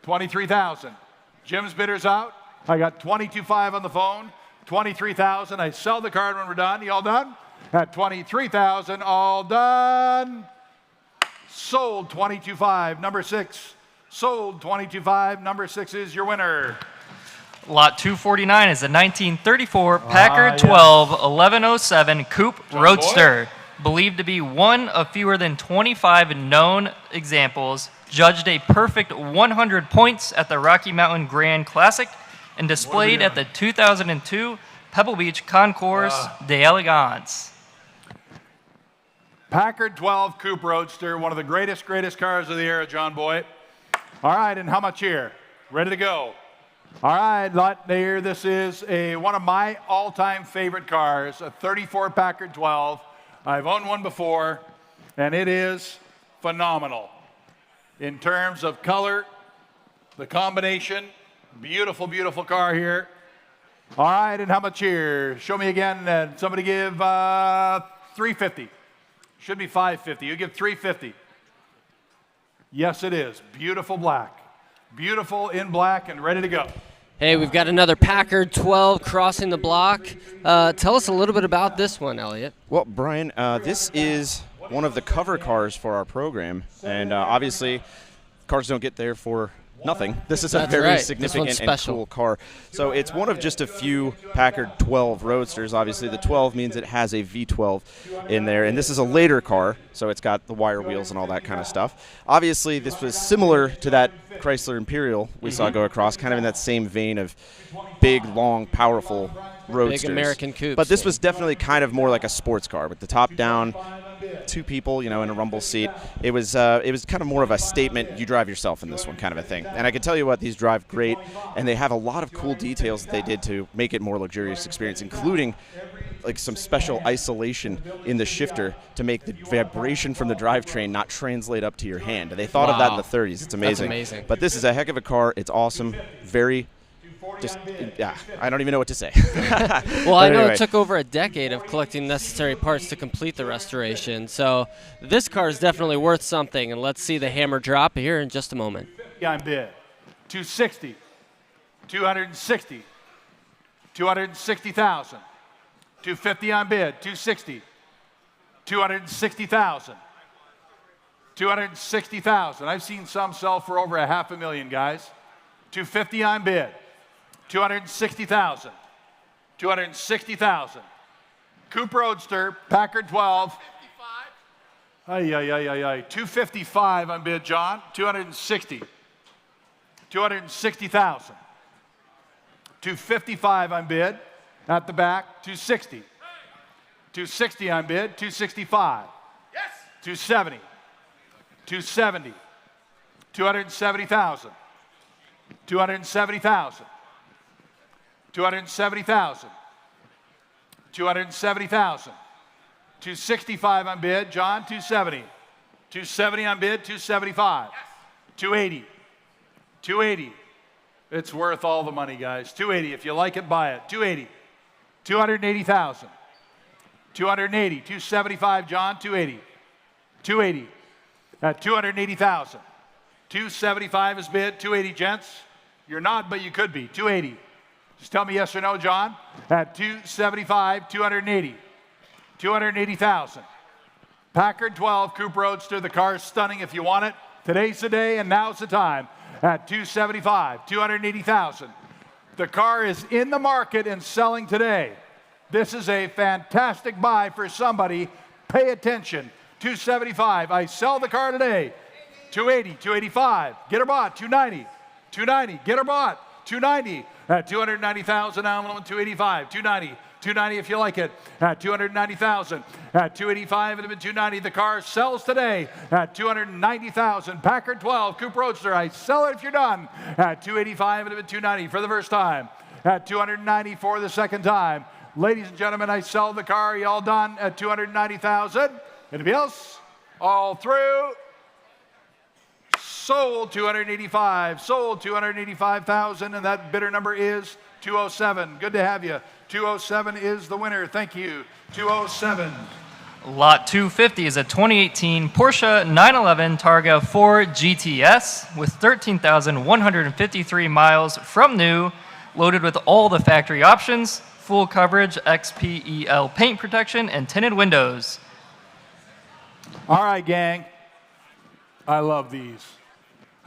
S4: 23,000. Jim's bidder's out. I got 22.5 on the phone. 23,000. I sell the card when we're done. You all done? At 23,000, all done. Sold 22.5, number 6. Sold 22.5, number 6 is your winner.
S5: Lot 249 is a 1934 Packard 12 1107 Coupe Roadster, believed to be one of fewer than 25 known examples, judged a perfect 100 points at the Rocky Mountain Grand Classic, and displayed at the 2002 Pebble Beach Concours d'Elegance.
S4: Packard 12 Coupe Roadster, one of the greatest cars of the era, John Boy. All right, and how much here? Ready to go. All right, lot there. This is one of my all-time favorite cars, a 34 Packard 12. I've owned one before, and it is phenomenal. In terms of color, the combination, beautiful, beautiful car here. All right, and how much here? Show me again. Somebody give $350. Should be $550. You give $350. Yes, it is. Beautiful black. Beautiful in black and ready to go.
S6: Hey, we've got another Packard 12 crossing the block. Tell us a little bit about this one, Elliott.
S8: Well, Brian, this is one of the cover cars for our program, and obviously cars don't get there for nothing. This is a
S6: That's
S8: very
S6: right.
S8: significant and cool car. So it's one of just a few Packard 12 Roadsters. Obviously, the 12 means it has a V12 in there, and this is a later car, so it's got the wire wheels and all that kind of stuff. Obviously, this was similar to that Chrysler Imperial we saw go across, kind of in that same vein of big, long, powerful roadsters.
S6: Big American coupes.
S8: But this was definitely kind of more like a sports car with the top down, 2 people, in a rumble seat. It was kind of more of a statement. You drive yourself in this one, kind of a thing. And I can tell you what, these drive great, and they have a lot of cool details that they did to make it more luxurious experience, including like some special isolation in the shifter to make the vibration from the drivetrain not translate up to your hand. They thought of that in the 30s. It's amazing.
S6: That's amazing.
S8: But this is a heck of a car. It's awesome. Very. I don't even know what to say.
S6: Well, I know it took over a decade of collecting necessary parts to complete the restoration, so this car is definitely worth something, and let's see the hammer drop here in just a moment.
S4: On bid, 260, 260, 260,000, 250 on bid, 260, 260,000, 260,000. I've seen some sell for over $500,000, guys. 250 on bid. 260,000. 260,000. Coupe Roadster, Packard 12. 255 on bid, John. 260. 260,000. 255 on bid. At the back, 260. 260 on bid, 265. Yes. 270. 270. 270,000. 270,000. 270,000. 270,000. 265 on bid, John, 270. 270 on bid, 275. 280. 280. It's worth all the money, guys. 280. If you like it, buy it. 280. 280,000. 280. 275, John, 280. 280. At 280,000. 275 is bid, 280, gents. You're not, but you could be. 280. Just tell me yes or no, John. At 275, 280. 280,000. Packard 12 Coupe Roadster. The car is stunning if you want it. Today's the day and now's the time. At 275, 280,000. The car is in the market and selling today. This is a fantastic buy for somebody. Pay attention. 275. I sell the car today. 280, 285. Get her bought. 290. 290. Get her bought. 290. At 290,000. Now 285. 290. 290 if you like it. At 290,000. At 285 and 290. The car sells today at 290,000. Packard 12 Coupe Roadster. I sell it if you're done. At 285 and 290 for the first time. At 290 for the second time. Ladies and gentlemen, I sell the car. You all done at 290,000. Anybody else? All through. Sold 285. Sold 285,000, and that bidder number is 207. Good to have you. 207 is the winner. Thank you. 207.
S5: Lot 250 is a 2018 Porsche 911 Targa 4 GTS with 13,153 miles from new, loaded with all the factory options, full coverage, XPEL paint protection, and tinted windows.
S4: All right, gang. I love these.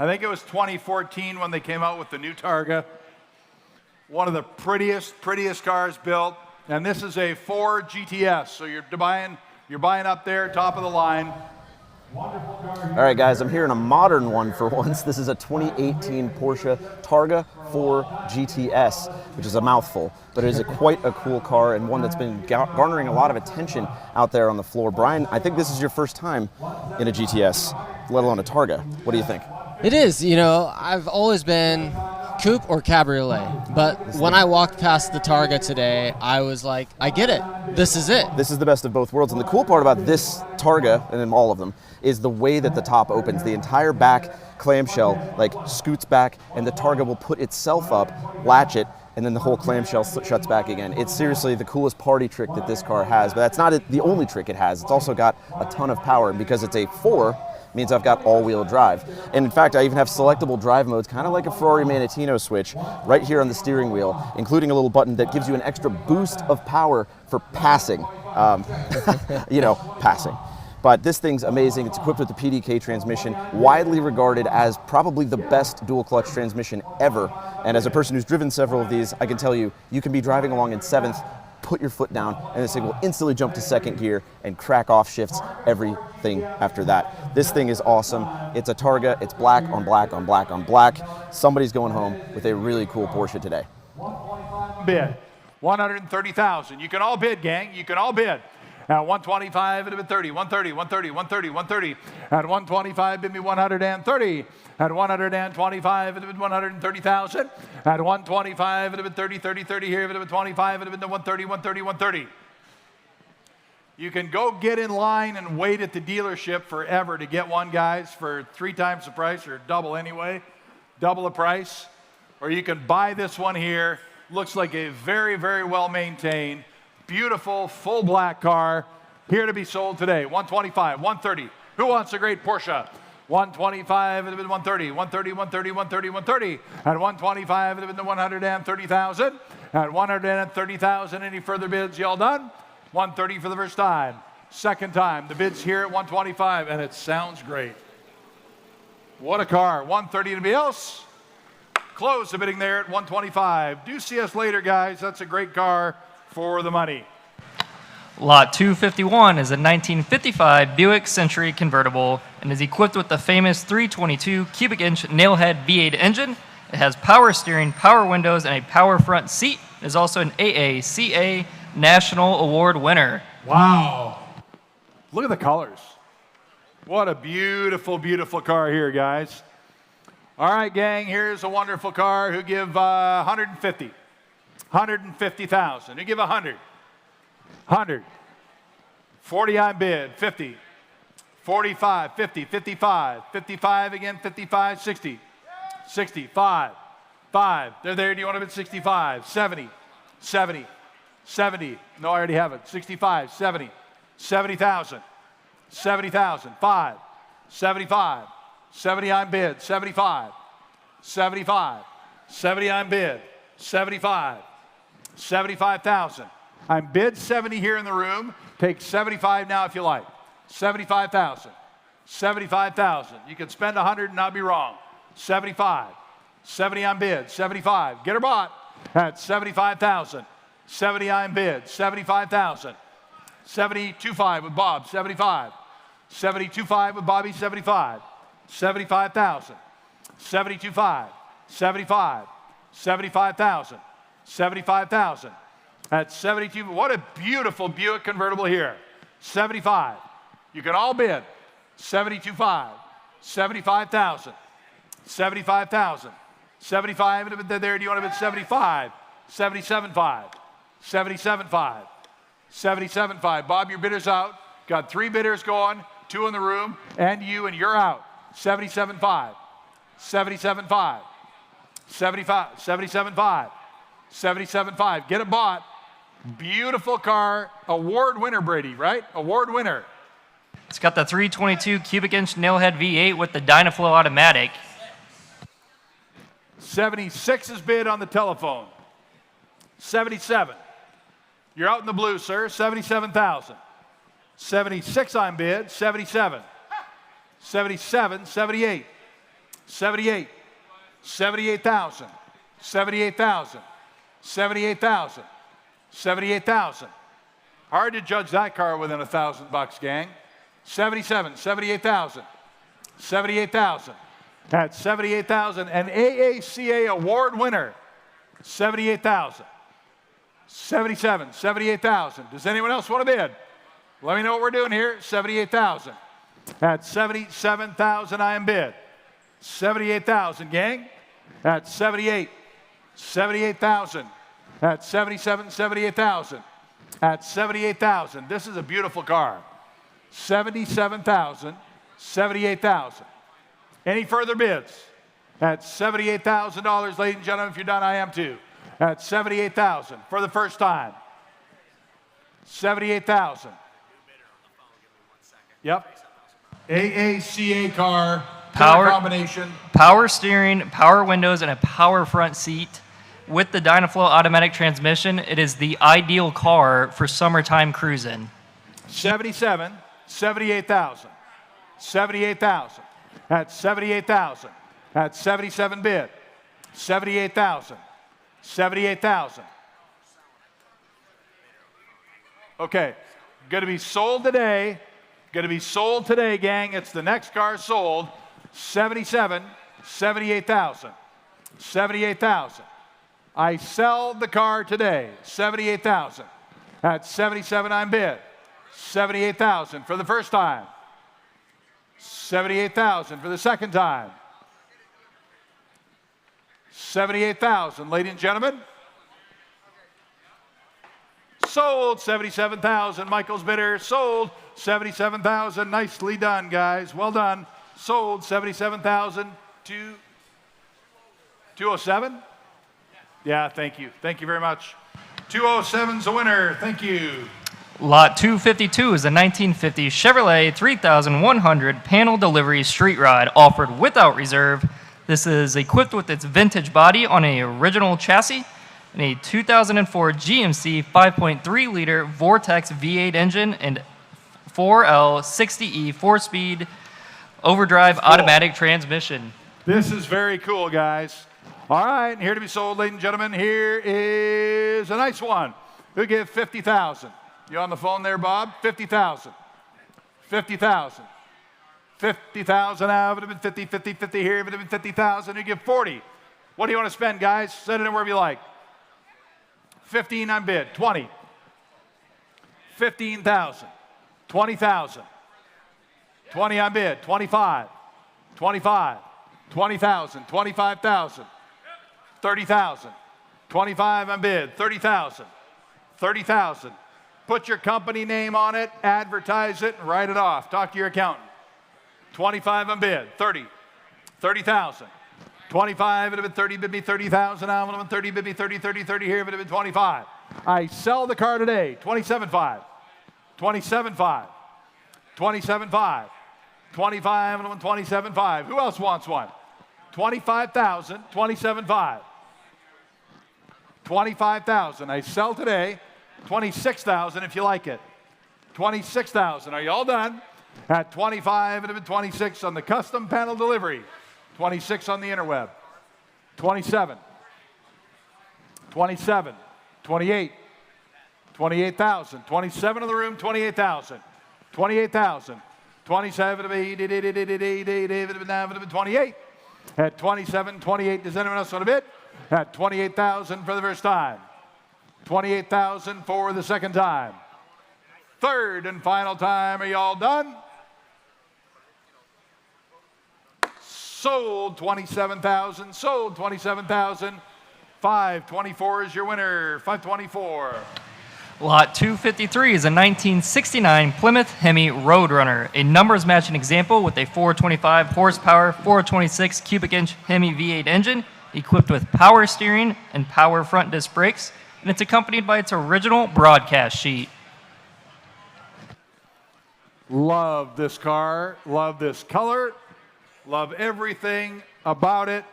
S4: I think it was 2014 when they came out with the new Targa. One of the prettiest cars built. And this is a 4 GTS. So you're buying up there, top of the line.
S7: All right, guys, I'm here in a modern one for once. This is a 2018 Porsche Targa 4 GTS, which is a mouthful, but it is quite a cool car and one that's been garnering a lot of attention out there on the floor. Brian, I think this is your first time in a GTS, let alone a Targa. What do you think?
S6: It is. I've always been coupe or cabriolet, but when I walked past the Targa today, I was like, I get it. This is it.
S7: This is the best of both worlds. And the cool part about this Targa, and in all of them, is the way that the top opens. The entire back clamshell scoots back, and the Targa will put itself up, latch it, and then the whole clamshell shuts back again. It's seriously the coolest party trick that this car has, but that's not the only trick it has. It's also got a ton of power, and because it's a 4, means I've got all-wheel drive. And in fact, I even have selectable drive modes, kind of like a Ferrari Manatino switch, right here on the steering wheel, including a little button that gives you an extra boost of power for passing. Passing. But this thing's amazing. It's equipped with the PDK transmission, widely regarded as probably the best dual clutch transmission ever. And as a person who's driven several of these, I can tell you, you can be driving along in 7th, put your foot down, and this thing will instantly jump to 2nd gear and crack off shifts, everything after that. This thing is awesome. It's a Targa. It's black on black on black on black. Somebody's going home with a really cool Porsche today.
S4: Bid. 130,000. You can all bid, gang. You can all bid. At 125, it'd have been 30, 130, 130, 130, 130. At 125, it'd be 130. At 125, it'd have been 130,000. At 125, it'd have been 30, 30, 30 here. It'd have been 25, it'd have been 130, 130, 130. You can go get in line and wait at the dealership forever to get one, guys, for 3 times the price, or double anyway, double the price. Or you can buy this one here. Looks like a very, very well maintained, beautiful, full black car, here to be sold today. 125, 130. Who wants a great Porsche? 125, it'd have been 130, 130, 130, 130, 130. At 125, it'd have been 130,000. At 130,000, any further bids? Y'all done? 130 for the first time. Second time, the bid's here at 125, and it sounds great. What a car. 130 anybody else? Close the bidding there at 125. Do see us later, guys. That's a great car for the money.
S5: Lot 251 is a 1955 Buick Century convertible and is equipped with the famous 322 cubic inch nailhead V8 engine. It has power steering, power windows, and a power front seat. It is also an AACA National Award winner.
S4: Wow. Look at the colors. What a beautiful, beautiful car here, guys. All right, gang, here's a wonderful car. Who give 150? 150,000. Who give 100? 100. 40 on bid. 50. 45. 50. 55. 55 again. 55. 60. 65. 5. They're there. Do you want to bid 65? 70. 70. 70. No, I already have it. 65. 70. 70,000. 70,000. 5. 75. 70 on bid, 75, 75, 70 on bid, 75, 75,000. I'm bid 70 here in the room. Take 75 now if you like. 75,000, 75,000. You can spend 100 and not be wrong. 75, 70 on bid, 75. Get her bought at 75,000. 70 on bid, 75,000. 72.5 with Bob, 75. 72.5 with Bobby, 75. 75,000, 72.5, 75, 75,000, 75,000. At 72, what a beautiful Buick convertible here. 75, you can all bid. 72.5, 75,000, 75,000, 75, there, do you want to bid 75, 77.5, 77.5, 77.5. Bob, your bidder's out. Got 3 bidders going, 2 in the room, and you're out. 77.5, 77.5, 75, 77.5, 77.5. Get it bought. Beautiful car. Award winner, Brady, right? Award winner.
S5: It's got the 322 cubic inch nailhead V8 with the Dynaflow automatic.
S4: 76 is bid on the telephone. 77. You're out in the blue, sir. 77,000. 76 on bid. 77. 77, 78, 78, 78,000, 78,000, 78,000, 78,000. Hard to judge that car within $1,000, gang. 77, 78,000, 78,000. At 78,000, an AACA award winner. 78,000, 77, 78,000. Does anyone else want to bid? Let me know what we're doing here. 78,000. At 77,000, I am bid. 78,000, gang. At 78, 78,000. At 77, 78,000. At 78,000. This is a beautiful car. 77,000, 78,000. Any further bids? At $78,000, ladies and gentlemen, if you're done, I am too. At 78,000 for the first time. 78,000. Yep. AACA car,
S5: Power-
S4: color combination.
S5: Power steering, power windows, and a power front seat. With the Dynaflow automatic transmission, it is the ideal car for summertime cruising.
S4: 77, 78,000. 78,000. That's 78,000. That's 77 bid. 78,000. 78,000. Okay, going to be sold today. Going to be sold today, gang. It's the next car sold. 77, 78,000. 78,000. I sell the car today. 78,000. At 77 I'm bid. 78,000 for the first time. 78,000 for the second time. 78,000, ladies and gentlemen. Sold 77,000. Michael's bidder sold 77,000. Nicely done, guys. Well done. Sold 77,000 to 207. Yeah, thank you. Thank you very much. 207's the winner. Thank you.
S5: Lot 252 is a 1950 Chevrolet 3100 panel delivery street rod offered without reserve. This is equipped with its vintage body on an original chassis and a 2004 GMC 5.3-liter Vortex V8 engine and 4L60E 4-speed overdrive automatic transmission.
S4: This is very cool, guys. All right, and here to be sold, ladies and gentlemen, here is a nice one. Who give 50,000? You on the phone there, Bob? 50,000. 50,000. 50,000 out. It would have been 50, 50, 50 here. It would have been 50,000. You give 40. What do you want to spend, guys? Set it in wherever you like. 15 on bid. 20. 15,000. 20,000. 20 on bid. 25. 25. 20,000. 25,000. 30,000. 25 on bid. 30,000. 30,000. Put your company name on it, advertise it, and write it off. Talk to your accountant. 25 on bid. 30. 30,000. 25, it would have been 30, bid me 30,000. I would have been 30, bid me 30, 30, 30 here, it would have been 25. I sell the car today. 27.5. 27.5. 27.5. 25, and 27.5. Who else wants one? 25,000, 27.5. 25,000. I sell today. 26,000 if you like it. 26,000. Are you all done? At 25, it would have been 26 on the custom panel delivery. 26 on the interweb. 27. 27. 28. 28,000. 27 in the room, 28,000. 28,000. 27 would have been 28. At 27, 28. Does anyone else want to bid? At 28,000 for the first time. 28,000 for the second time. Third and final time. Are you all done? Sold 27,000. Sold 27,000. 524 is your winner. 524.
S5: Lot 253 is a 1969 Plymouth Hemi Roadrunner, a numbers matching example with a 425 horsepower, 426 cubic inch Hemi V8 engine, equipped with power steering and power front disc brakes, and it's accompanied by its original broadcast sheet.
S4: Love this car. Love this color. Love everything about it.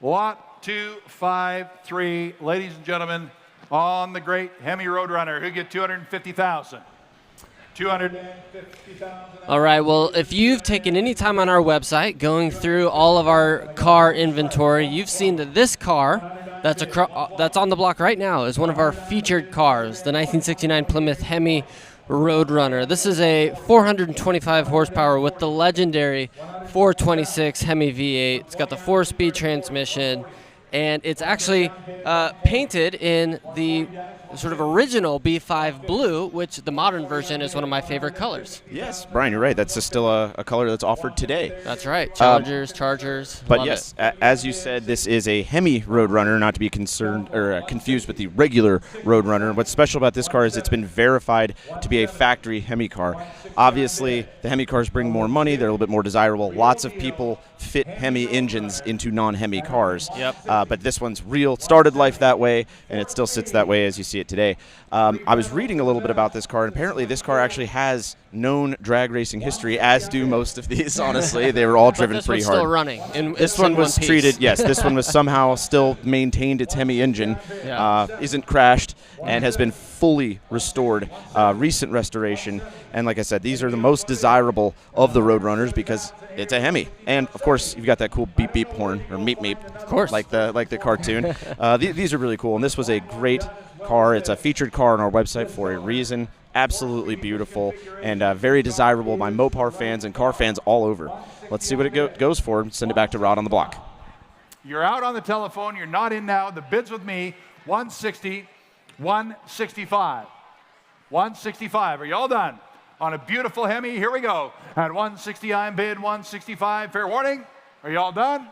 S4: Lot 253, ladies and gentlemen, on the great Hemi Roadrunner. Who get 250,000? 250,000.
S6: All right, well, if you've taken any time on our website going through all of our car inventory, you've seen that this car that's on the block right now is one of our featured cars, the 1969 Plymouth Hemi Roadrunner. This is a 425 horsepower with the legendary 426 Hemi V8. It's got the 4-speed transmission, and it's actually painted in the sort of original B5 blue, which the modern version is one of my favorite colors.
S8: Yes, Brian, you're right. That's still a color that's offered today.
S6: That's right. Challengers, Chargers.
S8: But
S6: love
S8: yes,
S6: it.
S8: as you said, this is a Hemi Roadrunner, not to be concerned or confused with the regular Roadrunner. What's special about this car is it's been verified to be a factory Hemi car. Obviously, the Hemi cars bring more money. They're a little bit more desirable. Lots of people fit Hemi engines into non-Hemi cars.
S6: Yep.
S8: But this one's real. Started life that way, and it still sits that way as you see see it today. I was reading a little bit about this car, and apparently this car actually has known drag racing history, as do most of these, honestly. They were all driven pretty hard.
S6: Still running.
S8: This one was treated, yes, this one was somehow still maintained its Hemi engine, isn't crashed, and has been fully restored, recent restoration. And like I said, these are the most desirable of the Roadrunners because it's a Hemi. And of course, you've got that cool beep beep horn, or meep meep,
S6: of course,
S8: like the cartoon. These are really cool, and this was a great car. It's a featured car on our website for a reason. Absolutely beautiful and very desirable by Mopar fans and car fans all over. Let's see what it goes for and send it back to Rod on the block.
S4: You're out on the telephone. You're not in now. The bid's with me. 160, 165. 165. Are you all done? On a beautiful Hemi, here we go. At 160, I'm bid 165. Fair warning. Are you all done?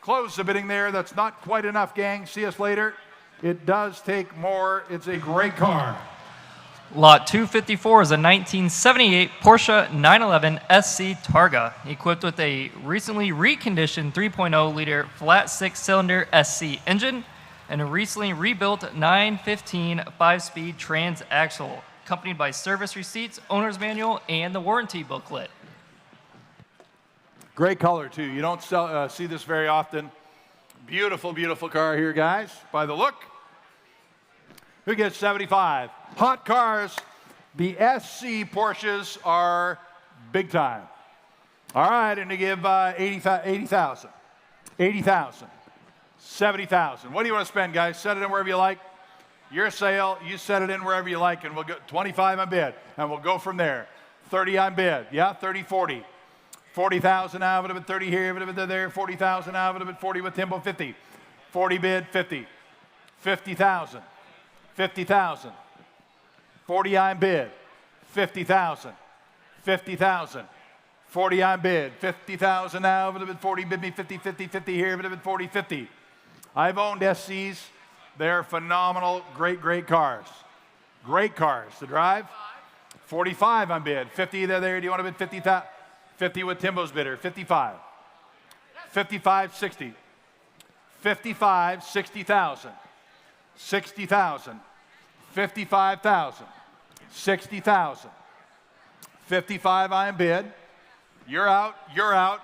S4: Close the bidding there. That's not quite enough, gang. See us later. It does take more. It's a great car.
S5: Lot 254 is a 1978 Porsche 911 SC Targa, equipped with a recently reconditioned 3.0-liter flat six-cylinder SC engine and a recently rebuilt 915 5-speed transaxle, accompanied by service receipts, owner's manual, and the warranty booklet.
S4: Great color, too. You don't see this very often. Beautiful, beautiful car here, guys, by the look. Who gets 75? Hot cars. The SC Porsches are big time. All right, and to give 80,000. 80,000. 70,000. What do you want to spend, guys? Set it in wherever you like. Your sale, you set it in wherever you like, and we'll go 25 on bid, and we'll go from there. 30 on bid. Yeah, 30, 40. 40,000 out of it, 30 here, there, 40,000 out of it, 40 with Timbo, 50. 40 bid, 50. 50,000. 50,000. 40 on bid. 50,000. 50,000. 40 on bid. 50,000 now, 40 bid me, 50, 50, 50 here, 40, 50. I've owned SCs. They're phenomenal, great cars. Great cars to drive. 45 on bid. 50 there. Do you want to bid 50,000? 50 with Timbo's bidder. 55. 55, 60. 55, 60,000. 60,000. 55,000. 60,000. 55 on bid. You're out. You're out.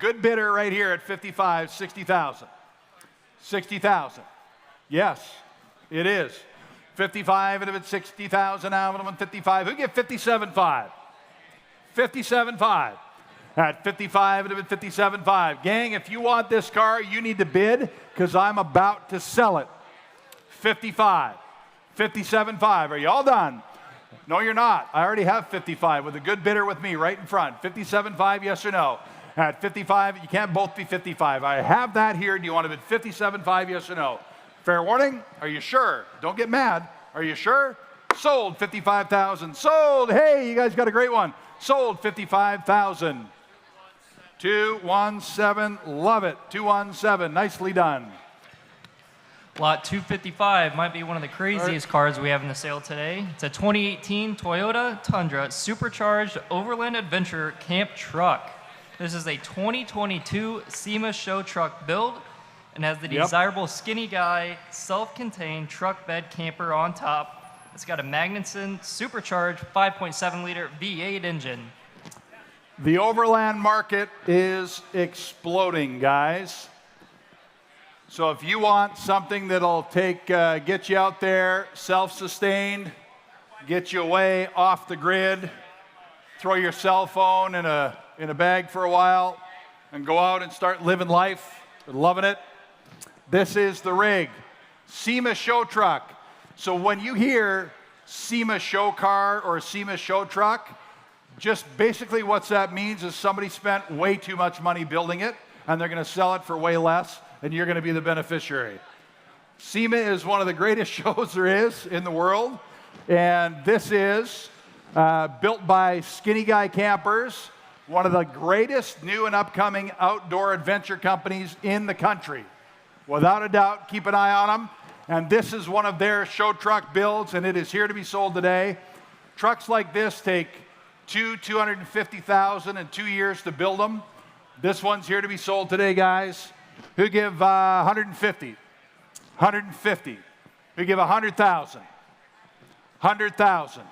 S4: Good bidder right here at 55, 60,000. 60,000. Yes, it is. 55 and it's 60,000 out of 55. Who get 57.5? 57.5. At 55 and it's 57.5. Gang, if you want this car, you need to bid because I'm about to sell it. 55. 57.5. Are you all done? No, you're not. I already have 55 with a good bidder with me right in front. 57.5, yes or no? At 55, you can't both be 55. I have that here. Do you want to bid 57.5, yes or no? Fair warning. Are you sure? Don't get mad. Are you sure? Sold 55,000. Sold. Hey, you guys got a great one. Sold 55,000. 217. Love it. 217. Nicely done.
S5: Lot 255 might be one of the craziest cars we have in the sale today. It's a 2018 Toyota Tundra Supercharged Overland Adventure Camp Truck. This is a 2022 SEMA show truck build and has the desirable skinny guy, self-contained truck bed camper on top. It's got a Magnuson supercharged 5.7-liter V8 engine.
S4: The overland market is exploding, guys. So if you want something that'll get you out there, self-sustained, get you away off the grid, throw your cell phone in a bag for a while, and go out and start living life, loving it, this is the rig. SEMA show truck. So when you hear SEMA show car or SEMA show truck, just basically what that means is somebody spent way too much money building it, and they're going to sell it for way less, and you're going to be the beneficiary. SEMA is one of the greatest shows there is in the world, and this is built by Skinny Guy Campers, one of the greatest new and upcoming outdoor adventure companies in the country. Without a doubt, keep an eye on them. And this is one of their show truck builds, and it is here to be sold today. Trucks like this take $250,000 and 2 years to build them. This one's here to be sold today, guys. Who give 150? 150. We give 100,000. 100,000.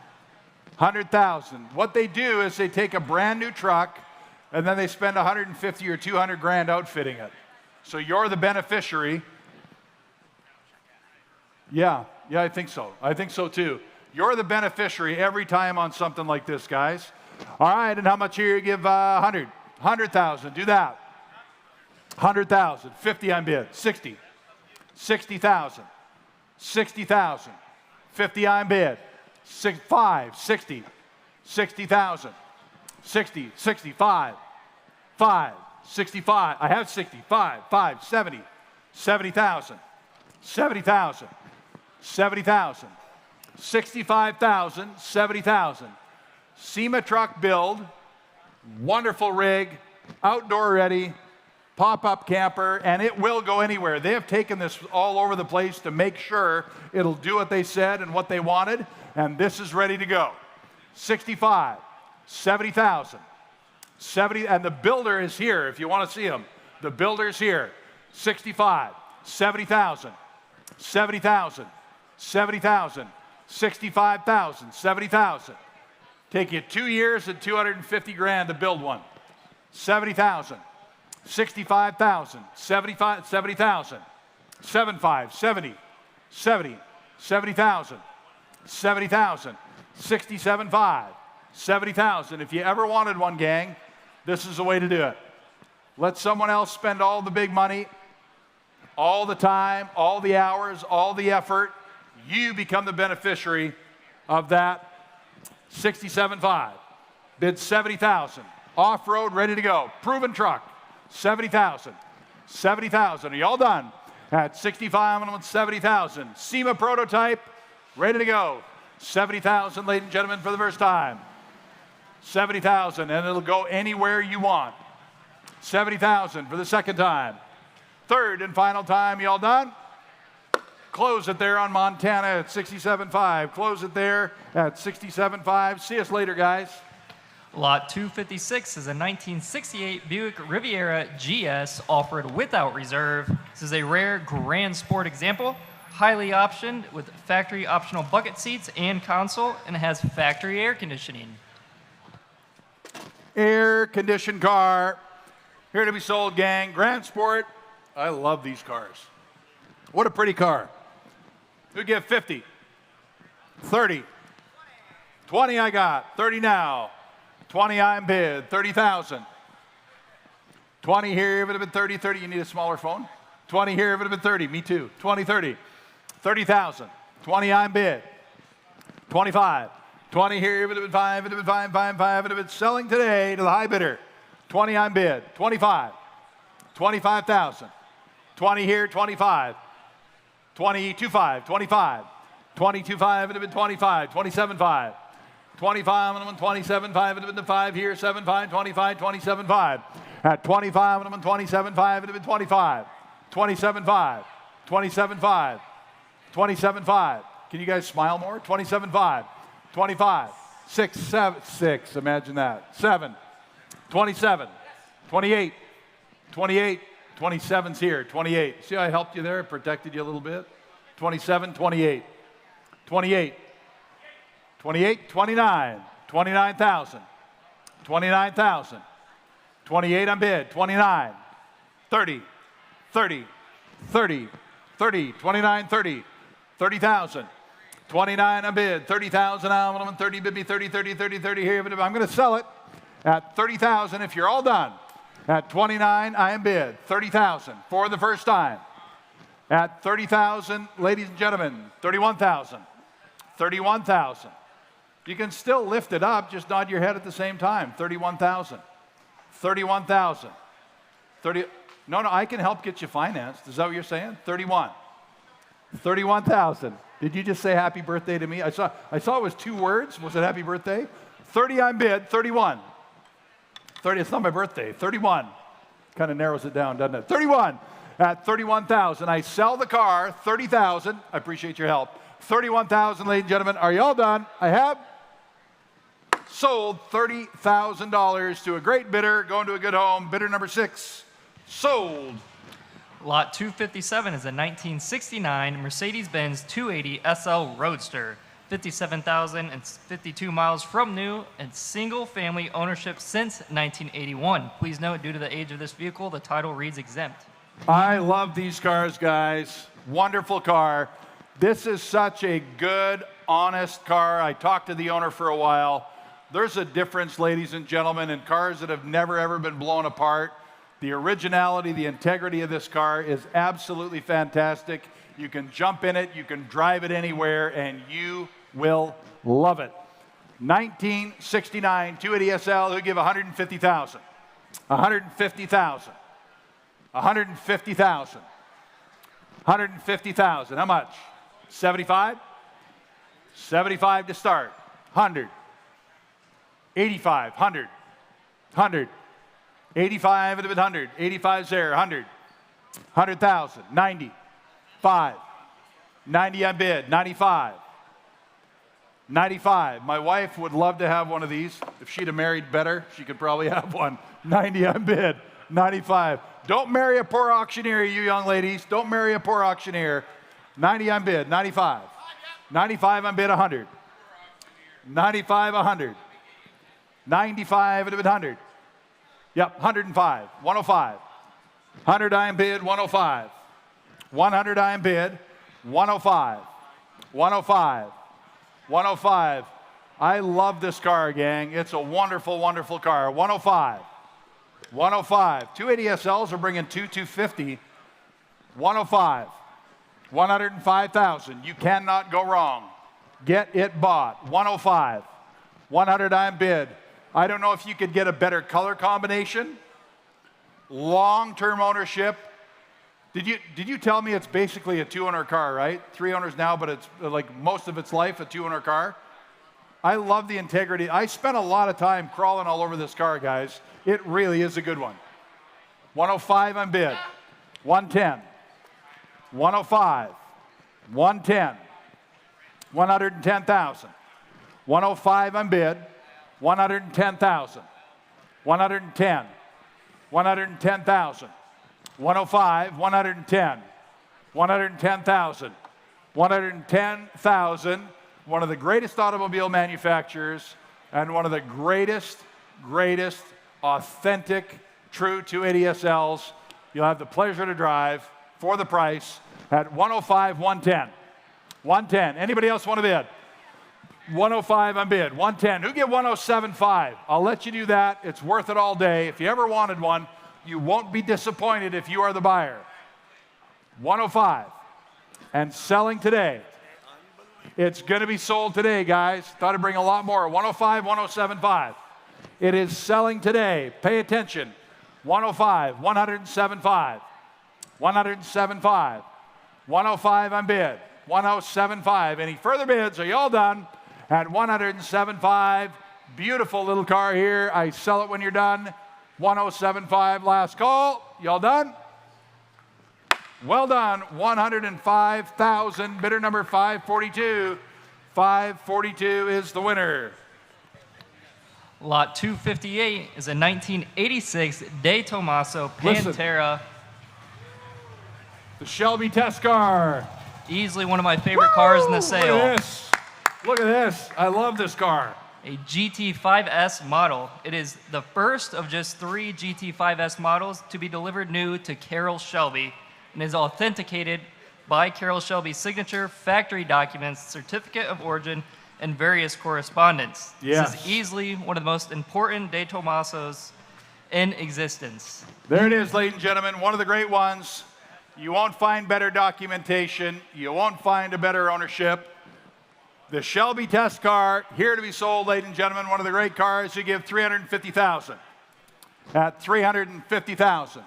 S4: 100,000. What they do is they take a brand new truck and then they spend 150 or 200 grand outfitting it. So you're the beneficiary. Yeah, I think so. I think so too. You're the beneficiary every time on something like this, guys. All right, and how much here you give 100? 100,000, do that. 100,000, 50 on bid, 60. 60,000, 60,000, 50 on bid, 5, 60, 60,000, 60, 65, 5, 65, I have 65, 5, 70, 70,000, 70,000, 70,000, 65,000, 70,000. SEMA truck build, wonderful rig, outdoor ready, pop-up camper, and it will go anywhere. They have taken this all over the place to make sure it'll do what they said and what they wanted, and this is ready to go. 65, 70,000, 70, and the builder is here if you want to see him. The builder's here. 65, 70,000, 70,000, 70,000, 65,000, 70,000. Take you 2 years and 250 grand to build one. 70,000, 65,000, 70,000, 75, 70, 70, 70,000, 70,000, 67.5, 70,000. If you ever wanted one, gang, this is the way to do it. Let someone else spend all the big money, all the time, all the hours, all the effort. You become the beneficiary of that. 67.5, bid 70,000, off-road, ready to go, proven truck, 70,000, 70,000. Are you all done? At 65 and 70,000, SEMA prototype, ready to go, 70,000, ladies and gentlemen, for the first time. 70,000, and it'll go anywhere you want. 70,000 for the second time. Third and final time, you all done? Close it there on Montana at 67.5. Close it there at 67.5. See us later, guys.
S5: Lot 256 is a 1968 Buick Riviera GS offered without reserve. This is a rare Grand Sport example, highly optioned with factory optional bucket seats and console, and it has factory air conditioning.
S4: Air-conditioned car, here to be sold, gang. Grand Sport. I love these cars. What a pretty car. We give 50, 30, 20 I got, 30 now, 20 I'm bid, 30,000. 20 here, if it had been 30, 30, you need a smaller phone. 20 here, if it had been 30, me too. 20, 30, 30,000. 20 I'm bid, 25. 20 here, if it had been 5, if it had been 5, 5, 5, if it had been selling today to the high bidder. 20 I'm bid, 25, 25,000. 20 here, 25. 20.25, 25, 22.5, it had been 25, 27.5, 25, and 27.5, it had been the 5 here, 7.5, 25, 27.5. At 25, and 27.5, it had been 25, 27.5, 27.5, 27.5. Can you guys smile more? 27.5, 25, 6, 7, 6, imagine that, 7, 27, 28, 28, 27's here, 28. See how I helped you there, protected you a little bit? 27, 28, 28, 28, 29, 29,000, 29,000, 28 on bid, 29, 30, 30, 30, 30, 29, 30, 30,000, 29 on bid, 30,000 on 30, bid me 30, 30, 30, 30 here. But I'm going to sell it at 30,000 if you're all done. At 29, I am bid, 30,000 for the first time. At 30,000, ladies and gentlemen, 31,000, 31,000. You can still lift it up, just nod your head at the same time. 31,000, 31,000, 30. No, I can help get you financed. Is that what you're saying? 31, 31,000. Did you just say happy birthday to me? I saw it was 2 words. Was it happy birthday? 30, I'm bid, 31. 30, it's not my birthday, 31. Kind of narrows it down, doesn't it? 31, at 31,000. I sell the car, 30,000. I appreciate your help. 31,000, ladies and gentlemen. Are you all done? I have sold $30,000 to a great bidder, going to a good home. Bidder number 6, sold.
S5: Lot 257 is a 1969 Mercedes-Benz 280 SL Roadster, 57,052 miles from new and single-family ownership since 1981. Please note, due to the age of this vehicle, the title reads exempt.
S4: I love these cars, guys. Wonderful car. This is such a good, honest car. I talked to the owner for a while. There's a difference, ladies and gentlemen, in cars that have never, ever been blown apart. The originality, the integrity of this car is absolutely fantastic. You can jump in it, you can drive it anywhere, and you will love it. 1969 280 SL, who give 150,000. 150,000. 150,000. 150,000. How much? 75? 75 to start. 100. 85. 100. 100. 85 at 100. 85's there. 100. 100,000. 90. 5. 90 on bid. 95. 95. My wife would love to have one of these. If she'd have married better, she could probably have one. 90 on bid. 95. Don't marry a poor auctioneer, you young ladies. Don't marry a poor auctioneer. 90 on bid. 95. 95 on bid. 100. 95, 100. 95 at 100. Yep, 105. 105. 100 on bid. 105. 100 on bid. 105. 105. 105. I love this car, gang. It's a wonderful, wonderful car. 105. 105. 280 SLs are bringing 250. 105. 105,000. You cannot go wrong. Get it bought. 105. 100 on bid. I don't know if you could get a better color combination. Long-term ownership. Did you tell me it's basically a 2-owner car, right? 3 owners now, but it's like most of its life a 2-owner car. I love the integrity. I spent a lot of time crawling all over this car, guys. It really is a good one. 105 on bid. 110. 105. 110. 110,000. 105 on bid. 110,000. 110. 110,000. 105, 110, 110,000, 110,000. One of the greatest automobile manufacturers and one of the greatest authentic, true 280 SLs you'll have the pleasure to drive for the price at 105, 110. 110. Anybody else want to bid? 105 on bid. 110. Who give 107.5? I'll let you do that. It's worth it all day. If you ever wanted one, you won't be disappointed if you are the buyer. 105. And selling today. It's going to be sold today, guys. Thought I'd bring a lot more. 105, 107.5. It is selling today. Pay attention. 105, 107.5. 107.5. 105 on bid. 107.5. Any further bids? Are you all done? At 107.5. Beautiful little car here. I sell it when you're done. 107.5, last call. Y'all done? Well done. 105,000. Bidder number 542. 542 is the winner.
S5: Lot 258 is a 1986 De Tomaso Pantera.
S4: Listen. The Shelby test car.
S5: Easily one of my favorite cars in the sale.
S4: Look at this. Look at this. I love this car.
S5: A GT5S model. It is the first of just 3 GT5S models to be delivered new to Carroll Shelby and is authenticated by Carroll Shelby's signature, factory documents, certificate of origin, and various correspondence.
S4: Yes.
S5: This is easily one of the most important De Tomasos in existence.
S4: There it is, ladies and gentlemen, one of the great ones. You won't find better documentation. You won't find a better ownership. The Shelby test car, here to be sold, ladies and gentlemen, one of the great cars. You give 350,000. At 350,000.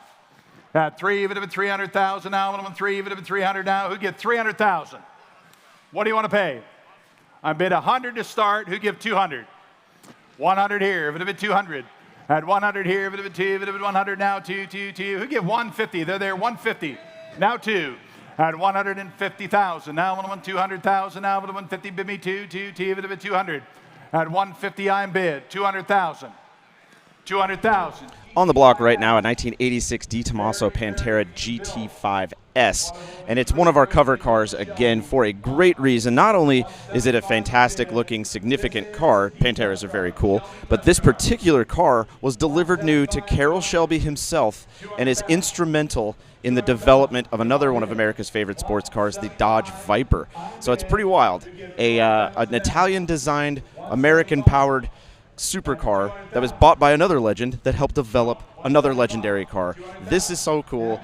S4: At 3, even if it's 300,000 now, minimum 3, even if it's 300 now, who give 300,000? What do you want to pay? I bid 100 to start. Who give 200? 100 here, even if it's 200. At 100 here, even if it's 2, even if it's 100 now, 2. Who give 150? They're there, 150. Now 2. At 150,000. Now 200,000. Now 150. Bid me 2. Even if it's 200. At 150, I'm bid 200,000. 200,000.
S8: on the block right now, a 1986 Di Tommaso Pantera GT5S. And it's one of our cover cars, again, for a great reason. Not only is it a fantastic-looking, significant car, Panteras are very cool, but this particular car was delivered new to Carroll Shelby himself and is instrumental in the development of another one of America's favorite sports cars, the Dodge Viper. So it's pretty wild. An Italian-designed, American-powered supercar that was bought by another legend that helped develop another legendary car. This is so cool.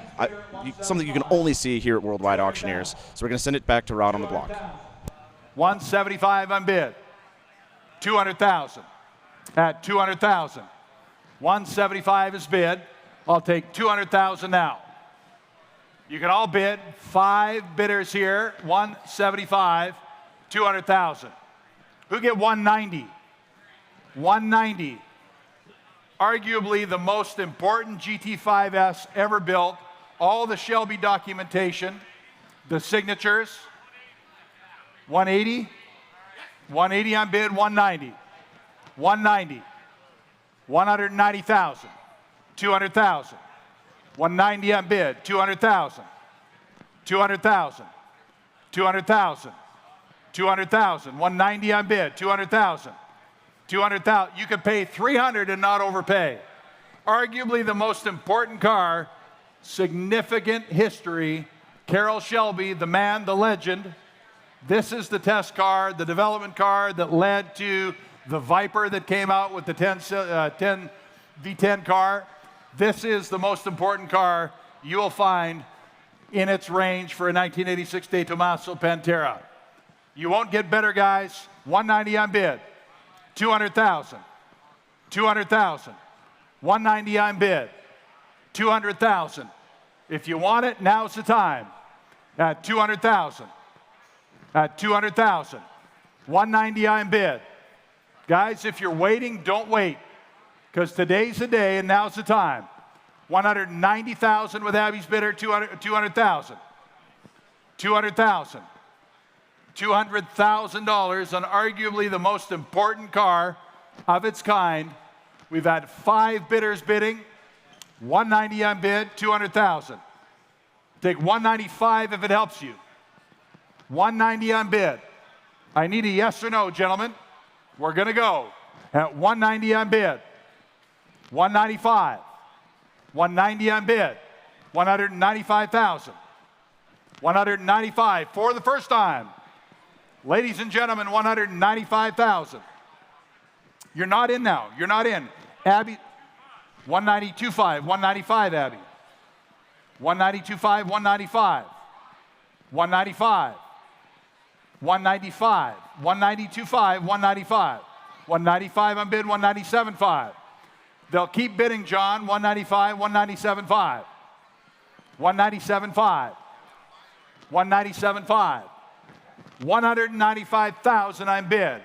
S8: Something you can only see here at Worldwide Auctioneers. So we're going to send it back to Rod on the block.
S4: 175 on bid. 200,000. At 200,000. 175 is bid. I'll take 200,000 now. You can all bid. 5 bidders here. 175, 200,000. Who get 190? 190. Arguably the most important GT5S ever built. All the Shelby documentation, the signatures. 180. 180 on bid. 190. 190. 190,000. 200,000. 190 on bid. 200,000. 200,000. 200,000. 200,000. 190 on bid. 200,000. 200,000. You could pay 300 and not overpay. Arguably the most important car, significant history. Carroll Shelby, the man, the legend. This is the test car, the development car that led to the Viper that came out with the 10 V10 car. This is the most important car you will find in its range for a 1986 Di Tommaso Pantera. You won't get better, guys. 190 on bid. 200,000. 200,000. 190 on bid. 200,000. If you want it, now's the time. At 200,000. At 200,000. 190 on bid. Guys, if you're waiting, don't wait. Because today's the day and now's the time. 190,000 with Abby's bidder, 200,000. 200,000. $200,000 on arguably the most important car of its kind. We've had 5 bidders bidding. 190 on bid, 200,000. Take 195 if it helps you. 190 on bid. I need a yes or no, gentlemen. We're going to go at 190 on bid. 195. 190 on bid. 195,000. 195 for the first time. Ladies and gentlemen, 195,000. You're not in now. You're not in. Abby, 192.5. 195, Abby. 192.5. 195. 195. 195. 192.5. 195. 195 on bid. 197.5. They'll keep bidding, John. 195. 197.5. 197.5. 197.5. 195,000 on bid.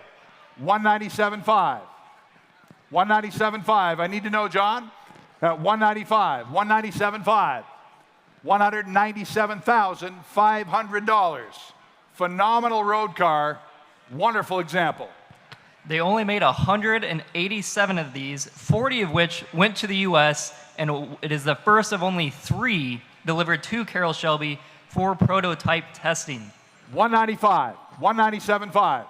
S4: 197.5. 197.5. I need to know, John. At 195. 197.5. $197,500. Phenomenal road car. Wonderful example.
S5: They only made 187 of these, 40 of which went to the U.S., and it is the first of only 3 delivered to Carroll Shelby for prototype testing.
S4: 195, 197.5.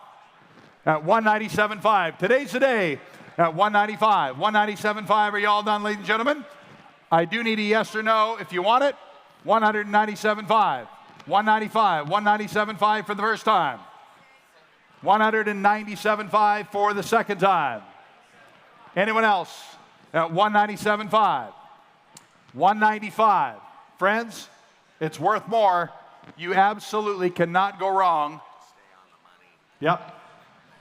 S4: At 197.5. Today's the day at 195, 197.5. Are you all done, ladies and gentlemen? I do need a yes or no. If you want it, 197.5. 195, 197.5 for the first time. 197.5 for the second time. Anyone else at 197.5? 195. Friends, it's worth more. You absolutely cannot go wrong. Yep.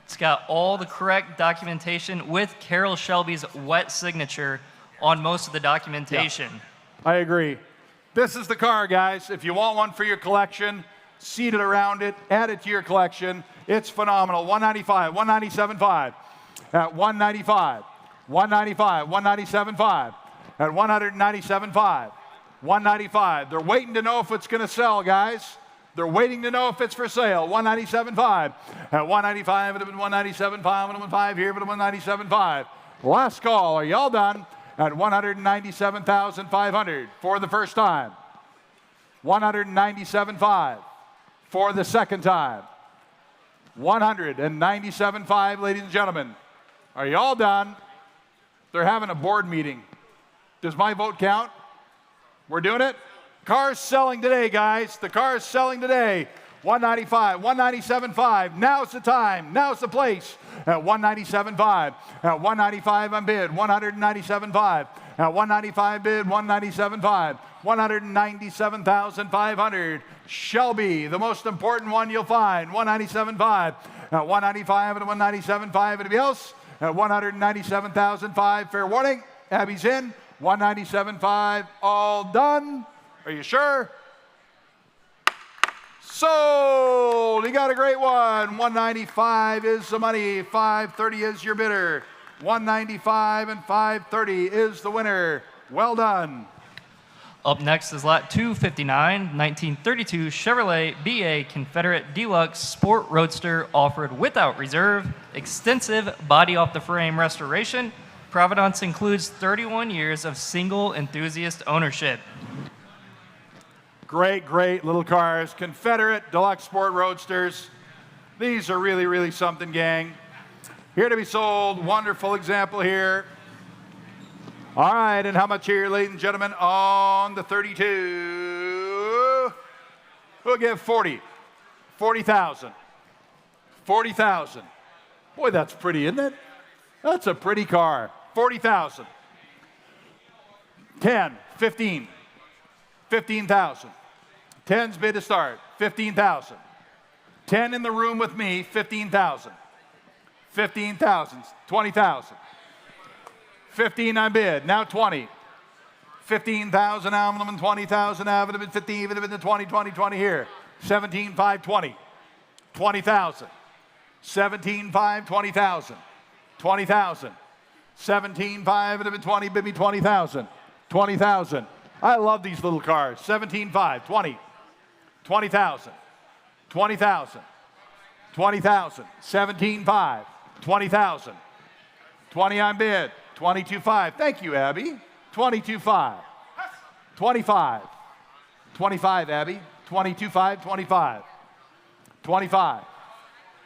S5: It's got all the correct documentation with Carroll Shelby's wet signature on most of the documentation.
S4: Yep. I agree. This is the car, guys. If you want one for your collection, seat it around it, add it to your collection. It's phenomenal. 195, 197.5. At 195, 195, 197.5. At 197.5. 195. They're waiting to know if it's going to sell, guys. They're waiting to know if it's for sale. 197.5. At 195, it would have been 197.5. It would have been 5 here, but it would have been 197.5. Last call. Are y'all done? at $197,500 for the first time. $197,500 for the second time. $197,500, ladies and gentlemen. Are you all done? They're having a board meeting. Does my vote count? We're doing it? Cars selling today, guys. The cars selling today. 195, 197.5. Now's the time. Now's the place. At 197.5. At 195 on bid. 197.5. At 195 bid. 197.5. 197,500. Shelby, the most important one you'll find. 197.5. At 195 and 197.5. Anybody else? At 197,005. Fair warning. Abby's in. 197.5. All done. Are you sure? Sold. You got a great one. 195 is the money. 530 is your bidder. 195 and 530 is the winner. Well done.
S5: Up next is lot 259, 1932 Chevrolet BA Confederate Deluxe Sport Roadster, offered without reserve, extensive body off the frame restoration. Provenance includes 31 years of single enthusiast ownership.
S4: Great, great little cars. Confederate Deluxe Sport Roadsters. These are really, really something, gang. Here to be sold. Wonderful example here. All right, and how much here, ladies and gentlemen, on the 32? We'll give 40. 40,000. 40,000. Boy, that's pretty, isn't it? That's a pretty car. 40,000. 10, 15. 15,000. 10's bid to start. 15,000. 10 in the room with me. 15,000. 15,000. 20,000. 15 on bid. Now 20. 15,000 Avenue and 20,000 Avenue. 15 even in the 20, 20, 20 here. 17,5, 20. 20,000. 17,5, 20,000. 20,000. 17,5 and 20, baby, 20,000. 20,000. I love these little cars. 17,5, 20. 20,000. 20,000. 20,000. 17,5. 20,000. 20 on bid. 22.5. Thank you, Abby. 22.5. 25. 25, Abby. 22.5, 25. 25.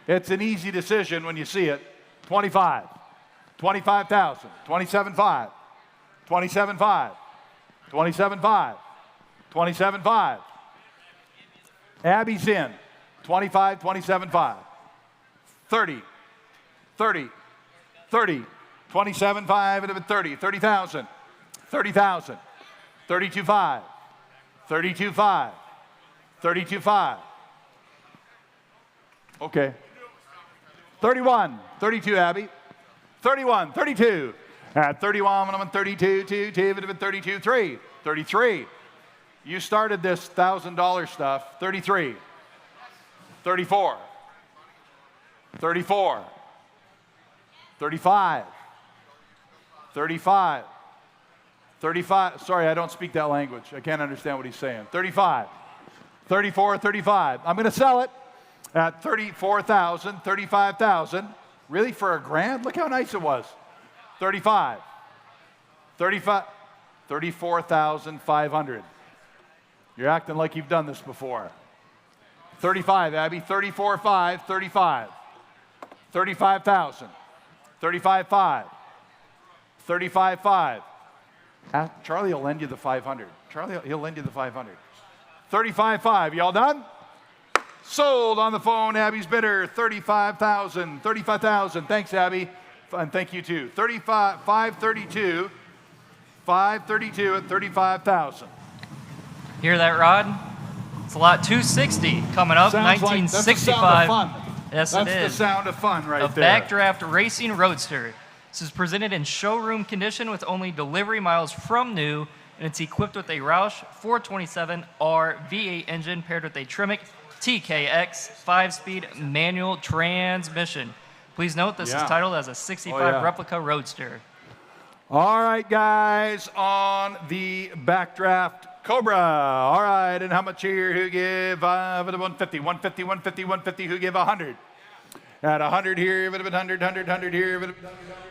S4: It's an easy decision when you see it. 25. 25,000. 27.5. 27.5. 27.5. 27.5. Abby's in. 25, 27.5. 30. 30. 30. 27.5 and 30. 30,000. 30,000. 32.5. 32.5. 32.5. Okay. 31. 32, Abby. 31. 32. At 31, I'm 32, 2, 32, 3. 33. You started this $1,000 stuff. 33. 34. 34. 35. 35. 35. Sorry, I don't speak that language. I can't understand what he's saying. 35. 34, 35. I'm going to sell it at 34,000, 35,000. Really, for $1,000? Look how nice it was. 35. 35. 34,500. You're acting like you've done this before. 35, Abby. 34,500. 35. 35,000. 35,500. 35,500. Charlie will lend you the 500. Charlie, he'll lend you the 500. 35,500. Y'all done? Sold on the phone. Abby's bidder. 35,000. 35,000. Thanks, Abby. And thank you too. 35, 532. 532 at 35,000.
S5: Hear that, Rod? It's lot 260 coming up.
S4: Sounds
S5: 1965.
S4: Like
S5: Yes,
S4: that's
S5: it is.
S4: the sound of fun right
S5: A
S4: there.
S5: backdraft racing roadster. This is presented in showroom condition with only delivery miles from new, and it's equipped with a Roush 427R V8 engine paired with a Tremec TKX 5-speed manual transmission. Please note this is titled as a 65 replica roadster.
S4: All right, guys, on the backdraft Cobra. All right, and how much here? Who give 150, 150, 150, 150? Who give 100? At 100 here, 100, 100 here.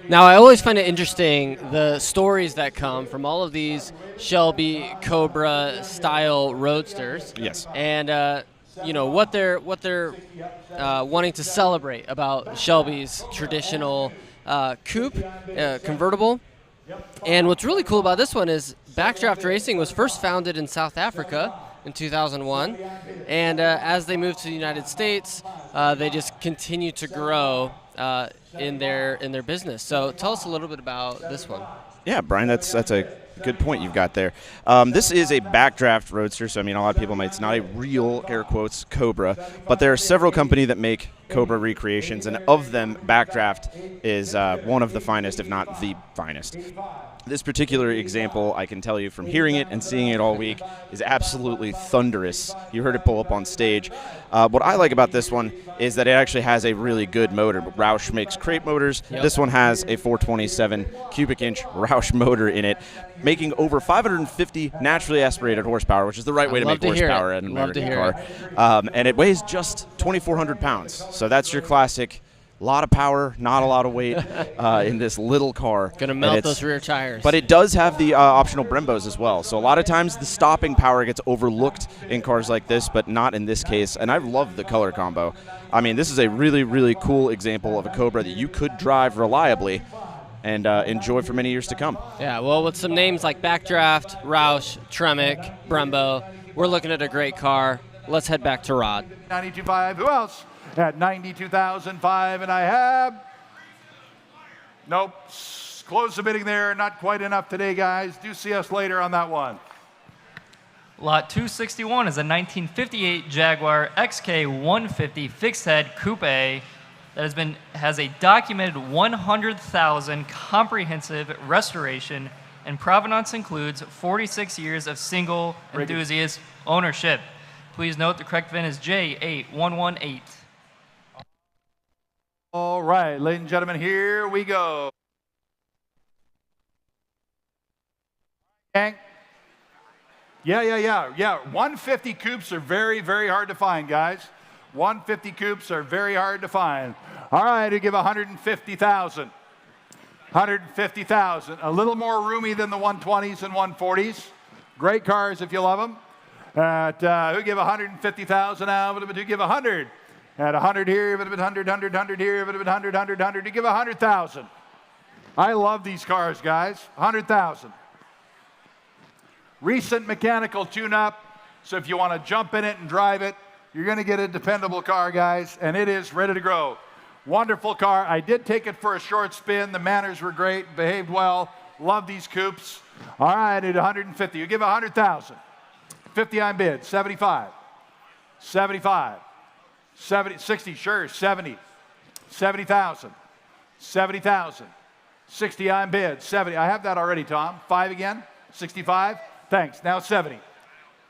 S6: Now, I always find it interesting the stories that come from all of these Shelby Cobra style roadsters.
S8: Yes.
S6: And what they're wanting to celebrate about Shelby's traditional coupe convertible. And what's really cool about this one is Backdraft Racing was first founded in South Africa in 2001, and as they moved to the United States, they just continue to grow in their business. So tell us a little bit about this one.
S8: Yeah, Brian, that's a good point you've got there. This is a backdraft roadster, so I mean, a lot of people might, it's not a real, air quotes, Cobra, but there are several companies that make Cobra recreations, and of them, Backdraft is one of the finest, if not the finest. This particular example, I can tell you from hearing it and seeing it all week, is absolutely thunderous. You heard it pull up on stage. What I like about this one is that it actually has a really good motor. Roush makes crate motors.
S6: Yep.
S8: This one has a 427 cubic inch Roush motor in it, making over 550 naturally aspirated horsepower, which is the right way to make horsepower in an American car. And it weighs just 2,400 pounds. So that's your classic. A lot of power, not a lot of weight in this little car.
S6: Gonna melt those rear tires.
S8: But it does have the optional Brembos as well. So a lot of times the stopping power gets overlooked in cars like this, but not in this case. And I love the color combo. I mean, this is a really, really cool example of a Cobra that you could drive reliably and enjoy for many years to come.
S6: Yeah, well, with some names like Backdraft, Roush, Tremec, Brembo, we're looking at a great car. Let's head back to Rod.
S4: 92.5. Who else? At 92,005, and I have. Nope. Close the bidding there. Not quite enough today, guys. Do see us later on that one.
S5: Lot 261 is a 1958 Jaguar XK 150 fixed head coupe that has a documented 100,000 comprehensive restoration, and provenance includes 46 years of single enthusiast ownership. Please note the correct VIN is J8118.
S4: All right, ladies and gentlemen, here we go. Okay. Yeah. 150 coupes are very, very hard to find, guys. 150 coupes are very hard to find. All right, we give 150,000. 150,000. A little more roomy than the 120s and 140s. Great cars if you love them. Who give 150,000 now? Who give 100? At 100 here, 100 here, 100. You give 100,000. I love these cars, guys. 100,000. Recent mechanical tune-up, so if you want to jump in it and drive it, you're going to get a dependable car, guys, and it is ready to go. Wonderful car. I did take it for a short spin. The manners were great, behaved well. Love these coupes. All right, at 150. You give 100,000. 50 on bid. 75. 75. 70, 60, sure, 70. 70,000. 70,000. 60 on bid. 70. I have that already, Tom. 5 again. 65. Thanks. Now 70.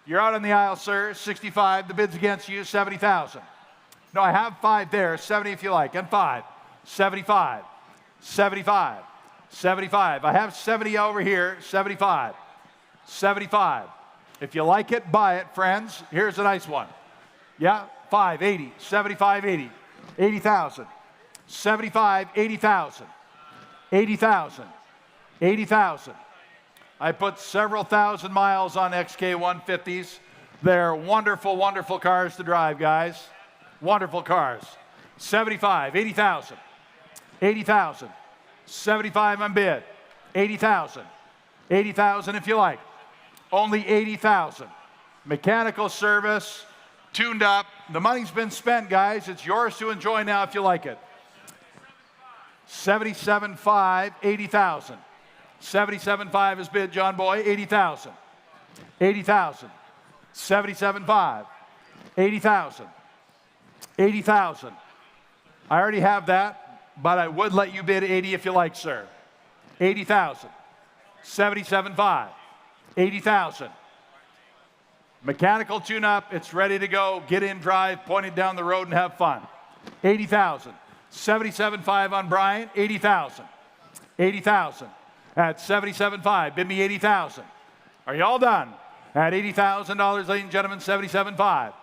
S4: You're out on the aisle, sir. 65. The bid's against you. 70,000. No, I have 5 there. 70 if you like. And 5. 75. 75. 75. I have 70 over here. 75. 75. If you like it, buy it, friends. Here's a nice one. Yeah. 5, 80, 75, 80, 80,000, 75, 80,000, 80,000, 80,000. I put several thousand miles on XK 150s. They're wonderful, wonderful cars to drive, guys. Wonderful cars. 75, 80,000, 80,000, 75 on bid, 80,000, 80,000 if you like. Only 80,000. Mechanical service. Tuned up. The money's been spent, guys. It's yours to enjoy now if you like it. 77.5, 80,000. 77.5 is bid, John Boy. 80,000. 80,000. 77.5. 80,000. 80,000. I already have that, but I would let you bid 80 if you like, sir. 80,000. 77.5. 80,000. Mechanical tune-up, it's ready to go. Get in, drive, point it down the road, and have fun. 80,000. 77.5 on Brian, 80,000. 80,000. At 77.5, bid me 80,000. Are you all done? At $80,000, ladies and gentlemen, 77.5.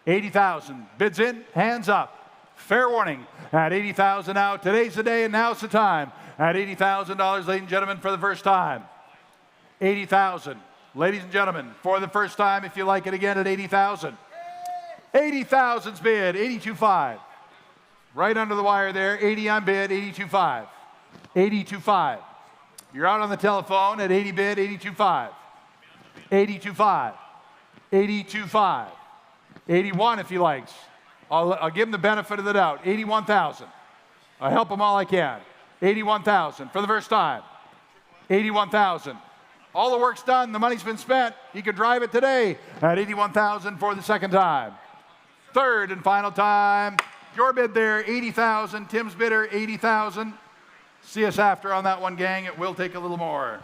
S4: 80,000. Bids in, hands up. Fair warning, at $80,000 now. Today's the day and now's the time. At $80,000, ladies and gentlemen, for the first time. $80,000. Ladies and gentlemen, for the first time, if you like it again, at $80,000. $80,000's bid, $82.5. Right under the wire there, 80 on bid, $82.5. $82.5. You're out on the telephone at 80 bid, $82.5. $82.5. $82.5. 81 if he likes. I'll give him the benefit of the doubt. 81,000. I'll help him all I can. 81,000 for the first time. 81,000. All the work's done. The money's been spent. He could drive it today at 81,000 for the second time. Third and final time. Your bid there, 80,000. Tim's bidder, 80,000. See us after on that one, gang. It will take a little more.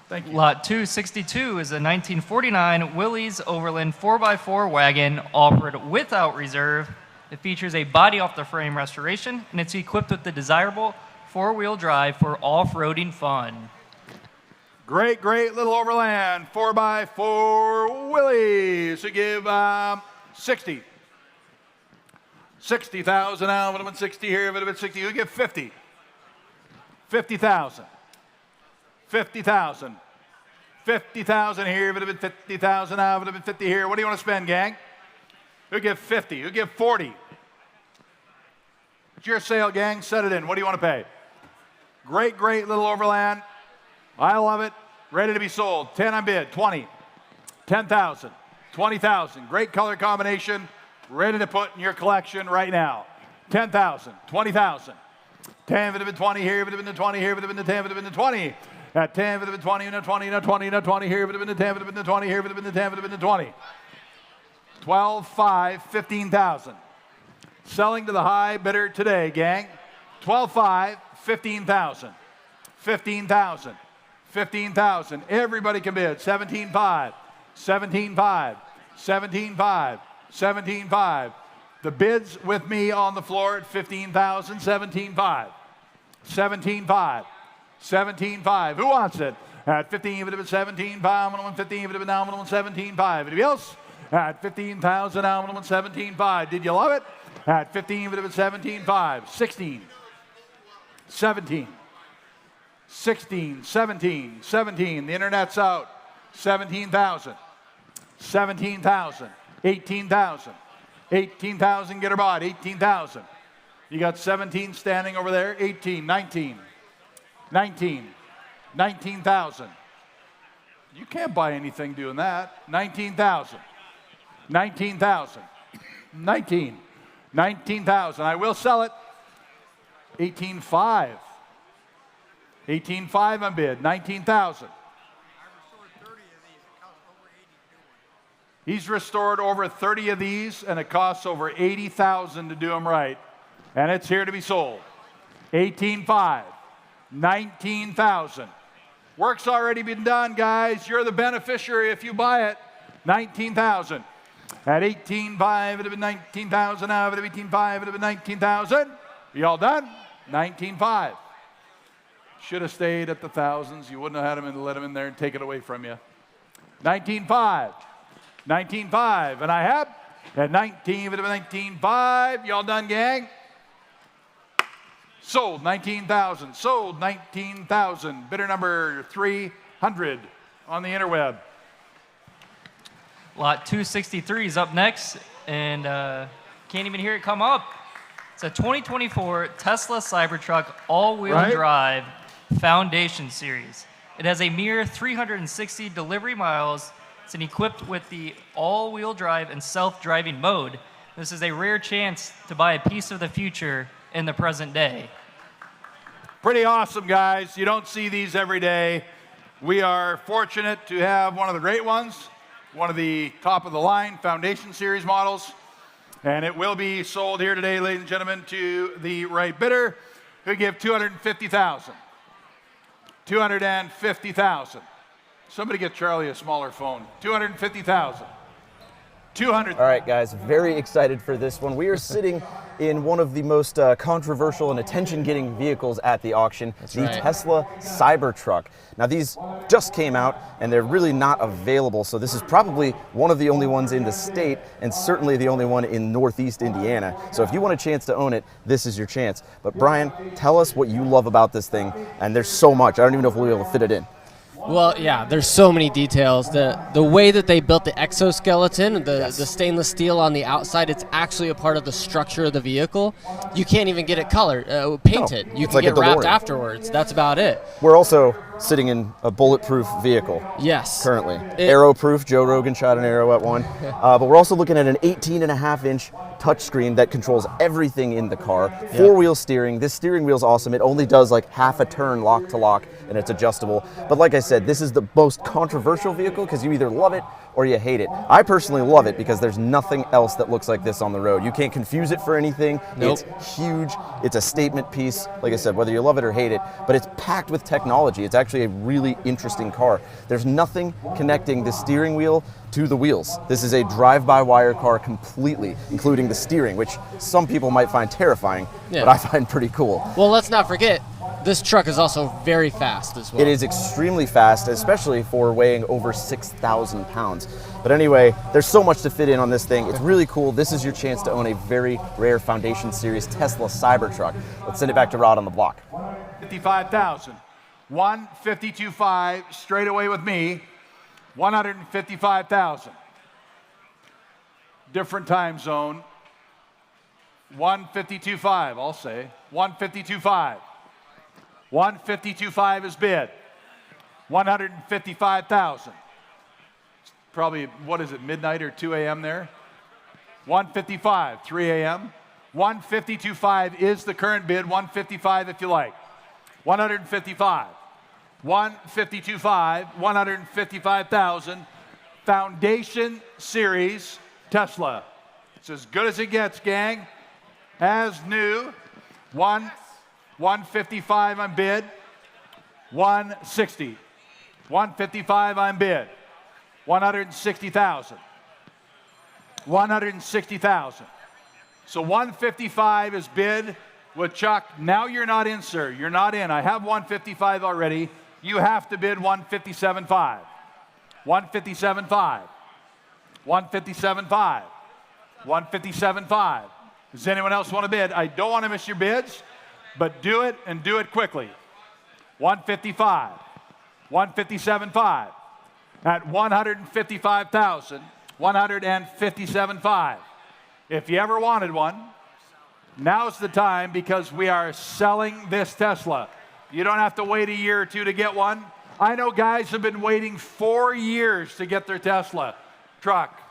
S4: Thank you.
S5: Lot 262 is a 1949 Willys Overland 4x4 wagon offered without reserve. It features a body off the frame restoration, and it's equipped with the desirable four-wheel drive for off-roading fun.
S4: Great, great little Overland 4x4 Willys. We give 60. 60,000 now. Would have been 60 here. Would have been 60. We give 50. 50,000. 50,000. 50,000 here. Would have been 50,000 now. Would have been 50 here. What do you want to spend, gang? Who give 50? Who give 40? It's your sale, gang. Set it in. What do you want to pay? Great, great little Overland. I love it. Ready to be sold. 10 on bid. 20. 10,000. 20,000. Great color combination. Ready to put in your collection right now. 10,000. 20,000. 10 would have been 20 here. Would have been the 20 here. Would have been the 10. Would have been the 20. At 10 would have been 20 and a 20 and a 20 and a 20 here. Would have been the 10. Would have been the 20 here. Would have been the 10. Would have been the 20. 12, 5, 15,000. Selling to the high bidder today, gang. 12, 5, 15,000. 15,000. 15,000. Everybody can bid. 17.5. 17.5. 17.5. 17.5. The bids with me on the floor at 15,000. 17.5. 17.5. 17.5. Who wants it? At 15, would have been 17.5. I'm going to win 15. Would have been now. I'm going to win 17.5. Anybody else? At 15,000. Now I'm going to win 17.5. Did you love it? At 15, would have been 17.5. 16. 17. 16, 17, 17. The internet's out. 17,000. 17,000. 18,000. 18,000. Get her bought. 18,000. You got 17 standing over there. 18, 19. 19. 19,000. You can't buy anything doing that. 19,000. 19,000. 19. 19,000. I will sell it. 18.5. 18.5 on bid. 19,000. He's restored over 30 of these, and it costs over 80,000 to do them right. And it's here to be sold. 18.5. 19,000. Work's already been done, guys. You're the beneficiary if you buy it. 19,000. At 18.5, it would have been 19,000 now. It would have been 18.5, it would have been 19,000. You all done? 19.5. Should have stayed at the thousands. You wouldn't have had them and let them in there and take it away from you. 19.5. 19.5. And I have at 19, it would have been 19.5. You all done, gang? Sold 19,000. Sold 19,000. Bidder number 300 on the interweb.
S5: Lot 263 is up next, and can't even hear it come up. It's a 2024 Tesla Cybertruck all-wheel drive Foundation Series. It has a mere 360 delivery miles. It's equipped with the all-wheel drive and self-driving mode. This is a rare chance to buy a piece of the future in the present day.
S4: Pretty awesome, guys. You don't see these every day. We are fortunate to have one of the great ones, one of the top-of-the-line Foundation Series models, and it will be sold here today, ladies and gentlemen, to the right bidder, who give 250,000. 250,000. Somebody get Charlie a smaller phone. 250,000. 200.
S7: All right, guys, very excited for this one. We are sitting in one of the most controversial and attention-getting vehicles at the auction, the
S6: right.
S7: Tesla Cybertruck. Now these just came out and they're really not available, so this is probably one of the only ones in the state and certainly the only one in Northeast Indiana. So if you want a chance to own it, this is your chance. But Brian, tell us what you love about this thing, and there's so much. I don't even know if we'll be able to fit it in.
S6: Well, yeah, there's so many details. The way that they built the exoskeleton, the stainless steel on the outside, it's actually a part of the structure of the vehicle. You can't even get it colored, painted. You can
S7: like
S6: get
S7: a
S6: wrapped
S7: DeLorean.
S6: Afterwards. That's about it.
S7: We're also sitting in a bulletproof vehicle.
S6: Yes.
S7: Currently. Arrow-proof. Joe Rogan shot an arrow at one. But we're also looking at an 18.5-inch touchscreen that controls everything in the car. Four-wheel steering. This steering wheel's awesome. It only does like half a turn lock to lock, and it's adjustable. But like I said, this is the most controversial vehicle because you either love it or you hate it. I personally love it because there's nothing else that looks like this on the road. You can't confuse it for anything.
S6: Nope.
S7: It's huge. It's a statement piece, like I said, whether you love it or hate it, but it's packed with technology. It's actually a really interesting car. There's nothing connecting the steering wheel to the wheels. This is a drive-by-wire car completely, including the steering, which some people might find terrifying, but I find pretty cool.
S6: Well, let's not forget, this truck is also very fast as well.
S7: It is extremely fast, especially for weighing over 6,000 pounds. But anyway, there's so much to fit in on this thing. It's really cool. This is your chance to own a very rare Foundation Series Tesla Cybertruck. Let's send it back to Rod on the block.
S4: 55,000. 152.5 straight away with me. 155,000. Different time zone. 152.5, I'll say. 152.5. 152.5 is bid. 155,000. Probably, what is it, midnight or 2 a.m. there? 155, 3 a.m. 152.5 is the current bid. 155 if you like. 155. 152.5, 155,000. Foundation Series Tesla. It's as good as it gets, gang. As new. 155 on bid. 160. 155 on bid. 160,000. 160,000. So 155 is bid with Chuck. Now you're not in, sir. You're not in. I have 155 already. You have to bid 157.5. 157.5. 157.5. 157.5. Does anyone else want to bid? I don't want to miss your bids, but do it and do it quickly. 155. 157.5. At 155,000. 157.5. If you ever wanted one, now's the time because we are selling this Tesla. You don't have to wait a year or two to get one. I know guys have been waiting 4 years to get their Tesla truck.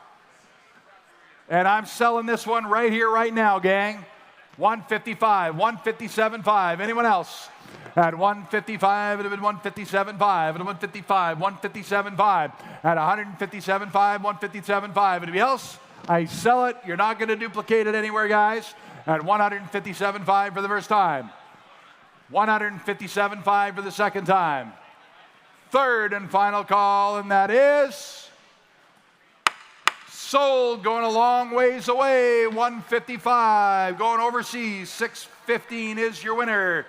S4: And I'm selling this one right here, right now, gang. 155, 157.5. Anyone else? At 155, it would have been 157.5. At 155, 157.5. At 157.5, 157.5. Anybody else? I sell it. You're not going to duplicate it anywhere, guys. At 157.5 for the first time. 157.5 for the second time. Third and final call, and that is sold, going a long ways away. 155, going overseas. 615 is your winner.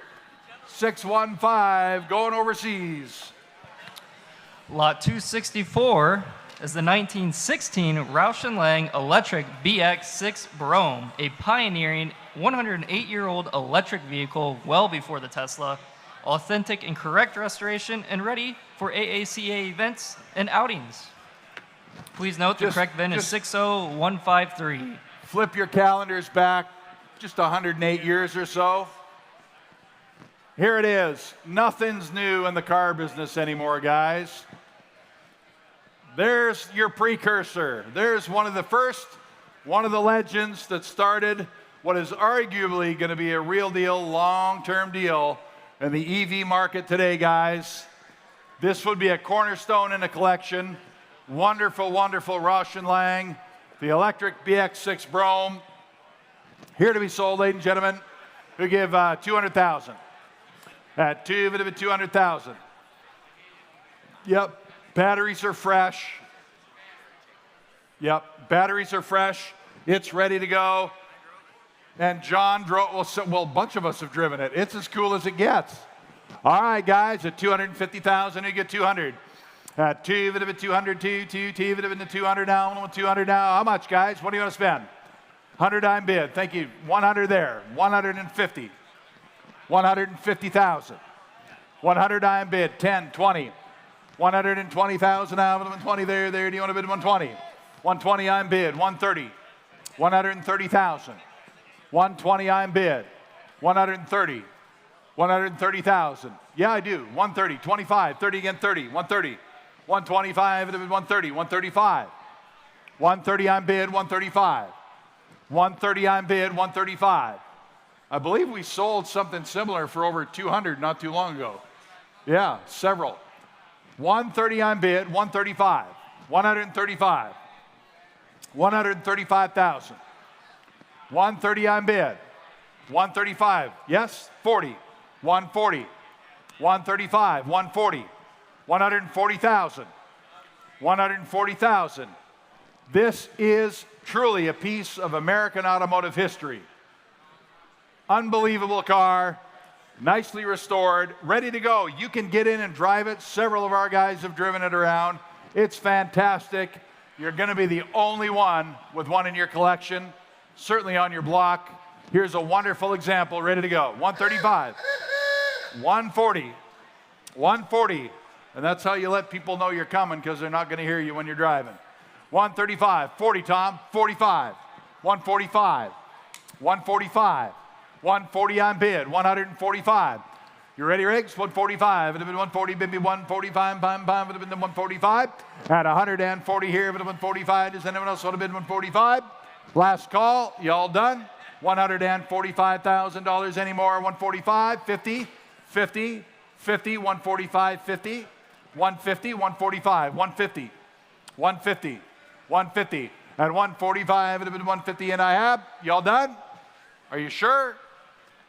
S4: 615, going overseas.
S5: Lot 264 is the 1916 Roush & Lang Electric BX6 Brougham, a pioneering 108-year-old electric vehicle well before the Tesla, authentic and correct restoration and ready for AACA events and outings. Please note the correct VIN is 60153.
S4: Flip your calendars back just 108 years or so. Here it is. Nothing's new in the car business anymore, guys. There's your precursor. There's one of the first, one of the legends that started what is arguably going to be a real deal, long-term deal in the EV market today, guys. This would be a cornerstone in a collection. Wonderful, wonderful Roush & Lang, the electric BX6 Brougham. Here to be sold, ladies and gentlemen. We give 200,000. At 200,000. Yep, batteries are fresh. Yep, batteries are fresh. It's ready to go. And John drove, well, a bunch of us have driven it. It's as cool as it gets. All right, guys, at $250,000, you get 200. At 200, 200 now, 200 now. How much, guys? What do you want to spend? 100 dime bid. Thank you. 100 there. 150. 150,000. 100 dime bid. 10, 20. 120,000 now. 120 there. Do you want to bid 120? 120 I'm bid. 130. 130,000. 120 I'm bid. 130. 130,000. Yeah, I do. 130. 25. 30 again. 30. 130. 125. 130. 135. 130 I'm bid. 135. 130 I'm bid. 135. I believe we sold something similar for over 200 not too long ago. Yeah, several. 130 I'm bid. 135. 135. 135,000. 130 I'm bid. 135. Yes? 40. 140. 135. 140. 140,000. 140,000. This is truly a piece of American automotive history. Unbelievable car, nicely restored, ready to go. You can get in and drive it. Several of our guys have driven it around. It's fantastic. You're going to be the only one with one in your collection, certainly on your block. Here's a wonderful example, ready to go. 135, 140, 140. And that's how you let people know you're coming, because they're not going to hear you when you're driving. 135, 40, Tom, 45, 145, 145, 140 on bid, 145. You ready, Riggs? 145. It would have been 140, maybe 145, it would have been 145. At 140 here, it would have been 145. Does anyone else want to bid 145? Last call. You all done? $145,000 anymore. 145, 50, 50, 50, 145, 50, 150, 145, 150, 150, 150. At 145, it would have been 150 and I have. You all done? Are you sure?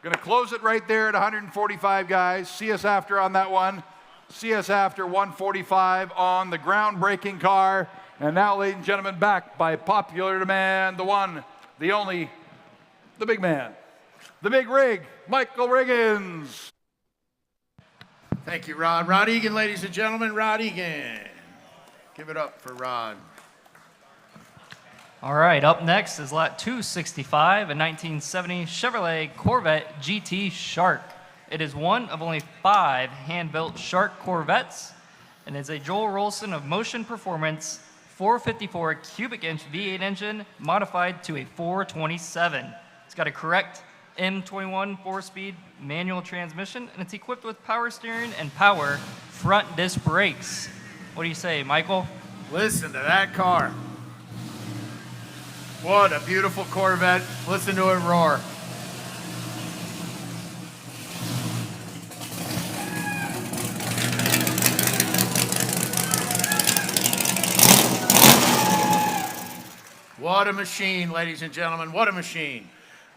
S4: Going to close it right there at 145, guys. See us after on that one. See us after 145 on the groundbreaking car. And now, ladies and gentlemen, back by popular demand, the one, the only, the big man, the big rig, Michael Riggins.
S2: Thank you, Rod. Rod Egan, ladies and gentlemen, Rod Egan. Give it up for Rod.
S5: All right, up next is lot 265, a 1970 Chevrolet Corvette GT Shark. It is one of only 5 hand-built Shark Corvettes, and is a Joel Rolson of Motion Performance 454 cubic inch V8 engine modified to a 427. It's got a correct M21 4-speed manual transmission, and it's equipped with power steering and power front disc brakes. What do you say, Michael?
S2: Listen to that car. What a beautiful Corvette. Listen to it roar. What a machine, ladies and gentlemen. What a machine.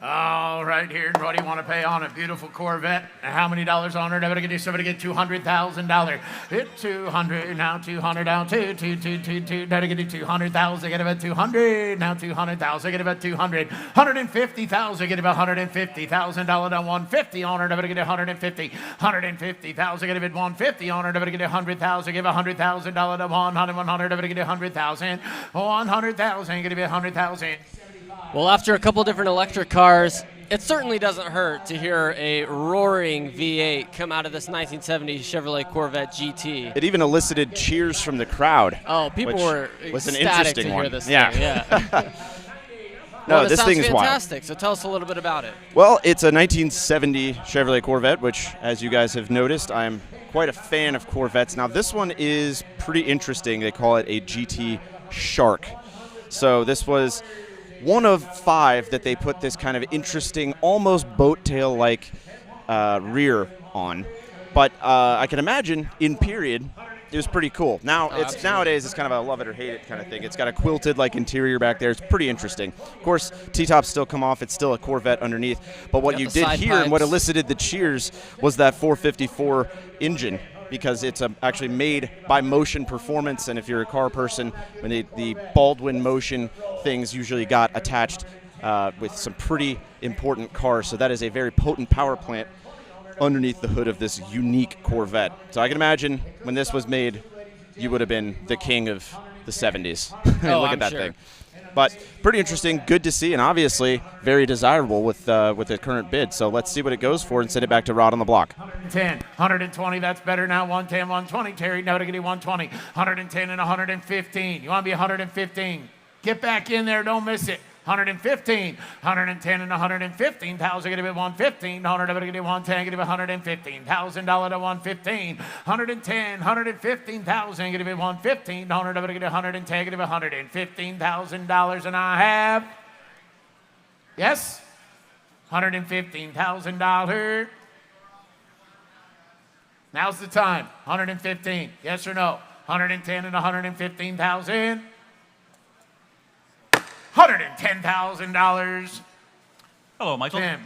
S2: All right, here, what do you want to pay on a beautiful Corvette? How many dollars on it? I'm going to do somebody get $200,000. Hit 200, now 200, down 2, 2, 2, 2, 2. Now to get 200,000, get about 200. Now 200,000, get about 200. 150,000, get about $150,000 down 150 on it. I'm going to get 150. 150,000, get about 150 on it. I'm going to get 100,000, give $100,000 to 100. I'm going to get 100,000. 100,000, get about 100,000.
S6: Well, after a couple different electric cars, it certainly doesn't hurt to hear a roaring V8 come out of this 1970 Chevrolet Corvette GT.
S8: It even elicited cheers from the crowd.
S6: Oh, people were
S8: was an
S6: ecstatic
S8: interesting
S6: to hear
S8: one.
S6: this
S8: Yeah.
S6: thing. Yeah.
S8: No,
S6: Well,
S8: this thing is wild.
S6: fantastic. So tell us a little bit about it.
S8: Well, it's a 1970 Chevrolet Corvette, which, as you guys have noticed, I'm quite a fan of Corvettes. Now, this one is pretty interesting. They call it a GT Shark. So this was one of 5 that they put this kind of interesting, almost boat tail-like rear on. But I can imagine, in period, it was pretty cool. Now, nowadays, it's kind of a love it or hate it kind of thing. It's got a quilted like interior back there. It's pretty interesting. Of course, T-tops still come off. It's still a Corvette underneath. But what you did here and what elicited the cheers was that 454 engine, because it's actually made by Motion Performance. And if you're a car person, when the Baldwin Motion things usually got attached with some pretty important cars. So that is a very potent power plant underneath the hood of this unique Corvette. So I can imagine when this was made, you would have been the king of the 70s. Look at that thing. But pretty interesting, good to see, and obviously very desirable with the current bid. So let's see what it goes for and send it back to Rod on the block.
S2: 110, 120, that's better now. 110, 120, Terry, no to get 120, 110 and 115. You want to be 115. Get back in there, don't miss it. 115, 110 and 115,000, get it 115, 100 to get it 110, get it $115,000 to 115, 110, 115,000, get it 115, 100 to get it 110, get it $115,000, and I have, yes, $115,000. Now's the time. 115, yes or no? 110 and 115,000. $110,000.
S9: Hello, Michael.
S2: Tim.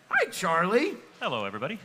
S2: Hi, Charlie.
S9: Hello, everybody.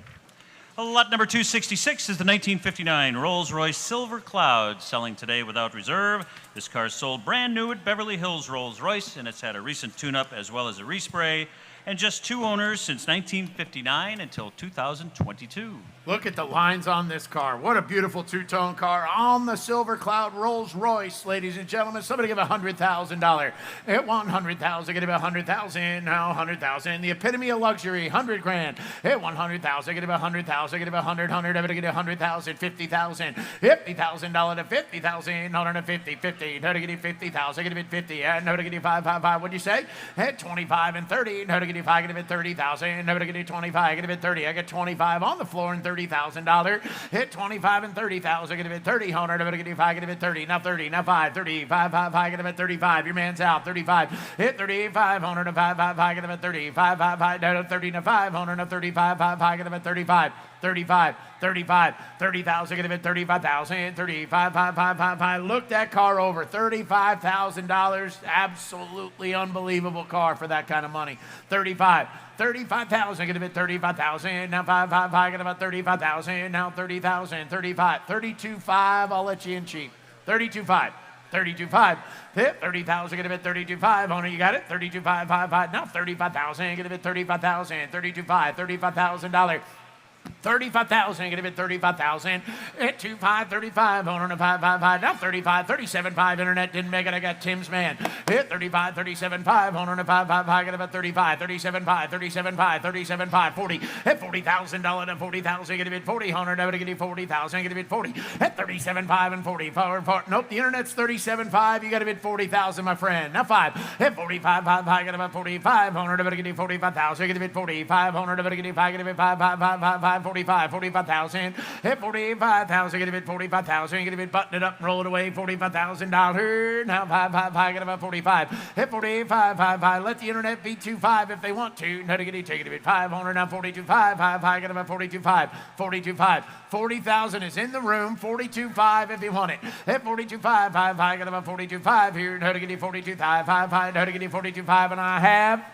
S9: Lot number 266 is the 1959 Rolls-Royce Silver Cloud, selling today without reserve. This car is sold brand new at Beverly Hills Rolls-Royce, and it's had a recent tune-up as well as a respray, and just 2 owners since 1959 until 2022.
S2: Look at the lines on this car. What a beautiful two-tone car on the Silver Cloud Rolls-Royce, ladies and gentlemen. Somebody give $100,000. At $100,000, get about $100,000. Now $100,000. The epitome of luxury, $100,000. At $100,000, get about $100,000. Get about $100,000. Everybody get $100,000. $50,000. $50,000 to $50,000. $150,000. $50,000. No to get you $50,000. Get a bit $50,000. No to get you $5,500. What'd you say? At $25,000 and $30,000. No to get you $5,000. Get a bit $30,000. No to get you $25,000. Get a bit $30,000. I get $25,000 on the floor and $30,000. Hit $25,000 and $30,000. Get a bit $30,000. I'm gonna get you $5,000. Get a bit $30,000. Now $30,000. Now $5,000. $35,000. Get a bit $35,000. Your man's out. $35,000. Hit $35,000. Now $5,500. Get a bit $35,000. Now $30,000. Now $500. Now $35,500. Get a bit $35,000. 35, 35, 30,000, get a bit 35,000, 35,555. Look that car over, $35,000. Absolutely unbelievable car for that kind of money. 35,000, get a bit 35,000. Now 555, get about 35,000. Now 30,000, 35, 32,500. I'll let you in cheap. 32,500. 32,500. Hit 30,000, get a bit 32,500. Owner, you got it? 32,555. Now 35,000, get a bit 35,000. 32,500, $35,000. 35,000, get a bit 35,000. At 2,500, 35, owner of 555. Now 35, 37,500. Internet didn't make it. I got Tim's man. Hit 35, 37,500. Owner of 555. Get about 35, 37,500, 37,500, 37,500, 40. At $40,000 to 40,000. Get a bit 40. Owner, never to get you 40,000. Get a bit 40. At 37,500 and 40. Nope, the internet's 37,500. You got a bit 40,000, my friend. Now 5. At 45,500. Get about 45. Owner, never to get you 45,000. Get a bit 45. Owner, never to get you 5. Get a bit 5,555. 45,000. Hit 45,000. Get a bit 45,000. Get a bit button it up and roll it away. $45,000. Now 555. Get about 45. Hit 45,555. Let the internet beat 25 if they want to. No to get it. Take it a bit 500. Now 42,555. Get about 42,500. 42,500. 40,000 is in the room. 42,500 if you want it. Hit 42,555. Get about 42,500 here. No to get you 42,555. No to get you 42,500. And I have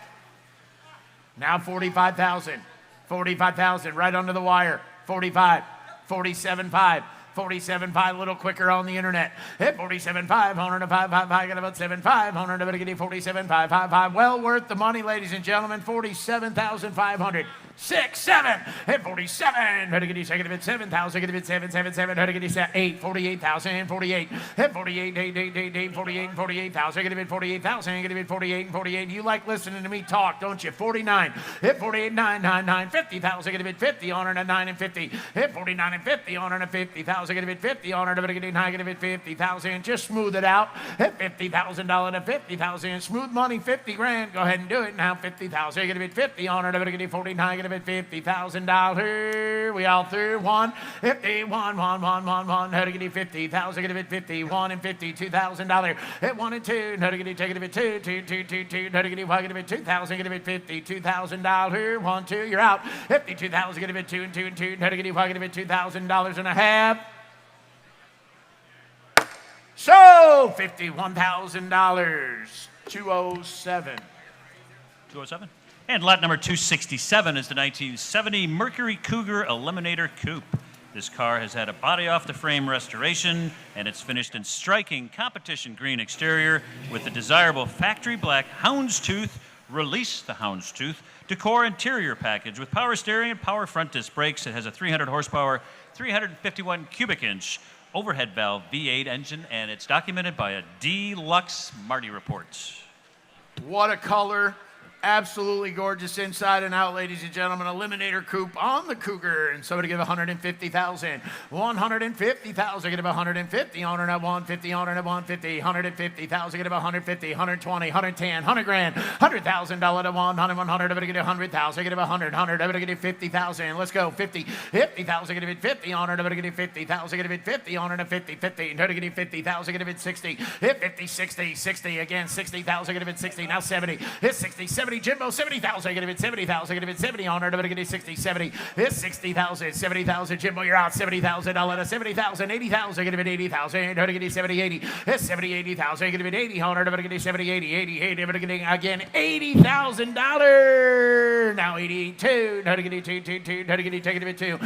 S2: now 45,000. 45,000 right under the wire. 45, 47,500. 47,500, a little quicker on the internet. Hit 47,500, 105,500, got about 7,500, I'm get you 47,555. Well worth the money, ladies and gentlemen. 47,500. 6, 7, hit 47. How to get you second of it? 7,000. Get a bit 7, 7, 7. How to get you 8, 48,000, 48. Hit 48, 8, 48, 48,000. Get a bit 48,000. Get a bit 48 and 48. You like listening to me talk, don't you? 49. Hit 48, 9, 9, 9, 50,000. Get a bit 50 on her and 9 and 50. Hit 49 and 50 on her and 50,000. Get a bit 50 on her and get a bit 50,000. Just smooth it out. Hit $50,000 to 50,000. Smooth money, 50 grand. Go ahead and do it now. 50,000. Get a bit 50 on her and get 49. Get a bit $50,000. We all through. 1, 50, 1, 1, 1, 1, 1. How to get you 50,000? Get a bit 50. 1 and 50, $2,000. Hit 1 and 2. How to get you take it a bit 2, 2, 2, 2, 2. How to get you get a bit 2,000? Get a bit 50, $2,000. 1, 2. You're out. 52,000. Get a bit 2 and 2 and 2. How to get you get a bit $2,000 and a half. So, $51,000, 207.
S9: 207. And lot number 267 is the 1970 Mercury Cougar Eliminator Coupe. This car has had a body-off-the-frame restoration, and it's finished in striking competition green exterior with the desirable factory black houndstooth Release the Houndstooth Decor Interior Package with power steering and power front disc brakes. It has a 300 horsepower, 351 cubic inch overhead valve V8 engine, and it's documented by a Deluxe Marty report.
S2: What a color. Absolutely gorgeous inside and out, ladies and gentlemen. Eliminator coupe on the Cougar, and somebody give 150,000. 150,000, get about 150. Owner at 150, owner at 150. 150,000, get about 150. 120, 110, 100 grand. $100,000 to 100, 100. Everybody get 100,000. Get about 100, 100. Everybody get 50,000. Let's go. 50, 50,000. Get it 50. Owner. Everybody get 50,000. Get it 50. Owner at 50, 50. Everybody get 50,000. Get it 60. Hit 50, 60, 60 again. 60,000. Get it 60. Now 70. Hit 60, 70. Jimbo, 70,000. Get it 70,000. Get it 70. Owner. Everybody get it 60, 70. Hit 60,000. 70,000. Jimbo, you're out. $70,000 to 70,000. 80,000. Get it 80,000. Everybody get it 70, 80. Hit 70, 80,000. Get it 80. Owner. Everybody get it 70, 80, 80, 80. Everybody getting again $80,000. Now 82. How to get it 2. How to get it take it 2.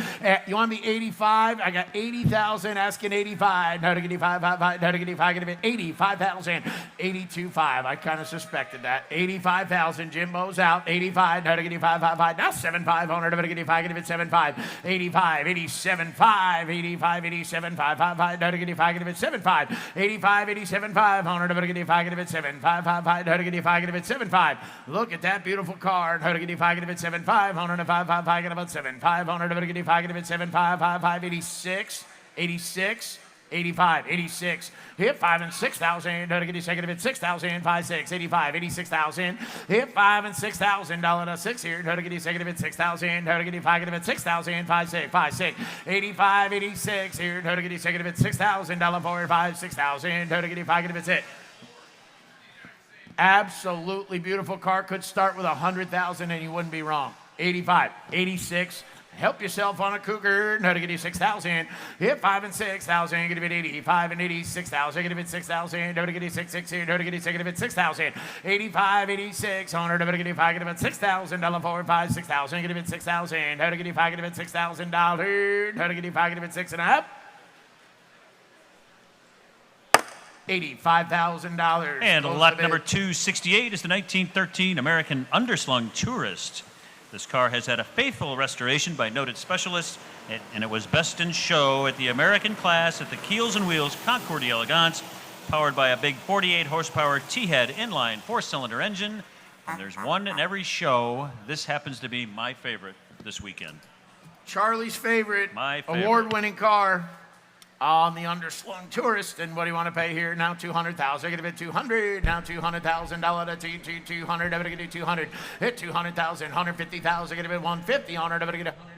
S2: You want me 85? I got 80,000. Asking 85. How to get it 5. How to get it 5. Get it 85,000. 82.5. I kind of suspected that. 85,000. Jimbo's out. 85. How to get it 5. Now 75. Owner. How to get it 5. Get it 75. 85. 87.5. 85. 87.5. How to get it 5. Get it 75. 85. 87.5. Owner. How to get it 5. Get it 75. How to get it 5. Get it 75. Look at that beautiful car. How to get it 5. Get it 75. Owner. 5. Get about 75. Owner. How to get it 5. Get it 75. 5. 86. 86. 85, 86, hit 5 and 6,000, how to get it second at 6,000, 5, 6, 85, 86,000, hit 5 and 6,000, dollar 6 here, how to get it second at 6,000, how to get it 5 at 6,000, 5, 6, 5, 6, 85, 86 here, how to get it second at 6,000, dollar 4, 5, 6,000, how to get it 5 at 6. Absolutely beautiful car. Could start with 100,000 and you wouldn't be wrong. 85, 86. Help yourself on a Cougar. How to get you 6,000. Hit 5 and 6,000. Get a bit 85 and 86,000. Get a bit 6,000. How to get you 6, 6 here. How to get you 6, get a bit 6,000. 85, 86. Owner. How to get you 5. Get a bit 6,000. Dollar 4, 5, 6,000. Get a bit 6,000. How to get you 5. Get a bit $6,000. How to get you 5. Get a bit 6 and up. $85,000.
S9: And lot number 268 is the 1913 American Underslung Tourist. This car has had a faithful restoration by noted specialists, and it was best in show at the American class at the Keels and Wheels Concours d'Elegance, powered by a big 48 horsepower T-head inline 4-cylinder engine. And there's one in every show. This happens to be my favorite this weekend.
S2: Charlie's favorite,
S9: My favorite.
S2: award-winning car on the Underslung Tourist. And what do you want to pay here? Now 200,000. Get a bit 200. Now $200,000 to 200. I'm going to do 200. Hit 200,000. 150,000. Get a bit 150 on it. I'm going to get 100.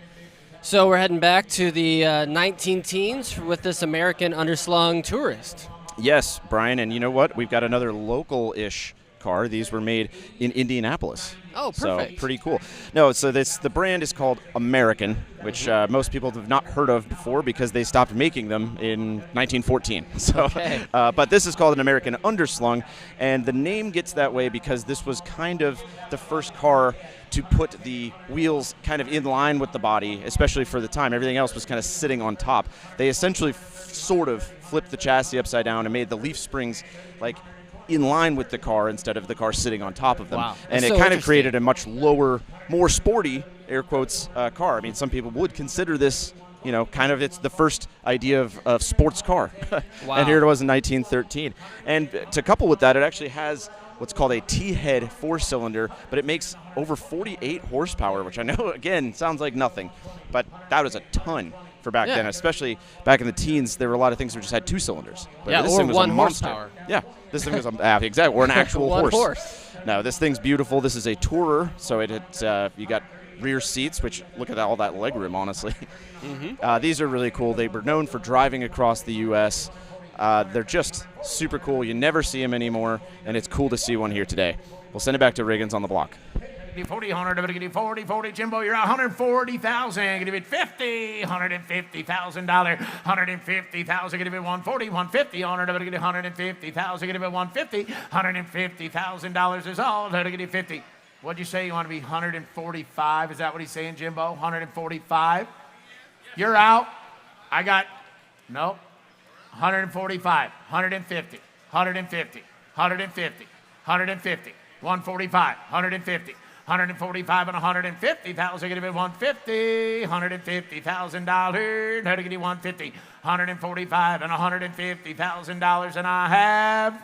S6: So we're heading back to the 19 teens with this American Underslung Tourist.
S8: Yes, Brian, and you know what? We've got another local-ish car. These were made in Indianapolis.
S6: Oh, perfect.
S8: So pretty cool. No, so the brand is called American, which most people have not heard of before because they stopped making them in 1914. So,
S6: Okay.
S8: But this is called an American Underslung, and the name gets that way because this was kind of the first car to put the wheels kind of in line with the body, especially for the time. Everything else was kind of sitting on top. They essentially sort of flipped the chassis upside down and made the leaf springs like in line with the car instead of the car sitting on top of them.
S6: Wow.
S8: And
S6: That's
S8: it
S6: so
S8: kind of
S6: interesting.
S8: created a much lower, more sporty, air quotes, car. I mean, some people would consider this, you know, kind of it's the first idea of sports car.
S6: Wow.
S8: And here it was in 1913. And to couple with that, it actually has what's called a T-head 4-cylinder, but it makes over 48 horsepower, which I know, again, sounds like nothing. But that was a ton for back
S6: Yeah.
S8: then, especially back in the teens. There were a lot of things that just had 2 cylinders. But
S6: Yeah,
S8: this
S6: or
S8: thing was
S6: one
S8: a monster.
S6: horsepower.
S8: Yeah, this thing was exactly, or an actual
S6: One
S8: horse.
S6: horse.
S8: No, this thing's beautiful. This is a tourer, so you got rear seats, which look at all that leg room, honestly.
S6: Mm-hmm.
S8: These are really cool. They were known for driving across the U.S. They're just super cool. You never see them anymore, and it's cool to see one here today. We'll send it back to Riggins on the block.
S2: 40, 100, I'm going to get 40, 40, Jimbo, you're out 140,000, going to be 50, $150,000, 150,000, going to be 140, 150, on it, I'm going to get 150,000, going to be 150, $150,000 is all, I'm going to get 50. What'd you say, you want to be 145, is that what he's saying, Jimbo, 145? You're out, I got, nope, 145, 150, 150, 150, 150. 145, 150, 145 and 150,000. Give it 150, $150,000. Now to get you 150, 145 and $150,000, and I have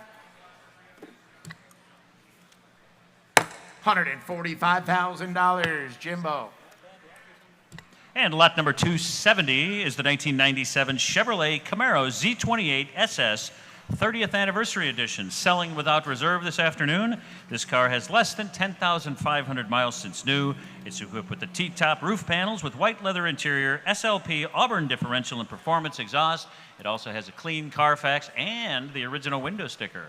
S2: $145,000. Jimbo.
S9: And lot number 270 is the 1997 Chevrolet Camaro Z28 SS 30th Anniversary Edition, selling without reserve this afternoon. This car has less than 10,500 miles since new. It's equipped with the T-top roof panels with white leather interior, SLP Auburn differential and performance exhaust. It also has a clean Carfax and the original window sticker.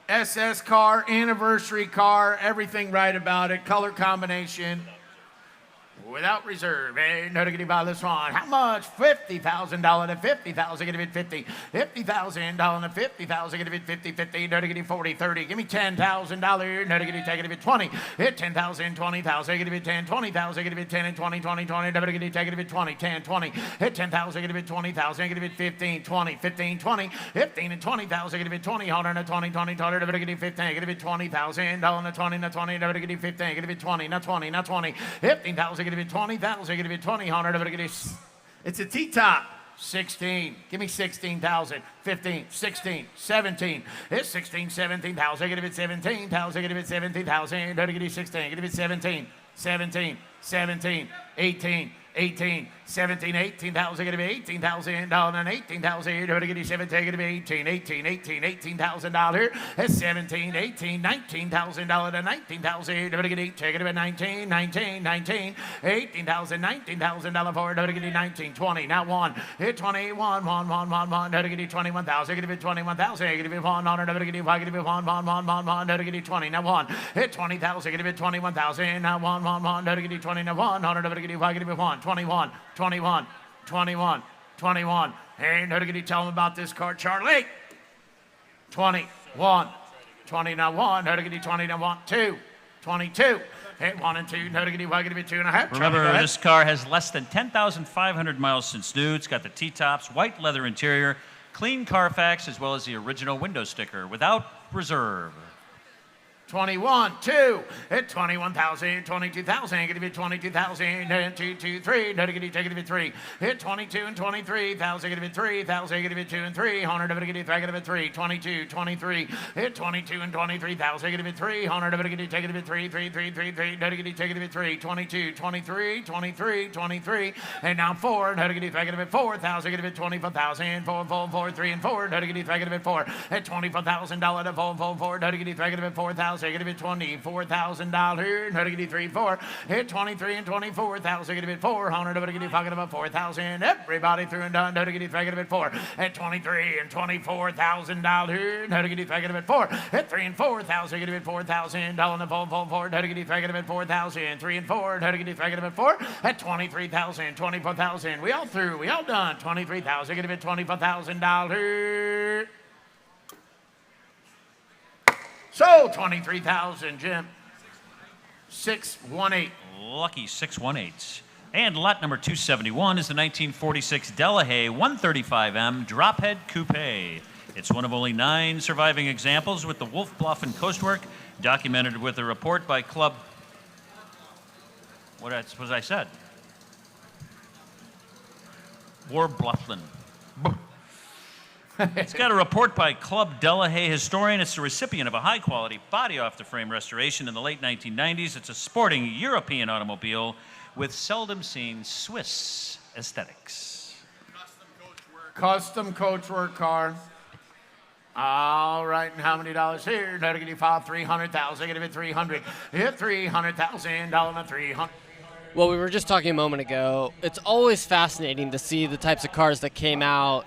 S2: SS car, anniversary car, everything right about it, color combination. Without reserve, ain't no diggity by this one. How much? $50,000 to 50,000. Give it 50. $50,000 to 50,000. Give it 50. 50. No diggity 40. 30. Give me $10,000. No diggity take it 20. Hit 10,000. 20,000. Give it 10. 20,000. Give it 10 and 20. 20. 20. No diggity take it 20. 10. 20. Hit 10,000. Give it 20,000. Give it 15. 20. 15. 20. 15 and 20,000. Give it 20. 100 and 20. 20. 20. No diggity 15. Give it $20,000. No 20. No 20. No diggity 15. Give it 20. No 20. No 20. 15,000. Give it 20,000, give it 20, 100, it's a T-top. 16, give me 16,000, 15, 16, 17, it's 16, 17,000, give it 17,000, give it 17,000, give it 16, give it 17, 17, 17, 18, 18, 17, 18,000, give it 18,000, and 18,000, give it 17, give it 18, 18, 18, $18,000, it's 17, 18, $19,000, and 19,000, give it 18, give it 19, 19, 19, $18,000, $19,000 for it, give it 19, 20, now 1, hit 21, 1, 1, 1, 1, give it 21,000, give it 21,000, give it 1, give it 1, give it 1, 1, 1, 1, 1, give it 20, now 1, hit 20,000, give it 21,000, now 1, 1, 1, give it 20, now 1, 100, give it 1, 21, 21, 21, 21. Hey, no diggity, tell them about this car, Charlie. 21, 20, now 1, no diggity, 20, now 1, 2, 22. Hey, 1 and 2, no diggity, why give it 2.5?
S9: Remember, this car has less than 10,500 miles since new. It's got the T-tops, white leather interior, clean Carfax, as well as the original window sticker, without reserve.
S2: 21, 2, at 21,000, 22,000, give it 22,000, and 2, 2, 3, no diggity, take it 3, hit 22 and 23,000, give it 3,000, give it 2 and 3, 100 of it, give it 3, 22, 23, hit 22 and 23,000, give it 3, 100 of it, take it 3, 3, 3, 3, 3, no diggity, take it 3, 22, 23, 23, 23, and now 4, no diggity, take it 4,000, give it 24,000, 4, 4, 4, 3, and 4, no diggity, take it 4, at $24,000 to 4, 4, 4, no diggity, take it 4,000. Give it $24,000. No diggity 3, 4. Hit 23 and 24,000. Give it 400. No diggity pocket about 4,000. Everybody through and done. No diggity give it 4. At 23 and $24,000. No diggity give it 4. Hit 3 and 4,000. Give it $4,000. No 4, 4. No diggity give it 4,000. 3 and 4. No diggity give it 4. At 23,000. 24,000. We all through. We all done. 23,000. Give it $24,000. So, 23,000, Jim. 618.
S9: Lucky 618. And lot number 271 is the 1946 Delahaye 135M Drophead Coupe. It's one of only 9 surviving examples with the Wolf Bluff and coastwork, documented with a report by Club... What was I said? Warbluffland. It's got a report by Club Delahaye historian. It's the recipient of a high-quality body-off-the-frame restoration in the late 1990s. It's a sporting European automobile with seldom-seen Swiss aesthetics.
S2: Custom coachwork car. All right, and how many dollars here? No, to get you filed 300,000. Give it 300. Hit $300,000 to 300.
S6: Well, we were just talking a moment ago. It's always fascinating to see the types of cars that came out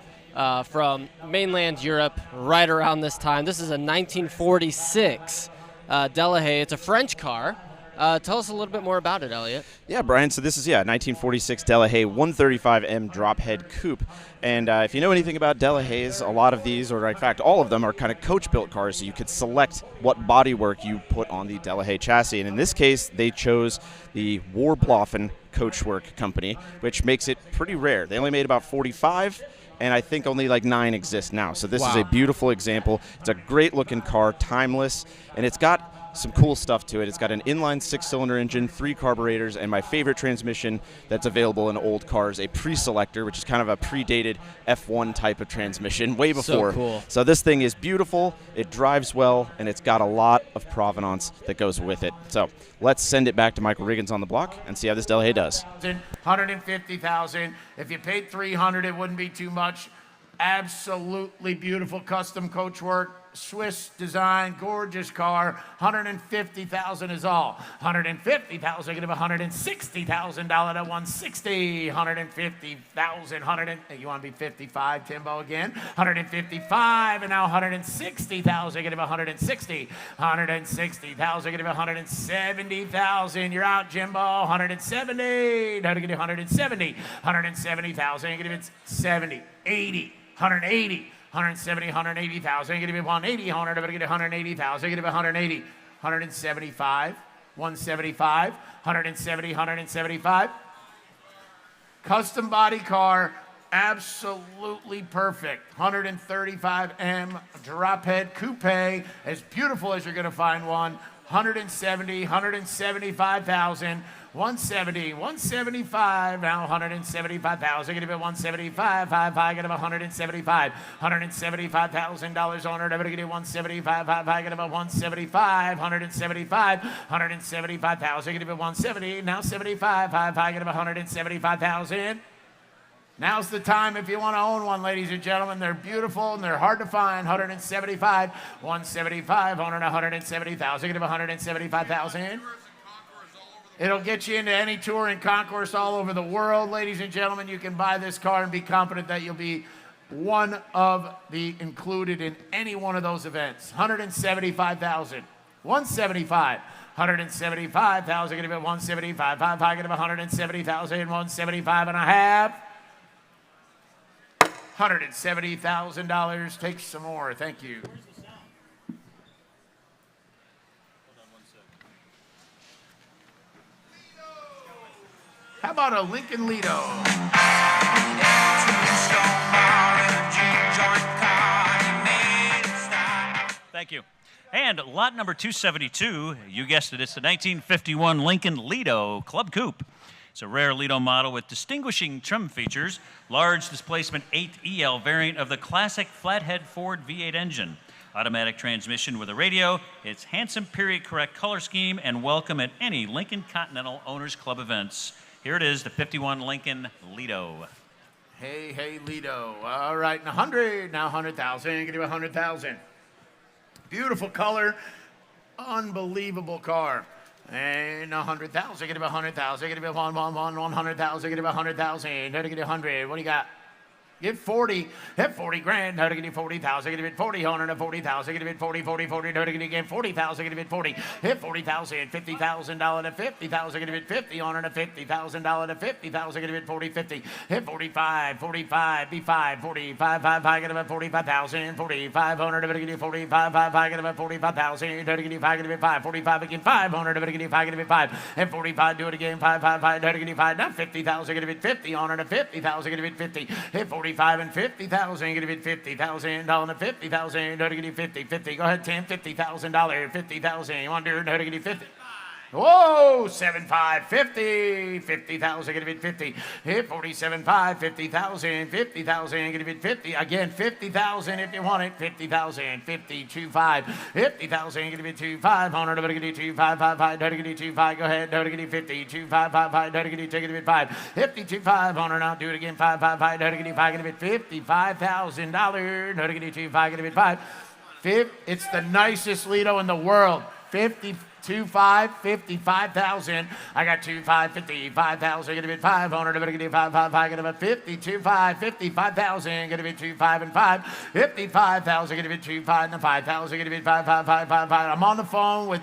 S6: from mainland Europe right around this time. This is a 1946 Delahaye. It's a French car. Tell us a little bit more about it, Elliott.
S8: Yeah, Brian, so this is, 1946 Delahaye 135M Drophead Coupe. And if you know anything about Delahayes, a lot of these, or in fact all of them, are kind of coach-built cars, so you could select what bodywork you put on the Delahaye chassis. And in this case, they chose the Warbluffen Coachwork Company, which makes it pretty rare. They only made about 45, and I think only like 9 exist now. So this is a beautiful example. It's a great-looking car, timeless, and it's got some cool stuff to it. It's got an inline 6-cylinder engine, 3 carburetors, and my favorite transmission that's available in old cars, a pre-selector, which is kind of a predated F1 type of transmission way before.
S6: So cool.
S8: So this thing is beautiful, it drives well, and it's got a lot of provenance that goes with it. So let's send it back to Michael Riggins on the block and see how this Delahaye does.
S2: 150,000. If you paid 300, it wouldn't be too much. Absolutely beautiful custom coach work. Swiss design, gorgeous car. 150,000 is all. 150,000, give $160,000 at 160. 150,000, you want to be 55, Timbo again? 155, and now 160,000, give 160. 160,000, give 170,000. You're out, Jimbo. 170. Now to get 170. 170,000, give it 70. 80. 180. 170, 180,000. Get it 180, 100. I'm going to get 180,000. Get it 180, 175, 175, 170, 175. Custom body car, absolutely perfect. 135M drop head coupe, as beautiful as you're going to find one. 170, 175,000. 170, 175, now 175,000. Get it 175, 5, get it 175, $175,000 on it. I'm going to get it 175, 5, get it 175, 175, 175,000. Get it 170, now 75, 5, get it 175,000. Now's the time if you want to own one, ladies and gentlemen. They're beautiful and they're hard to find. 175, 175, on it 170,000. Get it 175,000. It'll get you into any touring concourse all over the world. Ladies and gentlemen, you can buy this car and be confident that you'll be one of the included in any one of those events. 175,000. 175. 175,000. Get it 175. 5, get it 170,000. 175 and a half. $170,000. Take some more. Thank you. How about a Lincoln Lido?
S9: Thank you. And lot number 272, you guessed it, it's the 1951 Lincoln Lido Club Coupe. It's a rare Lido model with distinguishing trim features, large displacement 8EL variant of the classic flathead Ford V8 engine. Automatic transmission with a radio, its handsome period correct color scheme, and welcome at any Lincoln Continental Owners Club events. Here it is, the 51 Lincoln Lido.
S2: Hey, Lido. All right, and 100, now 100,000. Give you 100,000. Beautiful color, unbelievable car. And 100,000, give you 100,000. Give you 100,000. Give you 100,000. Now to get 100. What do you got? Get 40. Hit 40 grand. Now to get 40,000. Give it 40. 140,000. Give it 40. Now to get again 40,000. Give it 40. Hit 40,000. $50,000 to 50,000. Give it 50. $50,000 to 50,000. Give it 40. 50. Hit 45. 45. B5. 45. 5. Get about 45,000. 4,500. Give it 45. 5. Get about 45,000. Now to get 5. Give it 5. 45 again. 500. Give it 5. Give it 5. Hit 45. Do it again. 5. Now to get 5. Now 50,000. Give it 50. On to 50,000. Give it 50. Hit 45 and 50,000. Give it $50,000 to 50,000. No to get you 50. 50. Go ahead, Tim. $50,000. 50,000. You want to do it? No to get you 50. Whoa, 7.5, 50, 50,000, get it 50. Hit 47.5, 50,000, 50,000, get it 50. Again, 50,000 if you want it. 50,000, 52.5, 50,000, get it 2.5. Honor, don't get it 2.5, don't get it 2.5. Go ahead, don't get it 50, 2.5, don't get it, take it 5. 52.5, honor, now do it again, 5, don't get it 5, get it $55,000. Don't get it 2.5, get it 5. It's the nicest Lido in the world. 55, 55,000. I got 25, 55,000. Get a bit 500. I'm gonna get 5, get a bit 52.5, 55,000. Get a bit 2.5 and 5. 55,000. Get a bit 2.5 and 5,000. Get a bit 5. I'm on the phone with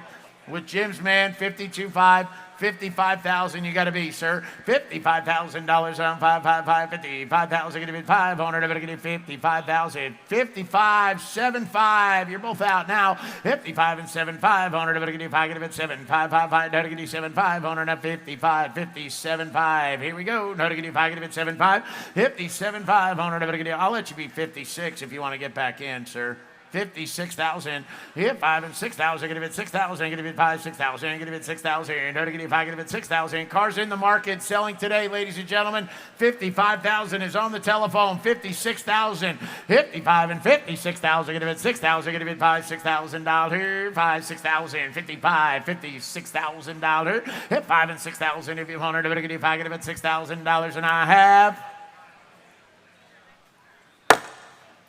S2: Jim's man. 52.5. 55,000 you got to be, sir. $55,000 on 5, 55,000. Get a bit 500. I'm going to get 55,000. 55.75. You're both out now. 55 and 7.500. I'm going to get 5. Get a bit 7. 5. I'm going to get 7.500. Now 55. 57.5. Here we go. No to get 5. Get a bit 7.5. 57.500. I'm going to get. I'll let you be 56 if you want to get back in, sir. 56,000. Hit 5 and 6,000. Gonna bid 6,000. Gonna bid 5, 6,000. Gonna bid 6,000. Gonna bid 5. Gonna bid 6,000. Cars in the market selling today, ladies and gentlemen. 55,000 is on the telephone. 56,000. 55 and 56,000. Gonna bid 6,000. Gonna bid 5, $6,000. 5, 6,000. 55, $56,000. Hit 5 and 6,000. If you want to, gonna give it $6,000, and I have.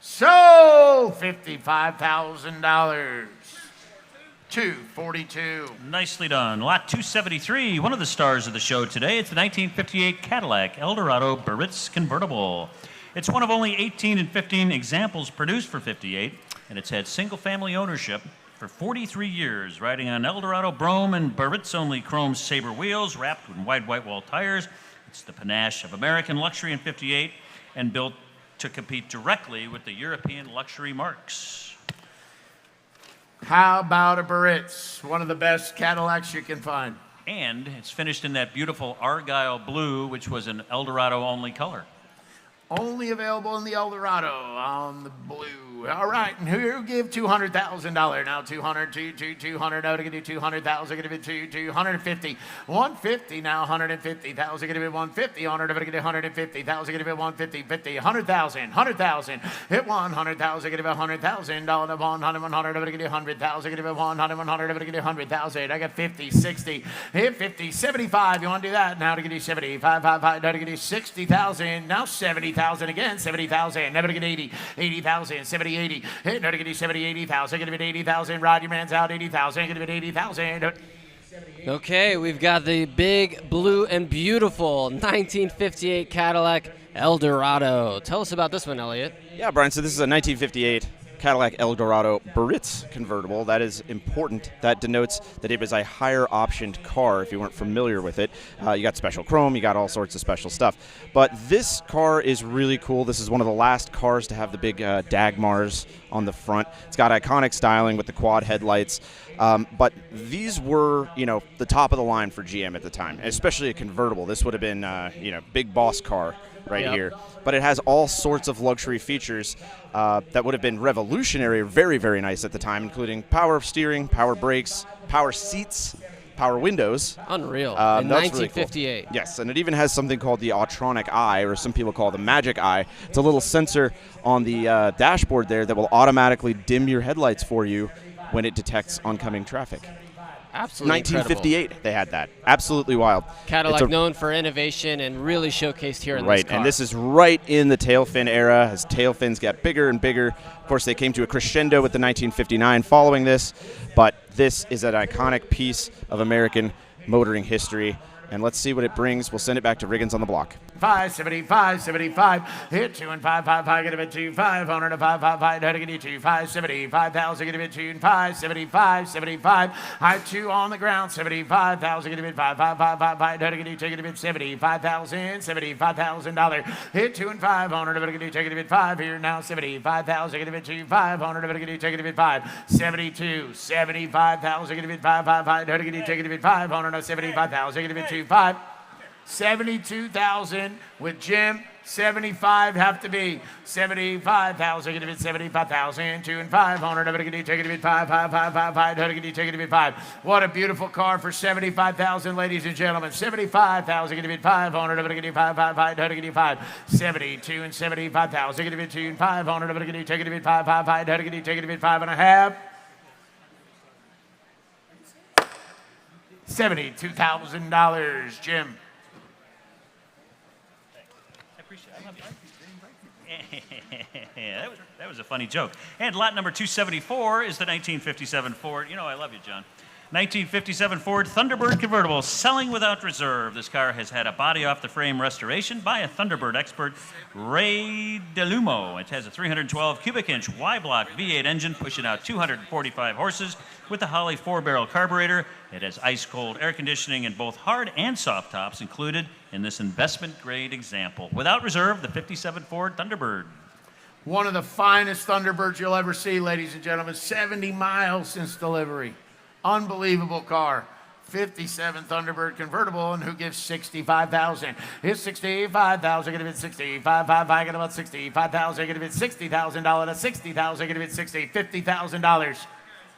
S2: So $55,000. 242.
S9: Nicely done. Lot 273, one of the stars of the show today. It's the 1958 Cadillac Eldorado Baritz convertible. It's one of only 18 and 15 examples produced for 58, and it's had single-family ownership for 43 years, riding on Eldorado Brome and Baritz-only chrome Sabre wheels wrapped in wide white-wall tires. It's the panache of American luxury in 58 and built to compete directly with the European luxury marques.
S2: How about a Baritz? One of the best Cadillacs you can find.
S9: And it's finished in that beautiful Argyle blue, which was an Eldorado-only color.
S2: Only available in the Eldorado on the blue. All right, and who give $200,000 now? 200, 200. Now to get you 200,000. Going to be 250, 150 now. 150,000. Going to be 150. Honored to get 150,000. Going to be 150, 50, 100,000, 100,000. Hit 100,000. Going to be $100,000. $100, 100. Going to get 100,000. Going to be 100, 100. Going to get 100,000. I got 50, 60. Hit 50, 75. You want to do that now to get you 75, 55. Now to get you 60,000. Now 70,000 again. 70,000. Never to get 80, 80,000. 70. 80. Hey, no, to get 70, 80,000. Going to be 80,000. Rod, your man's out. 80,000. Going to be 80,000.
S6: Okay, we've got the big, blue, and beautiful 1958 Cadillac Eldorado. Tell us about this one, Elliott.
S8: Yeah, Brian, so this is a 1958 Cadillac Eldorado Baritz convertible. That is important. That denotes that it was a higher optioned car if you weren't familiar with it. You got special chrome, you got all sorts of special stuff. But this car is really cool. This is one of the last cars to have the big Dagmars on the front. It's got iconic styling with the quad headlights. But these were, the top of the line for GM at the time, especially a convertible. This would have been, big boss car right here. But it has all sorts of luxury features that would have been revolutionary, very, very nice at the time, including power steering, power brakes, power seats, power windows.
S6: Unreal. In 1958.
S8: Really cool. Yes, and it even has something called the Autronic Eye, or some people call it the Magic Eye. It's a little sensor on the dashboard there that will automatically dim your headlights for you when it detects oncoming traffic.
S6: Absolutely
S8: 1958,
S6: incredible.
S8: They had that. Absolutely wild.
S6: Cadillac known for innovation and really showcased here in this car.
S8: Right, and this is right in the tail fin era as tail fins got bigger and bigger. Of course, they came to a crescendo with the 1959 following this, but this is an iconic piece of American motoring history. And let's see what it brings. We'll send it back to Riggins on the block.
S2: 575, 75. Hit 2 and 5, 5, 5. Get a bit 2, 500 to 5, 5, 5. How to get you 2, 5, 75,000. Get a bit 2 and 5, 75, 75. High 2 on the ground, 75,000. Get a bit 5, 5, 5, 5, 5. How to get you take it a bit 75,000, $75,000. Hit 2 and 500. How to get you take it a bit 5 here now, 75,000. Get a bit 2, 500. How to get you take it a bit 5, 72, 75,000. Get a bit 5, 5, 5. How to get you take it a bit 500, 75,000. Get a bit 2, 5. 72,000 with Jim. 75 have to be 75,000. Get a bit 75,000. 2 and 500. I'm gonna get you take it a bit 5, 5, 5, 5, 5. How to get you take it a bit 5. What a beautiful car for 75,000, ladies and gentlemen. 75,000. Get a bit 500. I'm gonna get you 5, 5, 5. How to get you 5. 72 and 75,000. Get a bit 2 and 500. I'm gonna get you take it a bit 5, 5, 5. How to get you take it a bit 5 and a half. $72,000, Jim.
S9: That was a funny joke. And lot number 274 is the 1957 Ford. You know I love you, John. 1957 Ford Thunderbird convertible, selling without reserve. This car has had a body off the frame restoration by a Thunderbird expert, Ray DeLumo. It has a 312 cubic inch Y-block V8 engine pushing out 245 horses with a Holley 4-barrel carburetor. It has ice-cold air conditioning and both hard and soft tops included in this investment-grade example. Without reserve, the 57 Ford Thunderbird.
S2: One of the finest Thunderbirds you'll ever see, ladies and gentlemen. 70 miles since delivery. Unbelievable car. 57 Thunderbird convertible, and who gives 65,000? Here's 65,000, gonna bid 65, 5, I got about 65,000, gonna bid $60,000 to 60,000, gonna bid 60, $50,000.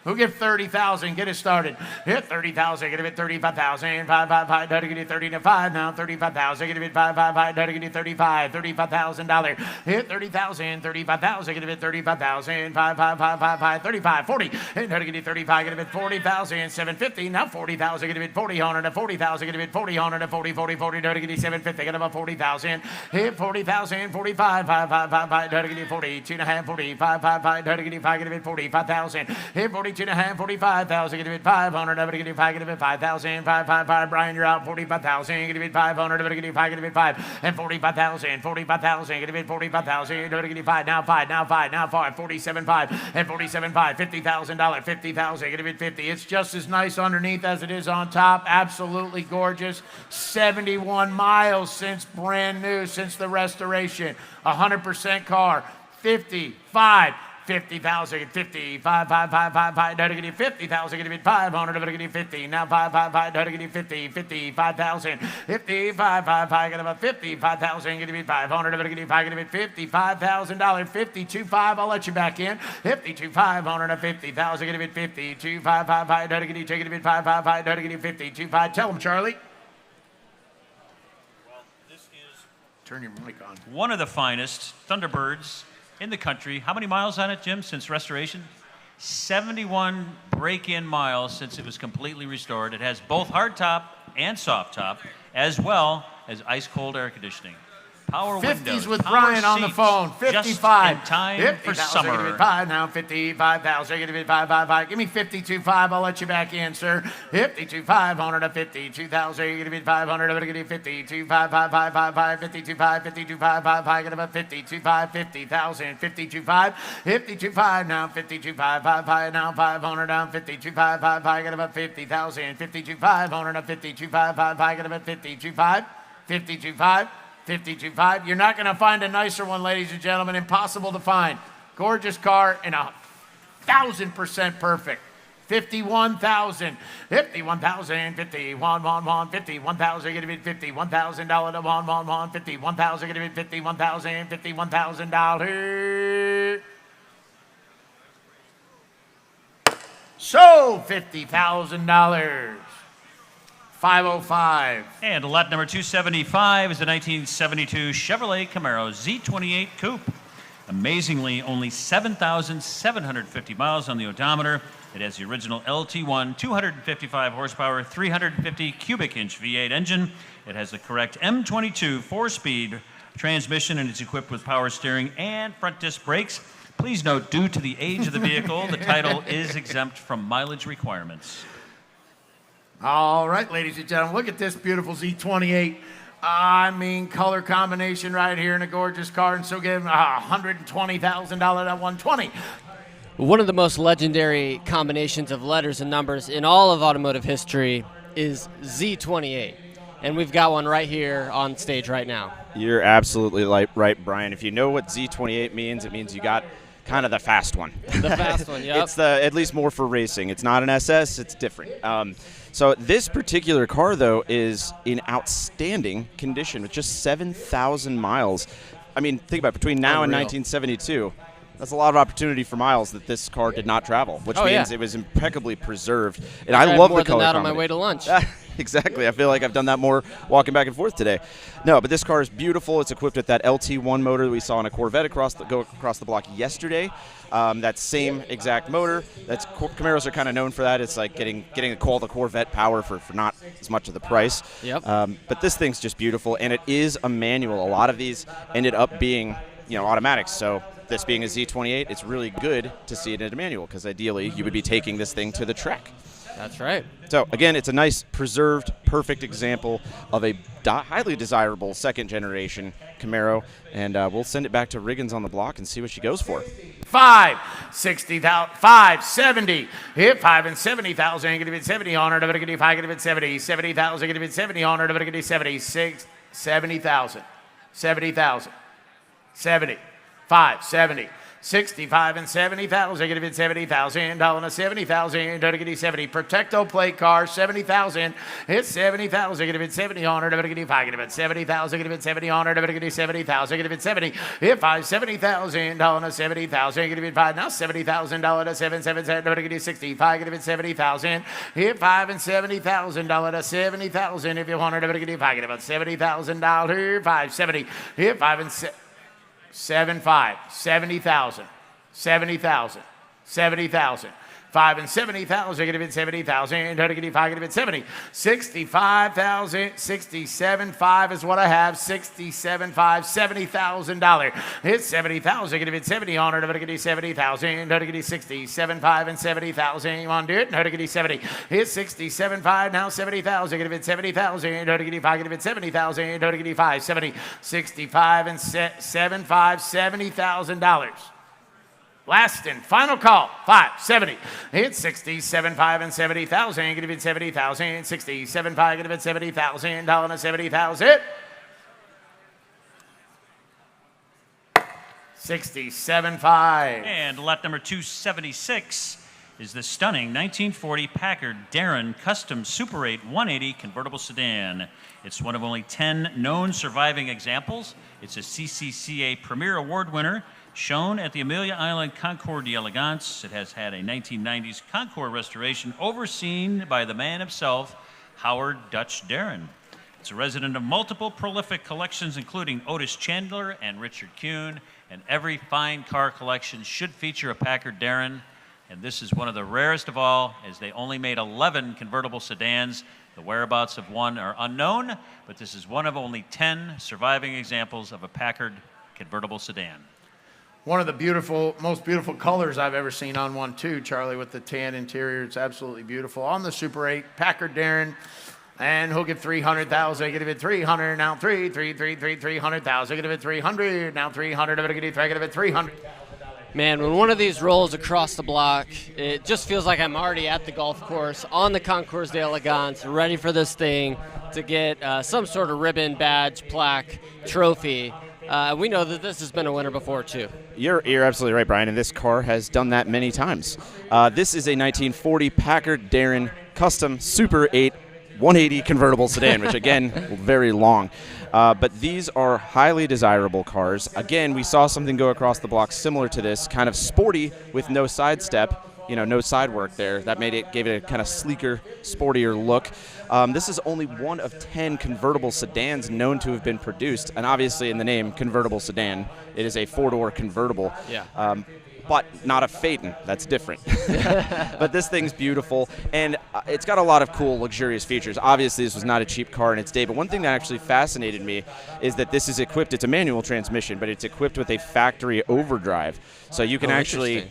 S2: Who give 30,000? Get it started. Hit 30,000. Get it 35,000. 5, 5, 5. How to get it 30 to 5 now? 35,000. Get it 5, 5, 5. How to get it 35? $35,000. Hit 30,000. 35,000. Get it 35,000. 5, 5, 5, 5, 5. 35, 40. And how to get it 35? Get it 40,000. 750. Now 40,000. Get it 40 on it. 40,000. Get it 40 on it. 40, 40, 40. How to get it 750? Get about 40,000. Hit 40,000. 45. 5, 5, 5, 5. How to get it 40. 2.5. 40. 5, 5, 5. How to get it 5? Get it 45,000. Hit 40. 2.5, 45,000, get it 500, I'm gonna get it 5, get it 5,000, 5, 5, 5, Brian, you're out, 45,000, get it 500, I'm gonna get it 5, get it 5, and 45,000, 45,000, get it 45,000, I'm gonna get it 5, now 5, now 5, now 5, 47,5, and 47,5, $50,000, 50,000, get it 50, it's just as nice underneath as it is on top, absolutely gorgeous, 71 miles since brand new, since the restoration, 100% car, 55, 50,000, 50, 5, 5, 5, 5, 5, how to get you 50,000, get it 500, how to get you 50, now 5, 5, 5, how to get you 50, 55,000, 55, 5, 5, get about 55,000, get it 500, how to get you 5, get it $55,000, 52.5, I'll let you back in, 52,500, 50,000, get it 52,5, 5, 5, how to get you, take it 5, 5, 5, how to get you 52.5, tell them, Charlie.
S9: Well, this is
S2: turn your mic on.
S9: one of the finest Thunderbirds in the country. How many miles on it, Jim, since restoration? 71 break-in miles since it was completely restored. It has both hard top and soft top, as well as ice-cold air conditioning. Power
S2: 50s
S9: windows,
S2: with
S9: power
S2: Brian on the
S9: seats,
S2: phone. 55.
S9: Just in time
S2: 50,
S9: for summer.
S2: Give me 5 now. 55,000. Give me 5, 5, 5. Give me 52.5. I'll let you back in, sir. 52,500 to 52,000. Give me 500. I'm gonna give you 52.5, 5, 5, 5, 5. 52.5, 52.5, 5, 5. Get about 52.5, 50,000. 52.5, 52.5 now. 52.5, 5, 5 now. 500 down. 52.5, 5, 5. Get about 50,000. 52.500 to 52.5, 5, 5. Get about 52.5, 52.5. 52.5. You're not going to find a nicer one, ladies and gentlemen. Impossible to find. Gorgeous car and 1,000% perfect. 51,000. 51,000. 51,1, 51,000. Get it 51,000 $1, 1, 51,000. Get it 51,000. $51,000. So $50,000. 505.
S9: And lot number 275 is the 1972 Chevrolet Camaro Z28 Coupe. Amazingly, only 7,750 miles on the odometer. It has the original LT1 255 horsepower, 350 cubic inch V8 engine. It has the correct M22 4-speed transmission, and it's equipped with power steering and front disc brakes. Please note, due to the age of the vehicle, the title is exempt from mileage requirements.
S2: All right, ladies and gentlemen, look at this beautiful Z28. I mean, color combination right here in a gorgeous car, and so give him $120,000 at 120.
S6: One of the most legendary combinations of letters and numbers in all of automotive history is Z28. And we've got one right here on stage right now.
S8: You're absolutely right, Brian. If you know what Z28 means, it means you got kind of the fast one.
S6: The fast one, yep.
S8: It's at least more for racing. It's not an SS, it's different. So this particular car, though, is in outstanding condition with just 7,000 miles. I mean, think about it, between now and 1972. That's a lot of opportunity for miles that this car did not travel, which means it was impeccably preserved. And I love the color
S6: more than that on my
S8: combination.
S6: way to lunch.
S8: Exactly. I feel like I've done that more walking back and forth today. No, but this car is beautiful. It's equipped with that LT1 motor that we saw in a Corvette go across the block yesterday. That same exact motor. Camaros are kind of known for that. It's like getting a call the Corvette power for not as much of the price.
S6: Yep.
S8: But this thing's just beautiful, and it is a manual. A lot of these ended up being automatics. So this being a Z28, it's really good to see it in a manual because ideally you would be taking this thing to the track.
S6: That's right.
S8: So, again, it's a nice, preserved, perfect example of a highly desirable second-generation Camaro, and we'll send it back to Riggins on the block and see what she goes for.
S2: 560,000, 570. Hit 5 and 70,000. Going to be 70 on her. Going to be 5. Going to be 70. 70,000. Going to be 70 on her. Going to be 76. 70,000. 70,000. 70. 5, 70. 65 and 70,000, give it 70,000, dollar 70,000, don't get it 70. Protecto plate car, 70,000, it's 70,000, give it 70 on her, don't get it 5, give it 70,000, give it 70 on her, don't get it 70,000, give it 70. Hit 5, 70,000, dollar 70,000, give it 5, now $70,000, dollar 777, don't get it 65, give it 70,000. Hit 5 and 70,000, dollar 70,000, if you want her, don't get it 5, give it $70,000, 570. Hit 5 and 75, 70,000, 70,000, 70,000. 5 and 70,000, give it 70,000, don't get it 5, give it 70. 65,000, 67.5 is what I have, 67.5, $70,000. It's 70,000, give it 70 on her, don't get it 70,000, don't get it 67.5 and 70,000. You want to do it? Don't get it 70. It's 67.5, now 70,000, give it 70,000, don't get it 5, give it 70,000, don't get it 5, 70. 65 and 7.5, $70,000. Last and final call, 570. It's 67.5 and 70,000. Give it 70,000. 67.5. Give it 70,000. Dollar and 70,000. 67.5.
S9: And lot number 276 is the stunning 1940 Packard Darren Custom Super 8 180 convertible sedan. It's one of only 10 known surviving examples. It's a CCCA Premier Award winner, shown at the Amelia Island Concours d'Elegance. It has had a 1990s Concours restoration overseen by the man himself, Howard Dutch Darren. It's a resident of multiple prolific collections, including Otis Chandler and Richard Kuhn, and every fine car collection should feature a Packard Darren. And this is one of the rarest of all, as they only made 11 convertible sedans. The whereabouts of one are unknown, but this is one of only 10 surviving examples of a Packard convertible sedan.
S2: One of the most beautiful colors I've ever seen on one too, Charlie, with the tan interior. It's absolutely beautiful. On the Super 8, Packard Darren, and he'll give 300,000. Give it 300, now 300,000. Give it 300, now 300. Give it 300.
S6: Man, when one of these rolls across the block, it just feels like I'm already at the golf course on the Concours d'Elegance, ready for this thing to get some sort of ribbon, badge, plaque, trophy. We know that this has been a winner before, too.
S8: You're absolutely right, Brian, and this car has done that many times. This is a 1940 Packard Darren Custom Super 8 180 convertible sedan, which, again, very long. But these are highly desirable cars. Again, we saw something go across the block similar to this, kind of sporty with no sidestep, no side work there. That gave it a kind of sleeker, sportier look. This is only one of 10 convertible sedans known to have been produced, and obviously in the name, convertible sedan, it is a four-door convertible.
S6: Yeah.
S8: But not a Phaeton. That's different. But this thing's beautiful, and it's got a lot of cool, luxurious features. Obviously, this was not a cheap car in its day, but one thing that actually fascinated me is that this is equipped, it's a manual transmission, but it's equipped with a factory overdrive. So you can actually,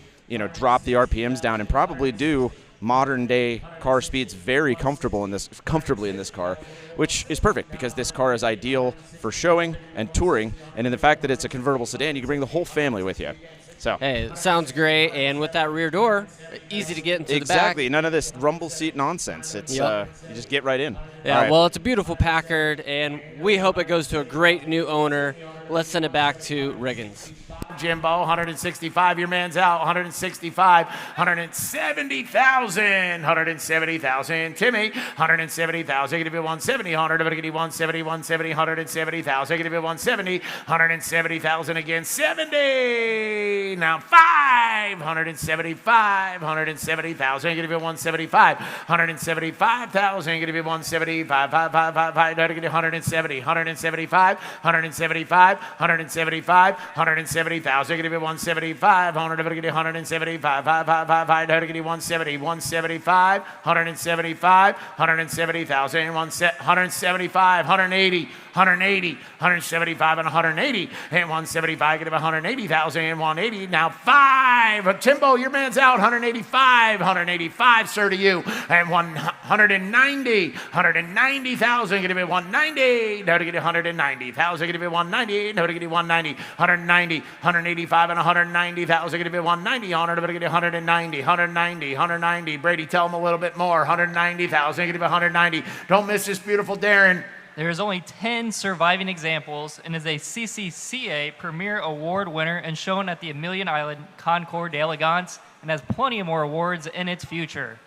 S8: drop the RPMs down and probably do modern-day car speeds very comfortably in this car, which is perfect because this car is ideal for showing and touring, and in the fact that it's a convertible sedan, you can bring the whole family with you. So.
S6: Hey, it sounds great, and with that rear door, easy to get into the back.
S8: Exactly, none of this rumble seat nonsense. It's you just get right in.
S6: Yeah,
S8: right.
S6: Well, it's a beautiful Packard, and we hope it goes to a great new owner. Let's send it back to Riggins.
S2: Jimbo, 165. Your man's out. 165. 170,000. 170,000. Timmy, 170,000. Give it 170. 100. Give it 170. 170. 170,000. Give it 170. 170,000 again. 70. Now 575. 170,000. Give it 175. 175,000. Give it 175. 5. Give it 170. 175. 175. 175. 170,000, give it 175, 100, give it 175, 5, 170, 175, 175, 170,000, 175, 180, 180, 175, and 180, and 175, give it 180,000, 180, now 5, Timbo, your man's out, 185, 185, sir, to you, and 190, 190,000, give it 190, no to get 190,000, give it 190, no to get 190, 190, 185 and 190,000. Going to be 190 on it. Going to get 190, 190, 190. Brady, tell him a little bit more. 190,000. Going to be 190. Don't miss this beautiful Darren.
S5: There is only 10 surviving examples and is a CCCA Premier Award winner and shown at the Amelia Island Concours d'Elegance and has plenty of more awards in its future.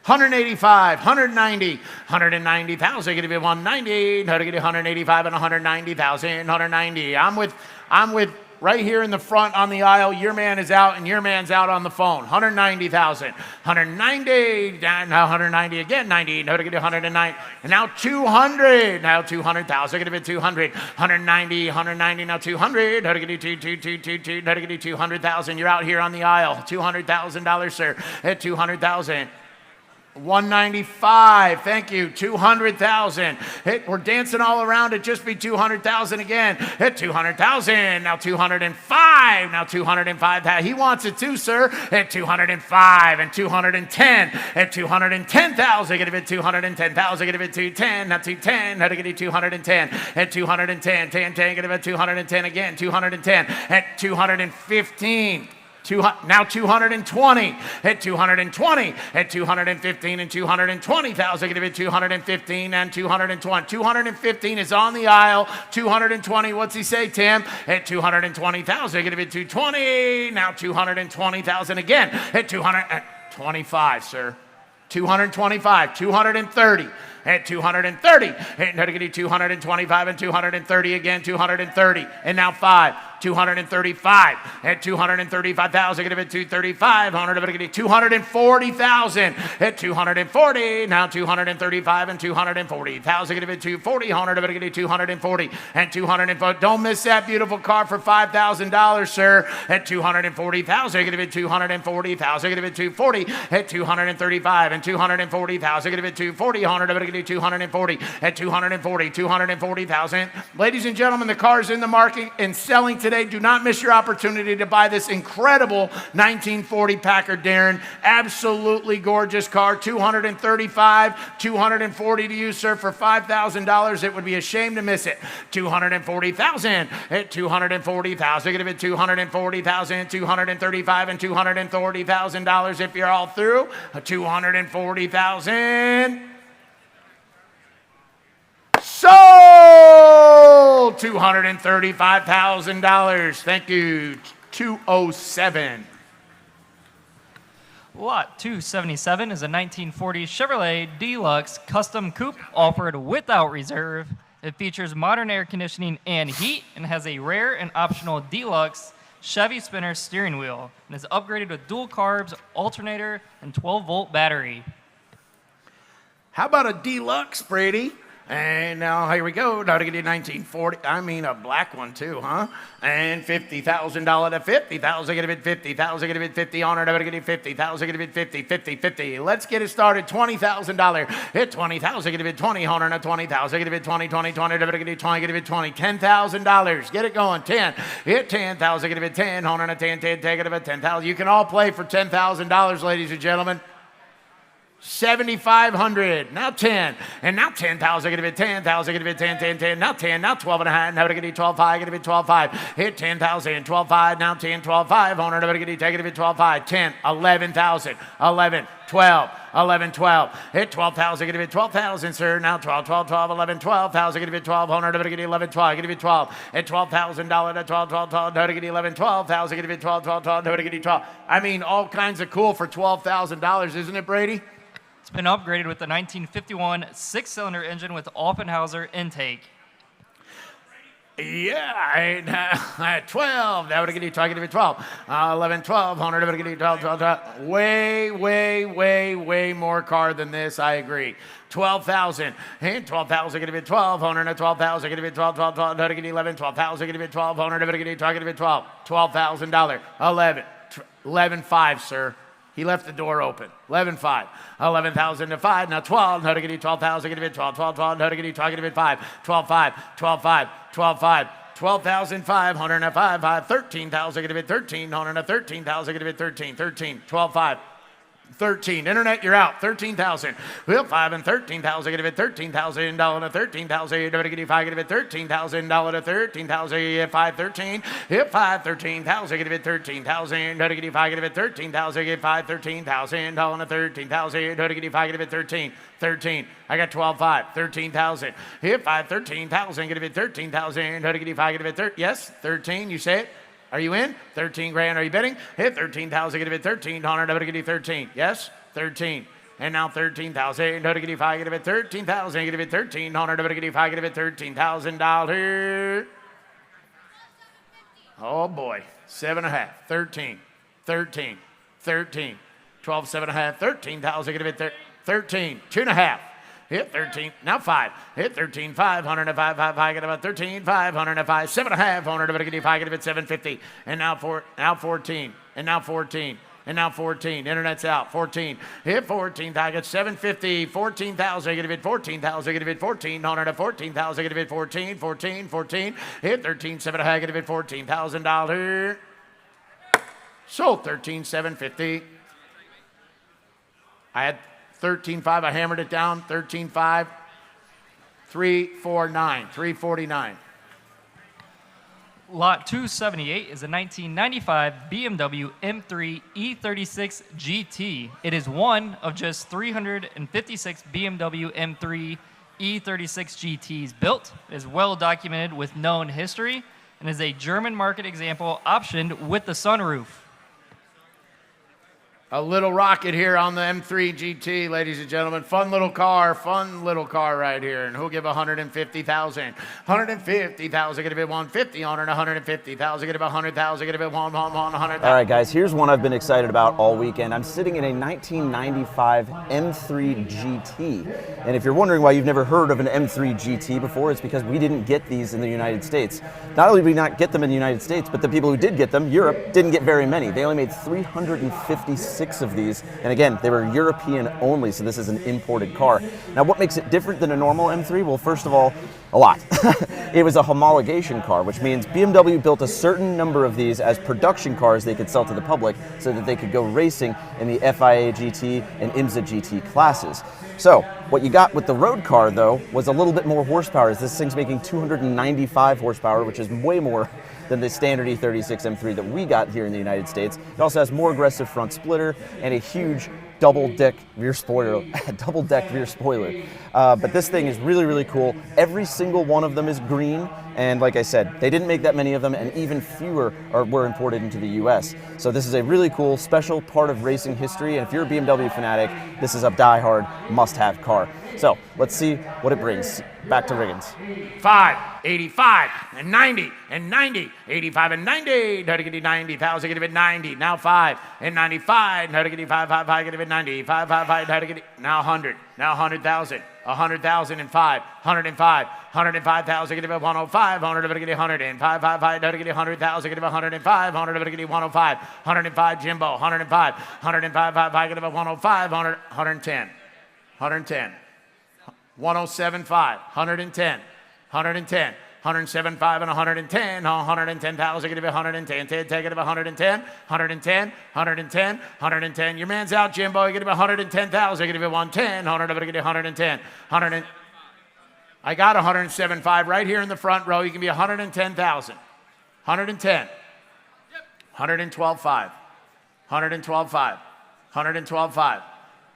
S2: 185, 190, 190,000. Going to be 190. How to get 185 and 190,000. 190. I'm with right here in the front on the aisle. Your man is out and your man's out on the phone. 190,000. 190. Now 190 again. 90. How to get 109. And now 200. Now 200,000. Going to be 200. 190. 190. Now 200. How to get 2. How to get 200,000. You're out here on the aisle. $200,000, sir. At 200,000. 195, thank you. 200,000. We're dancing all around it. Just be 200,000 again. Hit 200,000. Now 205. Now 205. He wants it too, sir. At 205 and 210. At 210,000. Get it 210,000. Get it 210. Now 210. How to get it 210? At 210. 10. Get it 210 again. 210. At 215. Now 220 at 220 at 215 and 220,000. Give it 215 and 220. 215 is on the aisle. 220. What's he say, Tim? At 220,000. Give it 220. Now 220,000 again at 225, sir. 225. 230. At 230. At 225 and 230 again. 230 and now 5. 235 at 235,000. Give it 235. 240,000 at 240. Now 235 and 240,000. Give it 240. 240 and 240. Don't miss that beautiful car for $5,000, sir. At 240,000. Give it 240,000. Give it 240 at 235 and 240,000. Give it 240. 240 at 240. 240,000. Ladies and gentlemen, the car's in the market and selling today. Do not miss your opportunity to buy this incredible 1940 Packard Darren. Absolutely gorgeous car. 235, 240 to you, sir, for $5,000. It would be a shame to miss it. 240,000 at 240,000. Give it 240,000, 235 and $240,000 if you're all through. 240,000. Sold! $235,000. Thank you. 207.
S5: Lot 277 is a 1940 Chevrolet Deluxe Custom Coupe offered without reserve. It features modern air conditioning and heat and has a rare and optional Deluxe Chevy spinner steering wheel and is upgraded with dual carbs, alternator, and 12-volt battery.
S2: How about a Deluxe, Brady? And now here we go. Now to get you 1940. I mean a black one too, huh? And $50,000 to 50,000. Get a bid 50,000. Get a bid 50 on it. I'm gonna get you 50,000. Get a bid 50, 50, 50. Let's get it started. $20,000. Hit 20,000. Get a bid 20 on it. 20,000. Get a bid 20, 20, 20. I'm gonna get you 20. Get a bid 20. $10,000. Get it going. 10. Hit 10,000. Get a bid 10 on it. 10, 10. Take it about 10,000. You can all play for $10,000, ladies and gentlemen. 7,500. Now 10. And now 10,000. Get a bit 10,000. Get a bit 10, 10, 10. Now 10. Now 12 and a half. Now to get a 12,500. Get a bit 12,500. Hit 10,000. 12,500. Now 10, 12,500. Owner to get a take it a bit 12,500. 10, 11,000. 11, 12. 11, 12. Hit 12,000. Get a bit 12,000, sir. Now 12, 12, 12, 11, 12,000. Get a bit 12. Owner to get 11, 12. Get a bit 12. At $12,000 to 12, 12, 12. How to get 11, 12,000. Get a bit 12, 12, 12. How to get 12. I mean, all kinds of cool for $12,000, isn't it, Brady?
S5: It's been upgraded with the 1951 six-cylinder engine with Offenhauser intake.
S2: Yeah, 12. That would get you talking to me 12. 11, 12. 100. That would get you 12, 12, 12. Way more car than this. I agree. 12,000. And 12,000. Get a bit 12. 100. 12,000. Get a bit 12, 12, 12. How to get 11. 12,000. Get a bit 12. 100. That would get you talking to me 12. $12,000. 11. 11,500, sir. He left the door open. 11,500. 11,000 to 5. Now 12. How to get you 12,000. Get a bit 12. 12, 12. How to get you talking to bit 5. 12,500. 12,500. 12,500. 12,500 and 5, 13,000. Get a bit 13. 100 and 13,000. Get a bit 13. 13. 12,500. 13. Internet, you're out. 13,000. Well, 5 and 13,000. Get it $13,000 to 13,000. Get it 5. Get it $13,000 to 13,000. Hit 5, 13. Hit 5, 13,000. Get it 13,000. Get it 5. Get it 13,000. Get 5, $13,000 to 13,000. Get it 5. Get it 13. 13. I got 12, 5. 13,000. Hit 5, 13,000. Get it 13,000. Get it 5. Get it 13. Yes, 13. You say it. Are you in? 13 grand. Are you betting? Hit 13,000. Get it 13. Hundred. Get it 13. Yes, 13. And now 13,000. Get it 5. Get it 13,000. Get it 13. Hundred. Get it 5. Get it $13,000. Oh boy. 7.5. 13. 13. 13. 12, 7.5. 13,000. Get it 13. 2.5. Hit 13. Now 5. Hit 13. 500. 5. 5. Get about 13. 500. 5. 7.5. 100. Get 5. Get it 750. And now 14. And now 14. And now 14. Internet's out. 14. Hit 14. I get 750. 14,000. Get it 14,000. Get it 1,400. 14,000. Get it 14. 14. 14. Hit 13. 7.5. Get it $14,000. Sold 13,750. I had 13.5. I hammered it down. 13.5. 349. 349.
S5: Lot 278 is a 1995 BMW M3 E36 GT. It is one of just 356 BMW M3 E36 GTs built. It is well documented with known history and is a German market example optioned with the sunroof.
S2: A little rocket here on the M3 GT, ladies and gentlemen. Fun little car right here. And who'll give 150,000? 150,000. Get a bit 150 on it. 150,000. Get a bit 100,000. Get a bit 100,000.
S7: All right, guys, here's one I've been excited about all weekend. I'm sitting in a 1995 M3 GT. And if you're wondering why you've never heard of an M3 GT before, it's because we didn't get these in the United States. Not only did we not get them in the United States, but the people who did get them, Europe, didn't get very many. They only made 356 of these, and again, they were European only, so this is an imported car. Now, what makes it different than a normal M3? Well, first of all, a lot. It was a homologation car, which means BMW built a certain number of these as production cars they could sell to the public so that they could go racing in the FIA GT and IMSA GT classes. So, what you got with the road car, though, was a little bit more horsepower. This thing's making 295 horsepower, which is way more than the standard E36 M3 that we got here in the United States. It also has more aggressive front splitter and a huge double-deck rear spoiler. But this thing is really, really cool. Every single one of them is green, and like I said, they didn't make that many of them, and even fewer were imported into the US. So this is a really cool, special part of racing history, and if you're a BMW fanatic, this is a die-hard, must-have car. So let's see what it brings. Back to Riggins.
S2: 5, 85, and 90, and 90, 85, and 90. How to get it 90,000, get it 90. Now 5, and 95. How to get it 5, 5, 5, get it 90. 5, 5, 5, how to get it now 100. Now 100,000. 100,000 and 5, 105, 105,000, get it 105, 100 to get 100 and 5, 5, 5, to get 100,000, get 105, 100 to get 105, 105 Jimbo, 105, 105, 5, get 105, 110, 110, 107, 5, 110, 110. 107.5 and 110, 110,000, give it 110, take it 110, 110, 110, 110. Your man's out, Jimbo. You get about 110,000, give it 110, 100, get 110, 100. I got 107.5 right here in the front row. You can be 110,000, 110, 112.5, 112.5, 112.5,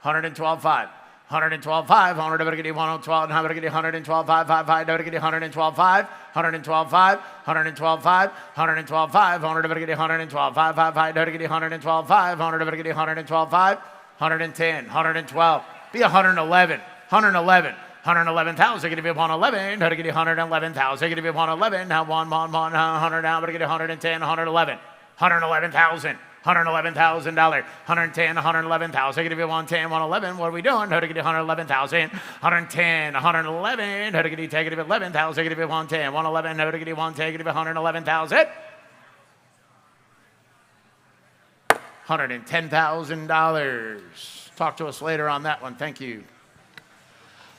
S2: 112.5. 112.5, 100 to get 112, 100 to get 112.5, 5, 5, to get 112.5, 112.5, 112.5, 112.5, 100 to get 112, 5, 5, 5, to get 112.5, 100 to get 112.5, 110, 112, be 111, 111. 111,000, get to be 111, how to get 111,000, get to be 111, now 100, now to get 110, 111, 111,000. $111,000, 110, 111,000. Give you 110, 111. What are we doing? How to get 111,000, 110, 111. How to get you take it 11,000? Give you 110, 111. How to get you 110? Give you 111,000. $110,000. Talk to us later on that one. Thank you.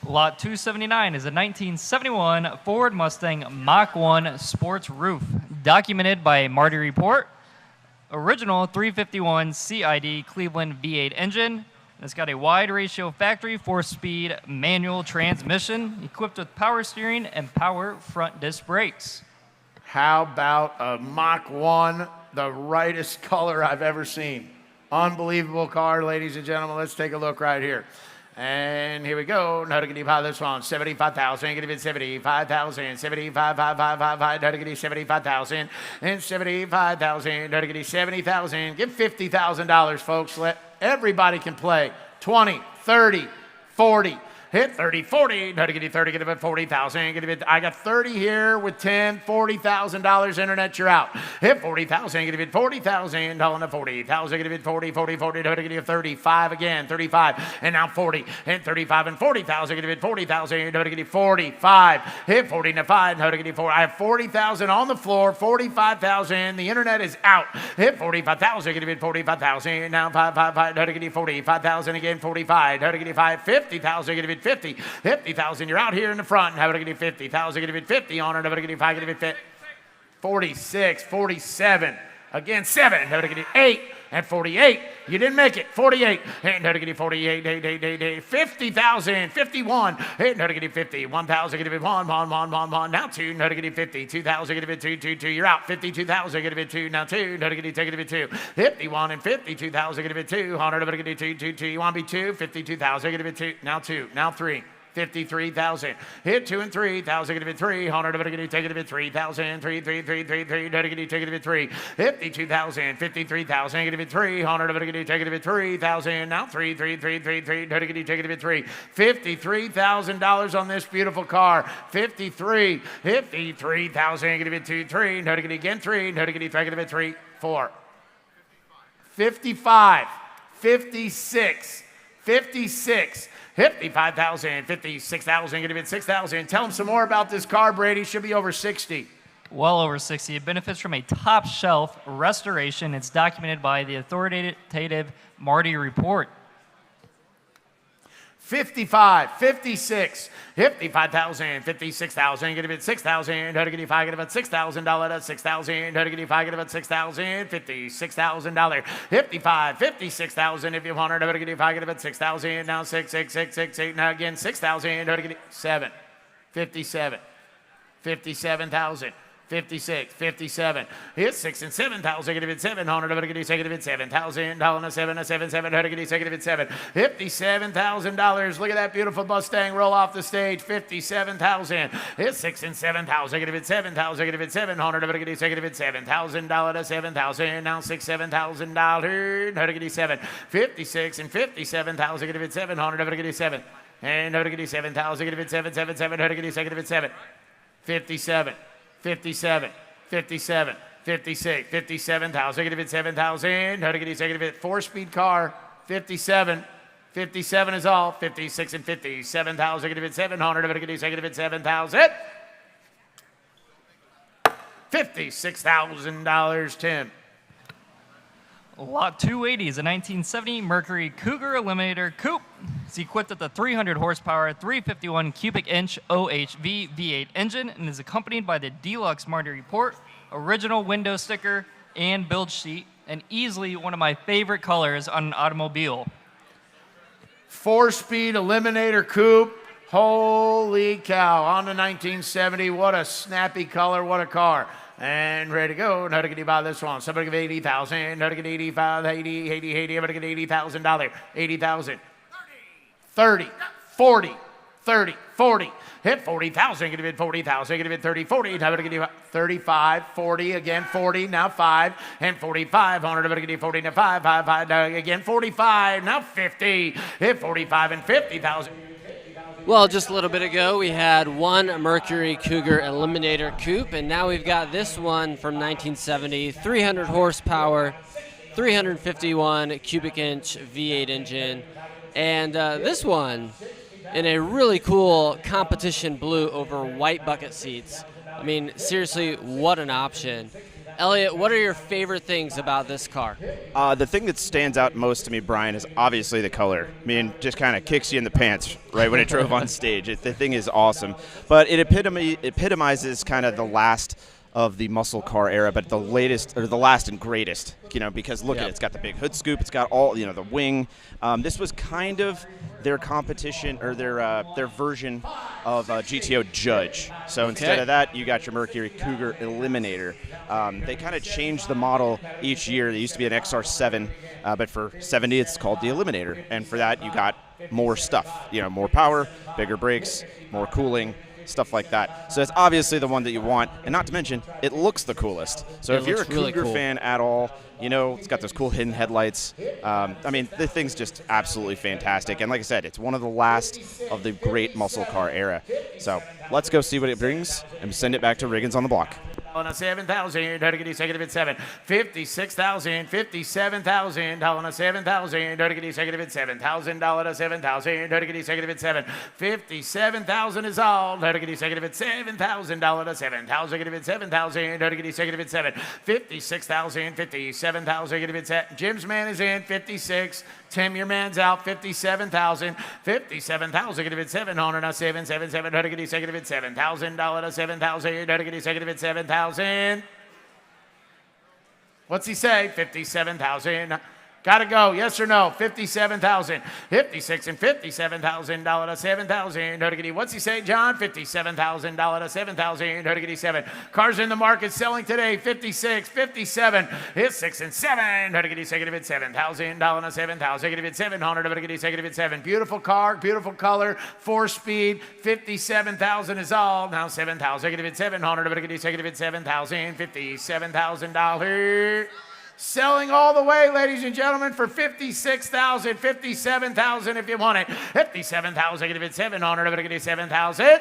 S5: Lot 279 is a 1971 Ford Mustang Mach 1 sports roof, documented by Marty Report. Original 351 CID Cleveland V8 engine. It's got a wide ratio factory 4-speed manual transmission equipped with power steering and power front disc brakes.
S2: How about a Mach 1, the rightest color I've ever seen. Unbelievable car, ladies and gentlemen. Let's take a look right here. And here we go. Now to get this one. 75,000. Give it 75,000. 75,555. Now to get 75,000. And 75,000. Now to get 70,000. Give $50,000, folks. Let everybody can play. 20, 30, 40. Hit 30, 40. Now to get 30. Get it 40,000. I got 30 here with 10, $40,000. Internet, you're out. Hit 40,000. Get it 40,000. Down to 40,000. Get it 40, 40, 40. Now to get 35 again. 35 and now 40 and 35 and 40,000. Get it 40,000. Now to get 45. Hit 40 to 5. Now to get 4. I have 40,000 on the floor. 45,000. The internet is out. Hit 45,000. Get it 45,000. Now 5. Now to get 45,000 again. 45. Now to get 5. 50,000. Get it 50,000. You're out here in the front. How about I get 50,000? Get it 50 on it. How about I get 5? Get it 50. 46, 47. Again, 7. How about I get 8 and 48. You didn't make it. 48. And how to get 48. 50,000. 51. And how to get 50. 1,000. Get it 1. Now 2. How to get 50. 2,000. Get it 2. You're out. 52,000. Get it 2. Now 2. How to get it 2. 51 and 52,000. Get it 2. 100. How to get 2. You want to be 2? 52,000. Get it 2. Now 2. Now 3. 53,000. Hit 2 and 3,000. Get it 3. 100. Take it 3,000. 3. Take it 3. 52,000. 53,000. Get it 3. 100. Take it 3,000. Now 3. Take it 3. $53,000 on this beautiful car. 53. 53,000. Get it 2. 3. Now to get again 3. Now to get 3. 4. 55. 56. 56. 55,000, 56,000, get it 6,000. Tell them some more about this car, Brady. Should be over 60.
S5: Well over 60. It benefits from a top shelf restoration. It's documented by the authoritative Marty report.
S2: 55, 56, 55,000, 56,000, get it 6,000, how to get it 5, get about $6,000, that's 6,000, how to get it 5, get about $6,000, $56,000, 55, 56,000, if you want it, how to get it 5, get about 6,000, now 6, 8, now again 6,000, how to get it 7, 57, 57,000. 56, 57. Here's 6 and 7,000. Get it 700. How to get it 7,000. $7, 7. How to get it 7. $57,000. Look at that beautiful Mustang roll off the stage. 57,000. Here's 6 and 7,000. Get it 7,000. Get it 700. How to get it $7,000 to 7,000. Now $6,000. How to get it 7. 56 and 57,000. Get it 700. How to get it 7. And how to get it 7,000. Get it 7. How to get it 7. 57. 57, 57, 56, 57,000. Get it 7,000. How to get it 4-speed car. 57. 57 is all. 56 and 57,000. Get it 700. How to get it 7,000. $56,000, Tim.
S5: Lot 280 is a 1970 Mercury Cougar Eliminator Coupe. It's equipped with a 300 horsepower, 351 cubic inch OHV V8 engine and is accompanied by the Deluxe Marty Report, original window sticker, and build sheet, and easily one of my favorite colors on an automobile.
S2: 4-speed Eliminator Coupe. Holy cow. On the 1970. What a snappy color. What a car. And ready to go. Now to get you by this one. Somebody give 80,000. Now to get 85, 80. How to get $80,000. 80,000. 30, 40, 30, 40. Hit 40,000. Get it 40,000. Get it 30, 40. Now to get you 35, 40. Again 40. Now 5 and 4,500. Now to get you 40. Now 5. Now again 45. Now 50. Hit 45 and 50,000.
S6: Well, just a little bit ago, we had one Mercury Cougar Eliminator Coupe, and now we've got this one from 1970, 300 horsepower, 351 cubic inch V8 engine, and this one in a really cool competition blue over white bucket seats. I mean, seriously, what an option. Elliott, what are your favorite things about this car?
S8: The thing that stands out most to me, Brian, is obviously the color. I mean, just kind of kicks you in the pants right when it drove on stage. The thing is awesome. But it epitomizes kind of the last of the muscle car era, but the latest or the last and greatest, because look at it, it's got the big hood scoop, it's got all, the wing. This was kind of their competition or their version of GTO Judge. So instead of that, you got your Mercury Cougar Eliminator. They kind of changed the model each year. There used to be an XR7, but for 70, it's called the Eliminator. And for that, you got more stuff, more power, bigger brakes, more cooling, stuff like that. So it's obviously the one that you want, and not to mention, it looks the coolest. So if you're a Cougar fan at all, it's got those cool hidden headlights. The thing's just absolutely fantastic. And like I said, it's one of the last of the great muscle car era. So let's go see what it brings and send it back to Riggins on the block.
S2: On a 7,000, Dirty second at 7. 56,000, 57,000, on a 7,000, Dirty second at $7,000 to 7,000, Dirty second at 7. 57,000 is all, Dirty second at $7,000 to 7,000, at 7,000, Dirty second at 7. 56,000, 57,000, at 7. Jim's man is in, 56. Tim, your man's out, 57,000. 57,000, at 700, now 777, Dirty second at $7,000 to 7,000, Dirty second at 7,000. What's he say? 57,000. Gotta go. Yes or no? 57,000. 56 and $57,000 to 7,000. What's he say, John? $57,000 to 7,000. 7. Cars in the market selling today. 56, 57. It's 6 and 7. $7,000 to 7,000. 700. 7. Beautiful car, beautiful color, 4-speed. 57,000 is all. Now 7,000. 700. 7,000. $57,000. Selling all the way, ladies and gentlemen, for 56,000, 57,000 if you want it. 57,000, give it 700, give it 7,000.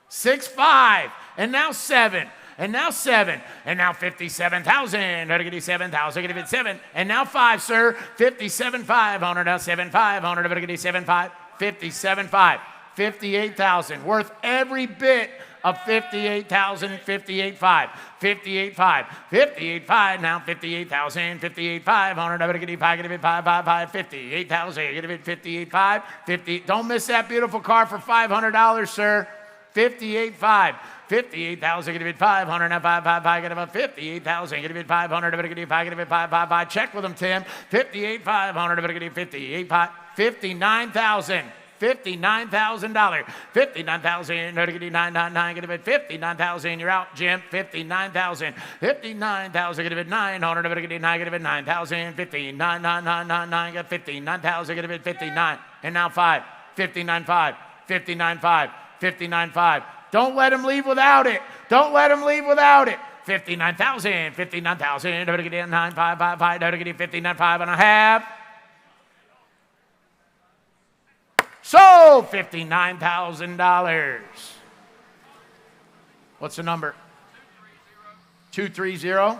S2: 6.5, and now 7, and now 7, and now 57,000. Give it 7,000, give it 7, and now 5, sir. 57,500, now 7,500, give it 7,5, 57,5, 58,000, worth every bit of 58,000, 58,5, 58,5, 58,5, now 58,000, 58,500, give it 5, 58,000, give it 58,5, 50. Don't miss that beautiful car for $500, sir. 58,5. 58,000, give it 500, now 5, get about 58,000, give it 500, give it 5, check with them, Tim. 58,500, give it 58,5, 59,000. $59,000. 59,000. No, get it 999. Get it 59,000. You're out, Jim. 59,000. 59,000. Get it 900. Get it 9. Get it 9,000. 59,999. Get 59,000. Get it 59. And now 5. 59,5. 59,5. 59,5. Don't let him leave without it. Don't let him leave without it. 59,000. 59,000. Don't get it 955. Don't get it 59,5 and a half. Sold $59,000. What's the number? 230.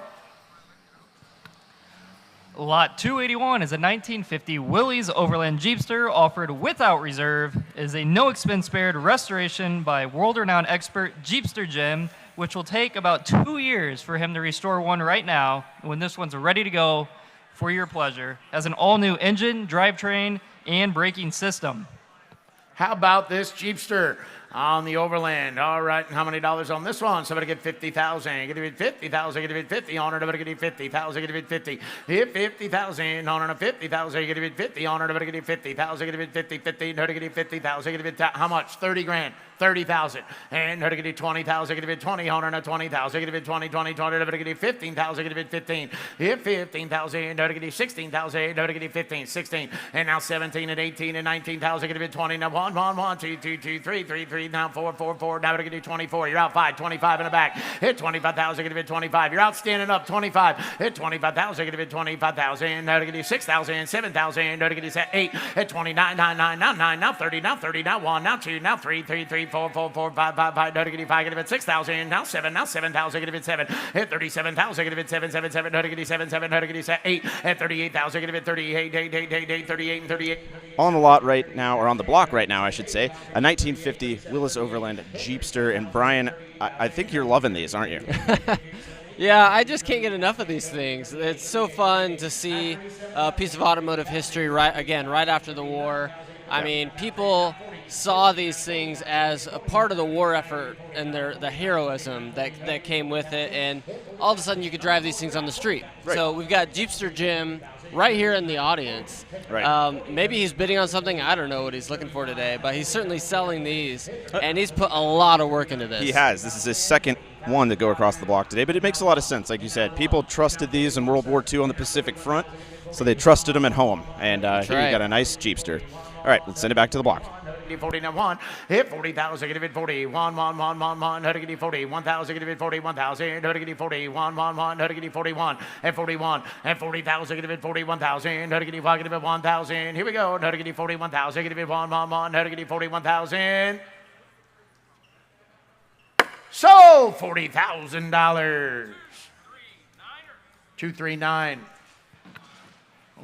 S5: Lot 281 is a 1950 Willys Overland Jeepster offered without reserve. It is a no-expense spared restoration by world-renowned expert Jeepster Jim, which will take about 2 years for him to restore one right now. When this one's ready to go for your pleasure, has an all-new engine, drivetrain, and braking system.
S2: How about this Jeepster on the Overland? All right, and how many dollars on this one? Somebody get 50,000. Get it 50,000. Get it 50 on it. Get it 50,000. Get it 50. Hit 50,000 on it. 50,000. Get it 50 on it. Get it 50,000. Get it 50. 50. No, to get it 50,000. Get it how much? 30 grand. 30,000. And no, to get it 20,000. Get it 20 on it. 20,000. Get it 20. 20. 20. No, to get it 15,000. Get it 15. Hit 15,000. No, to get it 16,000. No, to get it 15. 16. And now 17 and 18 and 19,000. Get it 20. Now 1, 2, 2, 2, 3, 3, 3. Now 4, 4, 4. Now we're going to do 24. You're out 5. 25 in the back. Hit 25,000. Give it 25. You're out standing up. 25. Hit 25,000. Give it 25,000. Now we're going to do 6,000. 7,000. Now we're going to do 8. Hit 29. 9, 9, now 9. Now 30. Now 30. Now 1. Now 2. Now 3. 3, 3, 4, 4, 4, 5, 5, 5. Now we're going to do 5. Give it 6,000. Now 7. Now 7,000. Give it 7. Hit 37,000. Give it 7. 7, 7. Now we're going to do 7. 7. Now we're going to do 8. Hit 38,000. Give it 38. 8, 8, 8, 8, 38 and 38.
S8: On the lot right now, or on the block right now, I should say, a 1950 Willys Overland Jeepster. And Brian, I think you're loving these, aren't you?
S6: Yeah, I just can't get enough of these things. It's so fun to see a piece of automotive history right after the war. I mean, people saw these things as a part of the war effort and the heroism that came with it, and all of a sudden you could drive these things on the street.
S8: Right.
S6: So we've got Jeepster Jim right here in the audience.
S8: Right.
S6: Maybe he's bidding on something. I don't know what he's looking for today, but he's certainly selling these, and he's put a lot of work into this.
S8: He has. This is his second one to go across the block today, but it makes a lot of sense. Like you said, people trusted these in World War II on the Pacific Front, so they trusted them at home. And here you got a nice Jeepster. All right, let's send it back to the block.
S2: 40 now 1, hit 40,000, get it 40, 1, 1, 1, 1, 1, how to get it 40, 1,000, get it 40, 1,000, how to get it 40, 1, 1, 1, how to get it 41, and 41, and 40,000, get it 40, 1,000, how to get it 1,000, here we go, how to get it 40, 1,000, get it 1, 1, 1, how to get it 40, 1,000. So $40,000. 239.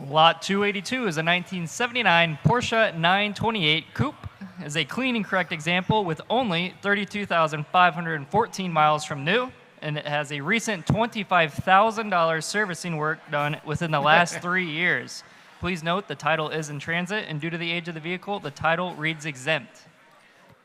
S5: Lot 282 is a 1979 Porsche 928 Coupe. Is a clean and correct example with only 32,514 miles from new, and it has a recent $25,000 servicing work done within the last 3 years. Please note the title is in transit, and due to the age of the vehicle, the title reads exempt.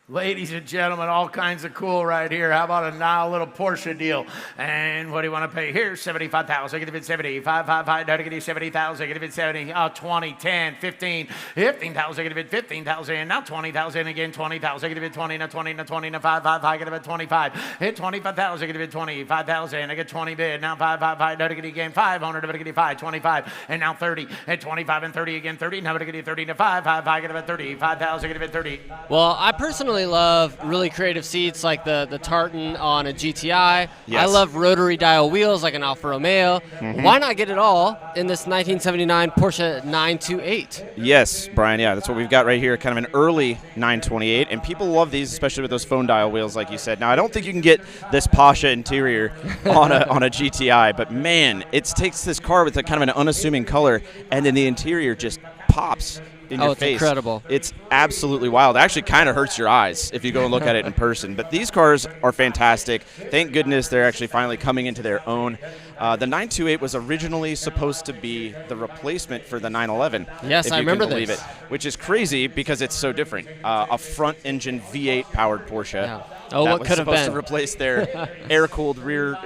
S2: Ladies and gentlemen, all kinds of cool right here. How about a now little Porsche deal? And what do you want to pay here? 75,000. Get it at 70. 555. Now to get you 70,000. Get it at 70. 20, 10, 15, 15,000. Get it at 15,000. Now 20,000 again. 20,000. Get it at 20. Now 20. Now 20. Now 555. Get it at 25. Hit 25,000. Get it at 25,000. I get 20 bid. Now 555. Now to get you again 500. Now to get you 5. 25. And now 30. At 25 and 30 again. 30. Now to get you 30 to 555. Get it at 30. 5,000. Get it at 30.
S6: Well, I personally love really creative seats like the tartan on a GTI.
S8: Yes.
S6: I love rotary dial wheels like an Alfa Romeo. Why not get it all in this 1979 Porsche 928?
S8: Yes, Brian, yeah, that's what we've got right here, kind of an early 928, and people love these, especially with those phone dial wheels, like you said. Now, I don't think you can get this Porsche interior on a GTI, but man, it takes this car with a kind of an unassuming color, and then the interior just pops in your face.
S6: It's incredible.
S8: It's absolutely wild. It actually kind of hurts your eyes if you go and look at it in person. But these cars are fantastic. Thank goodness they're actually finally coming into their own. The 928 was originally supposed to be the replacement for the 911.
S6: Yes, I remember
S8: believe
S6: this.
S8: it, which is crazy because it's so different. A front-engine V8 powered Porsche.
S6: Yeah. Oh,
S8: that
S6: what
S8: was
S6: could have
S8: supposed
S6: been
S8: to replace their air-cooled rear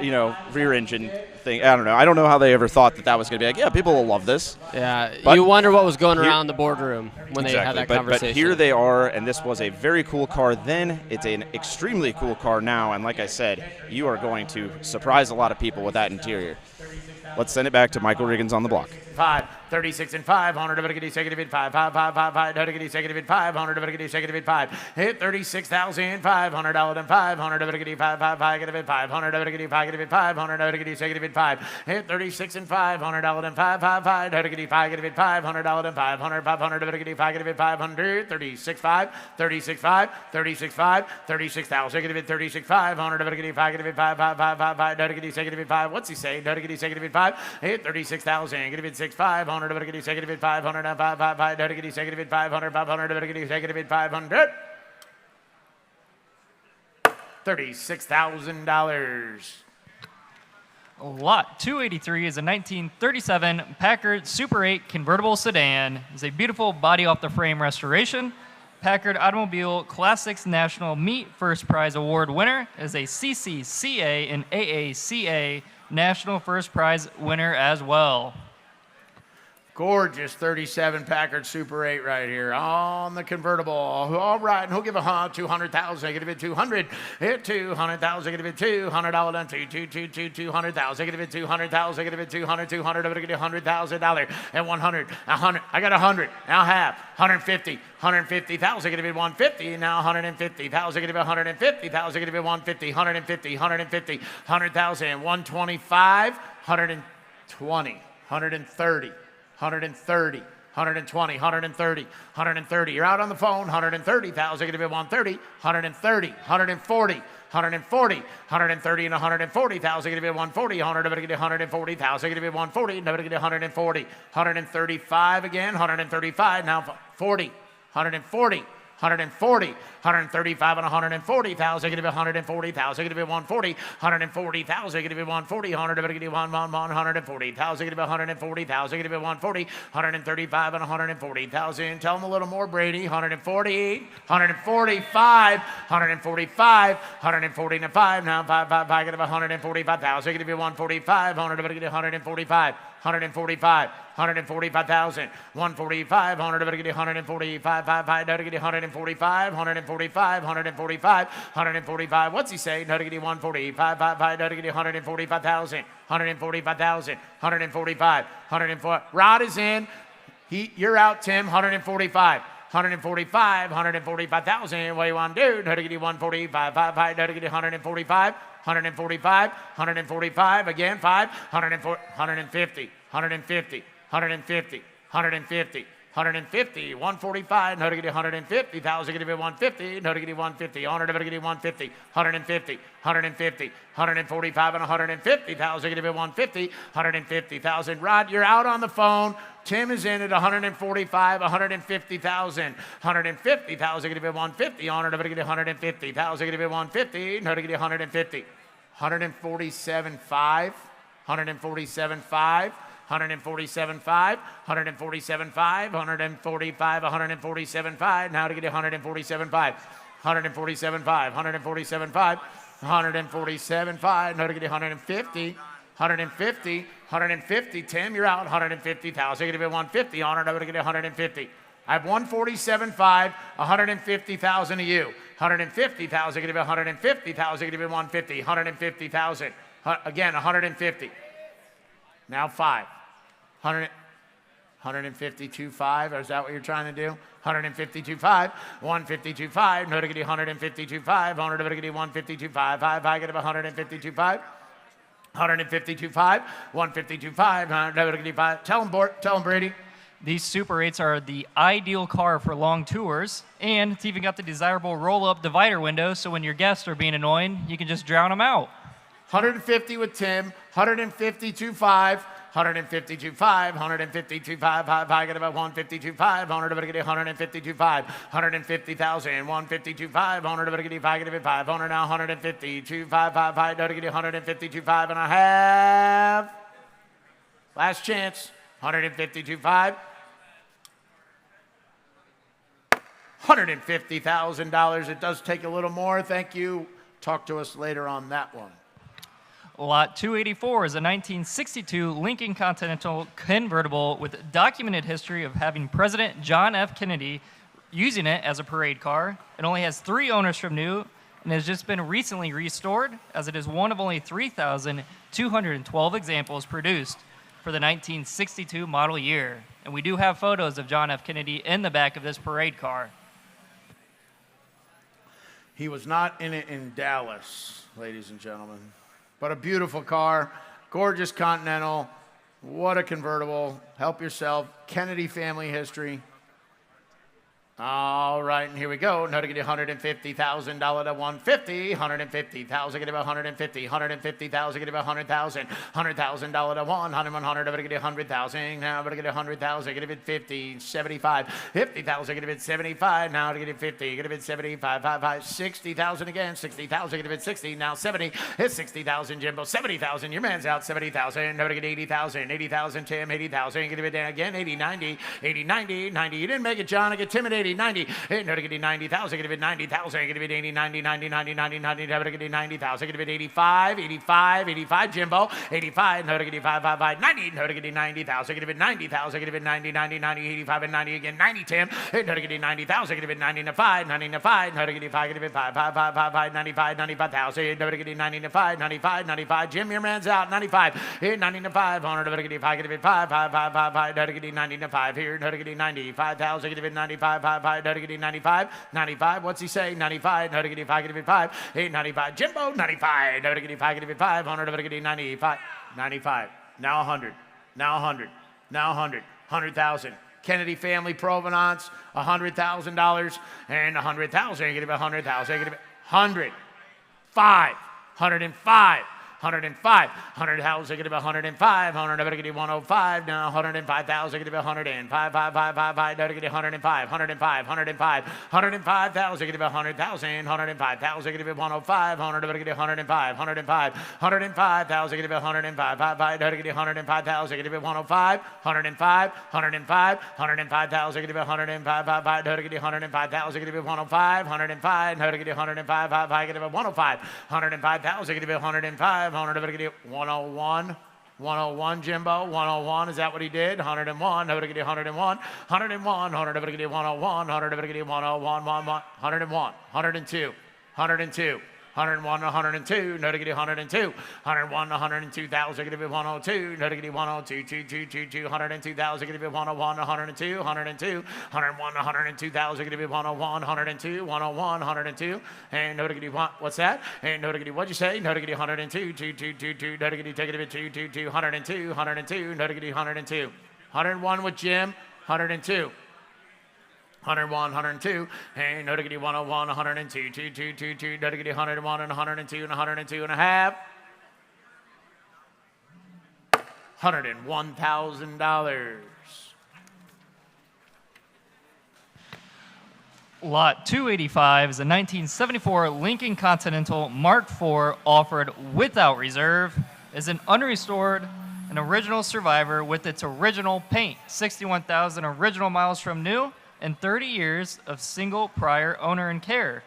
S8: engine thing. I don't know. I don't know how they ever thought that was going to be like, yeah, people will love this.
S6: Yeah,
S8: But
S6: you wonder what was going around the boardroom when they had that
S8: but
S6: conversation.
S8: here they are, and this was a very cool car then. It's an extremely cool car now, and like I said, you are going to surprise a lot of people with that interior. Let's send it back to Michael Riggins on the block.
S2: 5, 36 and 500 of it, get second bid 5, 5, 5, 5, 5, to get second bid 500 of it, get second bid 5, hit 36,500 dollar and 500 of it, get 5, 5, 5, get it 500 of it, get 5, get it 500 of it, get second bid 5, hit 36 and 500 dollar and 5, 5, 5, to get 5, get it 500 dollar and 500, 500 of it, get 5, get it 500, 36 5, 36 5, 36 5, 36,000, get it 36 500 of it, get 5, get it 5, 5, 5, 5, 5, to get second bid 5. What's he say? To get second bid 5, hit 36,000, get it 6 500 of it, get second bid 500, 5, 5, 5, to get second bid 500, 500 of it, get second bid 500. $36,000.
S5: Lot 283 is a 1937 Packard Super 8 convertible sedan. It's a beautiful body off the frame restoration. Packard Automobile Classics National Meet First Prize Award winner, is a CCCA and AACA National First Prize winner as well.
S2: Gorgeous 37 Packard Super 8 right here on the convertible. All right, and who'll give a 200,000? Get a bid 200. Hit 200,000. Get a bid $200. Done 200,000. Get a bid 200,000. Get a bid 200. 200. I'm gonna get $100,000 and 100. 100. I got 100. Now half. 150. 150,000. Get a bid 150. Now 150,000. Get a bid 150,000. Get a bid 150. 150. 150. 100,000. 125. 120. 130. 130, 120, 130, 130. You're out on the phone. 130,000. Get a bid 130, 130, 140, 140, 130 and 140,000. Get a bid 140, 100 of it, get 140,000. Get a bid 140, never get 140, 135 again, 135. Now 40, 140, 140, 135 and 140,000, give it 140,000, give it 140, 140,000, give it 140, 140,000, give it 140,000, give it 140, 135 and 140,000. Tell them a little more, Brady. 140, 145, 145, 145. Now 5, give it 145,000, give it 145, 145, 145, 145,000, 145, 145, 145, 145, 145. What's he say? 145, 145,000, 145,000, 145, 104. Rod is in. You're out, Tim. 145. 145, 145,000. What do you want to do? 145, 145, 145, 145. Again, 5, 150, 150, 150, 150. 150, 145, no to get 150,000, get 150, no to get 150, honor to get 150, 150, 150, 145 and 150,000, get 150, 150,000. Rod, you're out on the phone. Tim is in at 145, 150,000, 150,000, get 150, honor to get 150,000, get 150, no to get 150, 147.5, 147.5. 147.5, 147.5, 145, 147.5. Now to get 147.5, 147.5, 147.5, 147.5. Now to get 150, 150, 150. Tim, you're out. 150,000. Get 150. Honor to get 150. I have 147.5, 150,000 to you. 150,000. Get 150,000. Get 150. 150,000. Again, 150. Now 5. 152.5, or is that what you're trying to do? 152.5, 152.5, no to get 152.5, honor to get 152.5, 5, I get 152.5, 152.5, 152.5, no to get 5. Tell them, Brady.
S5: These Super 8s are the ideal car for long tours, and it's even got the desirable roll-up divider window, so when your guests are being annoying, you can just drown them out.
S2: 150 with Tim, 152.5, 152.5, 152.5, I get about 152.5, honor to get 152.5, 150,000, 152.5, honor to get 5, honor now 152.5, 5, to get 152.5, and I have last chance, 152.5, $150,000. It does take a little more. Thank you. Talk to us later on that one.
S5: Lot 284 is a 1962 Lincoln Continental convertible with documented history of having President John F. Kennedy using it as a parade car. It only has 3 owners from new and has just been recently restored, as it is one of only 3,212 examples produced for the 1962 model year. And we do have photos of John F. Kennedy in the back of this parade car.
S2: He was not in it in Dallas, ladies and gentlemen. But a beautiful car, gorgeous Continental. What a convertible. Help yourself. Kennedy family history. All right, and here we go. Now to get $150,000 to 150, 150,000, get about 150, 150,000, get about 100,000, $100,000 to 100 to get 100,000. Now to get 100,000, get it 50, 75, 50,000, get it 75. Now to get it 50, get it 75, 60,000 again, 60,000, get it 60. Now 70, it's 60,000, Jimbo, 70,000. Your man's out, 70,000. Now to get 80,000, 80,000, Tim, 80,000, get it again, 80, 90, 80, 90, 90. You didn't make it, John. I get Tim at 80. 90, no to get 90,000, get it 90,000, get it 80, 90, 90, 90, 90, 90, never to get 90,000, get it 85, 85, 85, Jimbo, 85, no to get 85, 90, no to get 90,000, get it 90,000, get it 90, 90, 90, 85, and 90 again, 90, Tim, no to get 90,000, get it 90 to 5, 90 to 5, no to get 5, get it 5, 95, 95,000, no to get 90 to 5, 95, 95, Jim, your man's out, 95, 90 to 5, honor to get 5, get it 5, no to get 90 to 5, here, no to get 95,000, get it 95, 5, no to get 95, 95, what's he say? 95, no to get 5, get it 5, 95, Jimbo, 95, no to get 5, get it 5, honor to get 95, 95, now 100, now 100, now 100, 100,000. Kennedy family provenance, $100,000 and 100,000. Get it 100,000. Get it 100, 5, 105, 105. 100,000 give 105. 105 now. 105,000 give 105. 5 give 105. 105. 105,000 give 100,000. 105,000 give 105. 100 give 105. 105. 105,000 give 105. 5 give 105,000 give 105. 105. 105. 105,000 give 105. 5 give 105,000 give 105. 105. 105. 5 give 105. 105,000 give 105. 100 101. 101, Jimbo. 101. Is that what he did? 101. 101. 101. 101. 101. 101. 102. 102. 101, 102, no diggity 102, 101, 102,000, give it 102, no diggity 102, 2, 102,000, give it 101, 102, 102, 101, 102,000, give it 101, 102, 101, 102, and no diggity what's that? And no diggity, what'd you say? No diggity 102, 2, no diggity, take it a bit 2, 102, 102, no diggity 102, 101 with Jim, 102. 101, 102, and no diggity 101, 102, 2, no diggity 101 and 102 and 102 and a half. $101,000.
S5: Lot 285 is a 1974 Lincoln Continental Mark IV offered without reserve. Is an unrestored, an original survivor with its original paint, 61,000 original miles from new, and 30 years of single prior owner and care.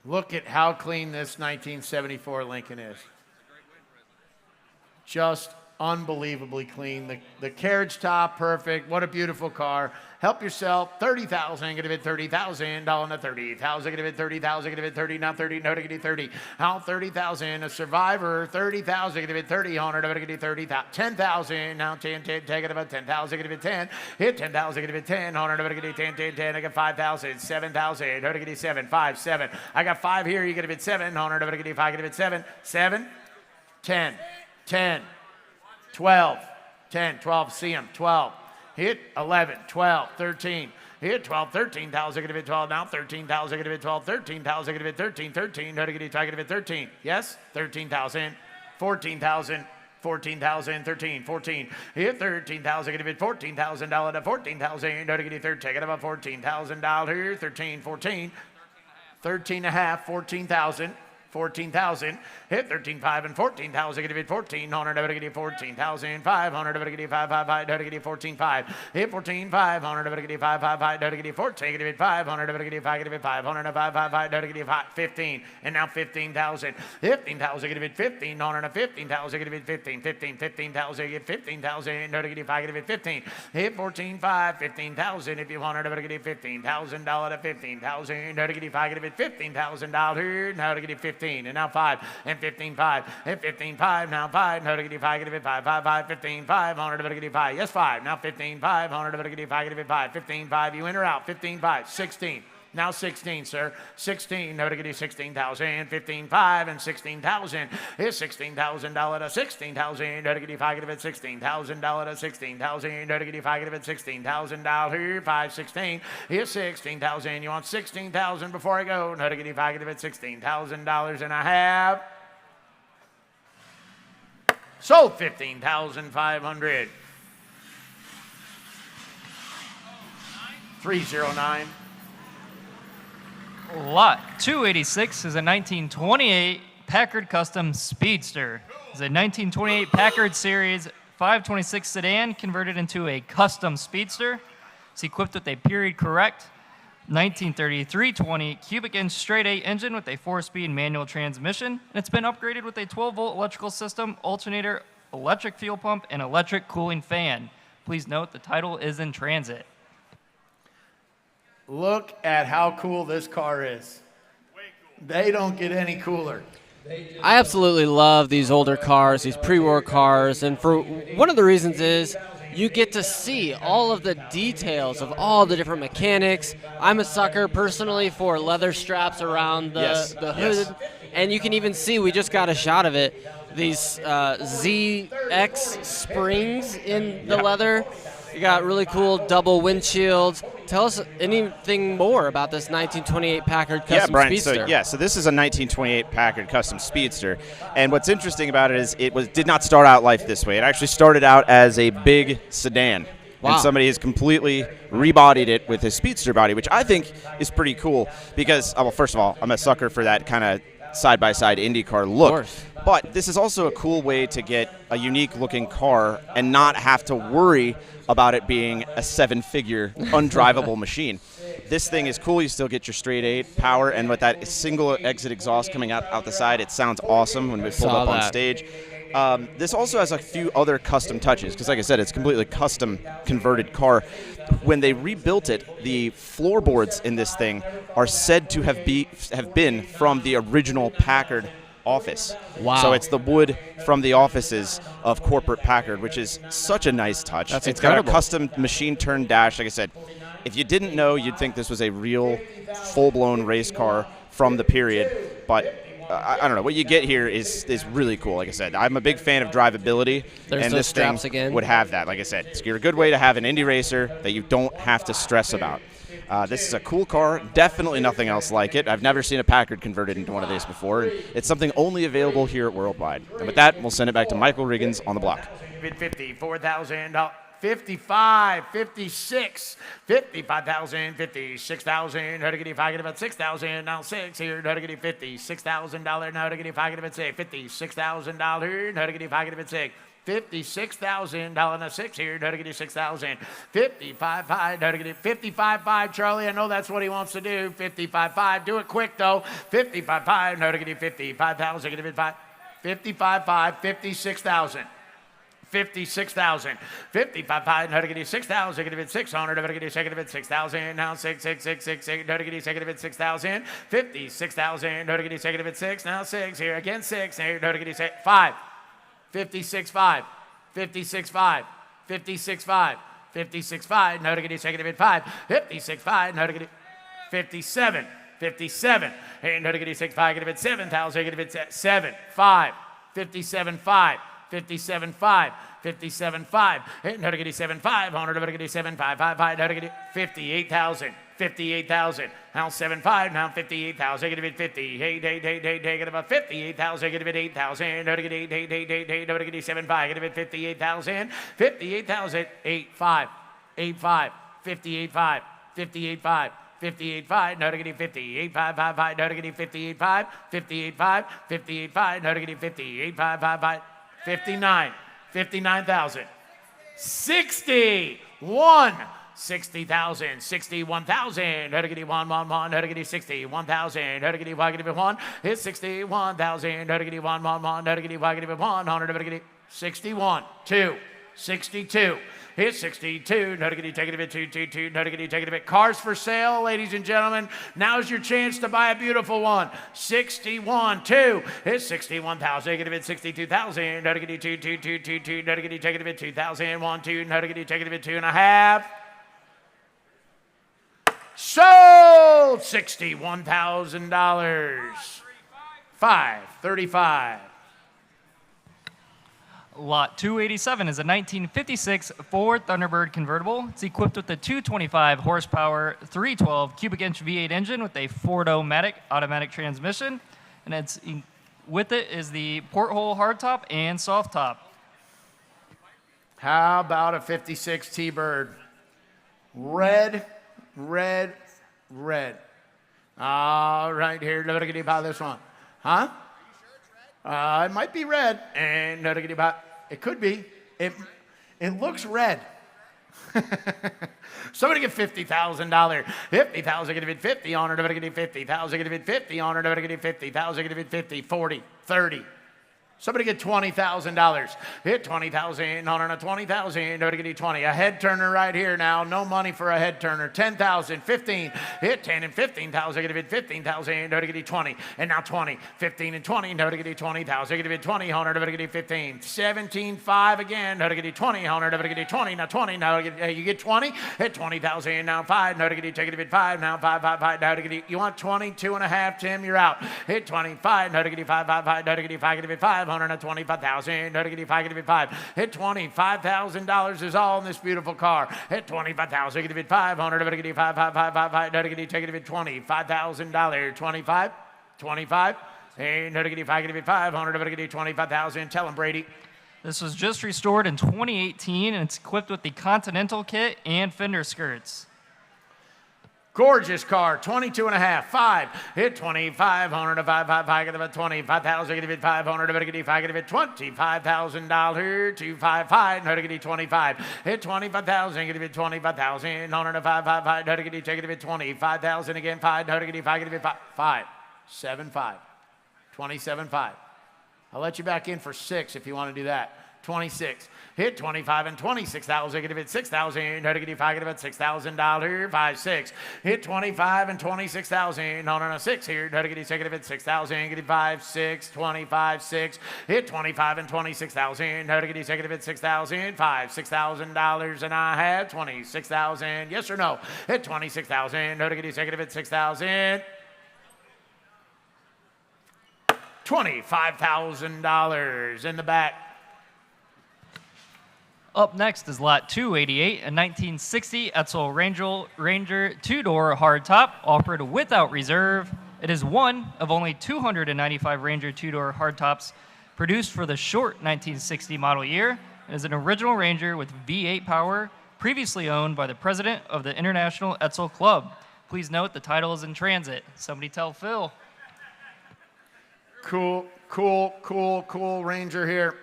S2: Look at how clean this 1974 Lincoln is. Just unbelievably clean. The carriage top, perfect. What a beautiful car. Help yourself. 30,000. Get it 30,000. Dollar to 30,000. Get it 30,000. Get it 30. Now 30. No to get it 30. Now 30,000. A survivor. 30,000. Get it 30. Honor to get it 30,000. 10,000. Now 10. Take it about 10,000. Get it 10. Hit 10,000. Get it 10. Honor to get it 10. I got 5,000. 7,000. No to get it 7. 5. 7. I got 5 here. You get it 7. Honor to get it 5. Get it 7. 7. 10. 10. 12, 10, 12, see him, 12, hit 11, 12, 13, hit 12, 13,000, get it 12, now 13,000, get it 12, 13,000, get it 13, 13, no to get it, try get it 13, yes, 13,000, 14,000, 14,000, 13, 14, hit 13,000, get it $14,000 to 14,000, no to get it 13, take it about $14,000, 13, 14, 13 and a half, 14,000. 14,000, hit 13,500 and 14,000, get it 1400, get it 14,500, get it 5, get it 14,500, hit 14,500, get it 5, get it 14, get it 500, get it 5, get it 500, 5, get it 15, and now 15,000, 15,000, get it 1,500, 15,000, get it 15, 15,000, get 15,000, get it 5, get it 15, hit 14,500, 15,000, if you want to get it $15,000 to 15,000, get it 5, get it $15,000, now to get it 15. And now 5 and 15,5 and 15,5 now 5 no to get 5 get it 5 15,500 to get it 5 yes 5 now 15,500 to get it 5 get it 5 15,5 you in or out 15,5 16 now 16 sir 16 no to get you 16,000 15,500 and 16,000 is $16,000 to 16,000 no to get you 5 get it $16,000 to 16,000 no to get you 5 get it $16,000 5 16 is 16,000 you want 16,000 before I go no to get you 5 get it $16,000 and a half sold 15,500 309
S5: Lot 286 is a 1928 Packard Custom Speedster. It's a 1928 Packard Series 526 sedan converted into a custom Speedster. It's equipped with a period correct 1933 20 cubic inch straight 8 engine with a 4-speed manual transmission. And it's been upgraded with a 12-volt electrical system, alternator, electric fuel pump, and electric cooling fan. Please note the title is in transit.
S2: Look at how cool this car is. Way cool. They don't get any cooler.
S6: I absolutely love these older cars, these pre-war cars, and for one of the reasons is you get to see all of the details of all the different mechanics. I'm a sucker personally for leather straps around the hood, and you can even see, we just got a shot of it, these ZX springs in the leather. You got really cool double windshields. Tell us anything more about this 1928 Packard Custom
S8: Brian,
S6: Speedster.
S8: So this is a 1928 Packard Custom Speedster, and what's interesting about it is did not start out life this way. It actually started out as a big sedan.
S6: Wow.
S8: And somebody has completely rebodied it with his Speedster body, which I think is pretty cool because, well, first of all, I'm a sucker for that kind of side-by-side IndyCar look.
S6: Of course.
S8: But this is also a cool way to get a unique-looking car and not have to worry about it being a 7-figure undrivable machine. This thing is cool. You still get your straight 8 power, and with that single exit exhaust coming out the side, it sounds awesome when we pull up on stage. This also has a few other custom touches because, like I said, it's a completely custom converted car. When they rebuilt it, the floorboards in this thing are said to have been from the original Packard office.
S6: Wow.
S8: So it's the wood from the offices of corporate Packard, which is such a nice touch.
S6: That's
S8: It's
S6: incredible.
S8: got a custom machine-turned dash. Like I said, if you didn't know, you'd think this was a real full-blown race car from the period, but I don't know. What you get here is really cool. Like I said, I'm a big fan of drivability,
S6: There's
S8: and
S6: those
S8: this
S6: straps
S8: thing
S6: again.
S8: would have that. Like I said, it's a good way to have an Indy racer that you don't have to stress about. This is a cool car. Definitely nothing else like it. I've never seen a Packard converted into one of these before. It's something only available here at Worldwide. And with that, we'll send it back to Michael Riggins on the block.
S2: $50, $4,000, 55, 56, 55,000, 56,000, how to get if I get about 6,000, now 6 here, how to get $56,000, now to get if I get about 6, $56,000, how to get if I get about 6. $56,000 now 6 here, how to get you 6,000. 55.5, how to get it 55.5, Charlie. I know that's what he wants to do. 55.5, do it quick though. 55.5, how to get you 55,000, get it 5. 55.5, 56,000. 56,000. 55.5, how to get you 6,000, get it 600, how to get you second of it 6,000, now 6, how to get you second of it 6,000. 56,000, how to get you second of it 6, now 6 here, again 6, here, how to get you 5. 56.5, 56.5, 56.5, 56.5, no to get it second of it 5, 56.5, no to get it 57, 57, and no to get it 6.5, get it 7,000, get it 7, 5, 57.5, 57.5, 57.5, and no to get it 7.5, honor to get it 7.5, 5, no to get it 58,000. 58,000. Now 7.5. Now 58,000. Get a bit 50. Hey, get about 58,000. Get a bit 8,000. Don't get 8. Don't get 7.5. Get a bit 58,000. 58,000. 8.5. 8.5. 58.5. 58.5. 58.5, no to get 50, 8.5, no to get 58.5, 58.5, 58.5, no to get 50, 8.5, 59, 59,000, 61. 60,000, 61,000, how to get 1, how to get 60, 1,000, how to get 1, it's 61,000, how to get 1, how to get 1, 100, how to get 61, 2, 62, it's 62, how to get take it a bit, 2, how to get take it a bit. Cars for sale, ladies and gentlemen, now's your chance to buy a beautiful one. 61, 2, it's 61,000, get a bit 62,000, how to get 2, how to get take it a bit 2,000, 1, 2, how to get take it a bit 2.5. Sold $61,000. 535.
S5: Lot 287 is a 1956 Ford Thunderbird convertible. It's equipped with a 225 horsepower, 312 cubic inch V8 engine with a 4-Matic automatic transmission, and with it is the porthole hardtop and soft top.
S2: How about a 56 T-Bird? Red. All right, here, no to get about this one. Huh? It might be red, and no to get about. It could be. It looks red. Somebody get $50,000. 50,000, get a bid 50 on her, no to get 50,000, get a bid 50 on her, no to get 50,000, get a bid 50, 40, 30. Somebody get $20,000. Hit 20,000 on her, 20,000. No to get 20. A head turner right here now. No money for a head turner. 10,000, 15. Hit 10 and 15,000. Get a bid 15,000. No to get 20. And now 20, 15 and 20. No to get 20,000. Get a bid 20 on her. No to get 15. 17.5 again. No to get 20 on her. No to get 20. Now 20. Now you get 20. Hit 20,000. Now 5. No to get take it a bid 5. Now 5. Now to get you want 22.5. Tim, you're out. Hit 25. No to get 5. No to get 5. Get a bid 5. $25,000. No diggity, five, give it five. Hit $25,000 is all in this beautiful car. Hit $25,000, give it 500. No diggity, five, no diggity, take it, $25,000. 25, 25. Hey, no diggity, five, give it 500. No diggity, 25,000. Tell him, Brady.
S5: This was just restored in 2018, and it's equipped with the Continental kit and fender skirts.
S2: Gorgeous car, 22 and a half, 5, hit 2,500, 5, get it 25,000, get it 500, get it 5, get it $25,000, 255, no get it 25, hit 25,000, get it 25,000, 5, no get it, take it 25,000 again, 5, no get it 5, get it 5, 7, 5, 27, 5. I'll let you back in for 6 if you want to do that. 26. Hit 25 and 26,000. Get it 6,000. No, get it 5. Get it $6,000. 5, 6. Hit 25 and 26,000. No, 6 here. No, get it 6. Get it 6,000. Get it 5, 6. 25, 6. Hit 25 and 26,000. No, get it 6. Get it 6,000. 5, $6,000 and I have 26,000. Yes or no? Hit 26,000. No, get it 6. Get it 6,000. $25,000 in the back.
S5: Up next is lot 288, a 1960 Edsel Ranger two-door hardtop offered without reserve. It is one of only 295 Ranger two-door hardtops produced for the short 1960 model year. It is an original Ranger with V8 power, previously owned by the president of the International Edsel Club. Please note the title is in transit. Somebody tell Phil.
S2: Cool Ranger here.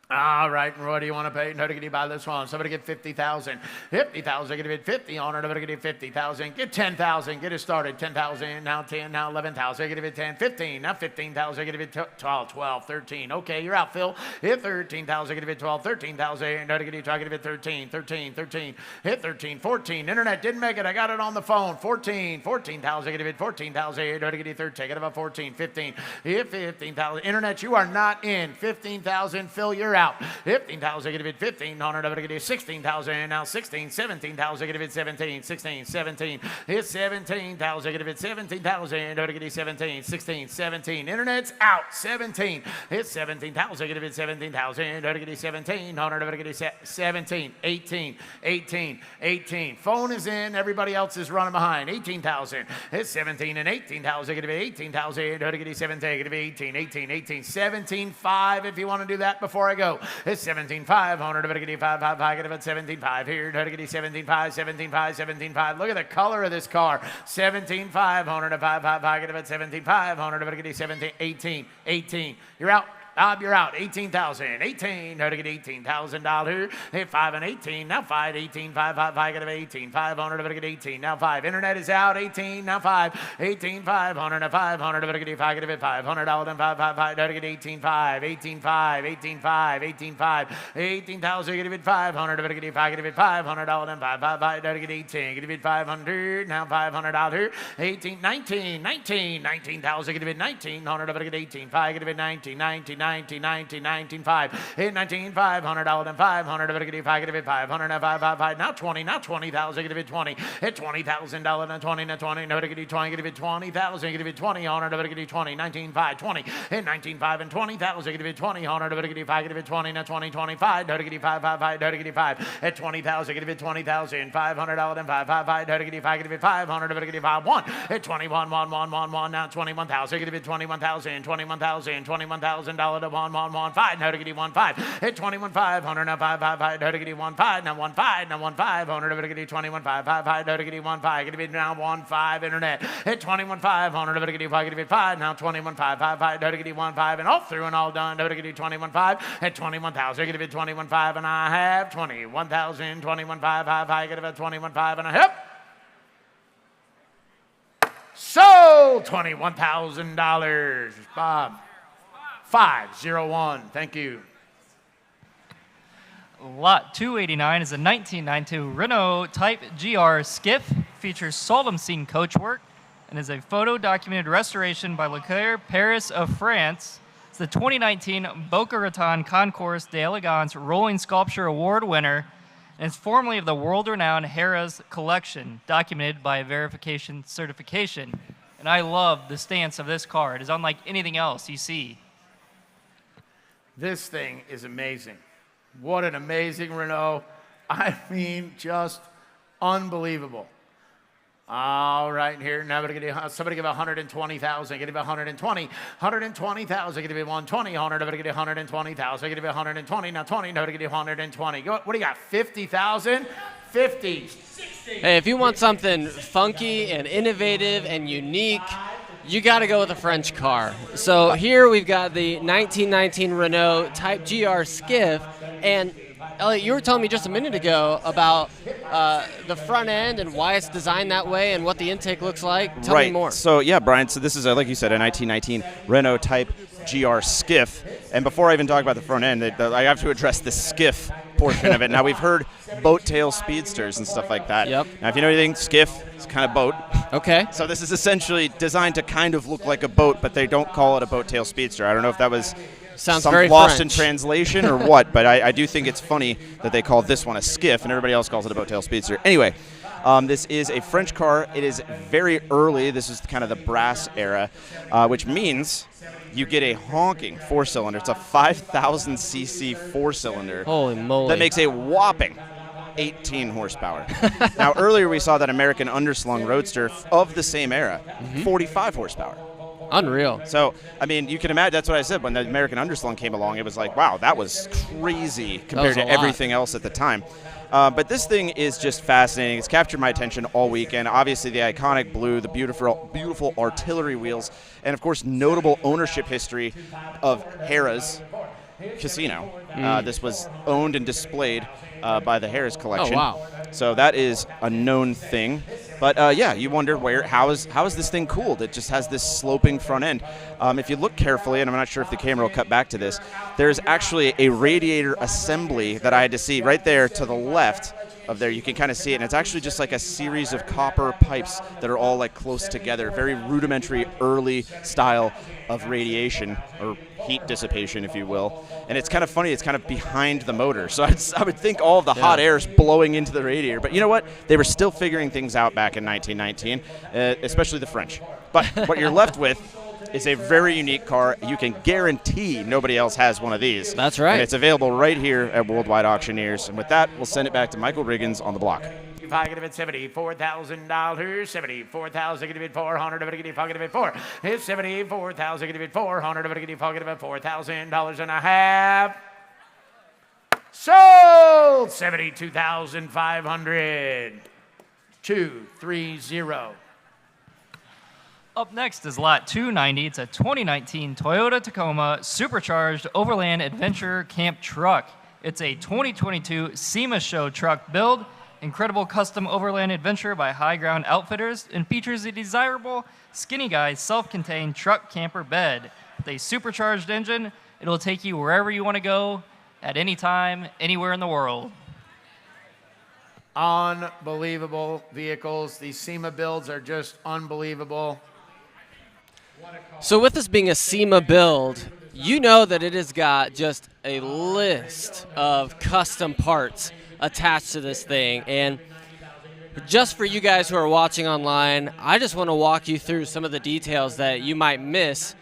S2: All right, and what do you want to pay? No, get you buy this one. Somebody get 50,000. 50,000, get it 50 on it. Nobody get 50,000. Get 10,000. Get it started. 10,000. Now 10. Now 11,000. Get it 10. 15. Now 15,000. Get it 12. 12. 13. Okay, you're out, Phil. Hit 13,000. Get it 12. 13,000. No, get you try. Get it 13. 13. 13. Hit 13. 14. Internet didn't make it. I got it on the phone. 14. 14,000. Get it 14,000. No, get you 13. Get it 14. 15. Hit 15,000. Internet, you are not in. 15,000. Phil, you're out. 15,000, get it 1,500, get it 16,000, now 16, 17,000, get it 17, 16, 17, hit 17,000, get it 17,000, get it 17, 16, 17, internet's out, 17, hit 17,000, get it 17,000, get it 1,700, get it 17, 18, 18, 18, phone is in, everybody else is running behind, 18,000, hit 17 and 18,000, get it 18,000, get it 17, get it 18, 18, 18, 17,500 if you want to do that before I go. It's 17,500. Get it 5, get it 17,500 here. Get it 17,500, 17,500, 17,500. Look at the color of this car. 17,500. 5, get it 17,500. Get it 17, 18, 18. You're out. Bob, you're out. 18,000. 18. No, to get $18,000. Hit 5 and 18. Now 5. 18. 5. Get it 18. 500. To get 18. Now 5. Internet is out. 18. Now 5. 18. 500. Now 500. To get 5. Get it $500. Then 5. To get 18. 5. 18. 5. 18. 5. 18. 5. 18,000. Get it 500. To get 5. Get it $500. Then 5. To get 18. Get it 500. Now $500. 18. 19. 19. 19,000. Get it 1900. To get 18. 5. Get it 19. 19. 19, 19, 19, 5, hit 19, $500, then 500, get it 5, get it 500, now 5, now 20, now 20,000, get it 20, hit $20,000, then 20, now 20, no, get it 20, get it 20,000, get it 20, on it, get it 20, 19, 5, 20, hit 19, 5, and 20,000, get it 20, on it, get it 5, get it 20, now 20, 25, no, get it 5, no, get it 5, hit 20,000, get it 20,000, $500, then 5, no, get it 5, get it 500, get it 5, 1, hit 21, 1, now 21,000, get it 21,000, $21,000. To 1, 5, now to get you 1, 5, hit 21,500, now 5, now to get you 1, 5, now 1, 5, now 1, 500, now to get you 21,500, 5, now to get you 1, 5, get it now 1, 5, internet, hit 21,500, now to get you 5, get it 5, now 21,500, now to get you 1, 5, and all through and all done, now to get you 21,500, hit 21,000, get it 21,500, and I have 21,000, 21,500, get it 21,500, and I have. Sold $21,000, Bob. 501. Thank you.
S5: Lot 289 is a 1992 Renault Type GR Skiff. Features Solemn Scene coachwork and is a photo-documented restoration by Leclerc Paris of France. It's the 2019 Boca Raton Concours d'Elegance Rolling Sculpture Award winner, and it's formerly of the world-renowned Harrah's collection, documented by a verification certification. And I love the stance of this car. It is unlike anything else you see.
S2: This thing is amazing. What an amazing Renault. I mean, just unbelievable. All right, here, now somebody give 120,000, give 120, 120,000, give 120, 100, give 120,000, give 120, now 20, no, give 120. Go, what do you got, 50,000? 50. 60.
S6: Hey, if you want something funky and innovative and unique, you got to go with a French car. So here we've got the 1919 Renault Type GR Skiff, and Elliott, you were telling me just a minute ago about the front end and why it's designed that way and what the intake looks like. Tell me more.
S8: So, yeah, Brian, so this is, like you said, a 1919 Renault Type GR Skiff. And before I even talk about the front end, I have to address the skiff portion of it. Now, we've heard boat tail speedsters and stuff like that.
S6: Yep.
S8: Now, if you know anything, skiff is kind of boat.
S6: Okay.
S8: So this is essentially designed to kind of look like a boat, but they don't call it a boat tail speedster. I don't know if that was
S6: Sounds very
S8: lost
S6: French
S8: in translation or what, but I do think it's funny that they call this one a skiff and everybody else calls it a boat tail speedster. Anyway, this is a French car. It is very early. This is kind of the brass era, which means you get a honking four-cylinder. It's a 5,000 cc four-cylinder.
S6: Holy moly.
S8: That makes a whopping 18 horsepower. Now, earlier we saw that American underslung roadster of the same era, 45 horsepower.
S6: Unreal.
S8: So, I mean, you can imagine, that's what I said, when the American underslung came along, it was like, wow, that was crazy compared to everything else at the time. But this thing is just fascinating. It's captured my attention all weekend. Obviously, the iconic blue, the beautiful artillery wheels, and, of course, notable ownership history of Harrah's Casino. This was owned and displayed by the Harrah's collection.
S6: Oh, wow.
S8: So that is a known thing. But, yeah, you wonder how is this thing cooled? It just has this sloping front end. If you look carefully, and I'm not sure if the camera will cut back to this, there's actually a radiator assembly that I had to see right there to the left of there. You can kind of see it, and it's actually just like a series of copper pipes that are all like close together. Very rudimentary, early style of radiation or heat dissipation, if you will. And it's kind of funny, it's kind of behind the motor. So I would think all of the hot air is blowing into the radiator. But you know what? They were still figuring things out back in 1919, especially the French. But what you're left with is a very unique car. You can guarantee nobody else has one of these.
S6: That's right.
S8: And it's available right here at Worldwide Auctioneers. And with that, we'll send it back to Michael Riggins on the block.
S2: If I could have been $74,000, $74,000, could have been $400, if I could have been $4. It's $74,000, could have been $400, if I could have been $4,000 and a half. Sold! $72,500. 230.
S5: Up next is lot 290. It's a 2019 Toyota Tacoma supercharged overland adventure camp truck. It's a 2022 SEMA show truck build, incredible custom overland adventure by High Ground Outfitters, and features a desirable skinny guy self-contained truck camper bed. With a supercharged engine, it'll take you wherever you want to go at any time, anywhere in the world.
S2: Unbelievable vehicles. These SEMA builds are just unbelievable.
S6: So with this being a SEMA build, you know that it has got just a list of custom parts attached to this thing. And just for you guys who are watching online, I just want to walk you through some of the details that you might miss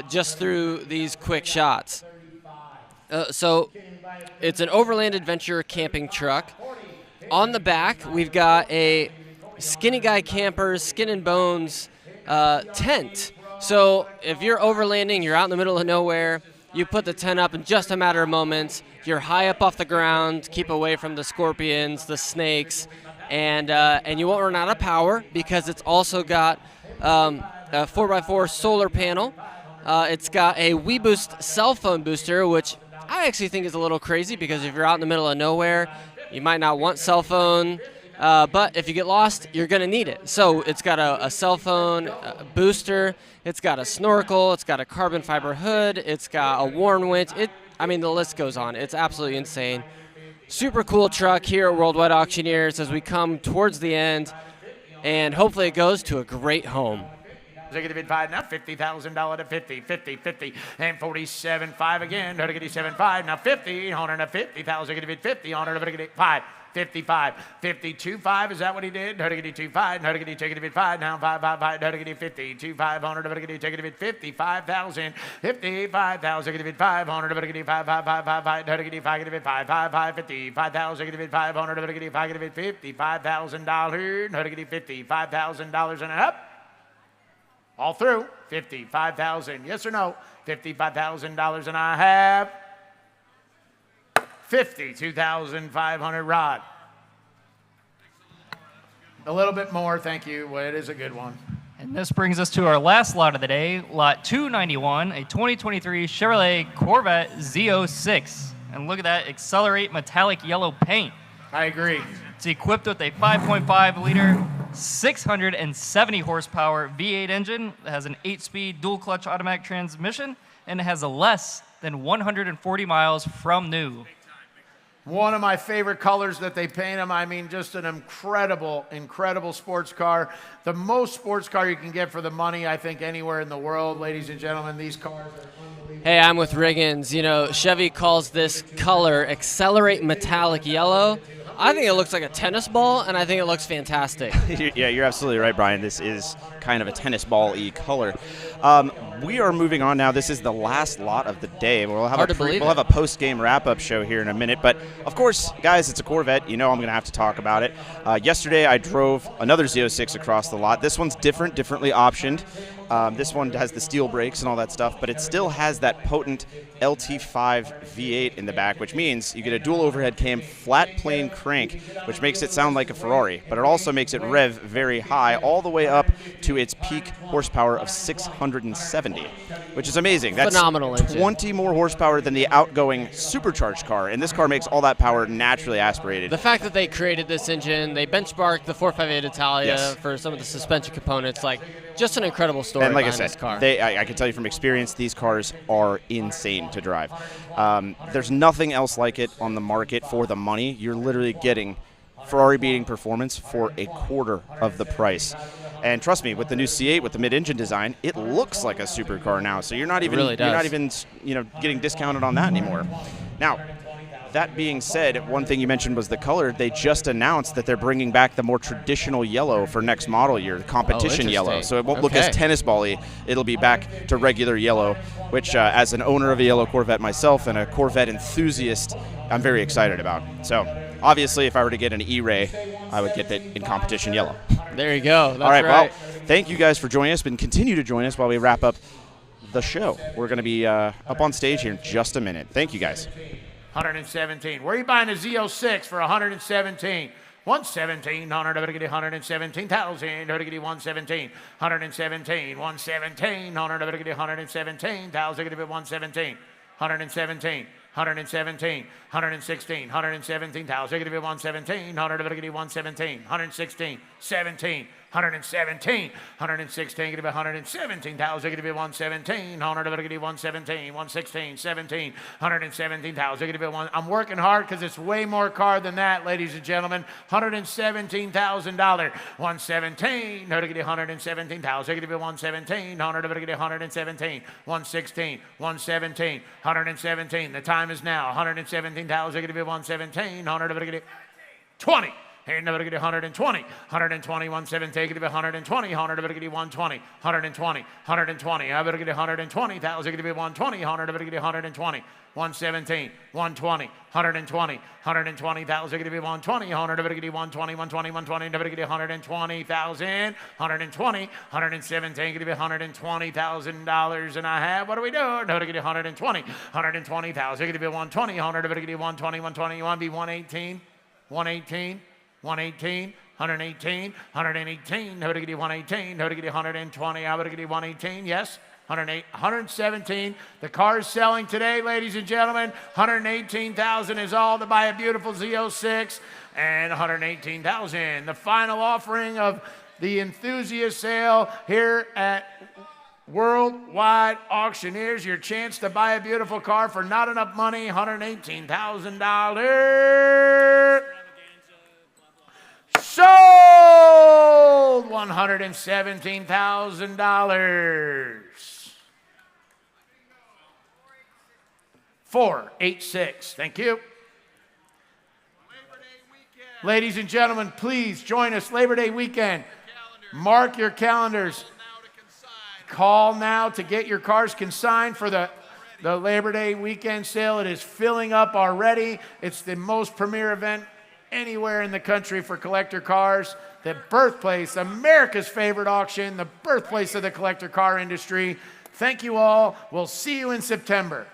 S6: just through these quick shots. So it's an overland adventure camping truck. On the back, we've got a Skinny Guy Campers Skin and Bones tent. So if you're overlanding, you're out in the middle of nowhere, you put the tent up in just a matter of moments. You're high up off the ground, keep away from the scorpions, the snakes, and you won't run out of power because it's also got a 4x4 solar panel. It's got a WeBoost cell phone booster, which I actually think is a little crazy because if you're out in the middle of nowhere, you might not want cell phone, but if you get lost, you're going to need it. So it's got a cell phone booster. It's got a snorkel. It's got a carbon fiber hood. It's got a Warn winch. I mean, the list goes on. It's absolutely insane. Super cool truck here at Worldwide Auctioneers as we come towards the end, and hopefully it goes to a great home.
S2: Negative bid 5 now, $50,000 to 50, 50, 50, and 47.5 again. Negative 7.5 now, 50, 150,000. Negative bid 50, 155. 55, 52.5, is that what he did? Negative 2.5, negative bid 5, now 5, negative 50, 2.5, negative take it bid 55,000, 55,000, negative bid 500, negative 5, negative 5, negative 5, 55,000, negative 500, negative 5, negative $55,000, negative $55,000 and up. All through, 55,000, yes or no? $55,000 and I have 52,500, Rod. A little bit more, thank you. Well, it is a good one.
S5: And this brings us to our last lot of the day, lot 291, a 2023 Chevrolet Corvette Z06. And look at that, Accelerate metallic yellow paint.
S2: I agree.
S5: It's equipped with a 5.5 liter, 670 horsepower V8 engine. It has an 8-speed dual clutch automatic transmission, and it has a less than 140 miles from new.
S2: One of my favorite colors that they paint them. I mean, just an incredible, incredible sports car. The most sports car you can get for the money, I think, anywhere in the world. Ladies and gentlemen, these cars are unbelievable.
S6: Hey, I'm with Riggins. You know, Chevy calls this color Accelerate metallic yellow. I think it looks like a tennis ball, and I think it looks fantastic.
S8: Yeah, you're absolutely right, Brian. This is kind of a tennis ball-y color. We are moving on now. This is the last lot of the day. We'll have a post-game wrap-up show here in a minute. But, of course, guys, it's a Corvette. You know I'm going to have to talk about it. Yesterday, I drove another Z06 across the lot. This one's differently optioned. This one has the steel brakes and all that stuff, but it still has that potent LT5 V8 in the back, which means you get a dual overhead cam flat plane crank, which makes it sound like a Ferrari, but it also makes it rev very high, all the way up to its peak horsepower of 670, which is amazing. That's
S6: phenomenal engine.
S8: 20 more horsepower than the outgoing supercharged car, and this car makes all that power naturally aspirated.
S6: The fact that they created this engine, they benchmarked the 458 Italia for some of the suspension components, like just an incredible story.
S8: And like I said,
S6: this car.
S8: I can tell you from experience, these cars are insane to drive. There's nothing else like it on the market for the money. You're literally getting Ferrari-beating performance for a quarter of the price. And trust me, with the new C8, with the mid-engine design, it looks like a supercar now. So you're not even getting discounted on that anymore. Now, that being said, one thing you mentioned was the color. They just announced that they're bringing back the more traditional yellow for next model year, the competition yellow. So it won't look as tennis ball-y. It'll be back to regular yellow, which as an owner of a yellow Corvette myself and a Corvette enthusiast, I'm very excited about. So obviously, if I were to get an E-Ray, I would get it in competition yellow.
S6: There you go. That's
S8: all right,
S6: right.
S8: Well, thank you guys for joining us, and continue to join us while we wrap up the show. We're going to be up on stage here in just a minute. Thank you, guys.
S2: 117. Where are you buying a Z06 for 117? 117, 117,000, 117, 117, 117, 117, 117,000, 117, 117. 117, 116, 117,000, 117, 117, 116, 17, 117, 116, 117,000, 117, 117, 116, 17, 117,000. I'm working hard because it's way more car than that, ladies and gentlemen. $117,000, 117, 117,000, 117, 117, 116, 117, 117. The time is now 117,000, 117, 120. Hey, never get 120, 120, 117, take it to 120, 120, 120, 120, 120. I better get 120,000, get 120, 120, 117, 120, 120, 120,000, get 120, 120, 120, 120, never get 120,000, 120, 117, get $120,000, and I have, what do we do? Never get 120, 120,000, get 120, 120, 120, 120, be 118, 118. 118, 118, 118, how to get 118, how to get 120, how to get 118, yes, 108, 117. The car is selling today, ladies and gentlemen. 118,000 is all to buy a beautiful Z06, and 118,000. The final offering of the enthusiast sale here at Worldwide Auctioneers. Your chance to buy a beautiful car for not enough money, $118,000. Sold! $117,000. 486. Thank you. Ladies and gentlemen, please join us Labor Day weekend. Mark your calendars. Call now to get your cars consigned for the Labor Day weekend sale. It is filling up already. It's the most premier event anywhere in the country for collector cars. The birthplace, America's favorite auction, the birthplace of the collector car industry. Thank you all. We'll see you in September.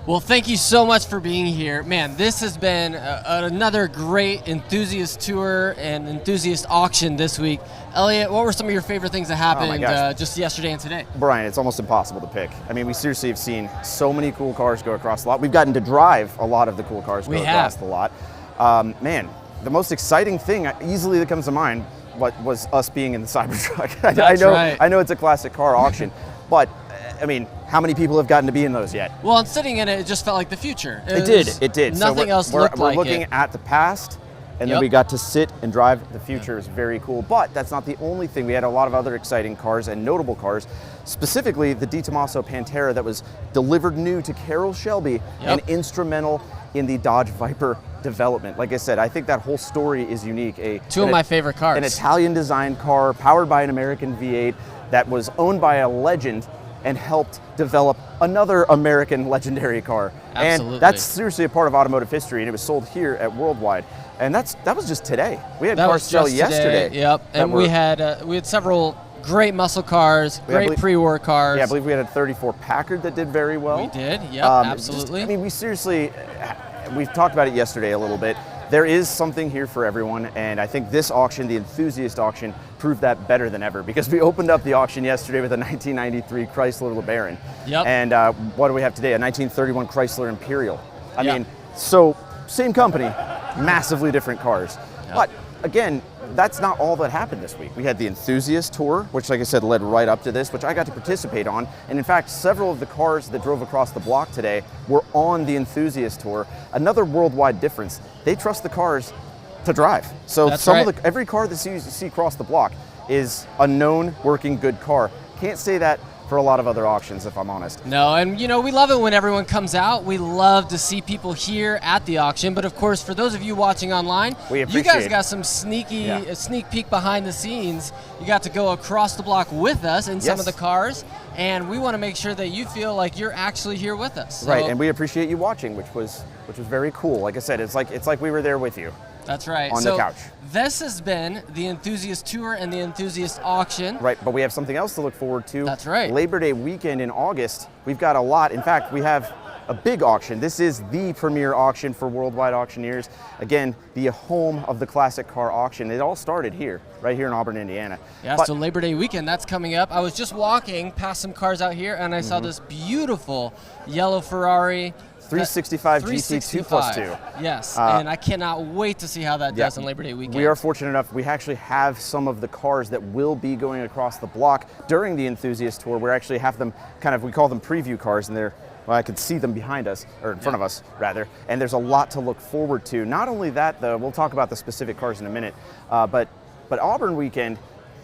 S6: Well, thank you so much for being here. Man, this has been another great enthusiast tour and enthusiast auction this week. Elliott, what were some of your favorite things that happened just yesterday and today?
S7: Brian, it's almost impossible to pick. I mean, we seriously have seen so many cool cars go across the lot. We've gotten to drive a lot of the cool cars go across the lot. Man, the most exciting thing easily that comes to mind was us being in the Cybertruck. I know it's a classic car auction, but I mean, how many people have gotten to be in those yet?
S6: Well, and sitting in it, it just felt like the future.
S7: It did.
S6: Nothing else looked like it.
S7: We're looking at the past, and then we got to sit and drive the future. Is very cool. But that's not the only thing. We had a lot of other exciting cars and notable cars, specifically the Di Tommaso Pantera that was delivered new to Carroll Shelby and instrumental in the Dodge Viper development. Like I said, I think that whole story is unique.
S6: Two of my favorite cars.
S7: An Italian-designed car powered by an American V8 that was owned by a legend and helped develop another American legendary car.
S6: Absolutely.
S7: And that's seriously a part of automotive history, and it was sold here at Worldwide. And that was just today. We had cars sell yesterday.
S6: Yep, and we had several great muscle cars, great pre-war cars.
S7: Yeah, I believe we had a 34 Packard that did very well.
S6: We did, yep, absolutely.
S7: I mean, we've talked about it yesterday a little bit. There is something here for everyone, and I think this auction, the Enthusiast Auction, proved that better than ever, because we opened up the auction yesterday with a 1993 Chrysler LeBaron.
S6: Yep.
S7: And what do we have today? A 1931 Chrysler Imperial. I mean, so same company, massively different cars.
S6: Yep.
S7: But again, that's not all that happened this week. We had the Enthusiast Tour, which, like I said, led right up to this, which I got to participate on. And in fact, several of the cars that drove across the block today were on the Enthusiast Tour. Another worldwide difference, they trust the cars to drive. So every car that you see across the block is a known working good car. Can't say that for a lot of other auctions, if I'm honest.
S6: No, and you know, we love it when everyone comes out. We love to see people here at the auction, but of course, for those of you watching online, you guys got some sneak peek behind the scenes. You got to go across the block with us in some of the cars, and we want to make sure that you feel like you're actually here with us. So,
S7: right, and we appreciate you watching, which was very cool. Like I said, it's like we were there with you.
S6: That's right.
S7: On the couch.
S6: This has been the Enthusiast Tour and the Enthusiast Auction.
S7: Right, but we have something else to look forward to.
S6: That's right.
S7: Labor Day weekend in August, we've got a lot. In fact, we have a big auction. This is the premier auction for Worldwide Auctioneers. Again, the home of the classic car auction. It all started here, right here in Auburn, Indiana.
S6: Yeah, so Labor Day weekend, that's coming up. I was just walking past some cars out here, and I saw this beautiful yellow Ferrari
S7: 365 GT 2+2.
S6: Yes, and I cannot wait to see how that does on Labor Day weekend.
S7: We are fortunate enough, we actually have some of the cars that will be going across the block during the Enthusiast Tour. We actually have them we call them preview cars, and I could see them behind us, or in front of us, rather. And there's a lot to look forward to. Not only that, though, we'll talk about the specific cars in a minute, but Auburn weekend,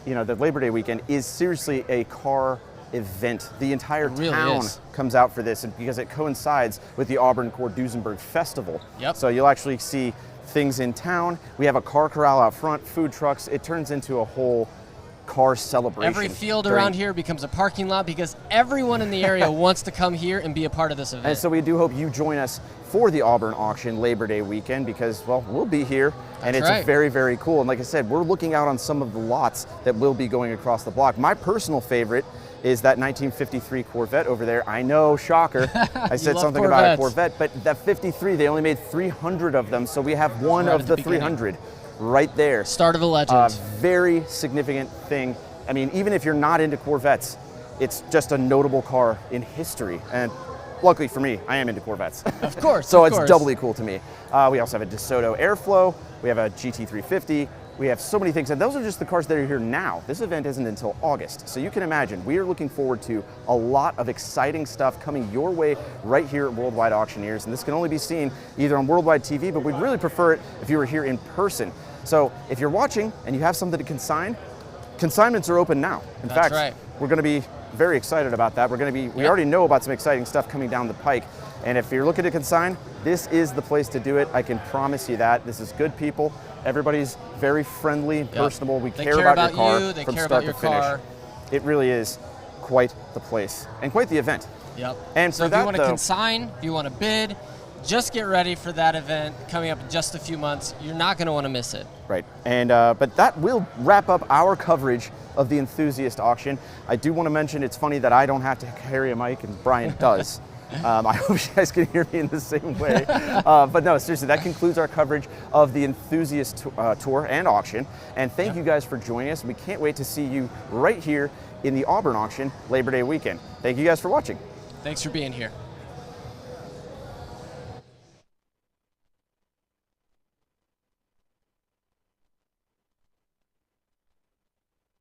S7: the Labor Day weekend, is seriously a car event. The entire town comes out for this, and because it coincides with the Auburn Core Duesenberg Festival.
S6: Yep.
S7: So you'll actually see things in town. We have a car corral out front, food trucks. It turns into a whole car celebration.
S6: Every field around here becomes a parking lot because everyone in the area wants to come here and be a part of this event.
S7: And so we do hope you join us for the Auburn auction Labor Day weekend because, well, we'll be here and it's very, very cool. And like I said, we're looking out on some of the lots that will be going across the block. My personal favorite is that 1953 Corvette over there. I know, shocker. I said something about a Corvette, but that 53, they only made 300 of them, so we have one of the 300 right there.
S6: Start of a legend.
S7: Very significant thing. I mean, even if you're not into Corvettes, it's just a notable car in history. And luckily for me, I am into Corvettes.
S6: Of course.
S7: So it's doubly cool to me. We also have a DeSoto Airflow. We have a GT350. We have so many things, and those are just the cars that are here now. This event isn't until August, so you can imagine we are looking forward to a lot of exciting stuff coming your way right here at Worldwide Auctioneers, and this can only be seen either on Worldwide TV, but we'd really prefer it if you were here in person. So if you're watching and you have something to consign, consignments are open now. In fact, we're going to be very excited about that. We already know about some exciting stuff coming down the pike, and if you're looking to consign, this is the place to do it. I can promise you that. This is good people. Everybody's very friendly, personable. We care about your car from start to finish. It really is quite the place and quite the event.
S6: Yep.
S7: And
S6: so if you want to consign, if you want to bid, just get ready for that event coming up in just a few months. You're not going to want to miss it.
S7: Right. And but that will wrap up our coverage of the Enthusiast auction. I do want to mention it's funny that I don't have to carry a mic and Brian does. I hope you guys can hear me in the same way. But no, seriously, that concludes our coverage of the Enthusiast Tour and auction. And thank you guys for joining us. We can't wait to see you right here in the Auburn auction Labor Day weekend. Thank you guys for watching.
S6: Thanks for being here.